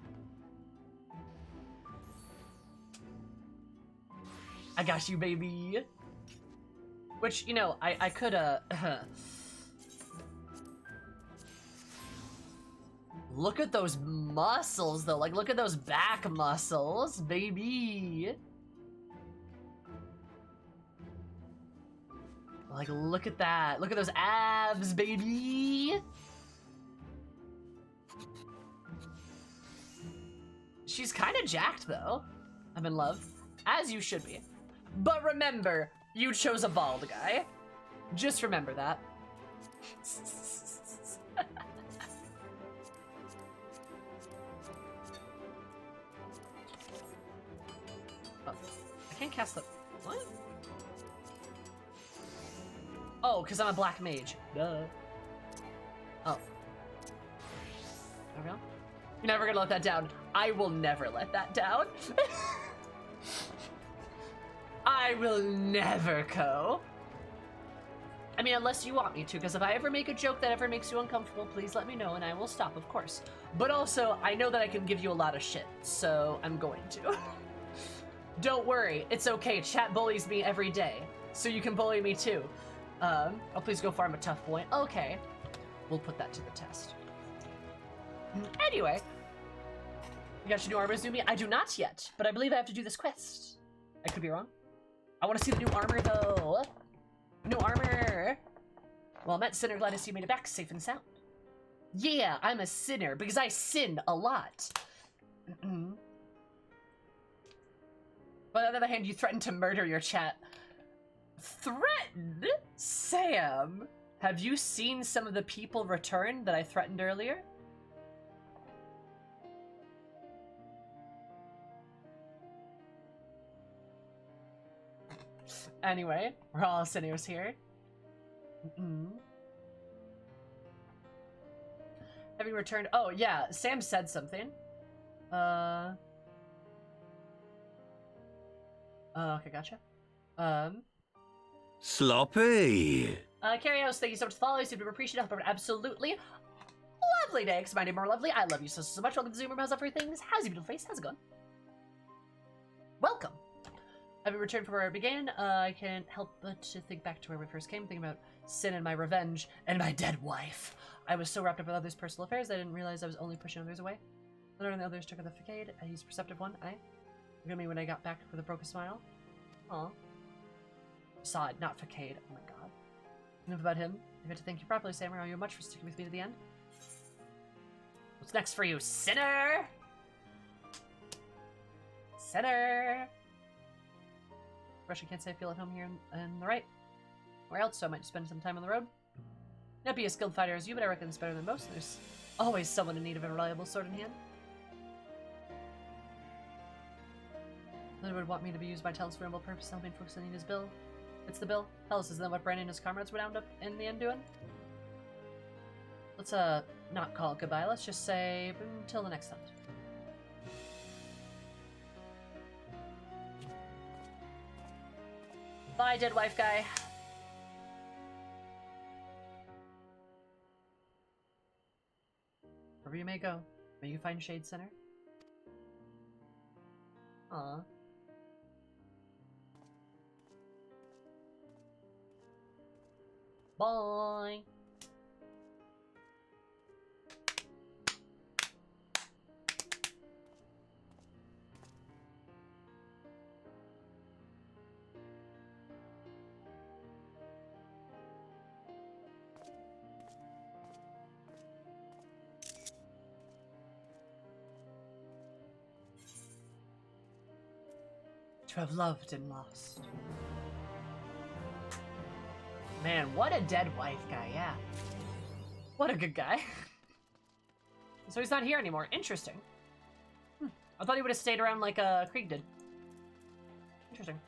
I got you, baby. Which, you know, I could, Look at those muscles, though. Like, look at those back muscles, baby. Like, look at that. Look at those abs, baby. She's kind of jacked, though. I'm in love. As you should be. But remember, you chose a bald guy. Just remember that. Oh, I can't cast the... What? Oh, because I'm a black mage. Duh. Oh. There we go. You're never gonna let that down. I will never let that down. I will never, Ko. I mean, unless you want me to, because if I ever make a joke that ever makes you uncomfortable, please let me know and I will stop, of course. But also, I know that I can give you a lot of shit, so I'm going to. Don't worry, it's okay. Chat bullies me every day, so you can bully me too. Oh, please go farm a tough boy. Okay, we'll put that to the test. Anyway, you got your new armor, Zumi? I do not yet, but I believe I have to do this quest. I could be wrong. I want to see the new armor, though. New armor. Well, I'm at Sinner. Glad to see you made it back safe and sound. Yeah, I'm a sinner because I sin a lot. But on the other hand, you threatened to murder your chat. Threatened? Sam, have you seen some of the people return that I threatened earlier? Anyway, we're all sinners here. Having returned... Oh, yeah, Sam said something. Okay, gotcha.
Sloppy.
Carrios, thank you so much for the follow. You seem to appreciate it. Have an absolutely lovely day. Because my name more lovely. I love you so much. Welcome to Zoomer. How's up for things? How's your beautiful face? How's it going? Welcome. Having returned from where I began, I can't help but to think back to where we first came, thinking about sin and my revenge and my dead wife. I was so wrapped up with others' personal affairs that I didn't realize I was only pushing others away. Learning the others took the facade. He's a perceptive one. Look at me when I got back with a broken smile. Aw. Facade, not facade. Oh my god. Enough about him. I got to thank you properly, Sam. Are you much for sticking with me to the end? What's next for you, sinner? Sinner! I can't say I feel at home here in the right. Where else, so I might spend some time on the road. Not be a skilled fighter as you, but I reckon it's better than most. There's always someone in need of a reliable sword in hand. They would want me to be used by Tellus for a noble purpose, helping folks that need his bill. It's the bill. Tellus, isn't that what Branden and his comrades would end up in the end doing? Let's not call it goodbye. Let's just say until the next hunt. Bye, dead wife guy. Wherever you may go, may you find Shade Center. Aww. Bye. To have loved and lost. Man, what a dead wife guy, yeah. What a good guy. So he's not here anymore. Interesting. I thought he would have stayed around like Krieg did. Interesting.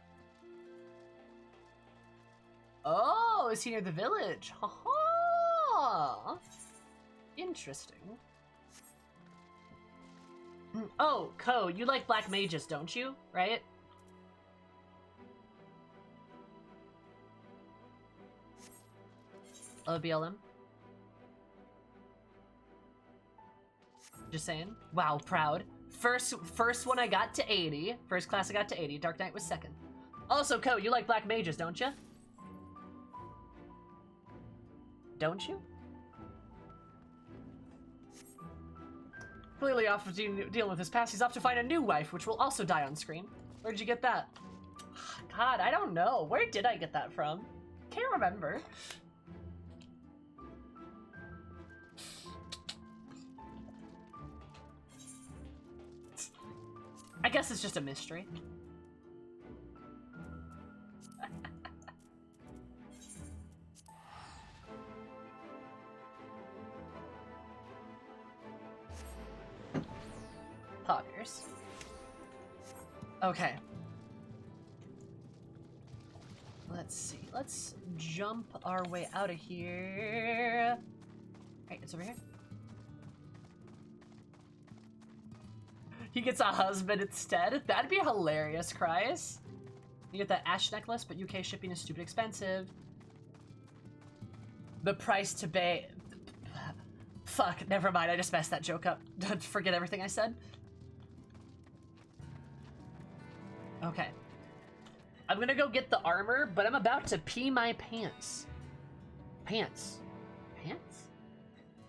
Oh, is he near the village? Ha ha! Interesting. Oh, Ko, you like black mages, don't you? Right? of BLM. Just saying. Wow, proud. First one I got to 80. First class I got to 80. Dark Knight was second. Also, Co, you like black mages, don't you? Don't you? Clearly off of dealing with his past, he's off to find a new wife, which will also die on screen. Where'd you get that? God, I don't know. Where did I get that from? Can't remember. I guess it's just a mystery. Poggers. Okay. Let's see. Let's jump our way out of here. Right, it's over here. He gets a husband instead. That'd be hilarious, Cries. You get that ash necklace, but UK shipping is stupid expensive. The price to pay. Fuck, never mind. I just messed that joke up. Forget everything I said. Okay. I'm gonna go get the armor, but I'm about to pee my pants. Pants. Pants?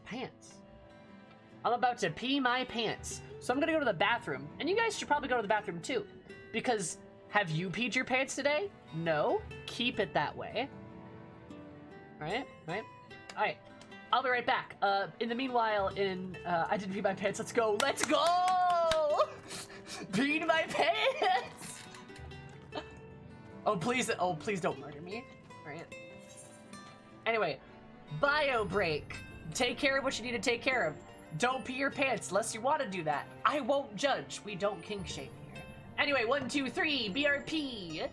Pants. I'm about to pee my pants. So I'm gonna go to the bathroom. And you guys should probably go to the bathroom too. Because have you peed your pants today? No? Keep it that way. Right? Alright. I'll be right back. In the meanwhile, I didn't pee my pants. Let's go. Let's go! Peed my pants! Oh, please don't murder me. Alright. Anyway, bio break. Take care of what you need to take care of. Don't pee your pants unless you want to do that. I won't judge. We don't kink shame here. Anyway, 1, 2, 3, BRP.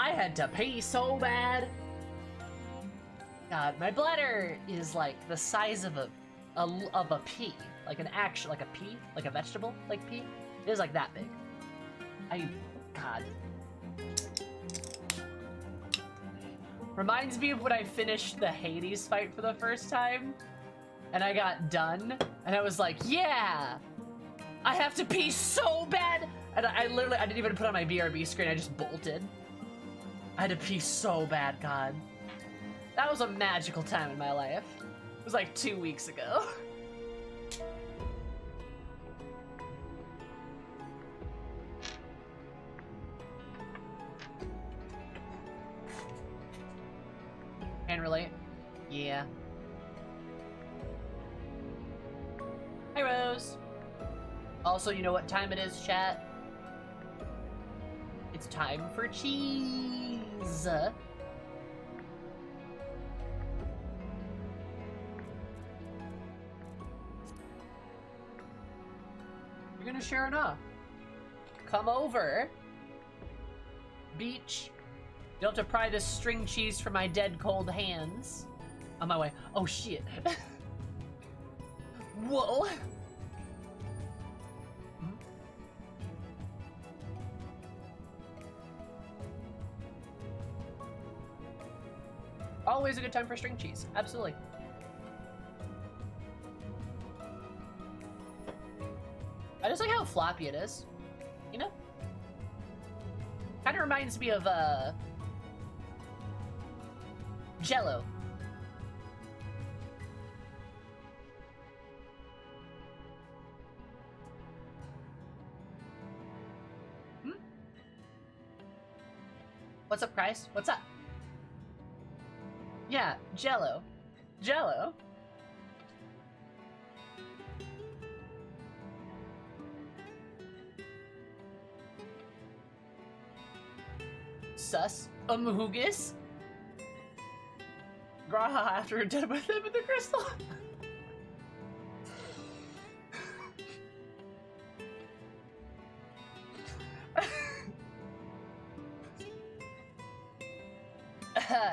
I had to pee so bad. God, my bladder is like the size of a pea, like an actual, like a pea, like a vegetable, like pea. It is like that big. God. Reminds me of when I finished the Hades fight for the first time, and I got done, and I was like, yeah, I have to pee so bad, and I didn't even put on my BRB screen, I just bolted. I had to pee so bad, God. That was a magical time in my life. It was like 2 weeks ago. Can relate? Yeah. Hi, Rose. Also, you know what time it is, chat? It's time for cheese. You're gonna share enough. Come over. Beach. You'll have to pry this string cheese from my dead cold hands. On my way. Oh shit. Whoa. Always a good time for string cheese. Absolutely. I just like how floppy it is. You know? Kind of reminds me of, Jell-O. What's up, Christ? What's up? Yeah, Jell-O. Jell-O. Sus. Hugis. Graha after we're done with him in the crystal.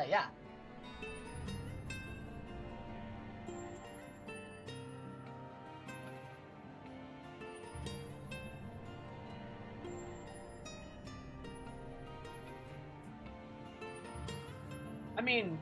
Yeah. I mean,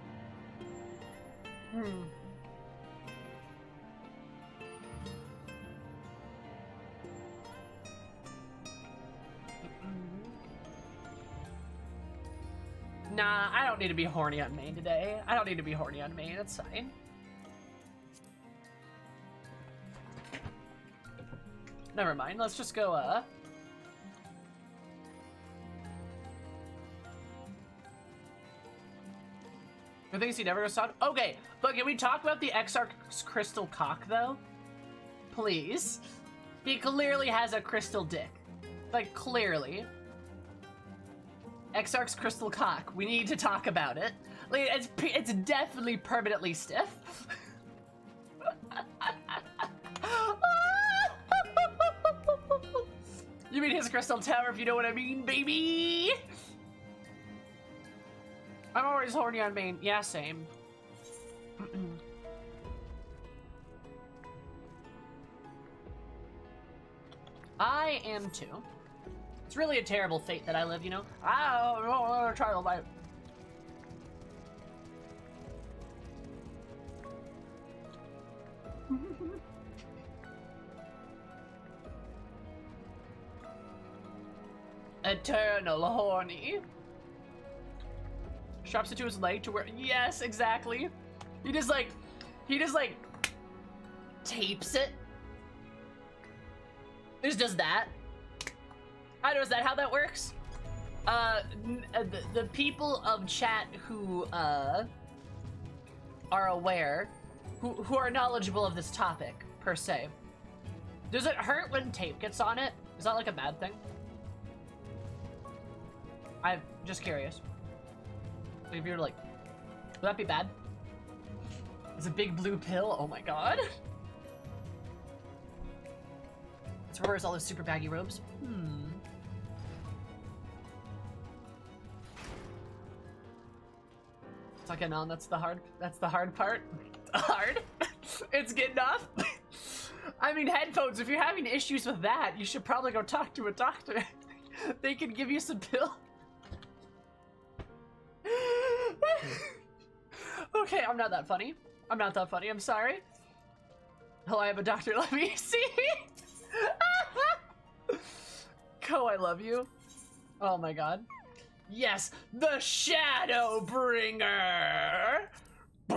Nah, I don't need to be horny on main today. I don't need to be horny on main, it's fine. Never mind, let's just go, the things he never saw. Okay, but can we talk about the Exarch's crystal cock, though? Please. He clearly has a crystal dick. Like, clearly. Exarch's crystal cock. We need to talk about it. Like, it's definitely permanently stiff. You mean his crystal tower, if you know what I mean, baby? I'm always horny on main. Yeah, same. I am too. It's really a terrible fate that I live, you know? I don't want to try to life. Eternal horny. Straps it to his leg to where, yes, exactly. He just like tapes it. He just does that. I don't know, is that how that works? The people of chat who are aware, who are knowledgeable of this topic per se. Does it hurt when tape gets on it? Is that like a bad thing? I'm just curious. If you're like, would that be bad? It's a big blue pill. Oh my god. Let's reverse all those super baggy robes. Second on, that's the hard part. Hard? It's getting off? I mean, headphones, if you're having issues with that, you should probably go talk to a doctor. They can give you some pills. Okay, I'm not that funny. I'm sorry. Oh, I have a doctor. Let me see. Ko, I love you. Oh my god. Yes, the Shadow Bringer. They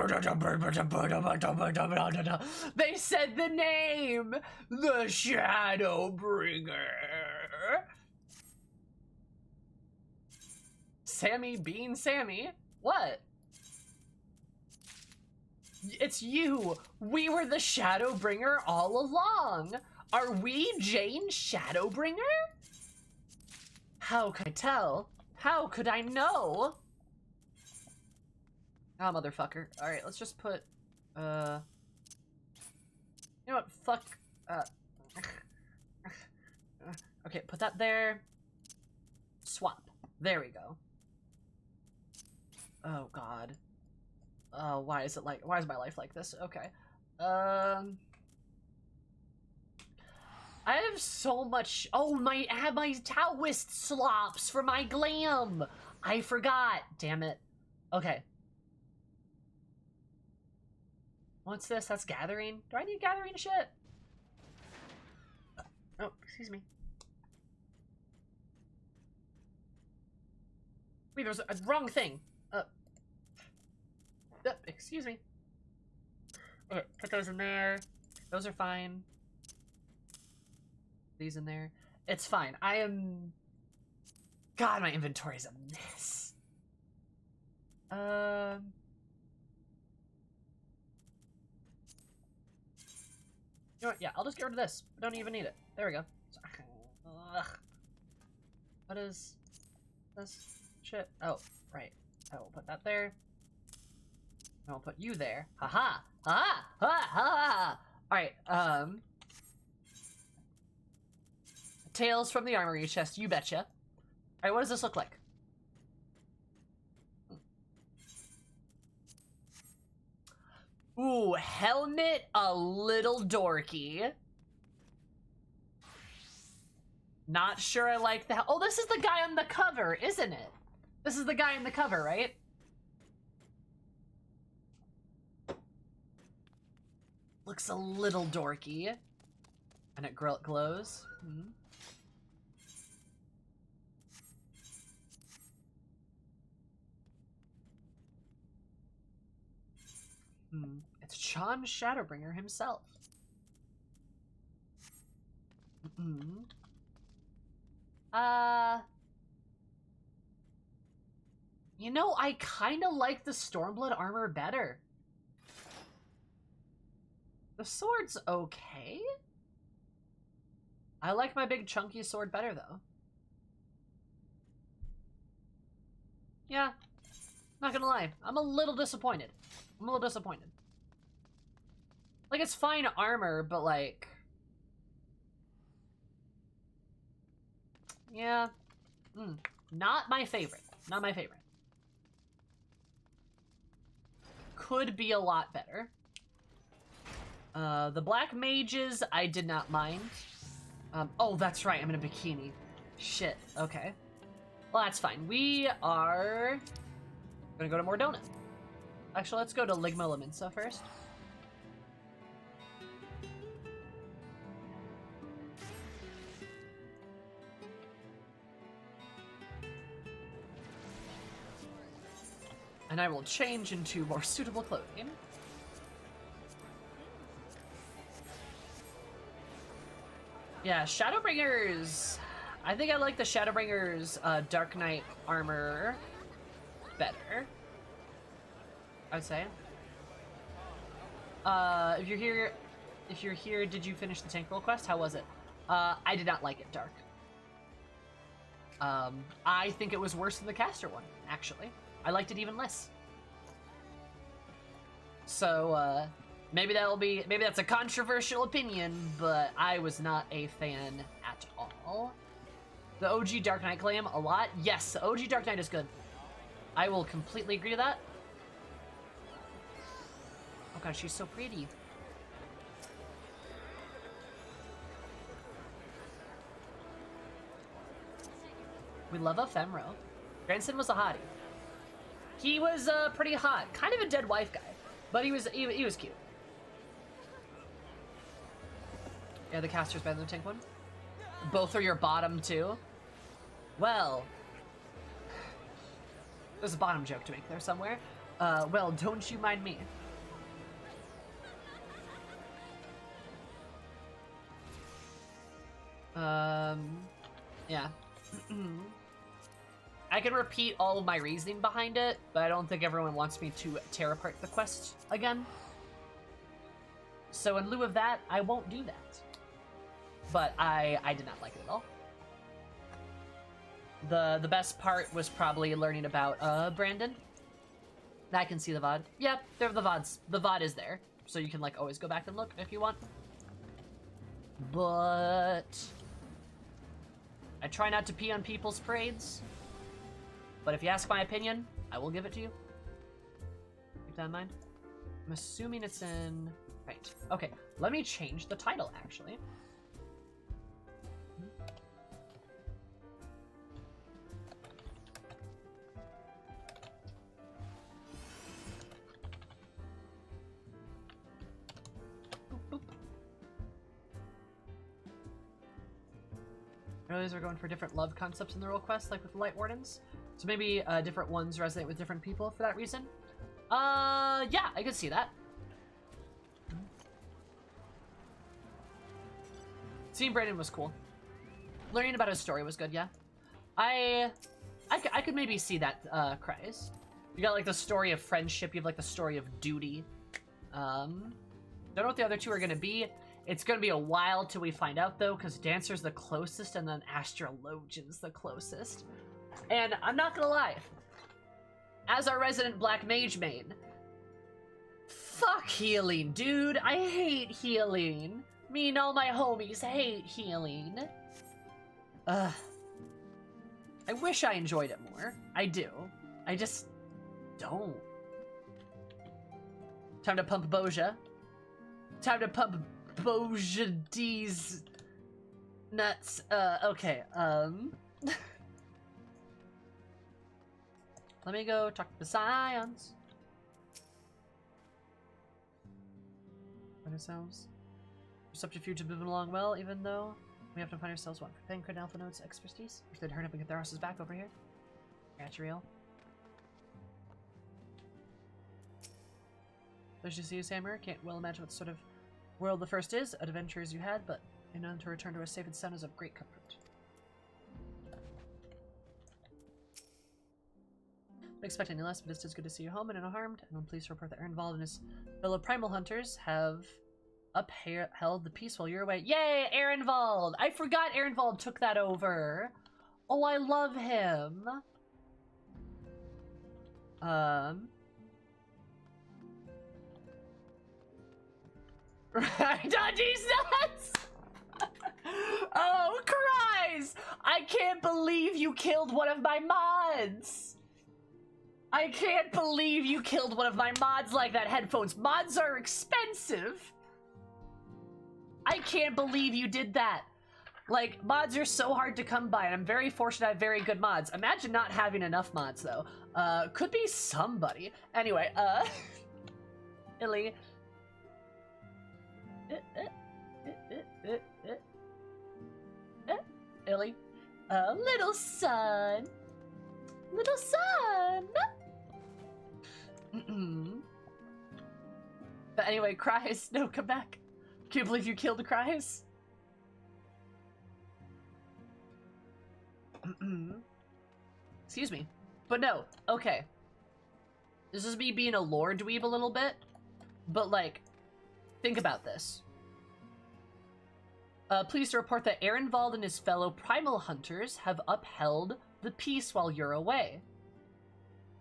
said the name, the Shadow Bringer. Sammy Bean Sammy? What? It's you. We were the Shadowbringer all along. Are we Jane's Shadowbringer? How could I tell? How could I know? Ah, motherfucker. Alright, let's just put, you know what? Fuck, okay, put that there. Swap. There we go. Oh, God. Oh, why is my life like this? Okay. I have so much. Oh, I have my Taoist slops for my glam. I forgot. Damn it. Okay. What's this? That's gathering. Do I need gathering shit? Oh, excuse me. Wait, there's a wrong thing. Excuse me. Okay, put those in there. Those are fine. These in there. It's fine. I am... God, my inventory is a mess. You know what? Yeah, I'll just get rid of this. I don't even need it. There we go. Ugh. What is this shit? Oh, right. I will put that there. I'll put you there. Haha! Ha ha! Ha! Alright, Tales from the Armory chest, you betcha. Alright, what does this look like? Ooh, helmet a little dorky. Not sure I like the oh, this is the guy on the cover, isn't it? This is the guy in the cover, right? Looks a little dorky. And it glows. It's Sean Shadowbringer himself. You know, I kind of like the Stormblood armor better. The sword's okay. I like my big chunky sword better, though. Yeah, not gonna lie. I'm a little disappointed. Like, it's fine armor, but like... Yeah. Not my favorite. Not my favorite. Could be a lot better. The black mages, I did not mind. Oh, that's right, I'm in a bikini. Shit, okay. Well, that's fine. We are gonna go to Mordona. Actually, let's go to Ligma Laminsa first. And I will change into more suitable clothing. Yeah, Shadowbringers. I think I like the Shadowbringers Dark Knight armor better, I'd say. If you're here, did you finish the Tank Role Quest? How was it? I did not like it, Dark. I think it was worse than the caster one, actually. I liked it even less. So, maybe that's a controversial opinion, but I was not a fan at all. The OG Dark Knight glam, a lot? Yes, the OG Dark Knight is good. I will completely agree to that. Oh god, she's so pretty. We love Ephemero. Branson was a hottie. He was pretty hot, kind of a dead wife guy, but he was cute. Yeah, the caster's better than the tank one. Both are your bottom too. Well, there's a bottom joke to make there somewhere. Well, don't you mind me. Yeah. I can repeat all of my reasoning behind it, but I don't think everyone wants me to tear apart the quest again. So in lieu of that, I won't do that. But I did not like it at all. The best part was probably learning about Branden. I can see the VOD. Yep, there are the VODs. The VOD is there, so you can like always go back and look if you want. But I try not to pee on people's parades. But if you ask my opinion, I will give it to you. Keep that in mind. I'm assuming it's in... Right. Okay, let me change the title, actually. I realize we're going for different love concepts in the role quest, like with the Light Wardens. So maybe different ones resonate with different people for that reason. Yeah, I could see that. Seeing Branden was cool. Learning about his story was good, yeah. I could maybe see that, Cries. You got like the story of friendship, you have like the story of duty. Don't know what the other two are gonna be. It's gonna be a while till we find out though, because Dancer's the closest and then Astrologian's the closest. And I'm not gonna lie, as our resident Black Mage main, fuck healing, dude. I hate healing. Me and all my homies hate healing. I wish I enjoyed it more. I do. I just don't. Time to pump Boja. Time to pump Boja D's nuts. Okay, let me go talk to the Scions. Find ourselves. Your subterfuge is moving along well, even though we have to find ourselves one for Pancred Alpha Node's expertise. Wish they'd hurry up and get their asses back over here. That's real. Pleasure to see you, Samurai. Can't well imagine what sort of world the first is, adventures you had, but in order to return to a safe and sound is of great comfort. Don't expect any less, but it's just good to see you home and unharmed, and I'm pleased to report that Ehrenwald and his fellow primal hunters have upheld the peace while you're away. Yay, Ehrenwald! I forgot Ehrenwald took that over. Oh, I love him. Dodgy's nuts! Oh, Cries! I can't believe you killed one of my mods! I can't believe you killed one of my mods like that, Headphones. Mods are expensive! I can't believe you did that. Like, mods are so hard to come by, and I'm very fortunate I have very good mods. Imagine not having enough mods, though. Could be somebody. Anyway, Illy. Illy. Little son. Little son. But anyway, Cries. No, come back. Can't believe you killed Cries. Excuse me. But no, okay. This is me being a lore dweeb a little bit. But like, think about this. Pleased to report that Ehrenwald and his fellow primal hunters have upheld the peace while you're away.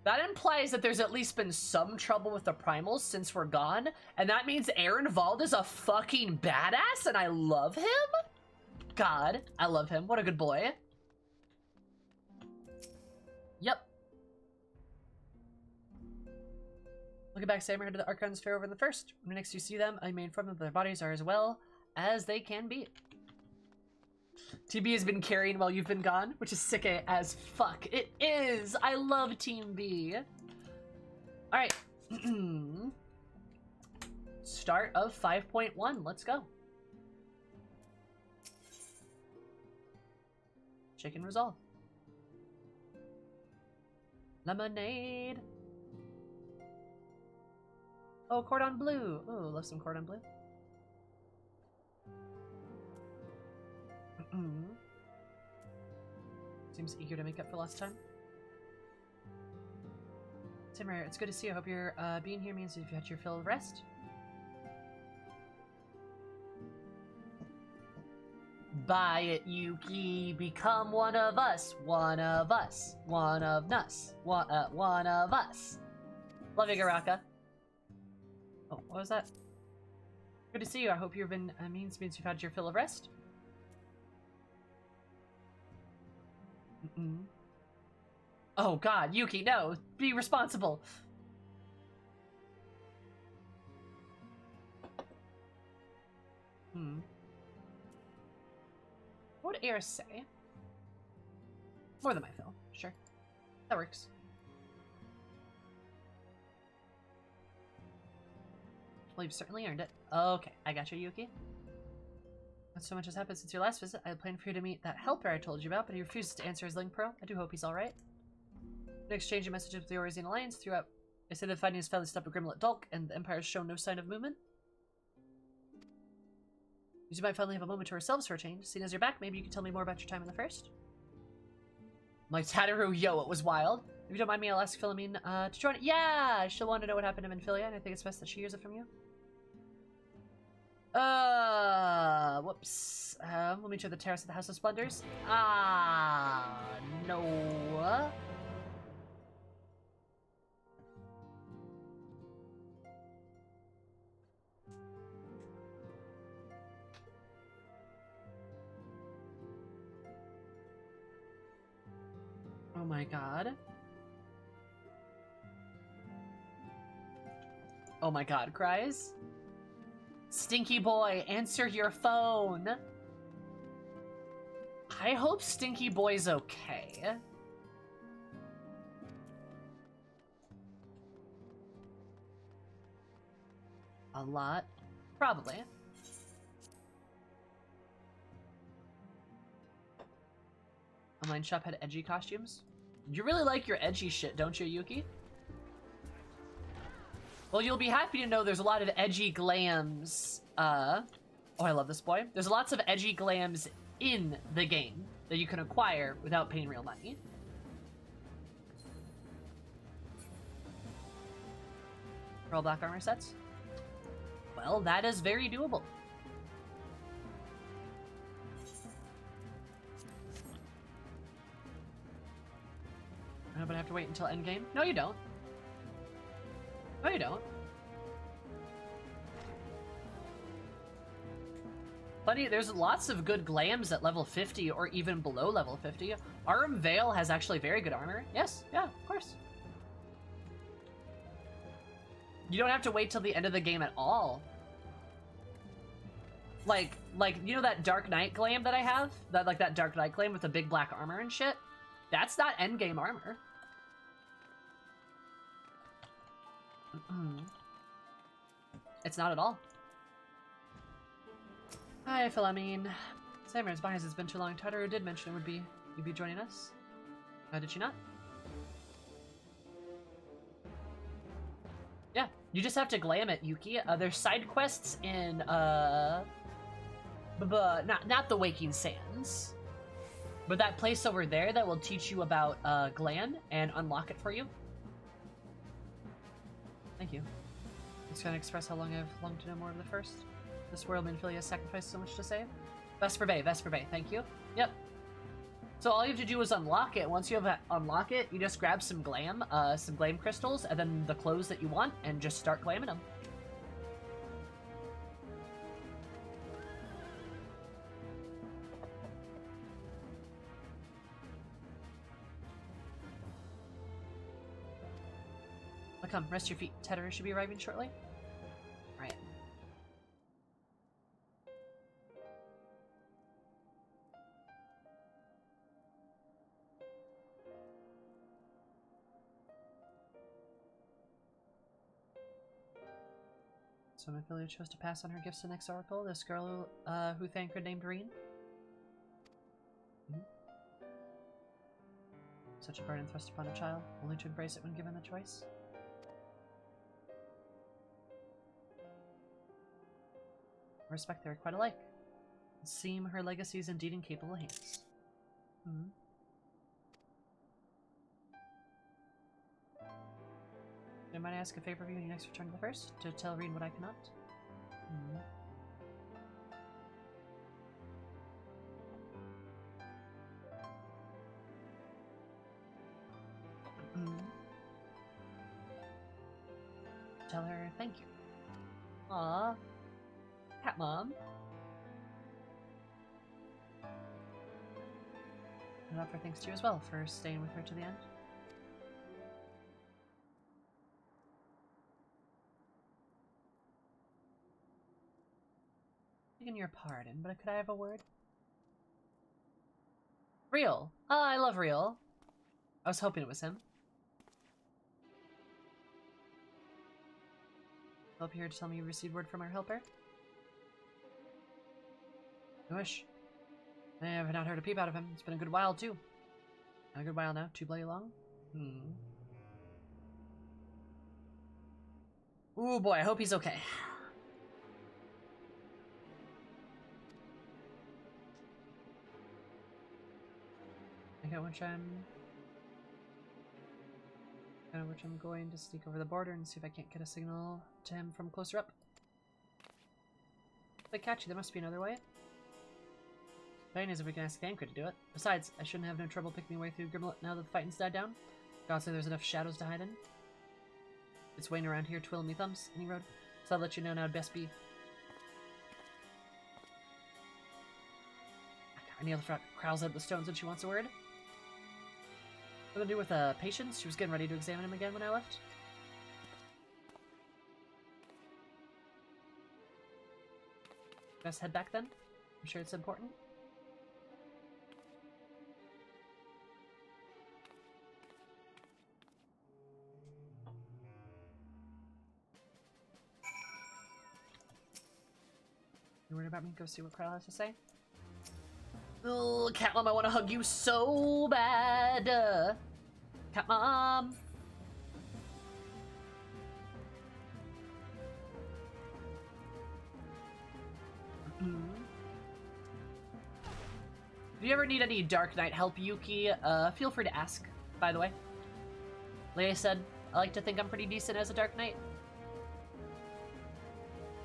That implies that there's at least been some trouble with the primals since we're gone, and that means Ehrenwald is a fucking badass, and I love him? God, I love him. What a good boy. Yep. Look Looking back, Samurai headed to the Archon's Fair over in the first. When next you see them, I may inform them that their bodies are as well as they can be. TB has been carrying while you've been gone, which is sick as fuck. It is! I love Team B. Alright. Start of 5.1. Let's go. Chicken resolve. Lemonade. Oh, cordon bleu. Oh, love some cordon bleu. Seems eager to make up for lost time. Timmer, it's good to see you. I hope you're being here means you've had your fill of rest. Buy it, Yuki. Become one of us. One of us. One of us. One of us. Love you, Garaka. Oh, what was that? Good to see you. I hope you've been means you've had your fill of rest. Oh god, Yuki, no! Be responsible! What would Air say? More than my fill. Sure. That works. Well, you've certainly earned it. Okay, I got you, Yuki. Not so much has happened since your last visit. I had planned for you to meet that helper I told you about, but he refuses to answer his link pro. I do hope he's alright. In exchange of messages with the Orisian Alliance throughout, they said the fighting has finally stopped at Grimlet Dulk, and the Empire has shown no sign of movement. You might finally have a moment to ourselves for a change. Seeing as you're back, maybe you can tell me more about your time in the first. My Tataru, yo, it was wild. If you don't mind me, I'll ask Philomene to join it. Yeah, she'll want to know what happened to Minfilia, and I think it's best that she hears it from you. Whoops. Let me check the terrace of the House of Splendors. No. Oh my god. Oh my god, cries. Stinky boy, answer your phone. I hope Stinky boy's okay. A lot? Probably. Online shop had edgy costumes. You really like your edgy shit, don't you, Yuki? Well, you'll be happy to know there's a lot of edgy glams. Oh, I love this boy. There's lots of edgy glams in the game that you can acquire without paying real money. Roll black armor sets? Well, that is very doable. But I have to wait until endgame? No, you don't. No, you don't. Buddy, there's lots of good glams at level 50 or even below level 50. Arum Vale has actually very good armor. Yes, yeah, of course. You don't have to wait till the end of the game at all. Like, you know that Dark Knight glam that I have? That Dark Knight glam with the big black armor and shit? That's not endgame armor. It's not at all. Hi, Philomene. Samurai advised it's been too long. Tataru did mention you'd be joining us. Did she not? Yeah, you just have to glam it, Yuki. There's side quests in not the Waking Sands, but that place over there that will teach you about glam and unlock it for you. Thank you. Just gonna express how long I've longed to know more of the first. This world Minfilia has sacrificed so much to save. Vesper Bay, thank you. Yep. So all you have to do is unlock it. Once you have unlock it, you just grab some glam crystals, and then the clothes that you want, and just start glamming them. come, rest your feet. Tedder should be arriving shortly. Right. So my affiliate chose to pass on her gifts to the next oracle. This girl who thanked her named Reen. Such a burden thrust upon a child, only to embrace it when given the choice. I respect they are quite alike. It seems her legacy is indeed in capable hands. Might I ask a favor of you when you next return to the first? To tell Reen what I cannot? Tell her thank you. Aww. Cat Mom. And offer thanks to you as well for staying with her to the end. Begging your pardon, but could I have a word? Real. Oh, I love Real. I was hoping it was him. Help here to tell me you received word from our helper. I wish. I have not heard a peep out of him. It's been a good while, too. A good while now. Too bloody long? Ooh, boy, I hope he's okay. I got which I'm going to sneak over the border and see if I can't get a signal to him from closer up. If they catch you, there must be another way. Thing is, if we can ask Thancred to do it. Besides, I shouldn't have no trouble picking my way through Grimlet now that the fighting's died down. God say there's enough shadows to hide in. It's waiting around here twiddling me thumbs, any road. So I'll let you know now it'd best be. Any other crowds out the stones when she wants a word? What to do with Patience? She was getting ready to examine him again when I left. Best head back then? I'm sure it's important. You worried about me? Go see what Crowell has to say. Oh, Cat Mom, I want to hug you so bad. Cat Mom. If you ever need any Dark Knight help, Yuki, feel free to ask, by the way. Like I said, I like to think I'm pretty decent as a Dark Knight.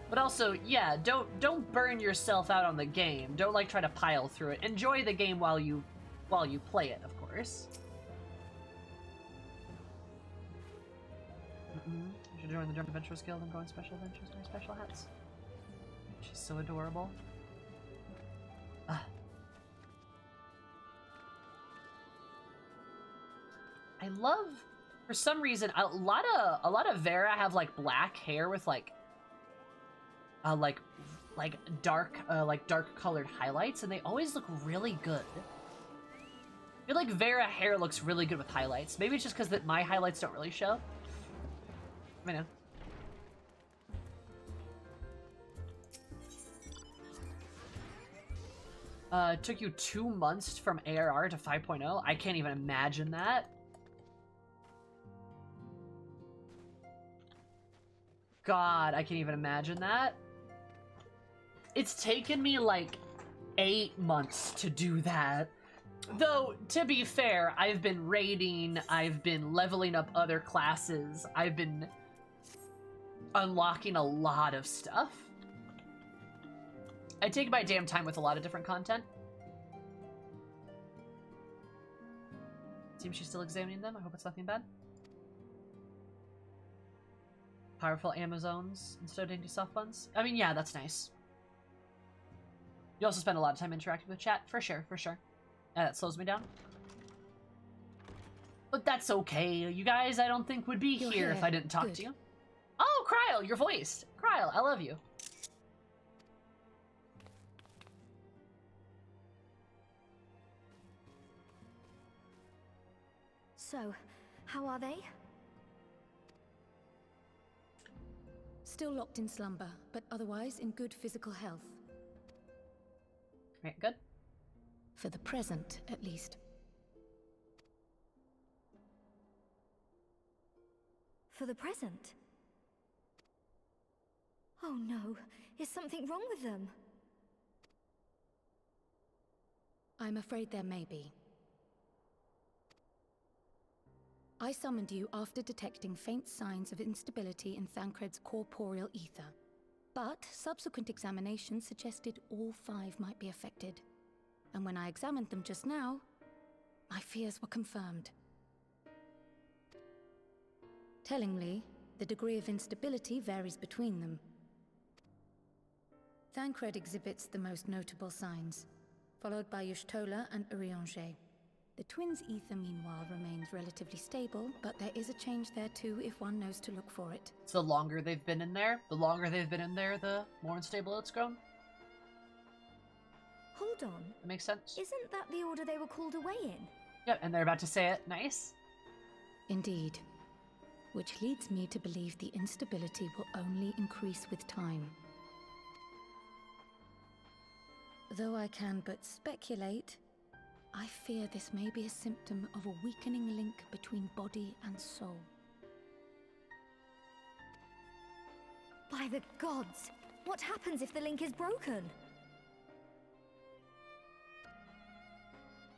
But also, yeah, don't burn yourself out on the game. Don't like try to pile through it. Enjoy the game while you play it, of course. You should join the Drum Adventurers Guild and go on special adventures and wear special hats. She's so adorable. I love, for some reason, a lot of Vera have like black hair with like dark colored highlights, and they always look really good. I feel like Vera hair looks really good with highlights. Maybe it's just because my highlights don't really show. I know. It took you 2 months from ARR to 5.0. I can't even imagine that. God, I can't even imagine that. It's taken me like 8 months to do that. Though, to be fair, I've been raiding, I've been leveling up other classes, I've been unlocking a lot of stuff. I take my damn time with a lot of different content. Seems she's still examining them. I hope it's nothing bad. Powerful Amazons instead of dainty soft buns. I mean, yeah, that's nice. You also spend a lot of time interacting with chat. For sure, for sure. That slows me down. But that's okay. You guys, I don't think would be
You're
here if
here.
I didn't talk
Good.
to you. Oh, Kryle, you're voiced. Kryle, I love you.
So, how are they?
Still locked in slumber, but otherwise in good physical health.
Right, good.
For the present, at least.
For the present? Oh no, is something wrong with them?
I'm afraid there may be. I summoned you after detecting faint signs of instability in Thancred's corporeal ether. But subsequent examination suggested all 5 might be affected. And when I examined them just now, my fears were confirmed. Tellingly, the degree of instability varies between them. Thancred exhibits the most notable signs, followed by Y'shtola and Urianger. The twins' ether, meanwhile, remains relatively stable, but there is a change there too if one knows to look for it.
So the longer they've been in there, the more unstable it's grown.
Hold on.
That makes sense.
Isn't that the order they were called away in?
Yep, and they're about to say it. Nice.
Indeed. Which leads me to believe the instability will only increase with time. Though I can but speculate, I fear this may be a symptom of a weakening link between body and soul.
By the gods! What happens if the link is broken?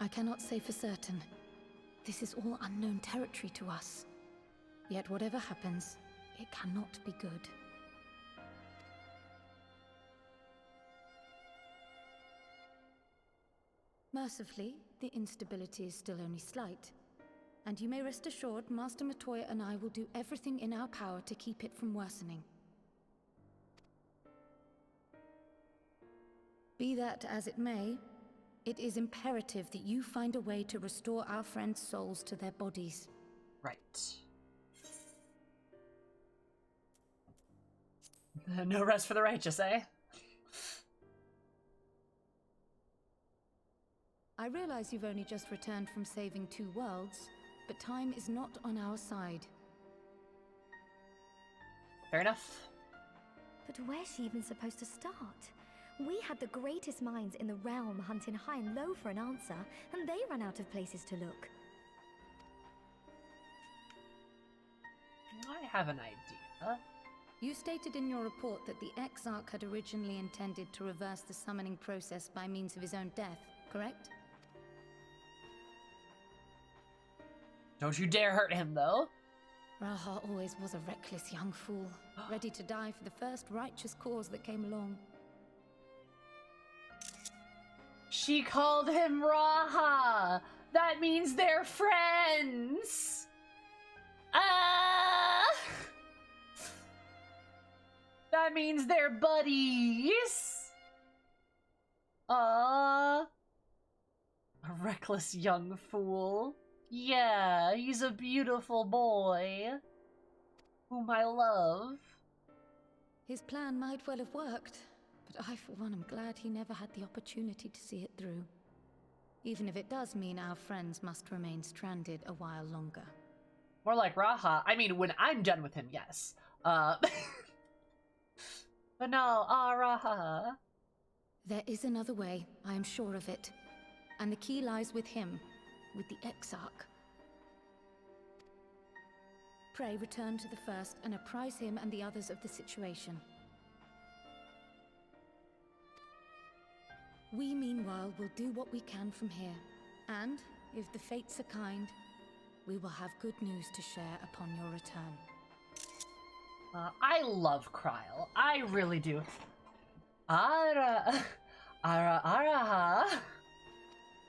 I cannot say for certain. This is all unknown territory to us. Yet whatever happens, it cannot be good. Mercifully, the instability is still only slight. And you may rest assured Master Matoya and I will do everything in our power to keep it from worsening. Be that as it may, it is imperative that you find a way to restore our friends' souls to their bodies.
Right. No rest for the righteous, eh?
I realize you've only just returned from saving 2 worlds, but time is not on our side.
Fair enough.
But where's she even supposed to start? We had the greatest minds in the realm hunting high and low for an answer, and they ran out of places to look.
I have an idea.
You stated in your report that the Exarch had originally intended to reverse the summoning process by means of his own death, correct?
Don't you dare hurt him, though.
Raha always was a reckless young fool, ready to die for the first righteous cause that came along.
She called him Raha. That means they're friends. Ah! That means they're buddies. A reckless young fool. Yeah, he's a beautiful boy. Whom I love.
His plan might well have worked, but I for one am glad he never had the opportunity to see it through. Even if it does mean our friends must remain stranded a while longer.
More like Raha. I mean, when I'm done with him, yes. But no, Raha.
There is another way, I am sure of it. And the key lies with him, with the Exarch. Pray return to the first and apprise him and the others of the situation. We, meanwhile, will do what we can from here. And, if the fates are kind, we will have good news to share upon your return.
I love Kryle. I really do. Araha.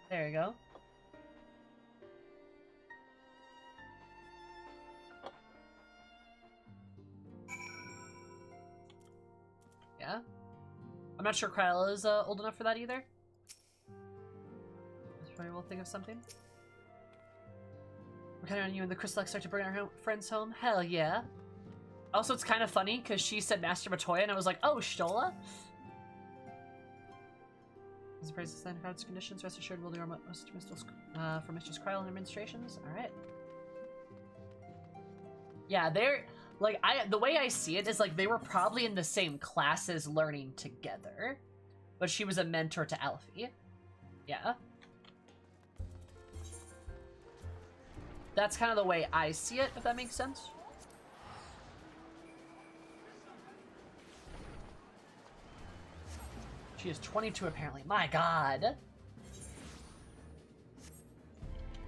There you go. Yeah. I'm not sure Kryle is old enough for that either. Maybe we'll think of something. We're counting on you and the Crystal X to bring our friends home. Hell yeah. Also, it's kind of funny because she said Master Matoya, and I was like, oh, Stola? As a praise to stand crowd's conditions, rest assured we'll do our most for Mistress Kryle and administrations. Alright. Yeah, they're, like, the way I see it is, like, they were probably in the same classes learning together. But she was a mentor to Alfie. Yeah. That's kind of the way I see it, if that makes sense. She is 22 apparently. My god.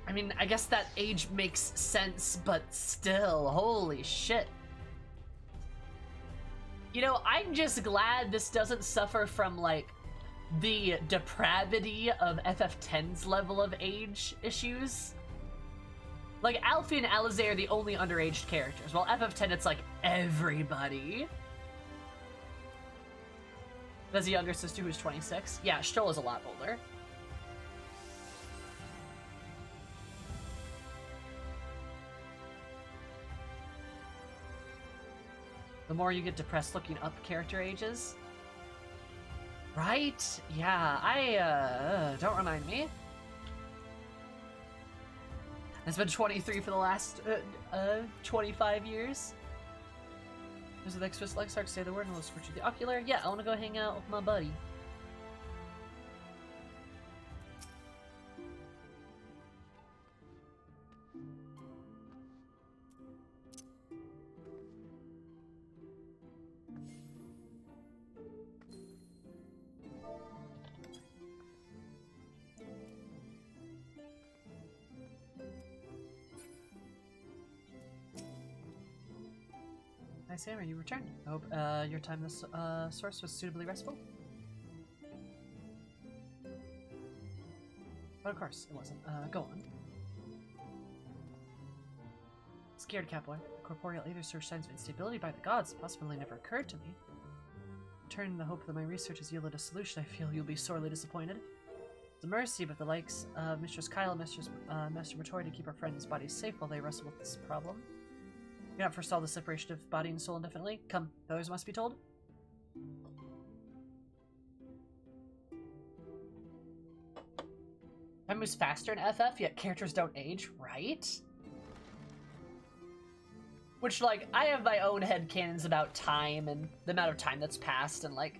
I mean, I guess that age makes sense, but still, holy shit. You know, I'm just glad this doesn't suffer from, like, the depravity of FF10's level of age issues. Like, Alfie and Alize are the only underaged characters, while FF10 it's like everybody. There's a younger sister who's 26. Yeah, Stola's a lot older. The more you get depressed looking up character ages. Right? Yeah, don't remind me. It's been 23 for the last 25 years. There's the extra Lexark, say the word and we'll switch to the ocular. Yeah, I want to go hang out with my buddy. Hi Sam, are you returned? I hope your time in this source was suitably restful. But of course, it wasn't. Go on. Scared Catboy. The corporeal aether search signs of instability by the gods. Possibly never occurred to me. Turning the hope that my research has yielded a solution, I feel you'll be sorely disappointed. It's a mercy, but the likes of Mistress Kyle and Master Matoy to keep our friends' bodies safe while they wrestle with this problem. You cannot forestall the separation of body and soul indefinitely. Come, the others must be told. Time moves faster in FF, yet characters don't age, right? Which, like, I have my own headcanons about time and the amount of time that's passed, and, like,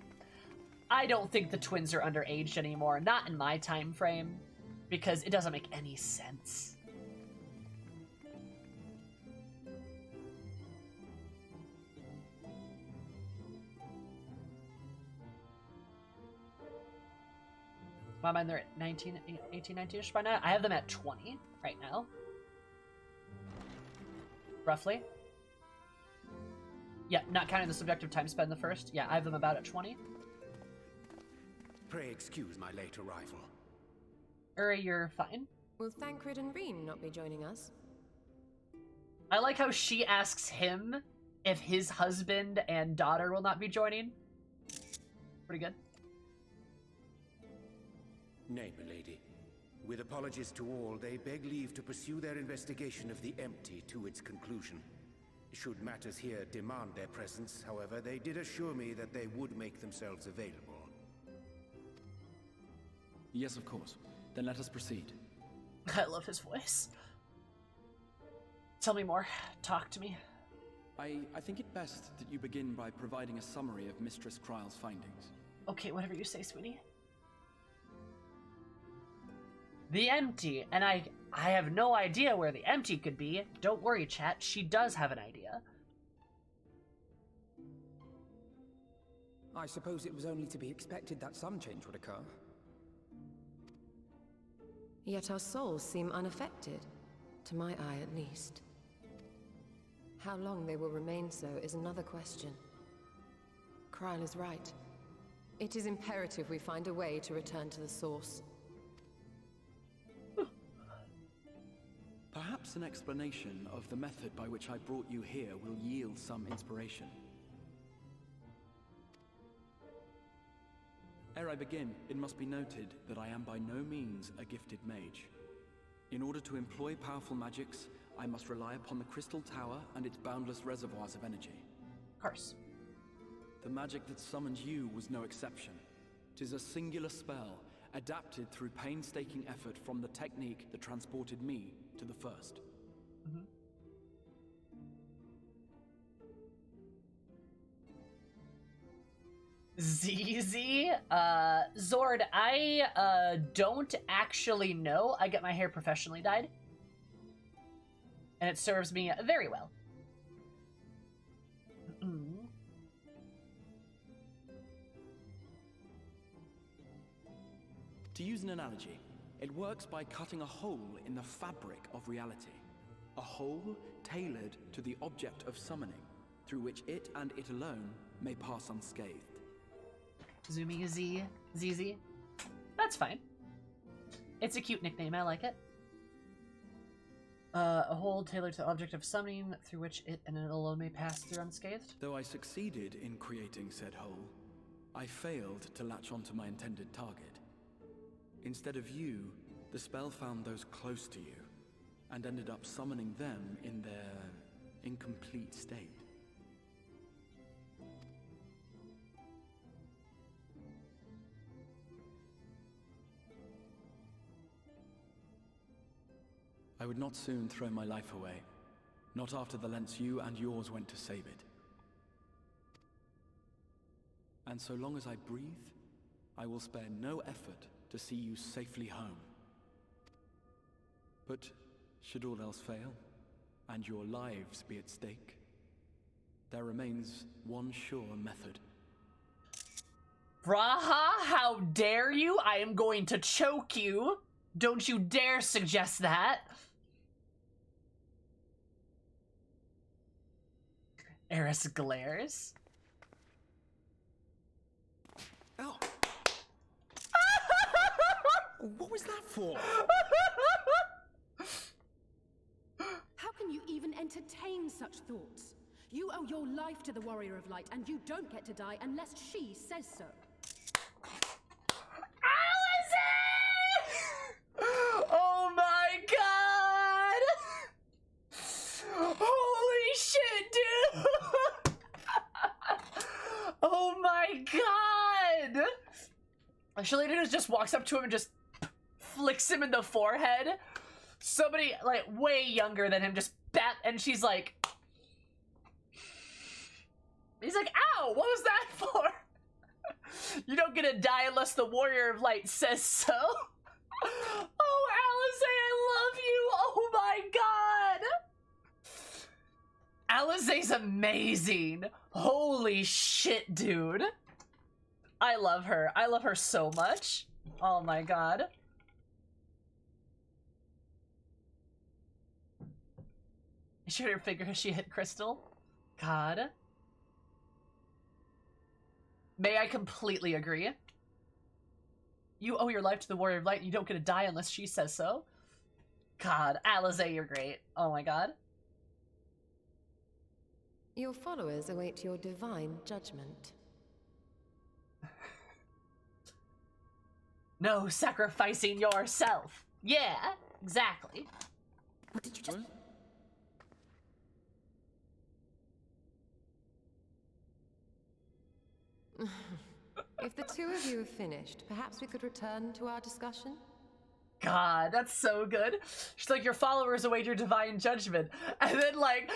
I don't think the twins are underaged anymore. Not in my time frame, because it doesn't make any sense. My mind, they're at 18, 19-ish by now. I have them at 20 right now. Roughly. Yeah, not counting the subjective time spent in the first. Yeah, I have them about at 20.
Pray excuse my late arrival.
You're fine.
Will Thancred and Reen not be joining us?
I like how she asks him if his husband and daughter will not be joining. Pretty good.
Nay, milady. With apologies to all, they beg leave to pursue their investigation of the empty to its conclusion. Should matters here demand their presence, however, they did assure me that they would make themselves available.
Yes, of course. Then let us proceed.
I love his voice. Tell me more. Talk to me.
I think it best that you begin by providing a summary of Mistress Kryle's findings.
Okay, whatever you say, sweetie. The empty, and I have no idea where the empty could be. Don't worry, chat, she does have an idea.
I suppose it was only to be expected that some change would occur.
Yet our souls seem unaffected, to my eye at least. How long they will remain so is another question. Kryle is right. It is imperative we find a way to return to the source.
Perhaps an explanation of the method by which I brought you here will yield some inspiration. Ere I begin, it must be noted that I am by no means a gifted mage. In order to employ powerful magics, I must rely upon the Crystal Tower and its boundless reservoirs of energy.
Of course.
The magic that summoned you was no exception. 'Tis a singular spell, adapted through painstaking effort from the technique that transported me to the first.
Mm-hmm. ZZ? Zord, I don't actually know. I get my hair professionally dyed. And it serves me very well.
To use an analogy, it works by cutting a hole in the fabric of reality. A hole tailored to the object of summoning, through which it and it alone may pass unscathed.
Zoomy ZZ. That's fine. It's a cute nickname, I like it. A hole tailored to the object of summoning, through which it and it alone may pass through unscathed.
Though I succeeded in creating said hole, I failed to latch onto my intended target. Instead of you, the spell found those close to you, and ended up summoning them in their incomplete state. I would not soon throw my life away, not after the lengths you and yours went to save it. And so long as I breathe, I will spare no effort to see you safely home. But should all else fail, and your lives be at stake, there remains one sure method.
Braha, how dare you? I am going to choke you. Don't you dare suggest that. Eris glares.
Ow! What was that for?
How can you even entertain such thoughts? You owe your life to the Warrior of Light, and you don't get to die unless she says so.
Oh my god! Holy shit, dude! Oh my god! Shalita just walks up to him and just flicks him in the forehead. Somebody, like, way younger than him just bat, and she's like... He's like, ow, what was that for? You don't get to die unless the Warrior of Light says so. Oh, Alize, I love you. Oh my god. Alize's amazing. Holy shit, dude. I love her. I love her so much. Oh my god. I showed her figure as she hit Crystal. God. May I completely agree. You owe your life to the Warrior of Light, and you don't get to die unless she says so. God, Alize, you're great. Oh my god.
Your followers await your divine judgment.
No sacrificing yourself. Yeah, exactly.
What did you just...
If the two of you have finished, perhaps we could return to our discussion?
God, that's so good. She's like, your followers await your divine judgment. And then, like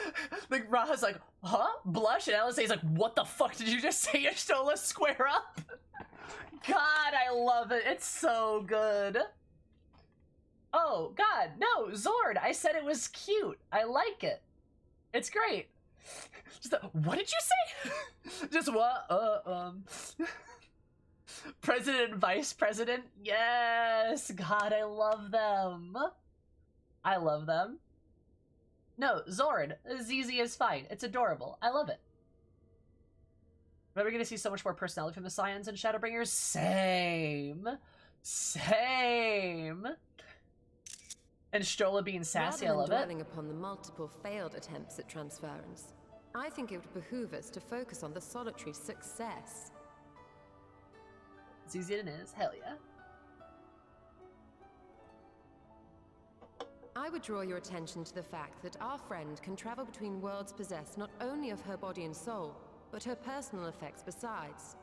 Raha's like, huh? Blush? And Alize's like, what the fuck did you just say? You stole a square up? God, I love it. It's so good. Oh, God, no, Zord. I said it was cute. I like it. It's great. Just what did you say? Just what? President and Vice President? Yes! God, I love them. I love them. No, Zord. ZZ is fine. It's adorable. I love it. Are we gonna see so much more personality from the Scions and Shadowbringers? Same. Same. And Stola being sassy, I love it.
Rather than dwelling upon the multiple failed attempts at transference, I think it would behoove us to focus on the solitary success.
ZZ it is. Hell yeah.
I would draw your attention to the fact that our friend can travel between worlds possessed not only of her body and soul, but her personal effects besides.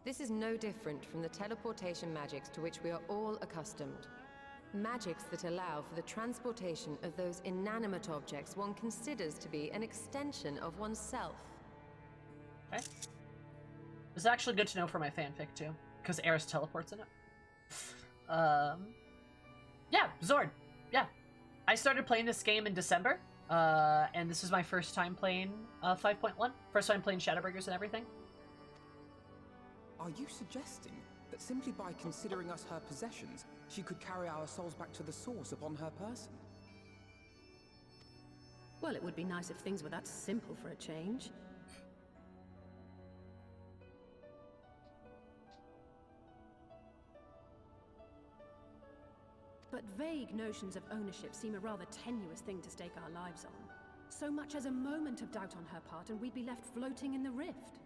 This is no different from the teleportation magics to which we are all accustomed. Magics that allow for the transportation of those inanimate objects one considers to be an extension of oneself.
Okay. This is actually good to know for my fanfic too, because Eris teleports in it. Yeah, Zord. Yeah. I started playing this game in December, and this is my first time playing 5.1. First time playing Shadowbringers and everything.
Are you suggesting that simply by considering us her possessions, she could carry our souls back to the source upon her person?
Well, it would be nice if things were that simple for a change. But vague notions of ownership seem a rather tenuous thing to stake our lives on. So much as a moment of doubt on her part and we'd be left floating in the rift.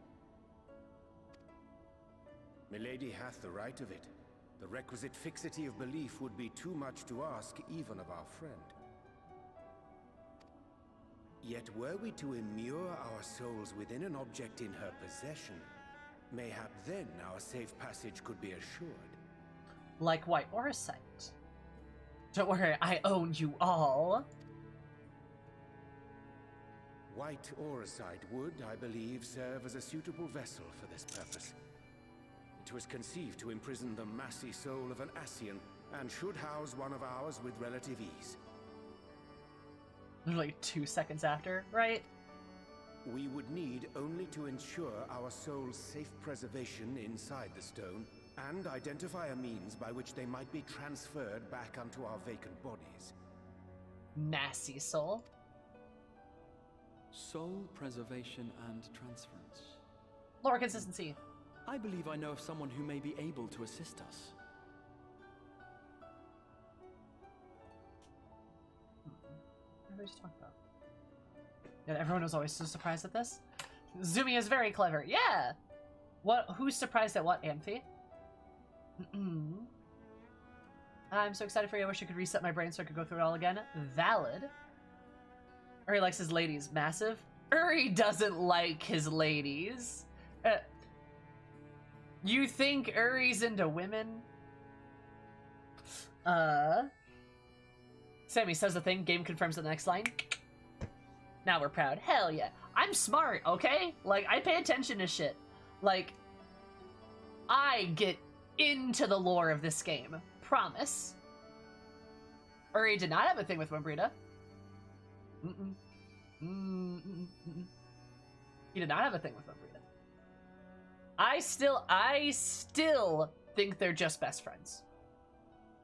Milady hath the right of it. The requisite fixity of belief would be too much to ask even of our friend. Yet were we to immure our souls within an object in her possession, mayhap then our safe passage could be assured.
Like White Orosite. Don't worry, I own you all.
White Orosite would, I believe, serve as a suitable vessel for this purpose. It was conceived to imprison the massy soul of an Ascian, and should house one of ours with relative ease.
Like 2 seconds after, right?
We would need only to ensure our soul's safe preservation inside the stone, and identify a means by which they might be transferred back unto our vacant bodies.
Massy soul.
Soul preservation and transference.
Lore consistency.
I believe I know of someone who may be able to assist us.
What did we just talk about? Yeah, everyone was always so surprised at this. Zumi is very clever. Yeah! What? Who's surprised at what, Amphi? I'm so excited for you. I wish I could reset my brain so I could go through it all again. Valid. Uri likes his ladies. Massive. Uri doesn't like his ladies. You think Uri's into women? Sammy says the thing. Game confirms the next line. Now we're proud. Hell yeah. I'm smart, okay? Like, I pay attention to shit. Like, I get into the lore of this game. Promise. Uri did not have a thing with Wimbrita. He did not have a thing with Wimbrita. I still think they're just best friends.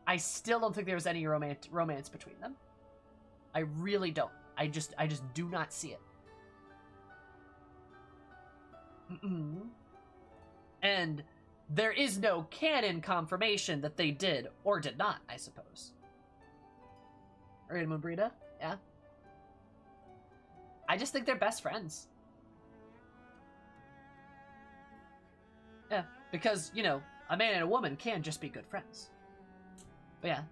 I still don't think there was any romance between them. I really don't. I just do not see it. And there is no canon confirmation that they did or did not, I suppose. Uri and Wimbrita? Yeah. I just think they're best friends. Yeah, because, you know, a man and a woman can just be good friends. But yeah.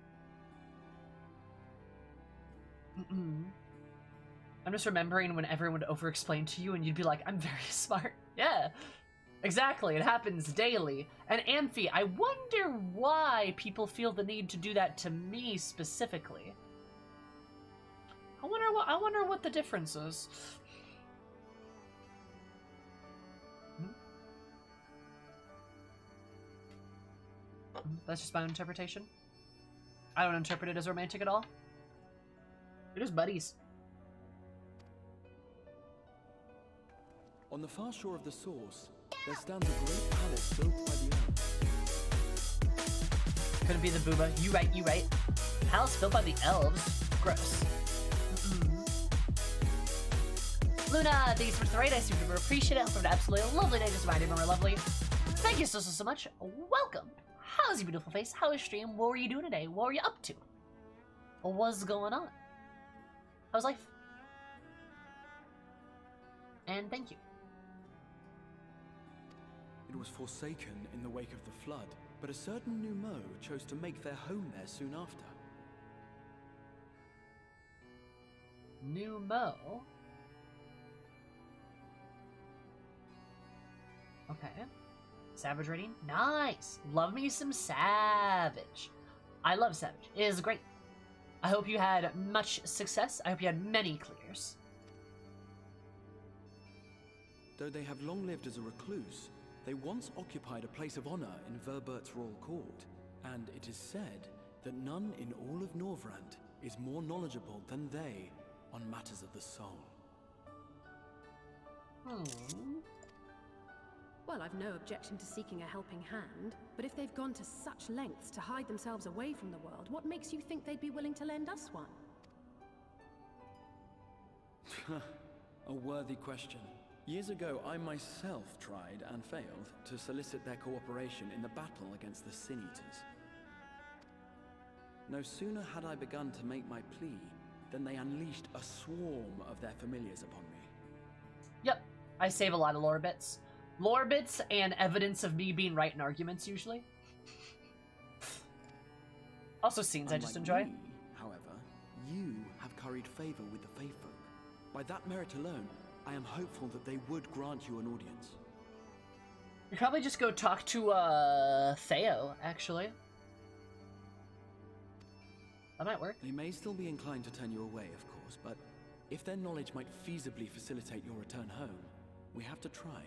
I'm just remembering when everyone would over-explain to you and you'd be like, I'm very smart. Yeah, exactly. It happens daily. And Amphi, I wonder why people feel the need to do that to me specifically. I wonder what the difference is. That's just my own interpretation. I don't interpret it as romantic at all. They're just buddies.
On the far shore of the source, there stands a great palace built by the elves.
Couldn't be the booba. You right. Palace built by the elves. Gross. Luna, thanks for the raid. I super appreciate it. Hope you have an absolutely lovely day. Just reminding everyone we're lovely. Thank you so much. Welcome. How's your beautiful face? How was stream? What were you doing today? What were you up to? What's going on? How's life? And thank you.
It was forsaken in the wake of the flood, but a certain Numo chose to make their home there soon after.
new Mo. Okay. Savage rating? Nice! Love me some Savage. I love Savage. It is great. I hope you had much success. I hope you had many clears.
Though they have long lived as a recluse, they once occupied a place of honor in Verbert's royal court, and it is said that none in all of Norvrant is more knowledgeable than they on matters of the soul.
Well, I've no objection to seeking a helping hand, but if they've gone to such lengths to hide themselves away from the world, what makes you think they'd be willing to lend us one?
A worthy question. Years ago, I myself tried and failed to solicit their cooperation in the battle against the Sin Eaters. No sooner had I begun to make my plea than they unleashed a swarm of their familiars upon me.
Yep, I save a lot of lore bits. Lore bits and evidence of me being right in arguments, usually. Also scenes I just enjoy.
Me, however, you have curried favor with the Fae folk. By that merit alone, I am hopeful that they would grant you an audience.
You probably just go talk to, Theo, actually. That might work.
They may still be inclined to turn you away, of course, but if their knowledge might feasibly facilitate your return home, we have to try.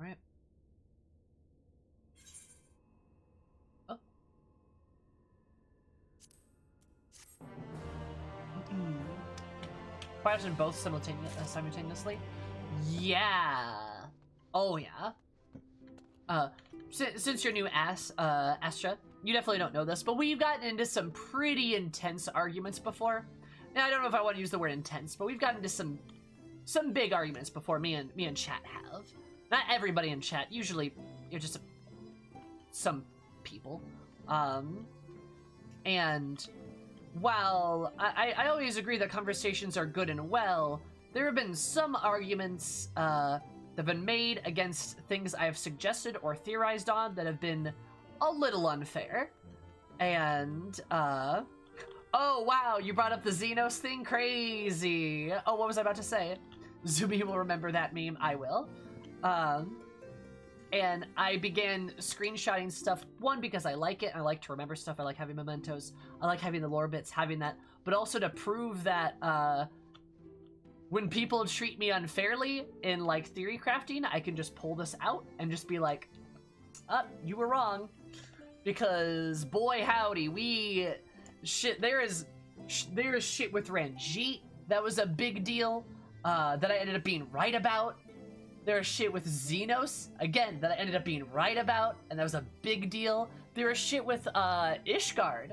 Right. Oh. Fires in both simultaneously? Yeah. Oh, yeah. Since you're new, Astra, you definitely don't know this, but we've gotten into some pretty intense arguments before. Now, I don't know if I want to use the word intense, but we've gotten into some big arguments before. Me and chat have. Not everybody in chat. Usually, you're just some people. And while I always agree that conversations are good and well, there have been some arguments that have been made against things I have suggested or theorized on that have been a little unfair. And, oh wow, you brought up the Xenos thing? Crazy. Oh, what was I about to say? Zumi will remember that meme. I will. And I began screenshotting stuff, one, because I like it, I like to remember stuff, I like having mementos, I like having the lore bits, having that, but also to prove that, when people treat me unfairly in, like, theory crafting, I can just pull this out and just be like, you were wrong. Because, boy howdy, there is shit with Ranjit that was a big deal, that I ended up being right about. There's shit with Xenos, again, that I ended up being right about, and that was a big deal. There was shit with, Ishgard,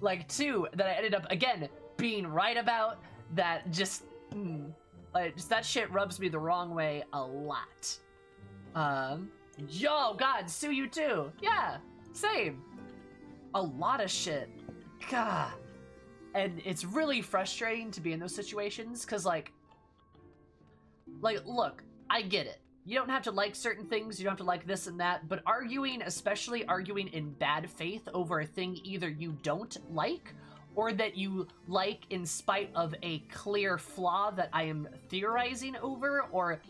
like, too, that I ended up, again, being right about, that just, just that shit rubs me the wrong way a lot. Yo, God, sue you too. Yeah, same. A lot of shit. God. And it's really frustrating to be in those situations, because, like, look, I get it. You don't have to like certain things, you don't have to like this and that, but arguing, especially arguing in bad faith over a thing either you don't like, or that you like in spite of a clear flaw that I am theorizing over, or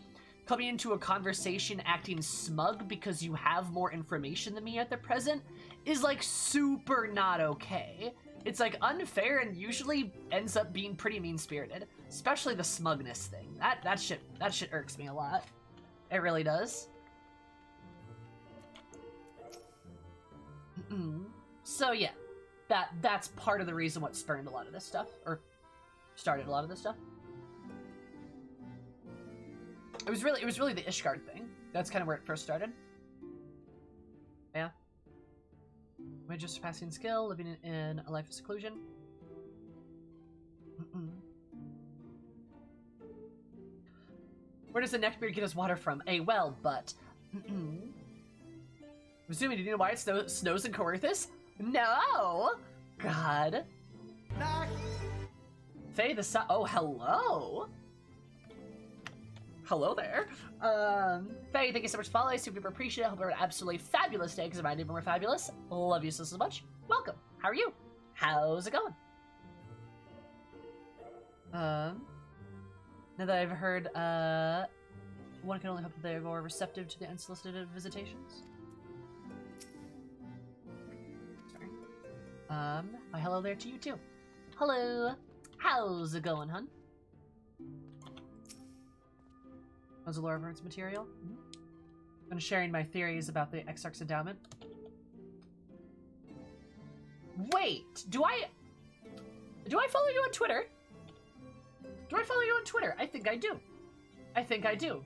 coming into a conversation acting smug because you have more information than me at the present, is, like, super not okay. It's, like, unfair and usually ends up being pretty mean-spirited. Especially the smugness thing. That shit irks me a lot. It really does. So yeah, that's part of the reason what spurned a lot of this stuff, or started a lot of this stuff. It was really the Ishgard thing. That's kind of where it first started. Yeah. Major surpassing skill, living in a life of seclusion. Where does the neckbeard get his water from? A well, but... Assuming, do you know why it snows in Coerthus? No! God. Faye the oh, hello! Hello there. Faye, thank you so much for following. Super appreciate it. Hope you're an absolutely fabulous day because it might even more fabulous. Love you so much. Welcome. How are you? How's it going? Now that I've heard, one can only hope that they're more receptive to the unsolicited visitations. Sorry. Hello there to you too. Hello. How's it going, hun? Was the lore of Earth's material? I'm sharing my theories about the Exarch's endowment. Wait, do I follow you on Twitter? Do I follow you on Twitter? I think I do. I think I do.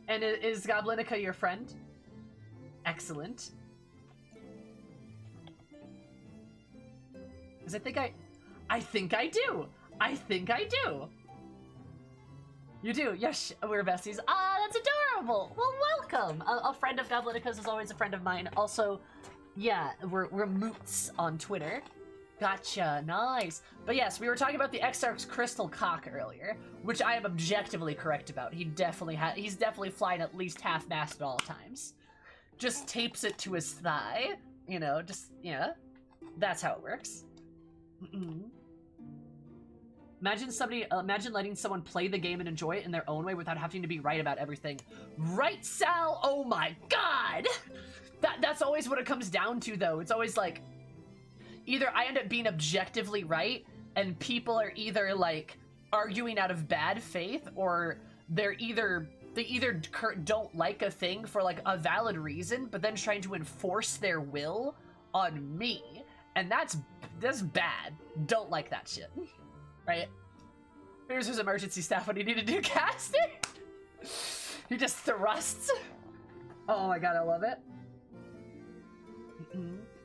And is Goblinica your friend? Excellent. Because I think I do. I think I do. You do? Yes, we're besties. Ah, that's adorable. Well, welcome. A friend of Goblinica's is always a friend of mine. Also, yeah, we're moots on Twitter. Gotcha, nice. But yes, we were talking about the Exarch's crystal cock earlier, which I am objectively correct about. He's definitely flying at least half-mast at all times. Just tapes it to his thigh, you know, just, yeah. That's how it works. Imagine letting someone play the game and enjoy it in their own way without having to be right about everything. Right, Sal? Oh my god! That's always what it comes down to, though. It's always like, either I end up being objectively right, and people are either, like, arguing out of bad faith, or they either don't like a thing for, like, a valid reason, but then trying to enforce their will on me. And that's bad. Don't like that shit. Right? Here's his emergency staff when you need to do casting. He just thrusts. Oh my god, I love it.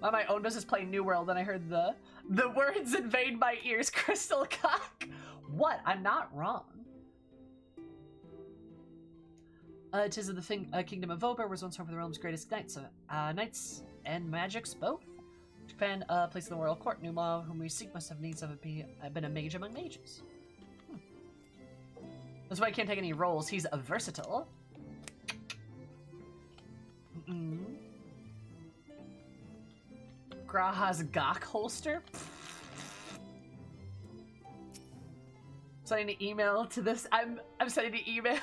On my own business playing New World, and I heard the words invade my ears. Crystal cock. What? I'm not wrong. 'Tis of the kingdom of Voba was once home for the realm's greatest knights. Knights and magics both. Japan, place in the royal court. Numa, whom we seek, must have needs of been a mage among mages. That's why I can't take any roles. He's a versatile. Graha's Gok holster. Sending an email to this. I'm sending an email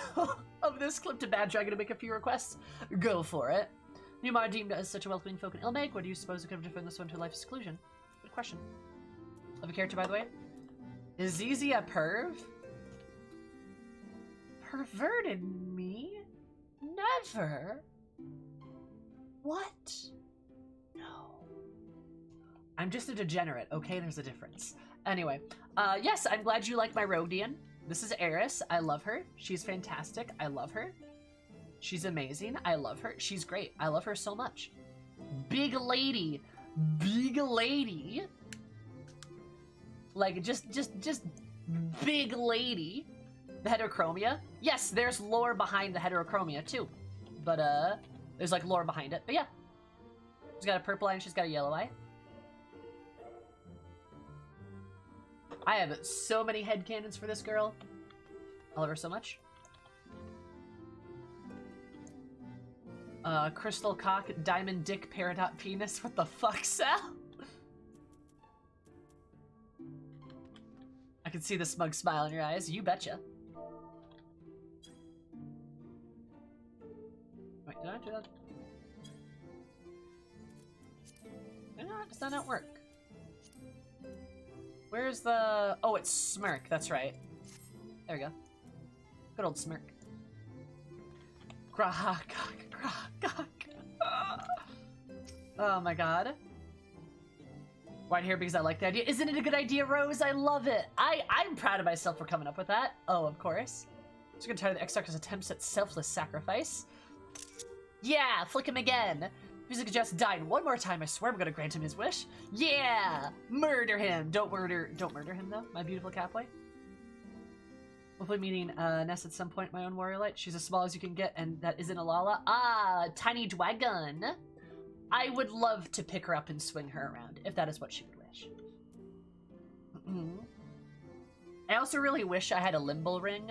of this clip to Bad Dragon to make a few requests. Go for it. Numa deemed as such a welcoming folk in Ilmeg. What do you suppose could have defended this one to life seclusion? Good question. Love a character, by the way. Is Zizi a perv? Perverted me? Never. What? No. I'm just a degenerate, okay? There's a difference. Anyway, yes, I'm glad you like my Rodian. This is Eris. I love her. She's fantastic. I love her. She's amazing. I love her. She's great. I love her so much. Big lady. Big lady. Like, just big lady. The heterochromia. Yes, there's lore behind the heterochromia, too. But, there's, like, lore behind it. But, yeah. She's got a purple eye and she's got a yellow eye. I have so many headcanons for this girl. I love her so much. Crystal cock, diamond dick, peridot penis. What the fuck, Sal? I can see the smug smile in your eyes. You betcha. Wait, did I do that? Does that not work? Where's the... Oh, it's smirk. That's right. There we go. Good old smirk. Oh my god. White hair because I like the idea. Isn't it a good idea, Rose? I love it. I'm proud of myself for coming up with that. Oh, of course. Just gonna tire the Exarch's attempts at selfless sacrifice. Yeah, flick him again. Music just died one more time. I swear I'm gonna grant him his wish. Yeah, murder him. Don't murder him though. My beautiful Catboy. Hopefully meeting Ness at some point. My own warrior light. She's as small as you can get, and that isn't a Lala. Ah, tiny dragon. I would love to pick her up and swing her around if that is what she would wish. I also really wish I had a limbo ring.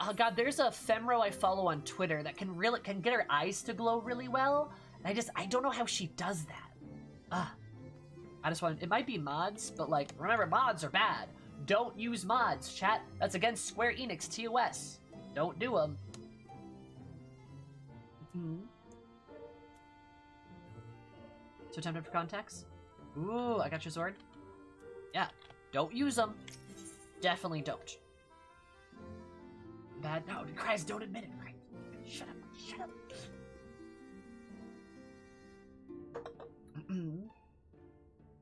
Oh god, there's a femro I follow on Twitter that can get her eyes to glow really well. And I don't know how she does that. It might be mods, but like, remember, mods are bad. Don't use mods, chat. That's against Square Enix TOS. Don't do them. So tempted for contacts? Ooh, I got your sword. Yeah, don't use them. Definitely don't. Bad. No, Christ, don't admit it. Shut up. Shut up.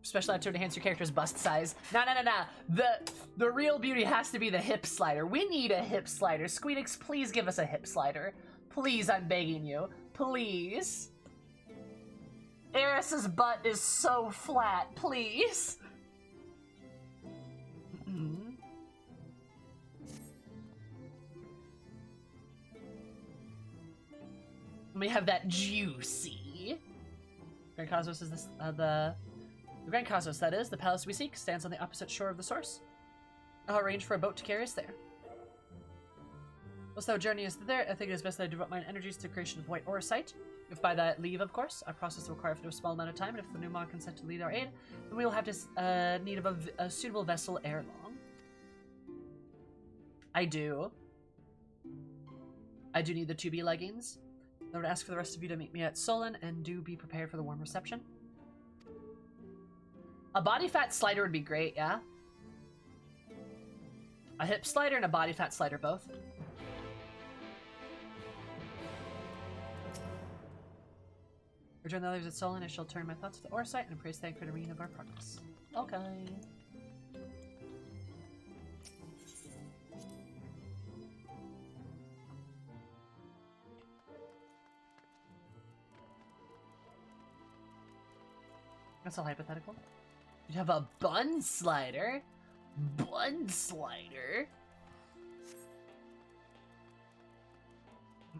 Special to enhance your character's bust size. Nah. The real beauty has to be the hip slider. We need a hip slider. Squeenix, please give us a hip slider. Please, I'm begging you. Please. Eris's butt is so flat. Please. We have that juicy. Grand Cosmos is this, the Grand Cosmos, that is, the palace we seek, stands on the opposite shore of the source. I'll arrange for a boat to carry us there. Whilst our journey is there, I think it is best that I devote my energies to the creation of white orosite. If by that leave, of course, our process will require for no small amount of time, and if the Pneumon consent to lead our aid, then we will have to need of a suitable vessel ere long. I do need the 2B leggings. I would ask for the rest of you to meet me at Solon, and do be prepared for the warm reception. A body fat slider would be great, yeah? A hip slider and a body fat slider both. Rejoin the others at Solon, I shall turn my thoughts to the Orsight and praise thank for the reading of our progress. Okay. That's all hypothetical. You have a bun slider? Bun slider?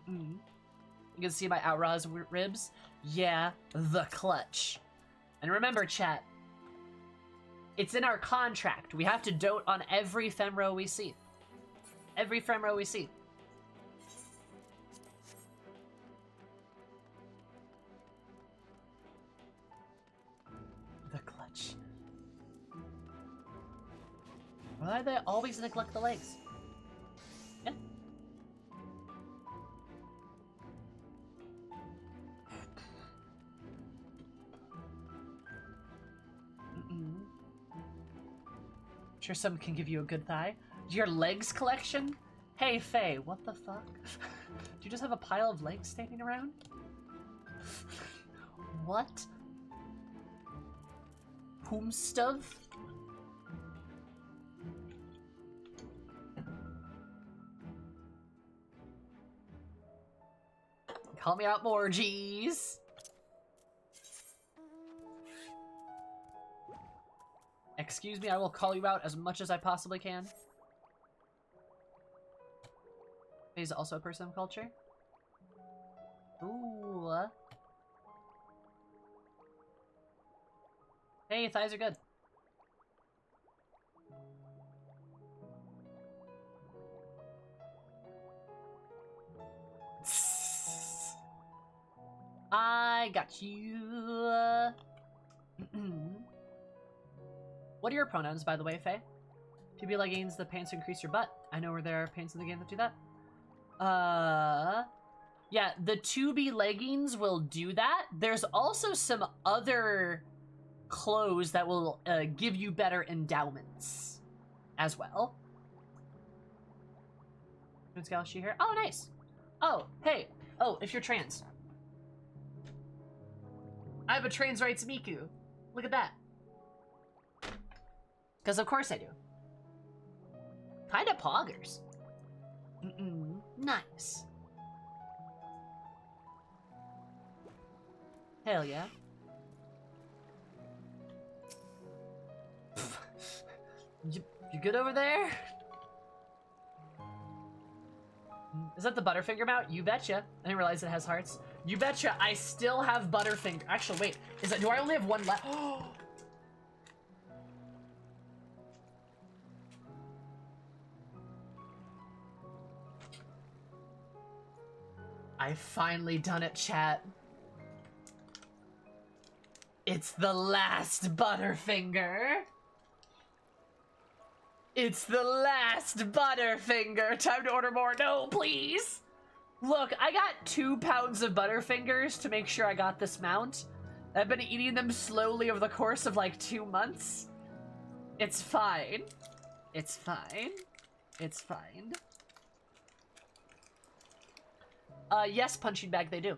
You can see my Outra's ribs? Yeah, the clutch. And remember, chat, it's in our contract. We have to dote on every femro we see. Every femro we see. The clutch. Why do they always neglect the legs? Yeah. Sure, some can give you a good thigh. Your legs collection? Hey, Faye, what the fuck? Do you just have a pile of legs standing around? What? Whomstuff? Call me out more, G's. Excuse me, I will call you out as much as I possibly can. He's also a person of culture. Ooh. Hey, thighs are good. I got you. What are your pronouns, by the way, Faye? PB leggings, the pants to increase your butt. I know where there are pants in the game that do that. Yeah, the 2B leggings will do that. There's also some other clothes that will give you better endowments as well. Who's Galaxy here? Oh, nice. Oh, hey. Oh, if you're trans. I have a trans rights Miku. Look at that. Because of course I do. Kinda poggers. Nice. Hell yeah. You good over there? Is that the Butterfinger mount? You betcha. I didn't realize it has hearts. You betcha. I still have Butterfinger. Actually, wait. Do I only have one left? I've finally done it, chat. It's the last Butterfinger. It's the last Butterfinger. Time to order more. No, please. Look, I got 2 pounds of Butterfingers to make sure I got this mount. I've been eating them slowly over the course of like 2 months. It's fine. It's fine. It's fine. Yes, punching bag, they do.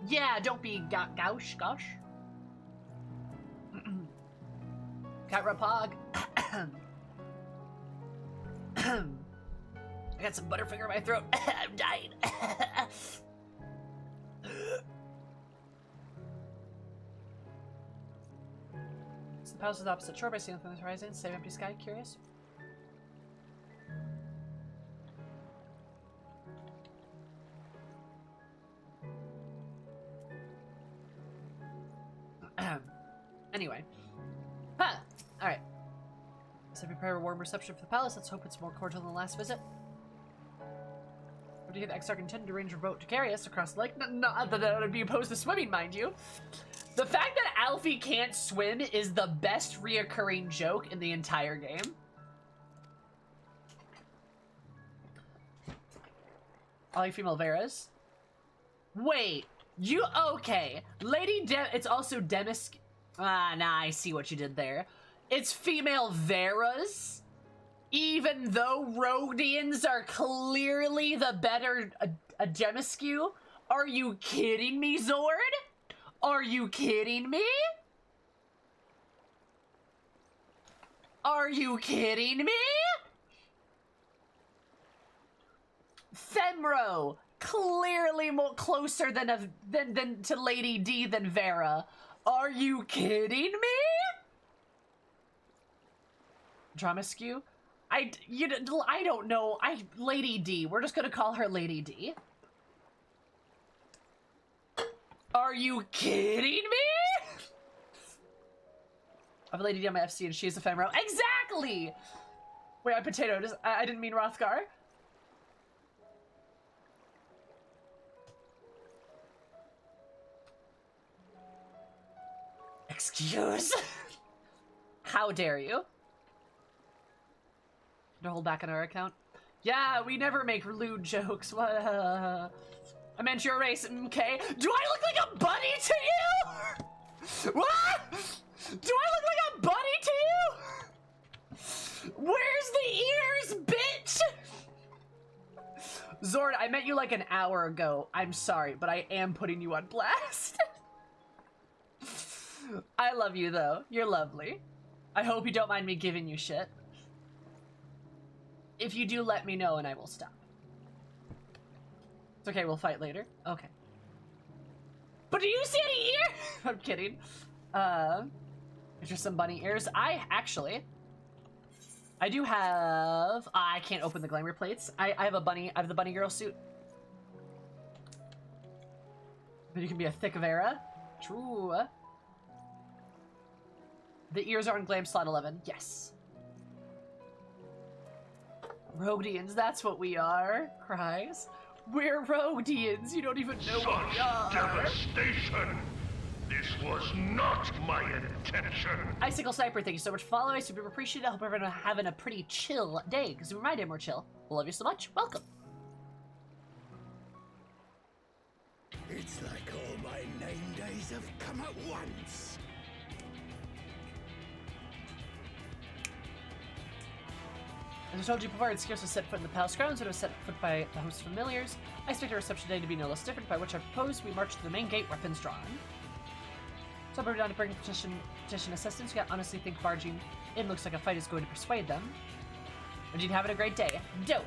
Yeah, don't be gosh. Katrapog. I got some Butterfinger in my throat. I'm dying. It's the palace of the opposite shore by seeing from the horizon. Save empty sky. Curious. Anyway. Huh! Alright. So prepare a warm reception for the palace. Let's hope it's more cordial than the last visit. What do you think the Exarch intend to arrange a boat to carry us across the lake? Not that I would be opposed to swimming, mind you. The fact that Alfie can't swim is the best reoccurring joke in the entire game. I like female Veras. Wait, you okay? It's also Demis. Nah, I see what you did there. It's female Veras, even though Rhodians are clearly the better MSQ. Are you kidding me, Zord? Are you kidding me? Are you kidding me? Femro, clearly more closer than to Lady D than Vera. Are you kidding me? Drama skew? I don't know. Lady D. We're just gonna call her Lady D. Are you kidding me? I have a Lady D on my FC and she's a Femro. Exactly! Wait, I'm Potato. I didn't mean Rothgar. Excuse? How dare you? To hold back on our account? Yeah, we never make lewd jokes. I meant your race, okay? Do I look like a bunny to you? What? Do I look like a bunny to you? Where's the ears, bitch? Zord, I met you like an hour ago. I'm sorry, but I am putting you on blast. I love you, though. You're lovely. I hope you don't mind me giving you shit. If you do, let me know and I will stop. It's okay, we'll fight later. Okay. But do you see any ears? I'm kidding. There's just some bunny ears. I do have... I can't open the glamour plates. I have the bunny girl suit. But you can be a thick Vera. True. The ears are on Glam Slot 11. Yes. Rhodians, that's what we are. Cries. We're Rhodians. You don't even know what we are.
Devastation! This was not my intention.
Icicle Sniper, thank you so much for following. Super appreciate it. I hope everyone having a pretty chill day, because my day more chill. Love you so much. Welcome.
It's like all my 9 days have come at once.
As I told you before, I'd scarcely set foot in the palace grounds when I was set foot by the host of familiars. I expect our reception day to be no less different, by which I propose we march to the main gate, weapons drawn. So I'm down to bring petition assistance. Yeah, honestly think barging in looks like a fight is going to persuade them. And you'd having a great day. Dope!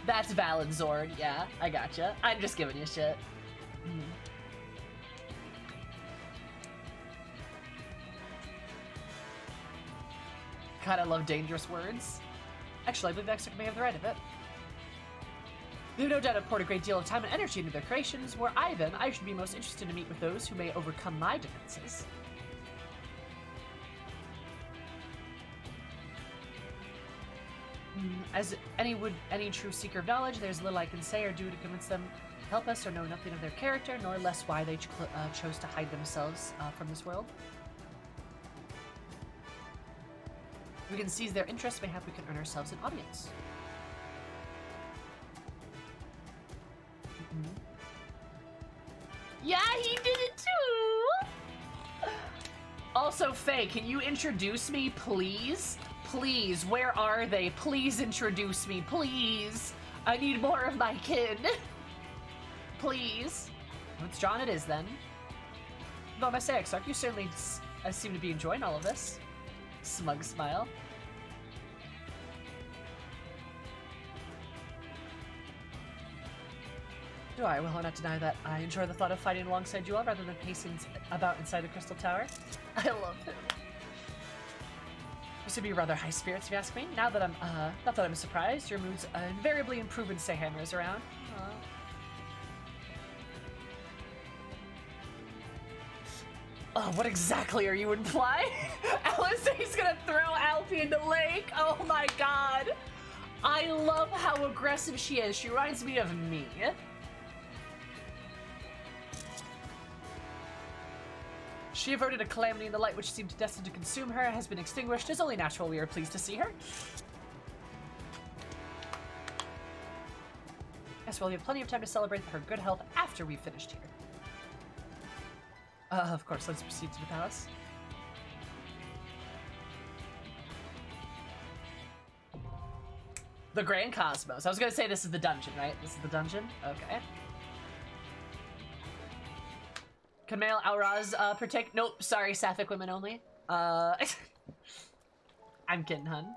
That's valid, Zord. Yeah, I gotcha. I'm just giving you shit. God, I love dangerous words. Actually, I believe the extra may have the right of it. They've no doubt poured a great deal of time and energy into their creations. Were I them, I should be most interested to meet with those who may overcome my defenses. As any true seeker of knowledge, there's little I can say or do to convince them to help us or know nothing of their character, nor less why they chose to hide themselves from this world. If we can seize their interest, mayhap we can earn ourselves an audience. Yeah, he did it too! Also, Faye, can you introduce me, please? Please, where are they? Please introduce me, please! I need more of my kid. Please. It's John it is, then. Though I must say, Exarch, you certainly seem to be enjoying all of this. Smug smile. Do I will not deny that I enjoy the thought of fighting alongside you all rather than pacing about inside the Crystal Tower. I love him. This would be rather high spirits if you ask me. Now that I'm, not that I'm surprised, your moods invariably improve when Sayhammer is around. Oh, what exactly are you implying? Alistair's gonna throw Alfie in the lake? Oh my god. I love how aggressive she is. She reminds me of me. She averted a calamity in the light which seemed destined to consume her, has been extinguished. It's only natural we are pleased to see her. Yes, well, you have plenty of time to celebrate her good health after we've finished here. Of course, let's proceed to the palace. The Grand Cosmos. I was gonna say this is the dungeon, right? This is the dungeon? Okay. Can male Auraz partake? Nope, sorry, sapphic women only. I'm kidding, hun.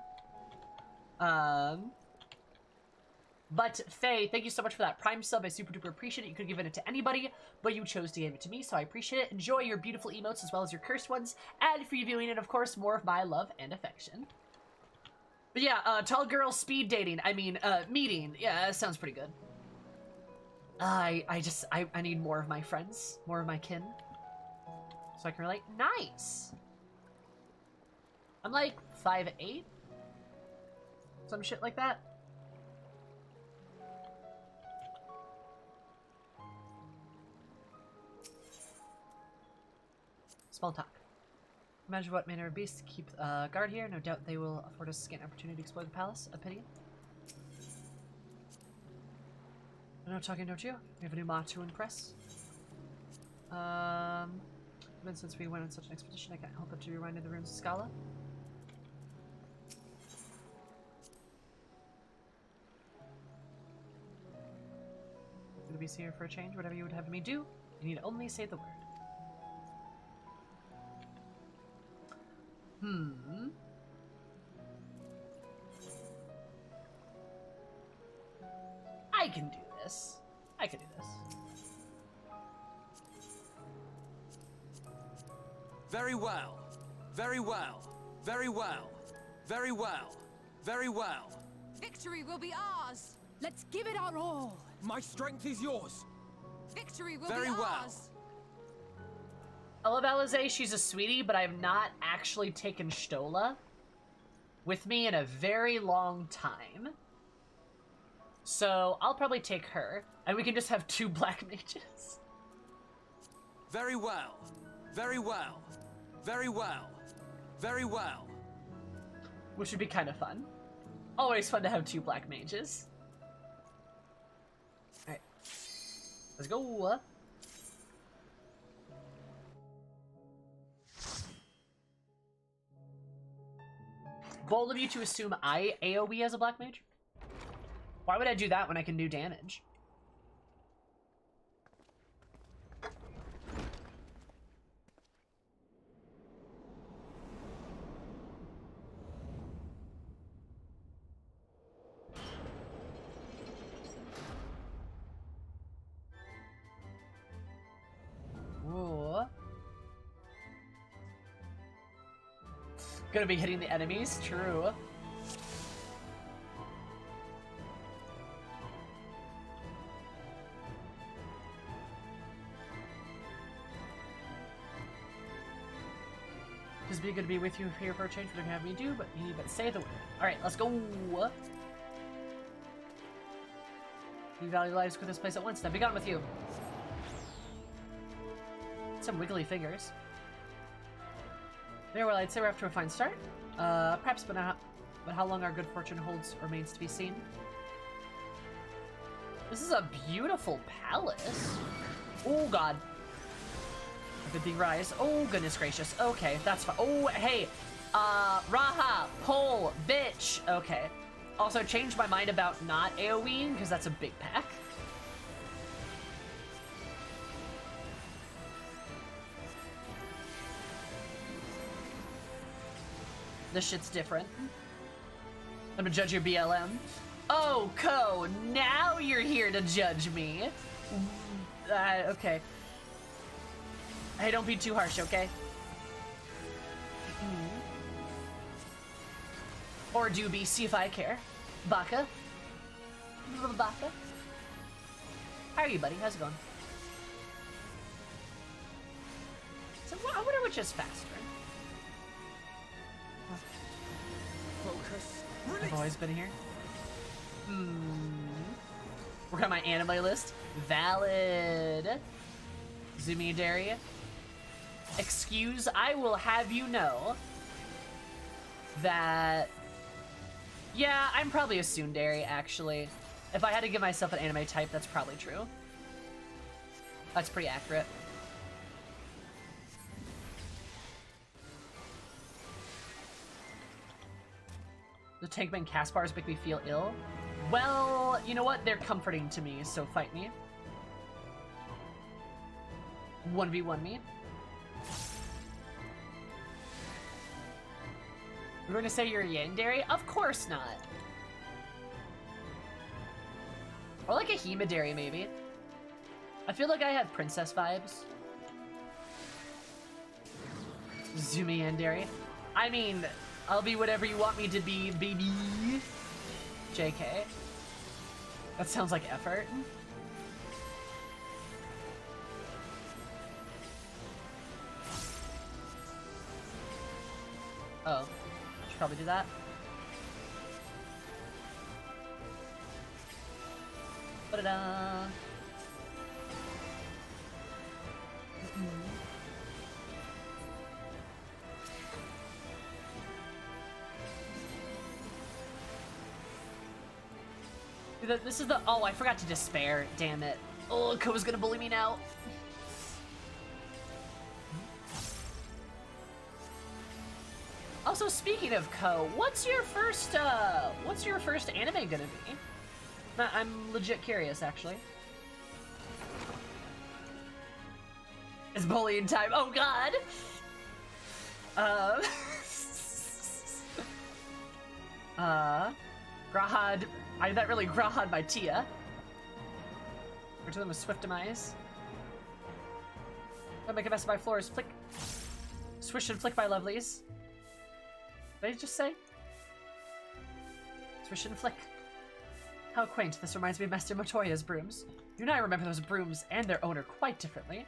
But Faye, thank you so much for that Prime sub. I super duper appreciate it. You could have given it to anybody, but you chose to give it to me, so I appreciate it. Enjoy your beautiful emotes as well as your cursed ones. And for you viewing it, of course, more of my love and affection. But yeah, tall girl speed dating. I mean, meeting. Yeah, that sounds pretty good. I need more of my friends, more of my kin, so I can relate. Nice. I'm like 5'8", some shit like that. Small talk. Imagine what manner of beasts keep guard here. No doubt they will afford us a scant opportunity to explore the palace. A pity. No talking, don't you? We have a new ma to impress. Even since we went on such an expedition, I can't help but to be reminded of the ruins of Scala. Gonna be here for a change. Whatever you would have me do, you need only say the word. I can do this. I can do this.
Very well. Very well. Very well. Very well. Very well.
Victory will be ours. Let's give it our all.
My strength is yours.
Victory will
Very
be
well.
ours.
I love Alize, she's a sweetie, but I have not actually taken Stola with me in a very long time. So I'll probably take her, and we can just have 2 black mages.
Very well. Very well. Very well. Very well.
Which would be kind of fun. Always fun to have 2 black mages. Alright. Let's go. bold of you to assume I AoE as a black mage. Why would I do that when I can do damage? Ooh. Gonna be hitting the enemies, true. Just be good to be with you here for a change. What are gonna have me do? But you need but say the word. All right, let's go. You value lives with this place at once. Now be gone with you. Some wiggly fingers. There, well, I'd say we're off to a fine start. Perhaps, but how long our good fortune holds remains to be seen. This is a beautiful palace. Oh, God. A good big rise. Oh, goodness gracious. Okay, that's fine. Oh, hey. Raha, pole, bitch. Okay. Also, changed my mind about not AoEing, because that's a big pack. This shit's different. I'm gonna judge your BLM. Oh, Ko, now you're here to judge me. Okay. Hey, don't be too harsh, okay? Or do be, see if I care. Baka. Little Baka. How are you, buddy? How's it going? So, I wonder which is faster.
Focus.
I've always been here. We're on my anime list. Valid. Zumidari. Excuse, I will have you know that... Yeah, I'm probably a tsundere, actually. If I had to give myself an anime type, that's probably true. That's pretty accurate. The Tankman cast bars make me feel ill. Well, you know what? They're comforting to me, so fight me. 1v1 me. You're going to say you're a yandere? Of course not. Or like a hemodare, maybe. I feel like I have princess vibes. Zumi yandere. I mean, I'll be whatever you want me to be, baby. JK. That sounds like effort. Oh. Should probably do that. Ba-da-da. This is the... Oh, I forgot to despair. Damn it. Oh, Ko's gonna bully me now. Also, speaking of Ko, what's your first anime gonna be? I'm legit curious, actually. It's bullying time. Oh, God! Grahad... I that really Grahad my Tia. Return them with swift demise. Don't make a mess of my floors. Flick. Swish and flick my lovelies. Did I just say? Swish and flick. How quaint. This reminds me of Master Motoya's brooms. You and I remember those brooms and their owner quite differently.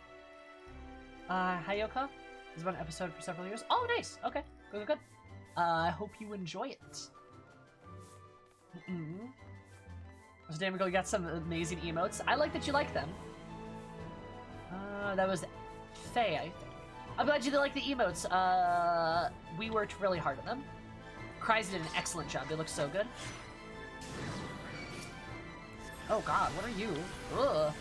Hayoka? This has been an episode for several years. Oh, nice. Okay. Good, good. I hope you enjoy it. So damn ago, you got some amazing emotes. I like that you like them. That was Faye, I think. I'm glad you like the emotes. We worked really hard on them. Cries did an excellent job. They look so good. Oh God, what are you? Ugh.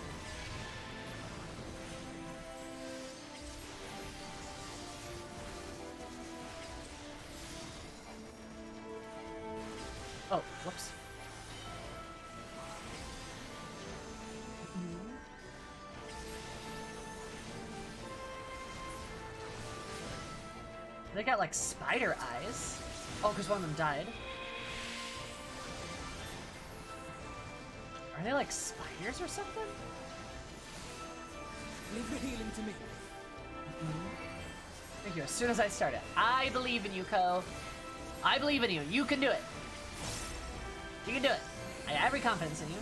Oh, whoops. They got like spider eyes. Oh, because one of them died. Are they like spiders or something?
Leave the healing to me.
Thank you. As soon as I start it, I believe in you, Ko. I believe in you. You can do it. You can do it. I have every confidence in you.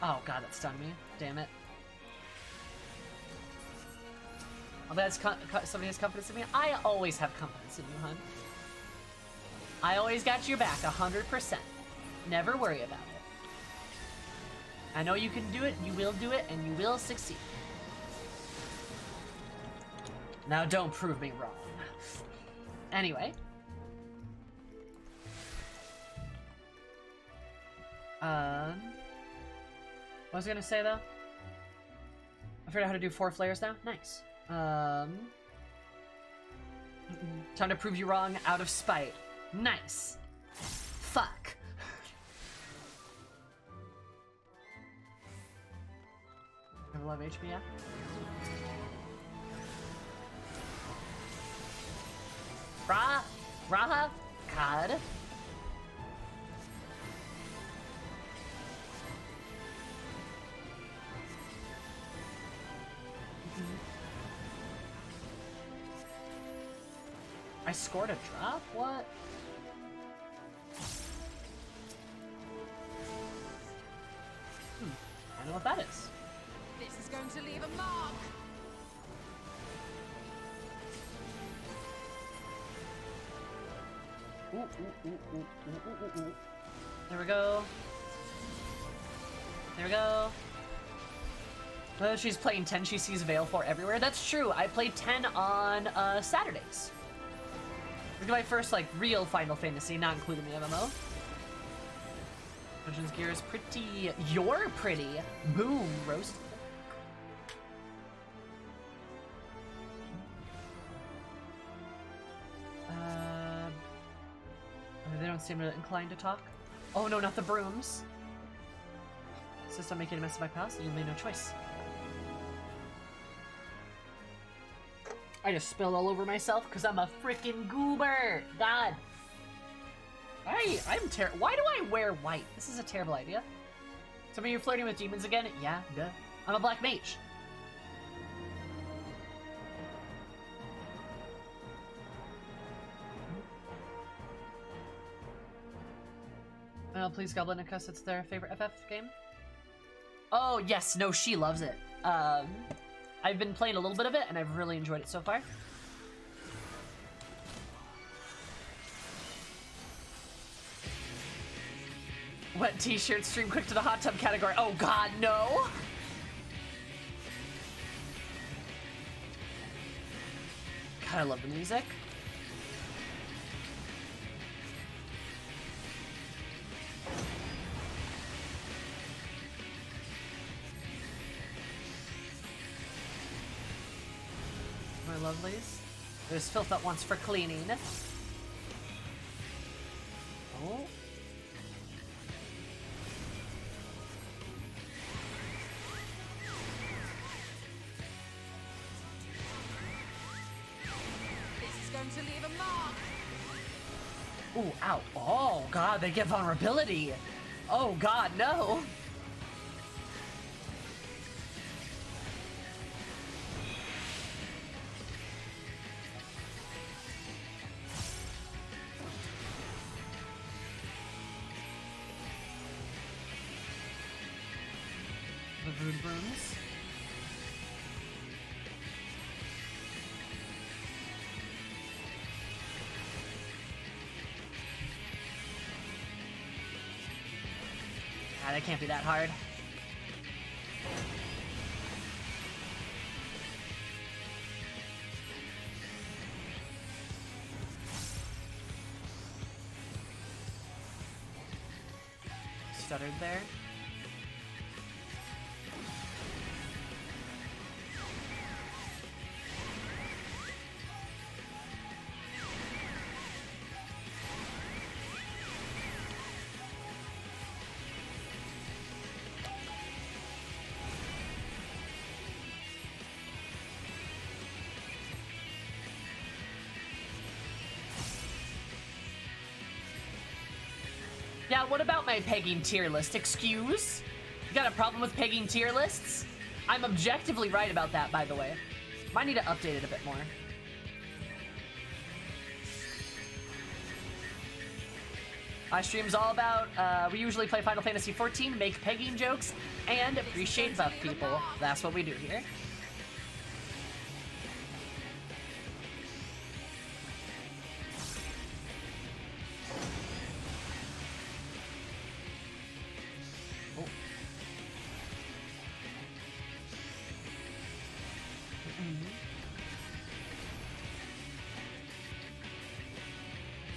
Oh god, that stunned me. Damn it. I'm glad somebody has confidence in me. I always have confidence in you, hun. I always got your back, 100%. Never worry about it. I know you can do it, you will do it, and you will succeed. Now don't prove me wrong. Anyway. What was I gonna say though? I figured out how to do 4 flares now. Nice. Time to prove you wrong out of spite. Nice. Fuck. Have a lot of HP, yeah? Raha? God. I scored a drop? What? I know what that is.
This is going to leave a mark.
Ooh. There we go. There we go. She's playing 10, she sees Veil 4 everywhere. That's true. I played 10 on Saturdays. This is my first, like, real Final Fantasy, not including the MMO. Dungeons Gear is pretty. You're pretty. Boom, roast. They don't seem inclined to talk. Oh no, not the brooms. Insist on making a mess of my past, you made no choice. I just spilled all over myself because I'm a freaking goober. God. I'm terrible. Why do I wear white? This is a terrible idea. Some of you flirting with demons again? Yeah, duh. I'm a black mage. Please, Goblin and Cuss, it's their favorite FF game. Oh, yes. No, she loves it. I've been playing a little bit of it, and I've really enjoyed it so far. Wet t-shirt, stream quick to the hot tub category. Oh, God, no. God, I love the music. My lovelies. There's filth that wants for cleaning. Oh.
This is going to leave a mark.
Ooh, ow. Oh, God, they get vulnerability. Oh, God, no. The Brood Brooms. Ah, that can't be that hard. stuttered there. Yeah, what about my pegging tier list? Excuse? You got a problem with pegging tier lists? I'm objectively right about that, by the way. Might need to update it a bit more. My stream's all about, we usually play Final Fantasy XIV, make pegging jokes, and appreciate buff people. That's what we do here.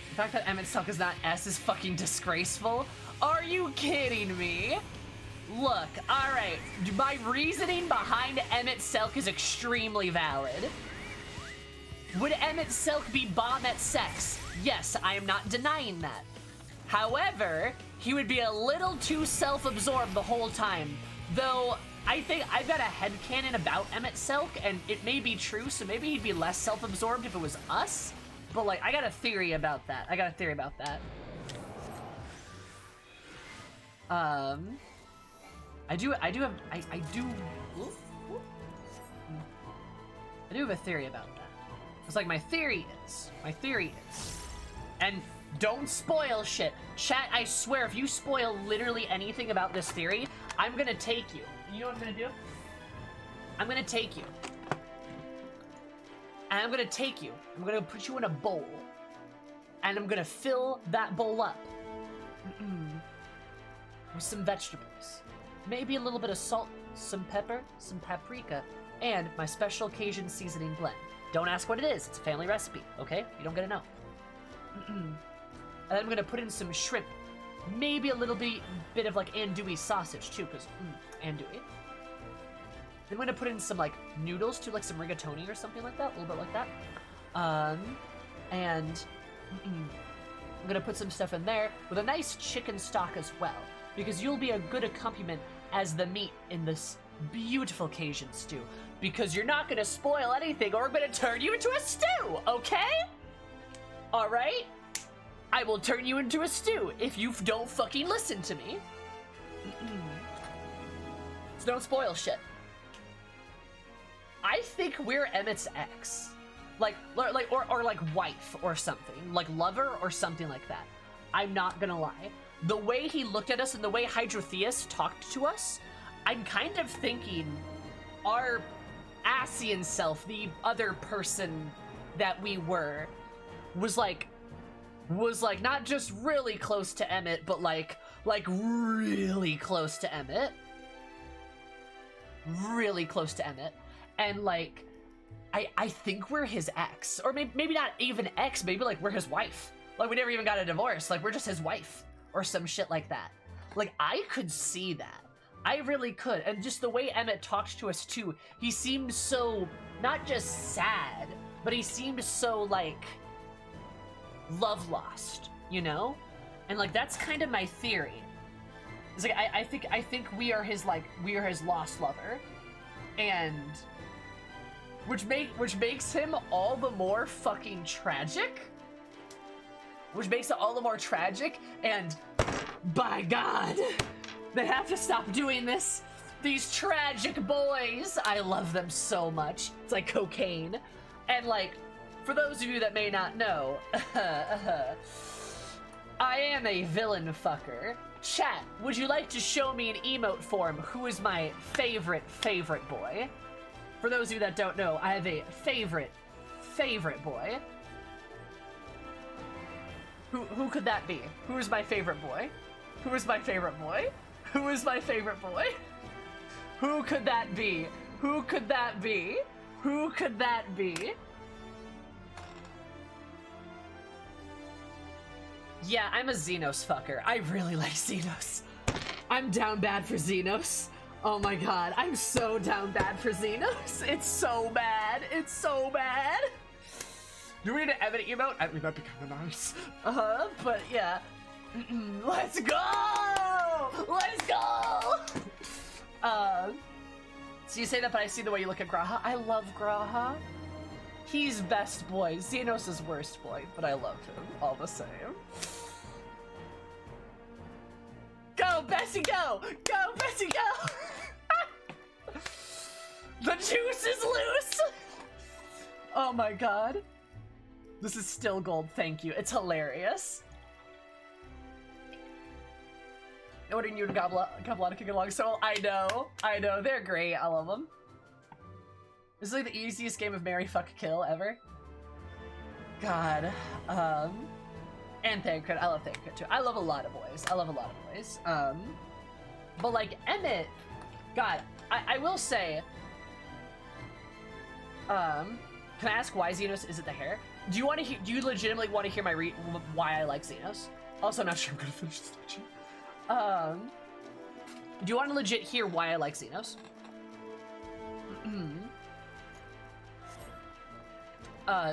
The fact that Emmett Selk is not S is fucking disgraceful. Are you kidding me? Look, alright, my reasoning behind Emmett Selk is extremely valid. Would Emmett Selk be bomb at sex? Yes, I am not denying that. However, he would be a little too self-absorbed the whole time. Though, I think I've got a headcanon about Emmett Selk, and it may be true, so maybe he'd be less self-absorbed if it was us. But, like, I got a theory about that. I do have a theory about that. It's like, my theory is, and don't spoil shit. Chat, I swear, if you spoil literally anything about this theory, I'm gonna take you. You know what I'm gonna do? I'm gonna take you. And I'm gonna take you. I'm gonna put you in a bowl. And I'm gonna fill that bowl up. With some vegetables. Maybe a little bit of salt, some pepper, some paprika, and my special Cajun seasoning blend. Don't ask what it is. It's a family recipe, okay? You don't gotta know. And then I'm gonna put in some shrimp. Maybe a little bit of like andouille sausage too, because andouille. Then I'm gonna put in some like noodles too, like some rigatoni or something like that, a little bit like that. And I'm gonna put some stuff in there with a nice chicken stock as well, because you'll be a good accompaniment as the meat in this beautiful Cajun stew. Because you're not gonna spoil anything, or I'm gonna turn you into a stew, okay? All right? I will turn you into a stew if you don't fucking listen to me. So don't spoil shit. I think we're Emmett's ex. Or like wife or something. Like lover or something like that. I'm not gonna lie. The way he looked at us and the way Hydrotheus talked to us, I'm kind of thinking our Asian self, the other person that we were, was like not just really close to Emmett, but like really close to Emmett. Really close to Emmett. And like, I think we're his ex. Or maybe not even ex, maybe like we're his wife. Like we never even got a divorce. Like we're just his wife. Or some shit like that. Like I could see that. I really could. And just the way Emmett talked to us too, he seemed so, not just sad, but he seemed so like, love lost, you know? And like, that's kind of my theory. It's like, I think we are his lost lover. And which makes him all the more fucking tragic. Which makes it all the more tragic, and by God, they have to stop doing this. These tragic boys, I love them so much. It's like cocaine. And like, for those of you that may not know, I am a villain fucker. Chat, would you like to show me an emote form? Who is my favorite boy? For those of you that don't know, I have a favorite boy. Who could that be? Who is my favorite boy? Who is my favorite boy? Who is my favorite boy? Who could that be? Who could that be? Who could that be? Yeah, I'm a Xenos fucker. I really like Xenos. I'm down bad for Xenos. Oh my god, I'm so down bad for Xenos. It's so bad. It's so bad. Do we need to evident emote? I mean, that'd be kind of nice. But yeah. Let's go! Let's go! So you say that, but I see the way you look at Graha. I love Graha. He's best boy. Xenos is worst boy, but I love him all the same. Go, Bessie, go! Go, Bessie, go! The juice is loose! Oh my god. This is still gold, thank you. It's hilarious. Ordering you to gobble out of kick along. So I know, they're great. I love them. This is like the easiest game of marry, fuck, kill ever. God, and Thancred. I love Thancred too. I love a lot of boys. But like Emmett, God, I will say. Can I ask why Xenos? Is it the hair? Do you want to? Do you legitimately want to hear my why I like Xenos? Also, I'm not sure I'm gonna finish this statue. Do you want to legit hear why I like Xenos?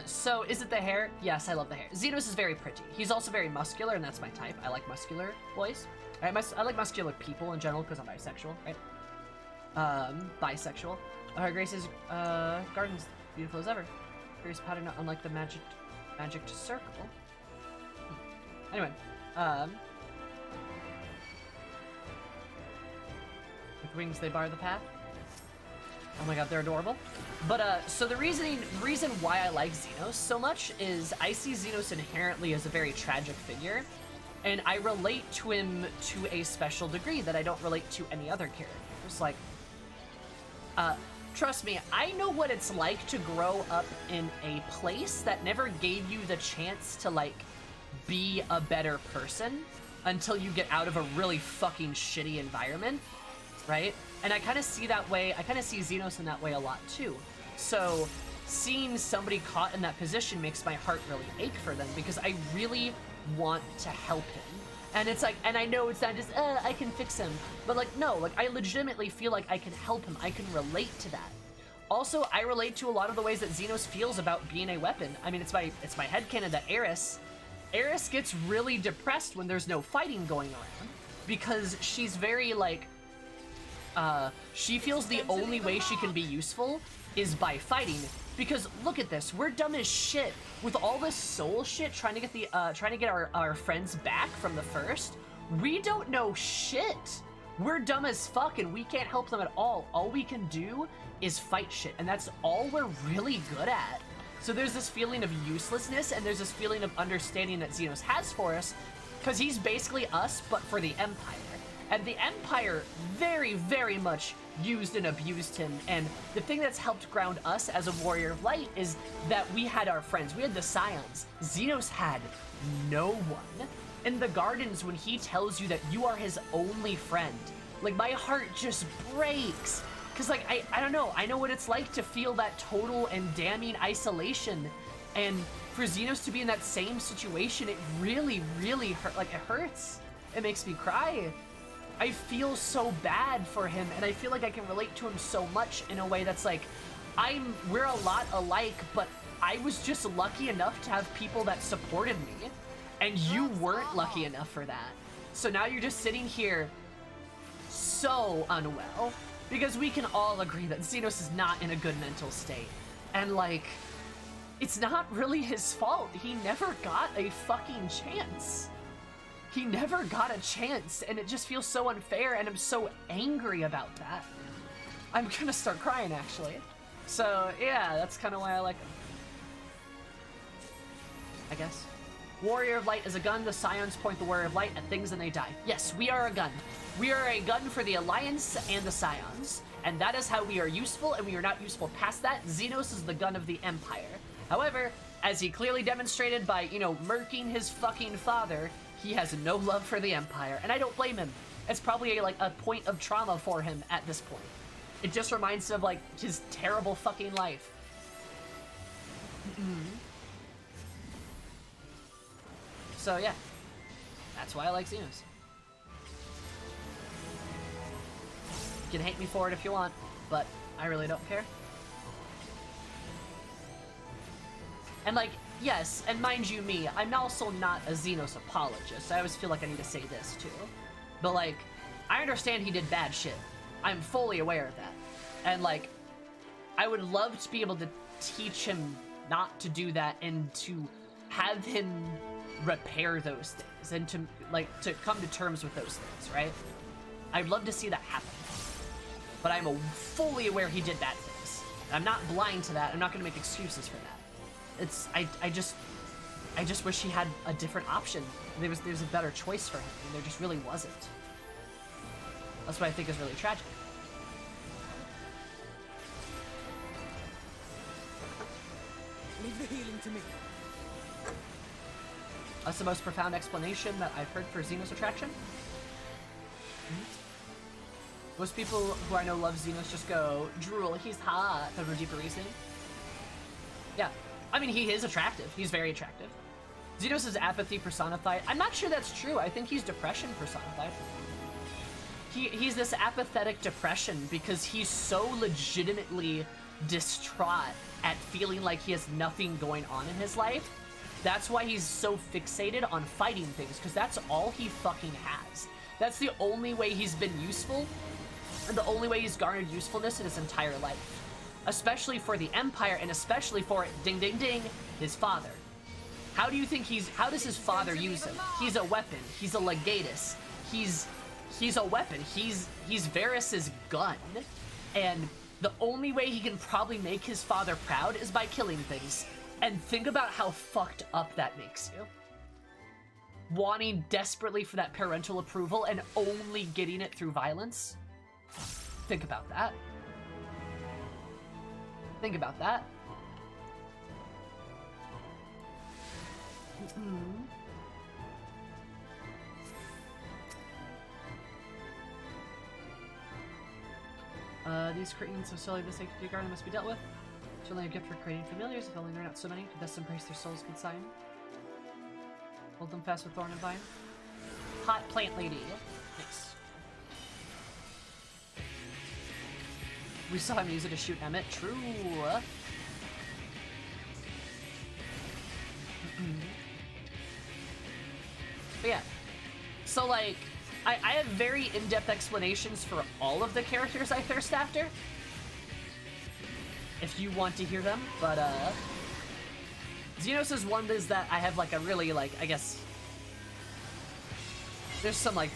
So is it the hair? Yes, I love the hair. Xenos is very pretty. He's also very muscular, and that's my type. I like muscular boys. I like muscular people in general because I'm bisexual, right? Bisexual. Grace's garden's beautiful as ever. Grace pattern unlike the magic circle. Anyway, with wings they bar the path. Oh my god, they're adorable. But so the reason why I like Xenos so much is I see Xenos inherently as a very tragic figure, and I relate to him to a special degree that I don't relate to any other characters. Like, trust me, I know what it's like to grow up in a place that never gave you the chance to, like, be a better person until you get out of a really fucking shitty environment, right? And I kind of see that way, I kind of see Xenos in that way a lot too. So seeing somebody caught in that position makes my heart really ache for them because I really want to help him. And it's like, and I know it's not just, I can fix him, but like, no, like I legitimately feel like I can help him. I can relate to that. Also, I relate to a lot of the ways that Xenos feels about being a weapon. I mean, it's my headcanon that Eris gets really depressed when there's no fighting going around because she's very like, she feels the only way she can be useful is by fighting. Because look at this, we're dumb as shit with all this soul shit trying to get our friends back from the first. We don't know shit. We're dumb as fuck and we can't help them at all. All we can do is fight shit, and that's all we're really good at. So there's this feeling of uselessness, and there's this feeling of understanding that Xenos has for us, because he's basically us, but for the Empire. And the Empire very, very much used and abused him, and the thing that's helped ground us as a Warrior of Light is that we had our friends. We had the Scions. Xenos had no one. In the gardens, when he tells you that you are his only friend, like, my heart just breaks. Because, like, I don't know. I know what it's like to feel that total and damning isolation. And for Xenos to be in that same situation, it really, really hurt. Like, it hurts. It makes me cry. I feel so bad for him, and I feel like I can relate to him so much in a way that's like, we're a lot alike, but I was just lucky enough to have people that supported me, and you weren't lucky enough for that. So now you're just sitting here so unwell, because we can all agree that Xenos is not in a good mental state. And like, it's not really his fault. He never got a fucking chance. He never got a chance, and it just feels so unfair, and I'm so angry about that. I'm gonna start crying, actually. So, yeah, that's kind of why I like him. I guess. Warrior of Light is a gun. The Scions point the Warrior of Light at things and they die. Yes, we are a gun. We are a gun for the Alliance and the Scions, and that is how we are useful, and we are not useful past that. Xenos is the gun of the Empire. However, as he clearly demonstrated by, you know, murking his fucking father, he has no love for the Empire, and I don't blame him. It's probably like a point of trauma for him at this point. It just reminds him of like his terrible fucking life. So yeah, that's why I like Xenos. You can hate me for it if you want, but I really don't care. And like, yes, and mind you me, I'm also not a Xenos apologist. I always feel like I need to say this too. But like, I understand he did bad shit. I'm fully aware of that. And like, I would love to be able to teach him not to do that and to have him repair those things and to like to come to terms with those things, right? I'd love to see that happen. But I'm fully aware he did bad things. I'm not blind to that. I'm not going to make excuses for that. It's I just wish he had a different option. There's a better choice for him, and there just really wasn't. That's what I think is really tragic.
Leave the healing to me.
That's the most profound explanation that I've heard for Xenos attraction. Most people who I know love Xenos just go, drool, he's hot, for deeper reason. Yeah. I mean, he is attractive. He's very attractive. Xenos is apathy personified. I'm not sure that's true. I think he's depression personified. He's this apathetic depression because he's so legitimately distraught at feeling like he has nothing going on in his life. That's why he's so fixated on fighting things, because that's all he fucking has. That's the only way he's been useful, and the only way he's garnered usefulness in his entire life. Especially for the Empire, and especially for, ding ding ding, his father. How do you think how does his father use him? He's a weapon. He's a legatus. He's a weapon. He's Varys's gun. And the only way he can probably make his father proud is by killing things. And think about how fucked up that makes you. Wanting desperately for that parental approval and only getting it through violence. Think about that. Think about that. These cretins of solely the sacred garden must be dealt with. It's only a gift for creating familiars, if only there are not so many, to thus embrace their souls' good sign. Hold them fast with thorn and vine. Hot plant lady. Nice. We saw him use it to shoot Emmett. True. But yeah. So like, I have very in-depth explanations for all of the characters I thirst after. If you want to hear them, but Xenos is one that I have like a really like, I guess, there's some like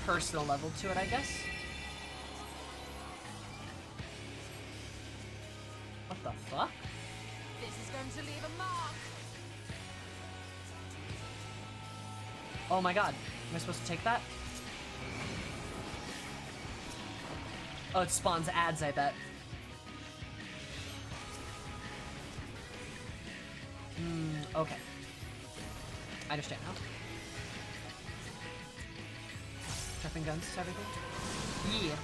personal level to it, I guess. What the fuck?
This is going to leave a mark.
Oh my god, am I supposed to take that? Oh, it spawns ads, I bet. Okay. I understand now. Jumping guns to everything? Yeah.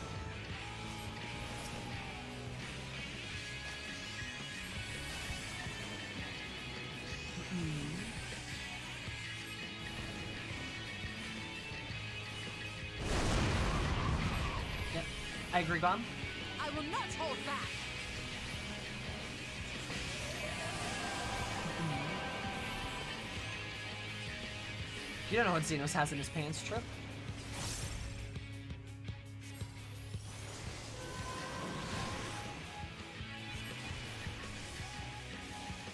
Yep. I agree, Bomb.
I will not hold back.
You don't know what Xenos has in his pants, Trip.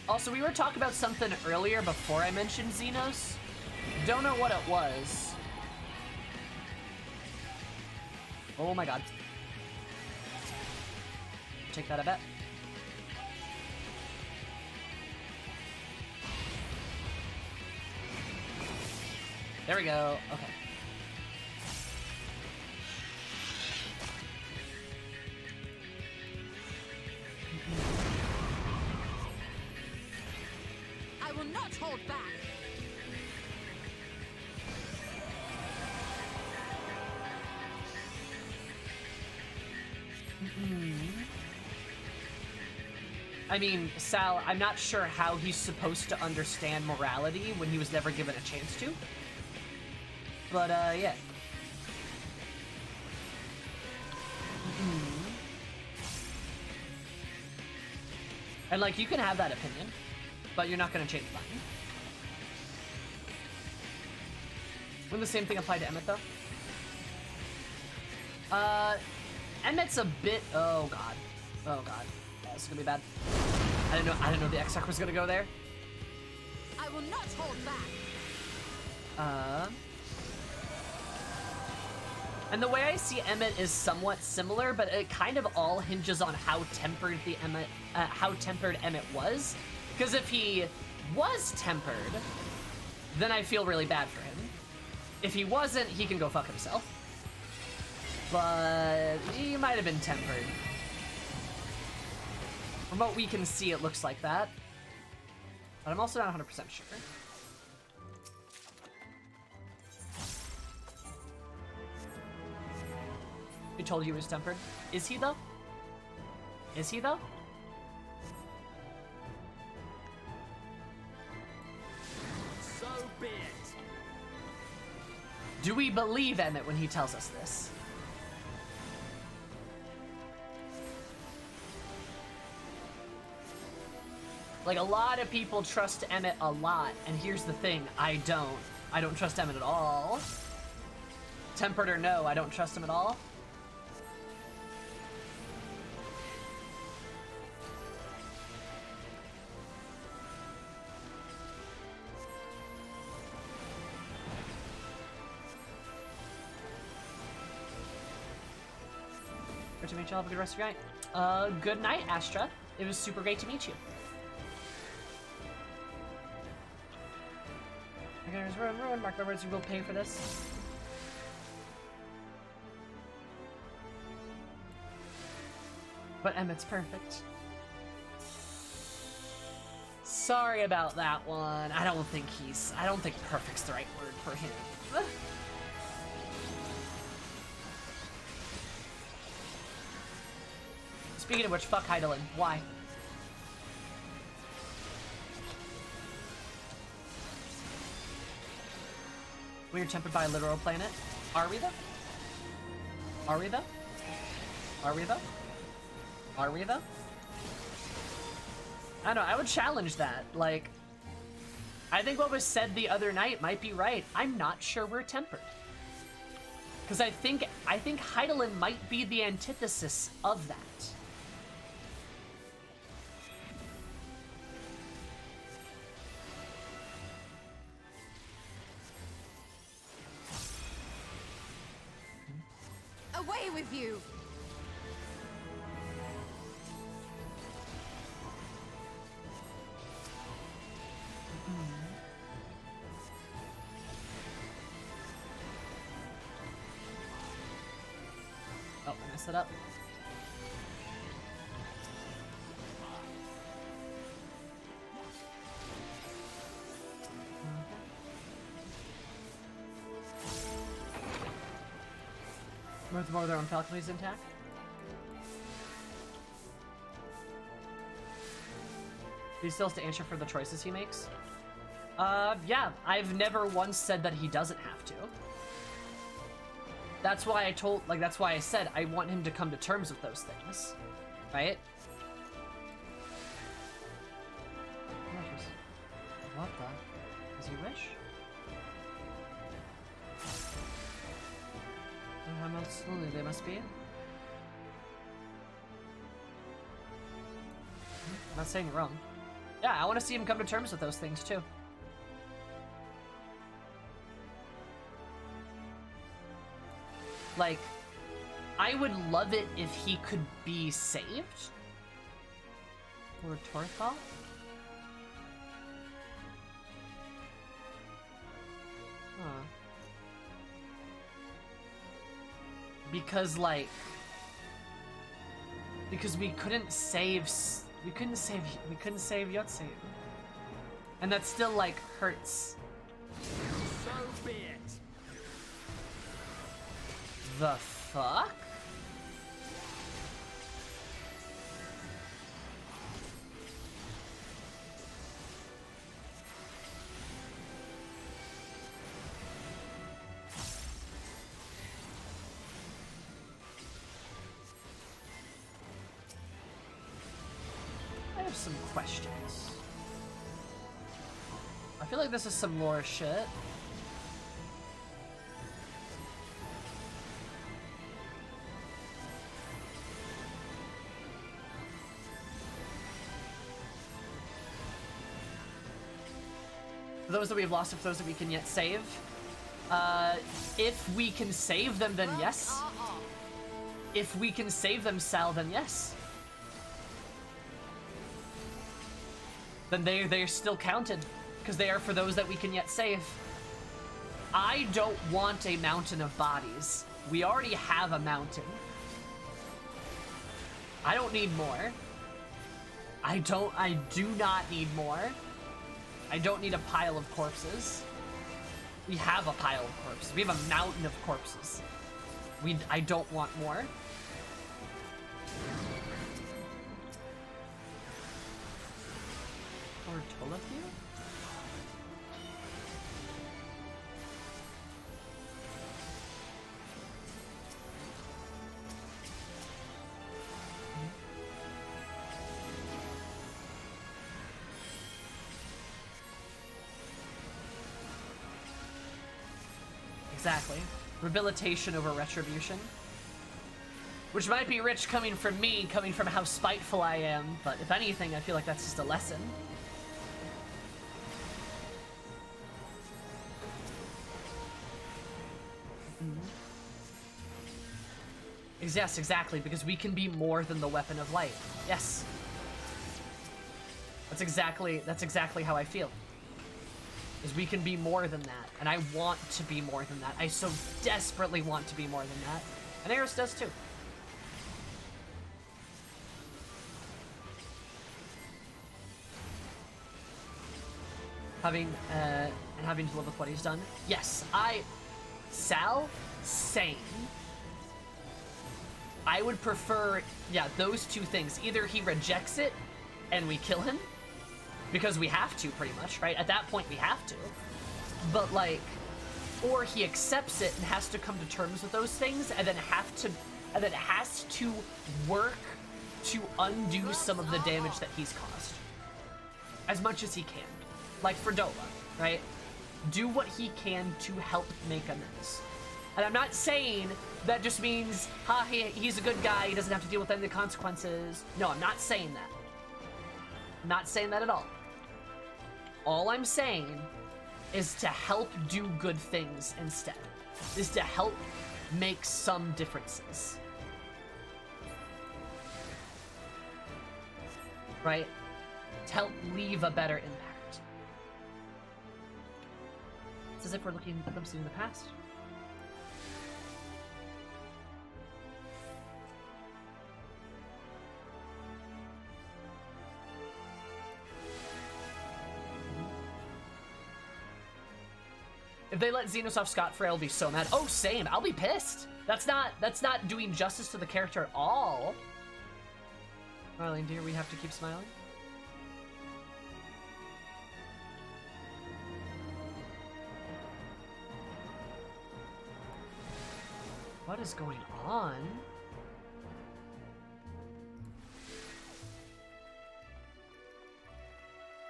Also, we were talking about something earlier before I mentioned Xenos. Don't know what it was. Oh my god. Take that, I bet. There we go. Okay.
I will not hold back.
I mean, Sal, I'm not sure how he's supposed to understand morality when he was never given a chance to. But, yeah. And like, you can have that opinion, but you're not gonna change mine. Wouldn't the same thing apply to Emmett though? Emmett's a bit. Oh god. Oh god. Yeah, this is gonna be bad. I didn't know the X-Arc was gonna go there.
I will not hold back.
And the way I see Emmett is somewhat similar, but it kind of all hinges on how tempered Emmett was. Because if he was tempered, then I feel really bad for him. If he wasn't, he can go fuck himself. But he might have been tempered. From what we can see, it looks like that. But I'm also not 100% sure. He told you he was tempered. Is he though? Is he though?
So be it.
Do we believe Emmett when he tells us this? Like, a lot of people trust Emmett a lot, and here's the thing, I don't. I don't trust Emmett at all. Tempered or no, I don't trust him at all. Good to meet y'all. Have a good rest of your night. Good night, Astra. It was super great to meet you. Okay, there's ruin. Mark my words, you will pay for this. But Emmett's perfect. Sorry about that one. I don't think perfect's the right word for him. Speaking of which, fuck Heidelin. Why? We are tempered by a literal planet. Are we though? Are we though? Are we though? Are we though? I don't know, I would challenge that. Like, I think what was said the other night might be right. I'm not sure we're tempered. Because I think Heidelin might be the antithesis of that.
Away with you!
Oh, I messed it up. Both more of their own faculties intact. He still has to answer for the choices he makes. Yeah, I've never once said that he doesn't have to. That's why I said I want him to come to terms with those things, right? What the? Does he wish? How much slowly they must be? I'm not saying you're wrong. Yeah, I want to see him come to terms with those things too. Like, I would love it if he could be saved. Or Torthal? Huh. Because, like, because we couldn't save Yotze. And that still, like, hurts.
So be it.
The fuck? some questions. I feel like this is some lore shit. For those that we've lost, for those that we can yet save. If we can save them, then yes. If we can save them, Sal, then yes. Then they're still counted, because they are for those that we can yet save. I don't want a mountain of bodies. We already have a mountain. I don't need more. I do not need more. I don't need a pile of corpses. We have a pile of corpses. We have a mountain of corpses. I don't want more. Or Tolafir? Exactly. Rehabilitation over retribution. Which might be rich coming from me, coming from how spiteful I am, but if anything, I feel like that's just a lesson. Yes, exactly, because we can be more than the weapon of light. Yes. That's exactly how I feel. Is we can be more than that, and I want to be more than that. I so desperately want to be more than that. And Eris does too. Having to live with what he's done. Yes, Sal, same. I would prefer, yeah, those two things. Either he rejects it and we kill him, because we have to, pretty much, right? At that point, we have to. But, like, or he accepts it and has to come to terms with those things, and then has to work to undo some of the damage that he's caused. As much as he can. Like Fredola, right? Do what he can to help make amends. And I'm not saying that just means, he's a good guy, he doesn't have to deal with any of the consequences. No, I'm not saying that. I'm not saying that at all. All I'm saying is to help do good things instead. Is to help make some differences. Right? To help leave a better impact. It's as if we're looking at them in the past. If they let Xenos off scot-free, I'll be so mad. Oh, same. I'll be pissed. That's not doing justice to the character at all. Marlene, dear, we have to keep smiling. What is going on?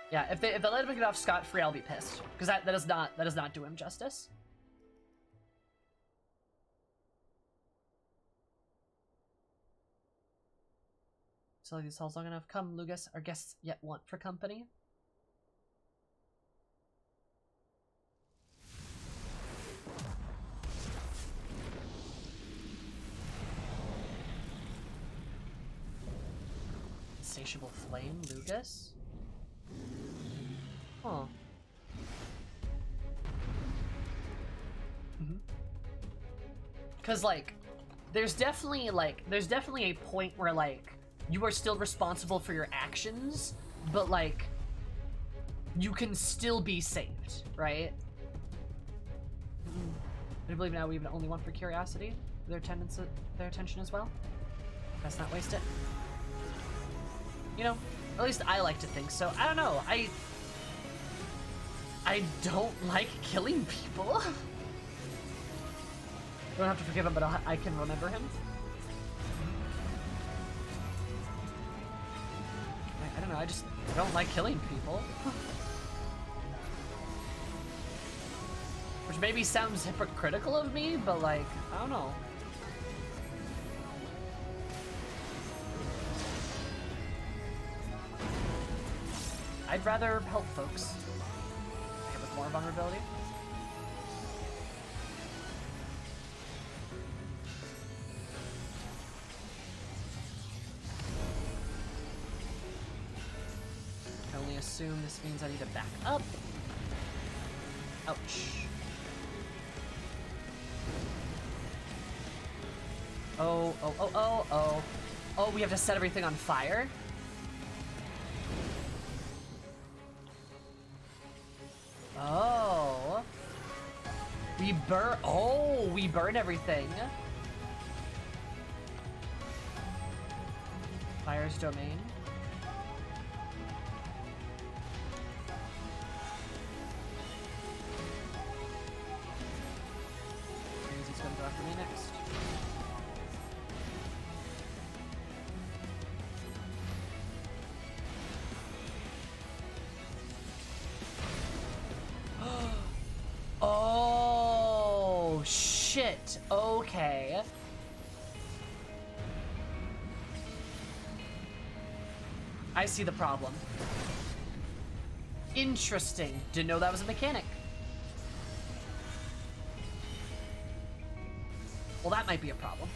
Yeah, if they let him get off scot-free, I'll be pissed, because that does not do him justice. So these halls long enough. Come, Lugus. Our guests yet want for company. Insatiable flame, Lugus. Huh. Cause like, there's definitely a point where like, you are still responsible for your actions, but like, you can still be saved, right? I believe now we even only want for curiosity, their attention as well. Let's not waste it. You know, at least I like to think so. I don't know, I don't like killing people. I don't have to forgive him, but I can remember him. I don't know, I don't like killing people. Which maybe sounds hypocritical of me, but like, I don't know. I'd rather help folks. Okay, with more vulnerability. I can only assume this means I need to back up. Ouch. Oh. Oh, we have to set everything on fire? Oh. We burn everything. Fire's domain. He's gonna go after me next. Oh, shit. Okay. I see the problem. Interesting. Didn't know that was a mechanic. Well, that might be a problem.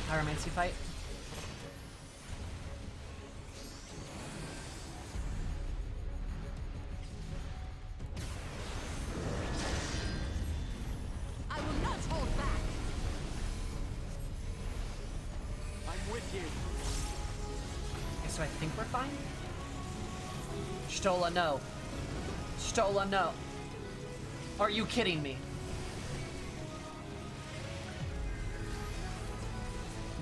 Pyromancy fight.
I will not hold back.
I'm with you.
Okay, so I think we're fine. Stola, no. Stola, no. Are you kidding me?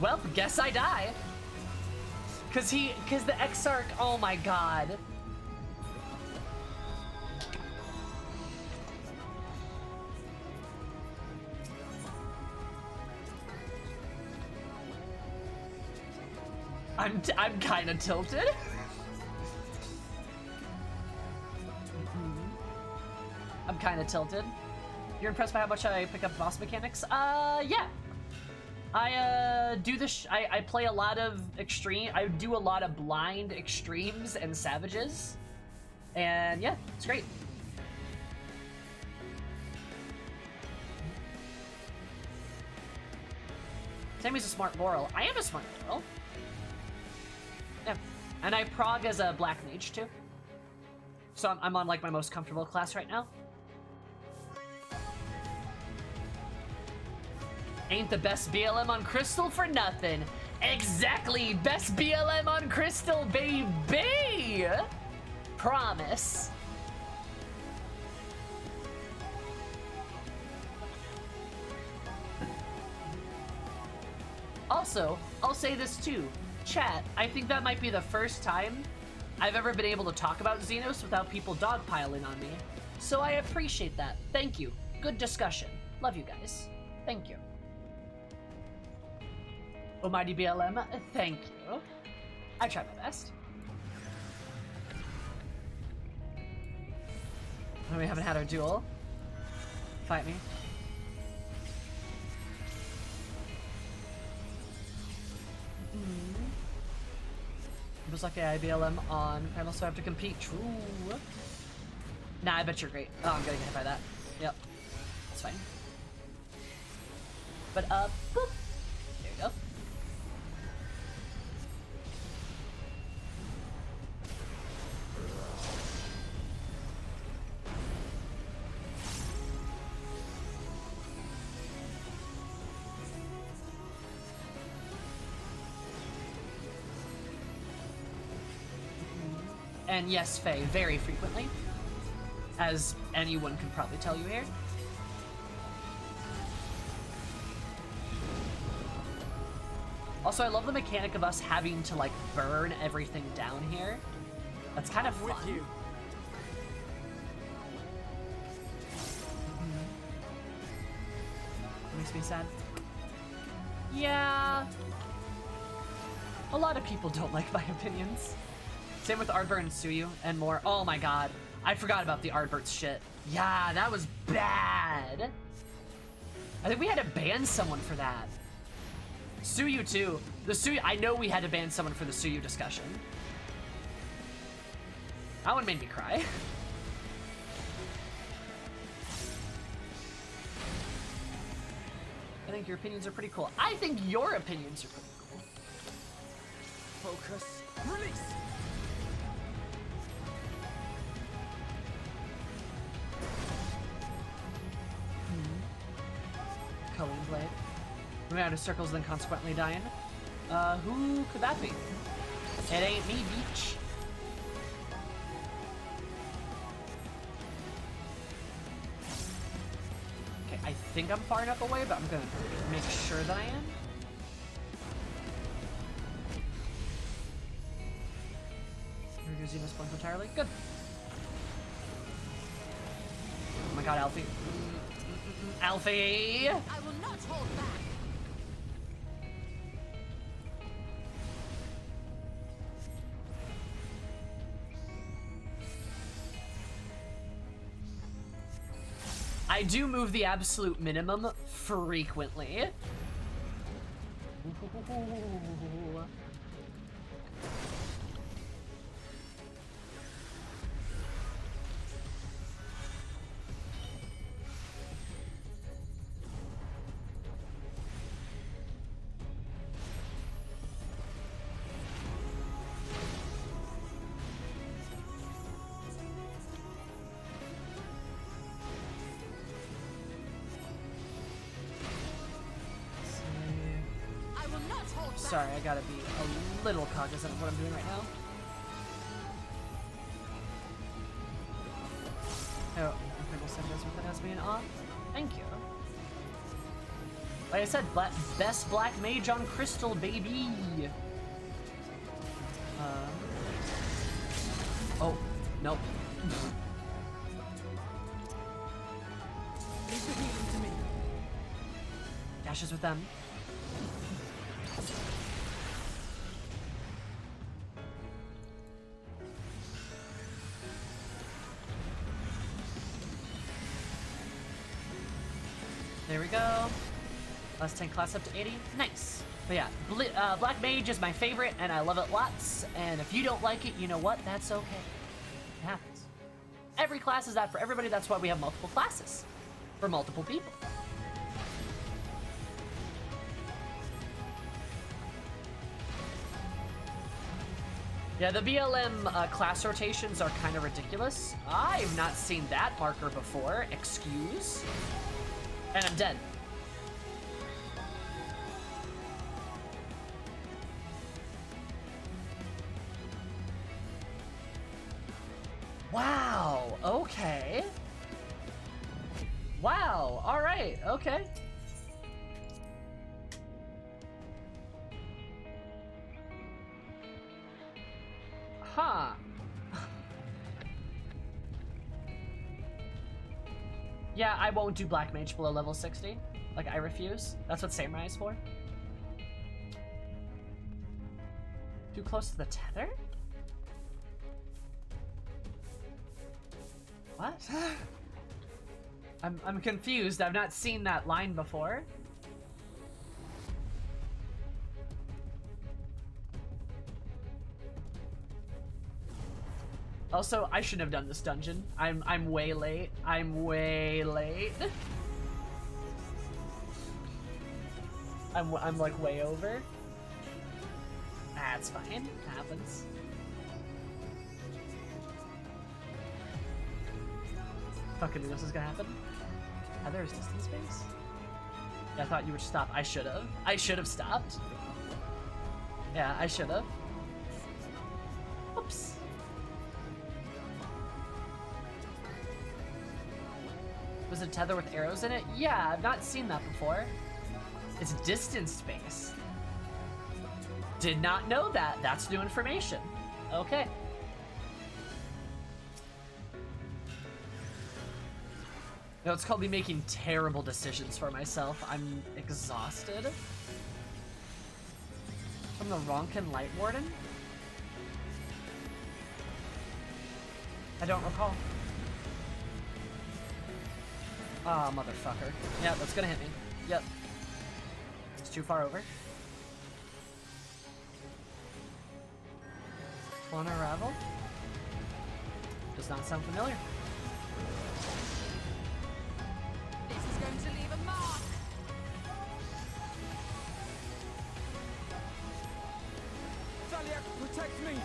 Well, guess I die. Cause the Exarch, oh my god. I'm kind of tilted. I'm kind of tilted. You're impressed by how much I pick up boss mechanics? Yeah. I do this. I play a lot of extreme. I do a lot of blind extremes and savages, and yeah, it's great. Sammy's a smart Laurel. I am a smart Laurel. Yeah, and I prog as a black mage too. So I'm on like my most comfortable class right now. Ain't the best BLM on Crystal for nothing. Exactly, best BLM on Crystal, baby! Promise. Also, I'll say this too. Chat, I think that might be the first time I've ever been able to talk about Xenos without people dogpiling on me. So I appreciate that. Thank you. Good discussion. Love you guys. Thank you. Almighty BLM, thank you. I tried my best. We haven't had our duel. Fight me. It was like a BLM on Primal, so I have to compete. True. Nah, I bet you're great. Oh, I'm getting hit by that. Yep. It's fine. But, boop. There you go. And yes, Faye, very frequently. As anyone can probably tell you here. Also, I love the mechanic of us having to, like, burn everything down here. That's kind of fun.
With you.
makes me sad. Yeah. A lot of people don't like my opinions. Same with Ardbert and Suyu and more. Oh my god. I forgot about the Ardbert's shit. Yeah, that was bad. I think we had to ban someone for that. Suyu too. The Suyu, I know we had to ban someone for the Suyu discussion. That one made me cry. I think your opinions are pretty cool. I think your opinions are pretty cool.
Focus. Release!
Culling Blade. Moving out of circles, then consequently dying. Who could that be? It ain't me, beach. Okay, I think I'm far enough away, but I'm gonna make sure that I am. Reduce Xenos points entirely. Good. Oh my god, Alfie. Alfie!
I will not hold back.
I do move the absolute minimum frequently. Sorry, I gotta be a little cognizant of what I'm doing right now. Oh, Purple Symbols with it has being off. Thank you. Like I said, best black mage on Crystal, baby! Oh, nope.
Leave the healing to me.
Dashes with them. There we go. Last 10 class up to 80. Nice. But yeah, Black Mage is my favorite, and I love it lots. And if you don't like it, you know what? That's okay. It happens. Every class is that for everybody. That's why we have multiple classes. For multiple people. Yeah, the BLM class rotations are kind of ridiculous. I've not seen that marker before. Excuse. And I'm dead. Wow, okay. Wow, all right, okay. Huh. Yeah, I won't do Black Mage below level 60. Like, I refuse. That's what Samurai is for. Too close to the tether? What? I'm confused. I've not seen that line before. Also, I shouldn't have done this dungeon. I'm way late. I'm way late. I'm like way over. That's fine. It happens. Fucking knew this was gonna happen. Are there resistance space? Yeah, I thought you would stop. I should have. I should have stopped. Yeah, I should have. Oops. Was it a tether with arrows in it? Yeah, I've not seen that before. It's distance based. Did not know that. That's new information. Okay. No, it's called me making terrible decisions for myself. I'm exhausted. From the Ronkin Light Warden? I don't recall. Ah, motherfucker. Yeah, that's gonna hit me. Yep. It's too far over. Wanna Ravel? Does not sound familiar.
This is going to leave a mark.
Thalia, protect me!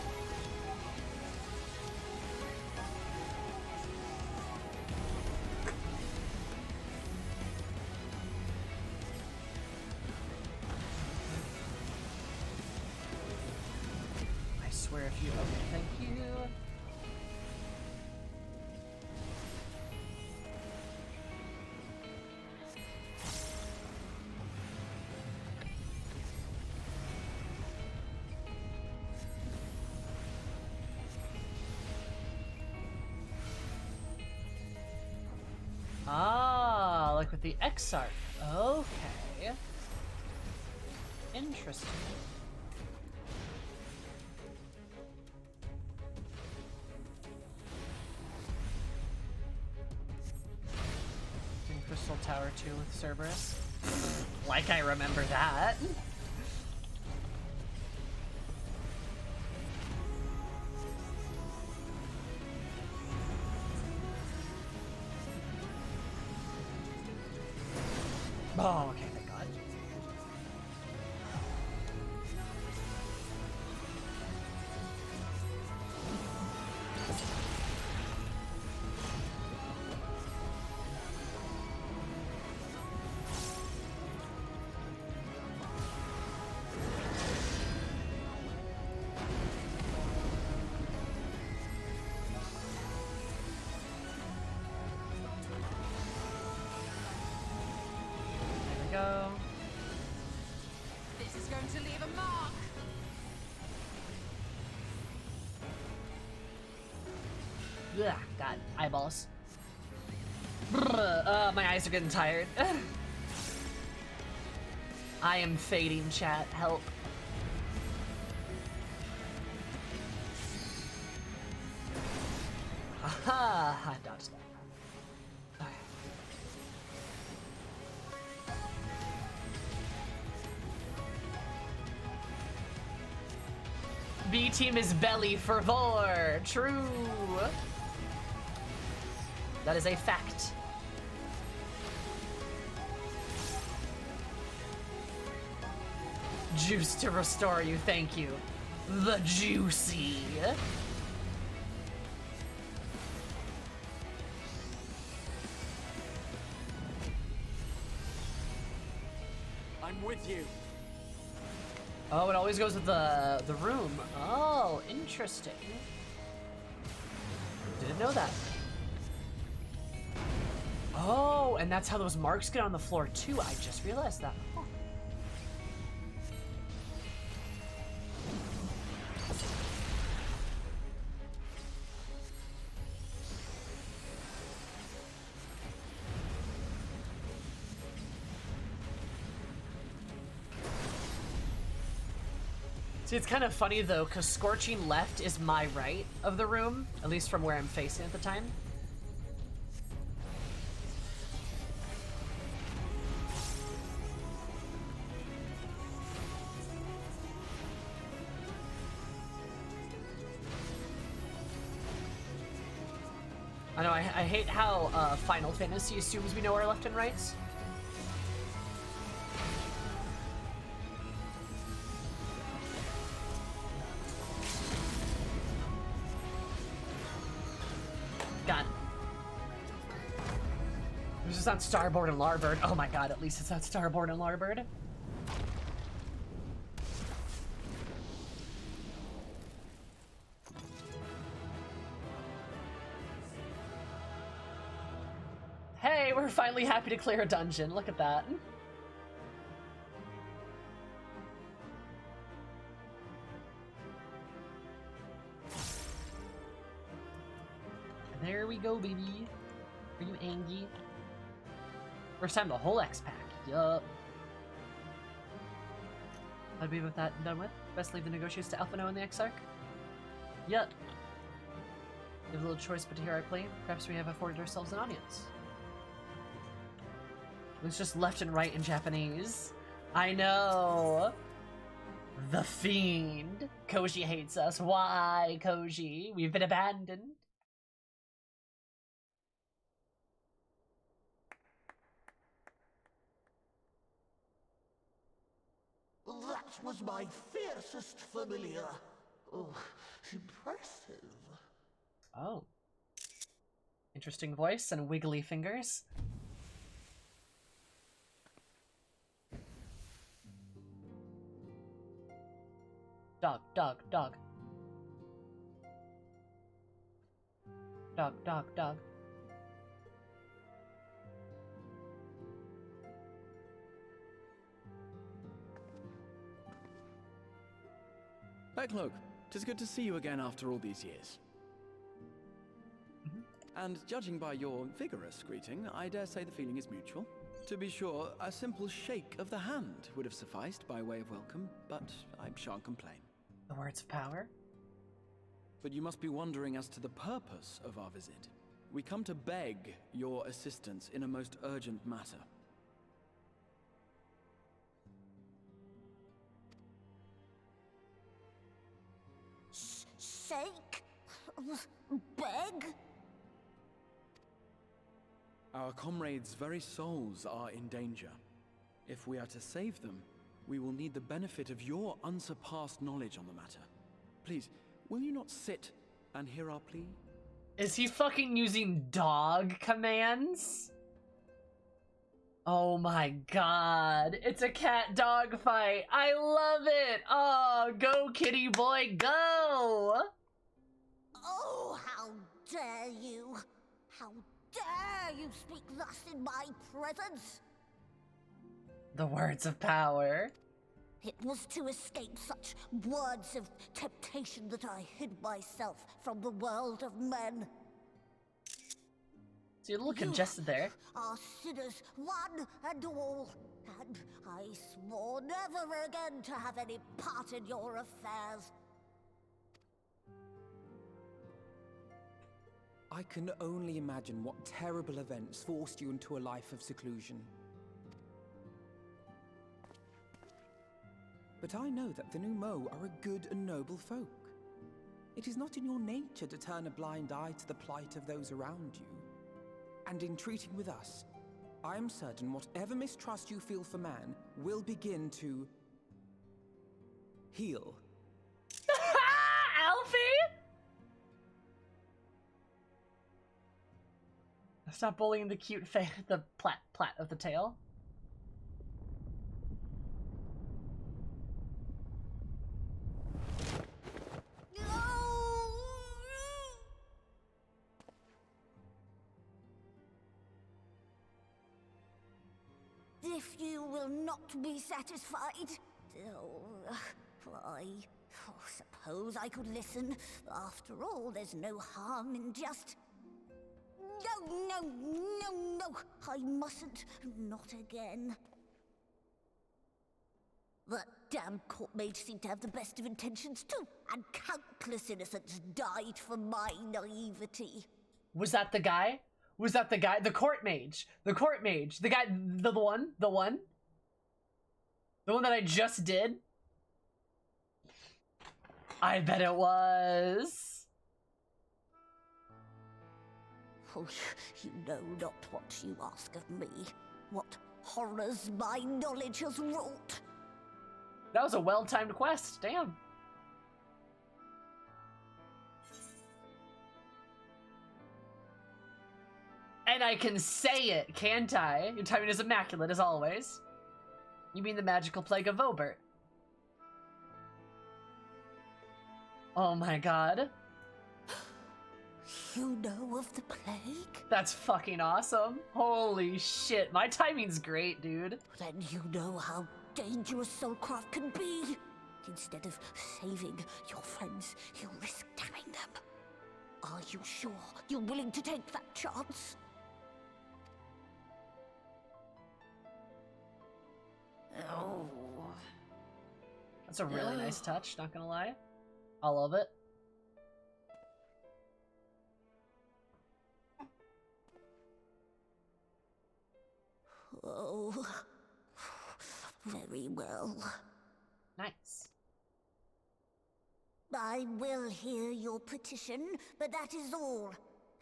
I swear if you... Okay, thank you. Ah, like with the Exarch. Okay. Interesting. In Crystal Tower 2 with Cerberus. Like I remember that. Oh, okay, thank God. Go.
This is going to leave a mark.
Yeah, God, eyeballs. My eyes are getting tired. I am fading, chat. Help. Aha! I dodged that. B team is belly for vor. True. That is a fact. Juice to restore you, thank you. The juicy.
I'm with you.
Oh, it always goes with the room. Oh, interesting. Didn't know that. Oh, and that's how those marks get on the floor too. I just realized that. Huh. See, it's kind of funny though, because scorching left is my right of the room, at least from where I'm facing at the time. I know, I hate how Final Fantasy assumes we know our left and rights. God. This is on starboard and larboard. Oh my God, at least it's on starboard and larboard. Hey, we're finally happy to clear a dungeon. Look at that. There we go, baby. Are you angry? First time the whole X-Pack. Yup. I'd be with that done with. Best leave the negotiations to Alphino and the Exarch. Yup. We have a little choice but to hear our plea. Perhaps we have afforded ourselves an audience. It's just left and right in Japanese. I know. The Fiend. Koji hates us. Why, Koji? We've been abandoned.
That was my fiercest familiar. Oh, impressive.
Oh. Interesting voice and wiggly fingers. Dog, dog, dog. Dog, dog, dog.
Backlook, 'tis good to see you again after all these years. And judging by your vigorous greeting, I dare say the feeling is mutual. To be sure, a simple shake of the hand would have sufficed by way of welcome, but I shan't complain.
The words of power?
But you must be wondering as to the purpose of our visit. We come to beg your assistance in a most urgent matter.
Sake? Beg?
Our comrades' very souls are in danger. If we are to save them, we will need the benefit of your unsurpassed knowledge on the matter. Please, will you not sit and hear our plea?
Is he fucking using dog commands? Oh my god. It's a cat-dog fight. I love it. Oh, go kitty boy, go!
Oh, how dare you! How dare you speak thus in my presence!
The words of power.
It was to escape such words of temptation that I hid myself from the world of men.
So you're a little congested there.
Are sinners, one and all, and I swore never again to have any part in your affairs.
I can only imagine what terrible events forced you into a life of seclusion. But I know that the Numo are a good and noble folk. It is not in your nature to turn a blind eye to the plight of those around you. And in treating with us, I am certain whatever mistrust you feel for man will begin to heal.
Alfie? Stop bullying the cute the plait of the tail.
If you will not be satisfied, I suppose I could listen. After all, there's no harm in just... No, I mustn't. Not again. That damn court mage seemed to have the best of intentions too, and countless innocents died for my naivety.
Was that the guy? Was that the guy? The court mage. The court mage. The guy, the one that I just did? I bet it was.
Oh, you know not what you ask of me. What horrors my knowledge has wrought.
That was a well-timed quest. Damn. And I can say it, can't I? Your timing is immaculate, as always. You mean the magical plague of Vobert? Oh my god.
You know of the plague?
That's fucking awesome. Holy shit, my timing's great, dude.
Then you know how dangerous soulcraft can be. Instead of saving your friends, you risk damning them. Are you sure you're willing to take that chance?
That's a really nice touch, not gonna lie. I love it.
Oh, very well.
Nice.
I will hear your petition, but that is all.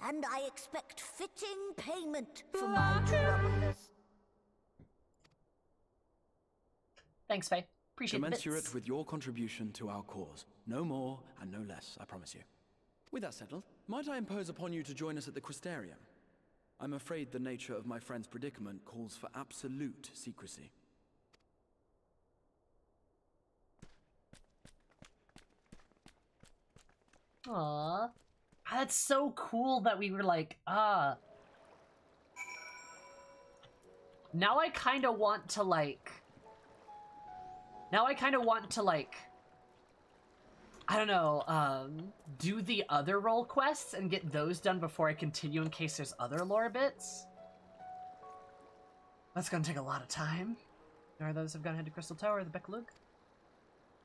And I expect fitting payment for my troubles.
Thanks, Faye. Appreciate the bits.
Commensurate with your contribution to our cause. No more and no less, I promise you. With that settled, might I impose upon you to join us at the Crystarium? I'm afraid the nature of my friend's predicament calls for absolute secrecy.
Aww. That's so cool that we were like, Now I kind of want to I don't know, do the other role quests and get those done before I continue in case there's other lore bits. That's gonna take a lot of time. There are those who've gone ahead to Crystal Tower, the Bekalug.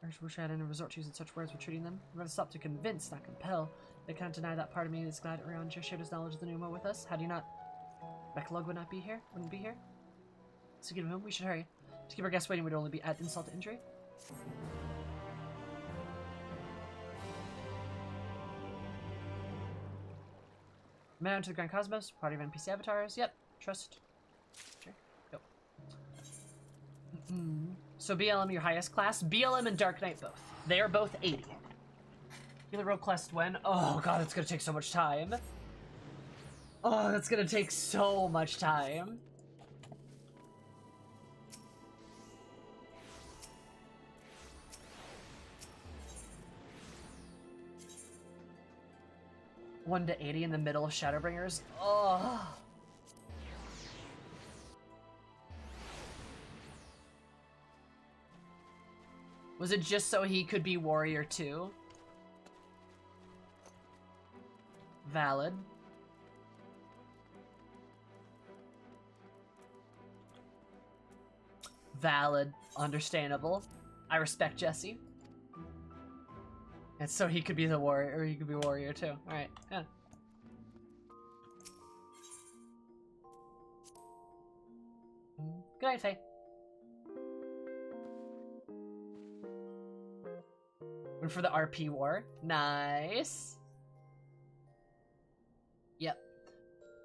I wish I had any resort to using such words when treating them. I'm gonna stop to convince, not compel. They can't deny that part of me is glad Around shared his knowledge of the Pneuma with us. How do you not? Bekalug would not be here? Wouldn't be here? So give him, we should hurry. To keep our guests waiting would only be add insult to injury. Man out to the Grand Cosmos, party of NPC avatars. Yep, trust. Sure, go. So BLM your highest class? BLM and Dark Knight both. They are both 80. Get the role quest when? Oh god, it's gonna take so much time. Oh, that's gonna take so much time. One to 80 in the middle of Shadowbringers. Oh. Was it just so he could be Warrior 2? Valid. Valid. Understandable. I respect Jesse. And so he could be the warrior, or he could be Warrior too. Alright, yeah. Good night, Faye. Went for the RP war. Nice. Yep.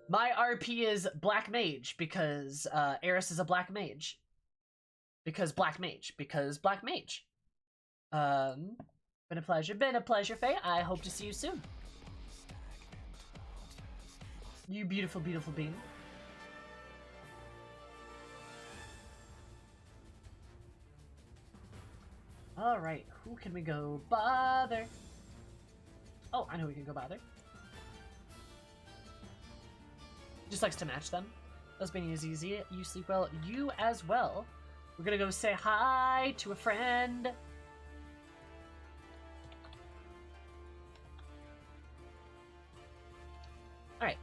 My RP is Black Mage, because Eris is a Black Mage. Because Black Mage. Because Black Mage. Been a pleasure, Faye. I hope to see you soon. You beautiful, beautiful being. Alright, who can we go bother? Oh, I know we can go bother. Just likes to match them. Lesbian is easy. You sleep well. You as well. We're gonna go say hi to a friend. Alright.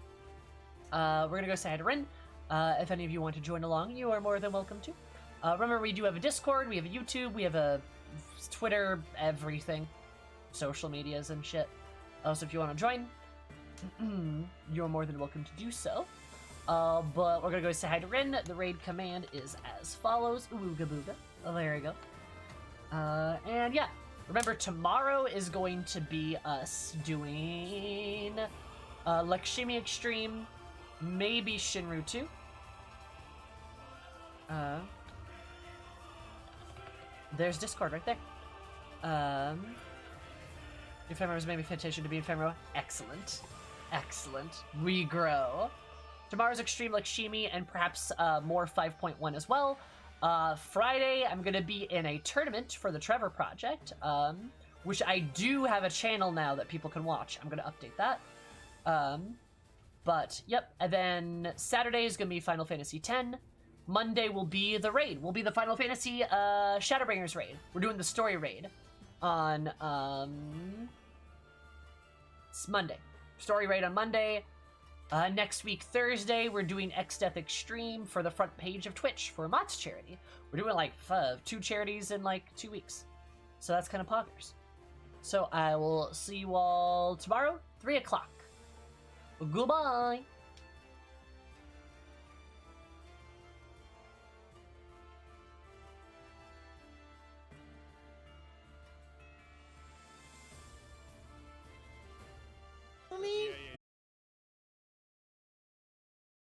We're gonna go say hi to Rin. If any of you want to join along, you are more than welcome to. Remember, we do have a Discord, we have a YouTube, we have a Twitter, everything. Social medias and shit. So if you want to join, you're more than welcome to do so. But we're gonna go say hi to Rin. The raid command is as follows. Ooga booga. Oh, there you go. And yeah, remember tomorrow is going to be us doing Lakshmi Extreme, maybe Shinru 2. There's Discord right there. Ephemeral is maybe invitation to be ephemeral. Excellent. Excellent. We grow. Tomorrow's Extreme Lakshmi and perhaps more 5.1 as well. Friday, I'm going to be in a tournament for the Trevor Project, which I do have a channel now that people can watch. I'm going to update that. But, yep. And then Saturday is going to be Final Fantasy X. Monday will be the raid. Will be the Final Fantasy Shadowbringers raid. We're doing the story raid on it's Monday. Story raid on Monday. Next week, Thursday, we're doing X-Death Extreme for the front page of Twitch for Mott's charity. We're doing like 2 charities in like 2 weeks. So that's kind of poggers. So I will see you all tomorrow, 3 o'clock. Goodbye.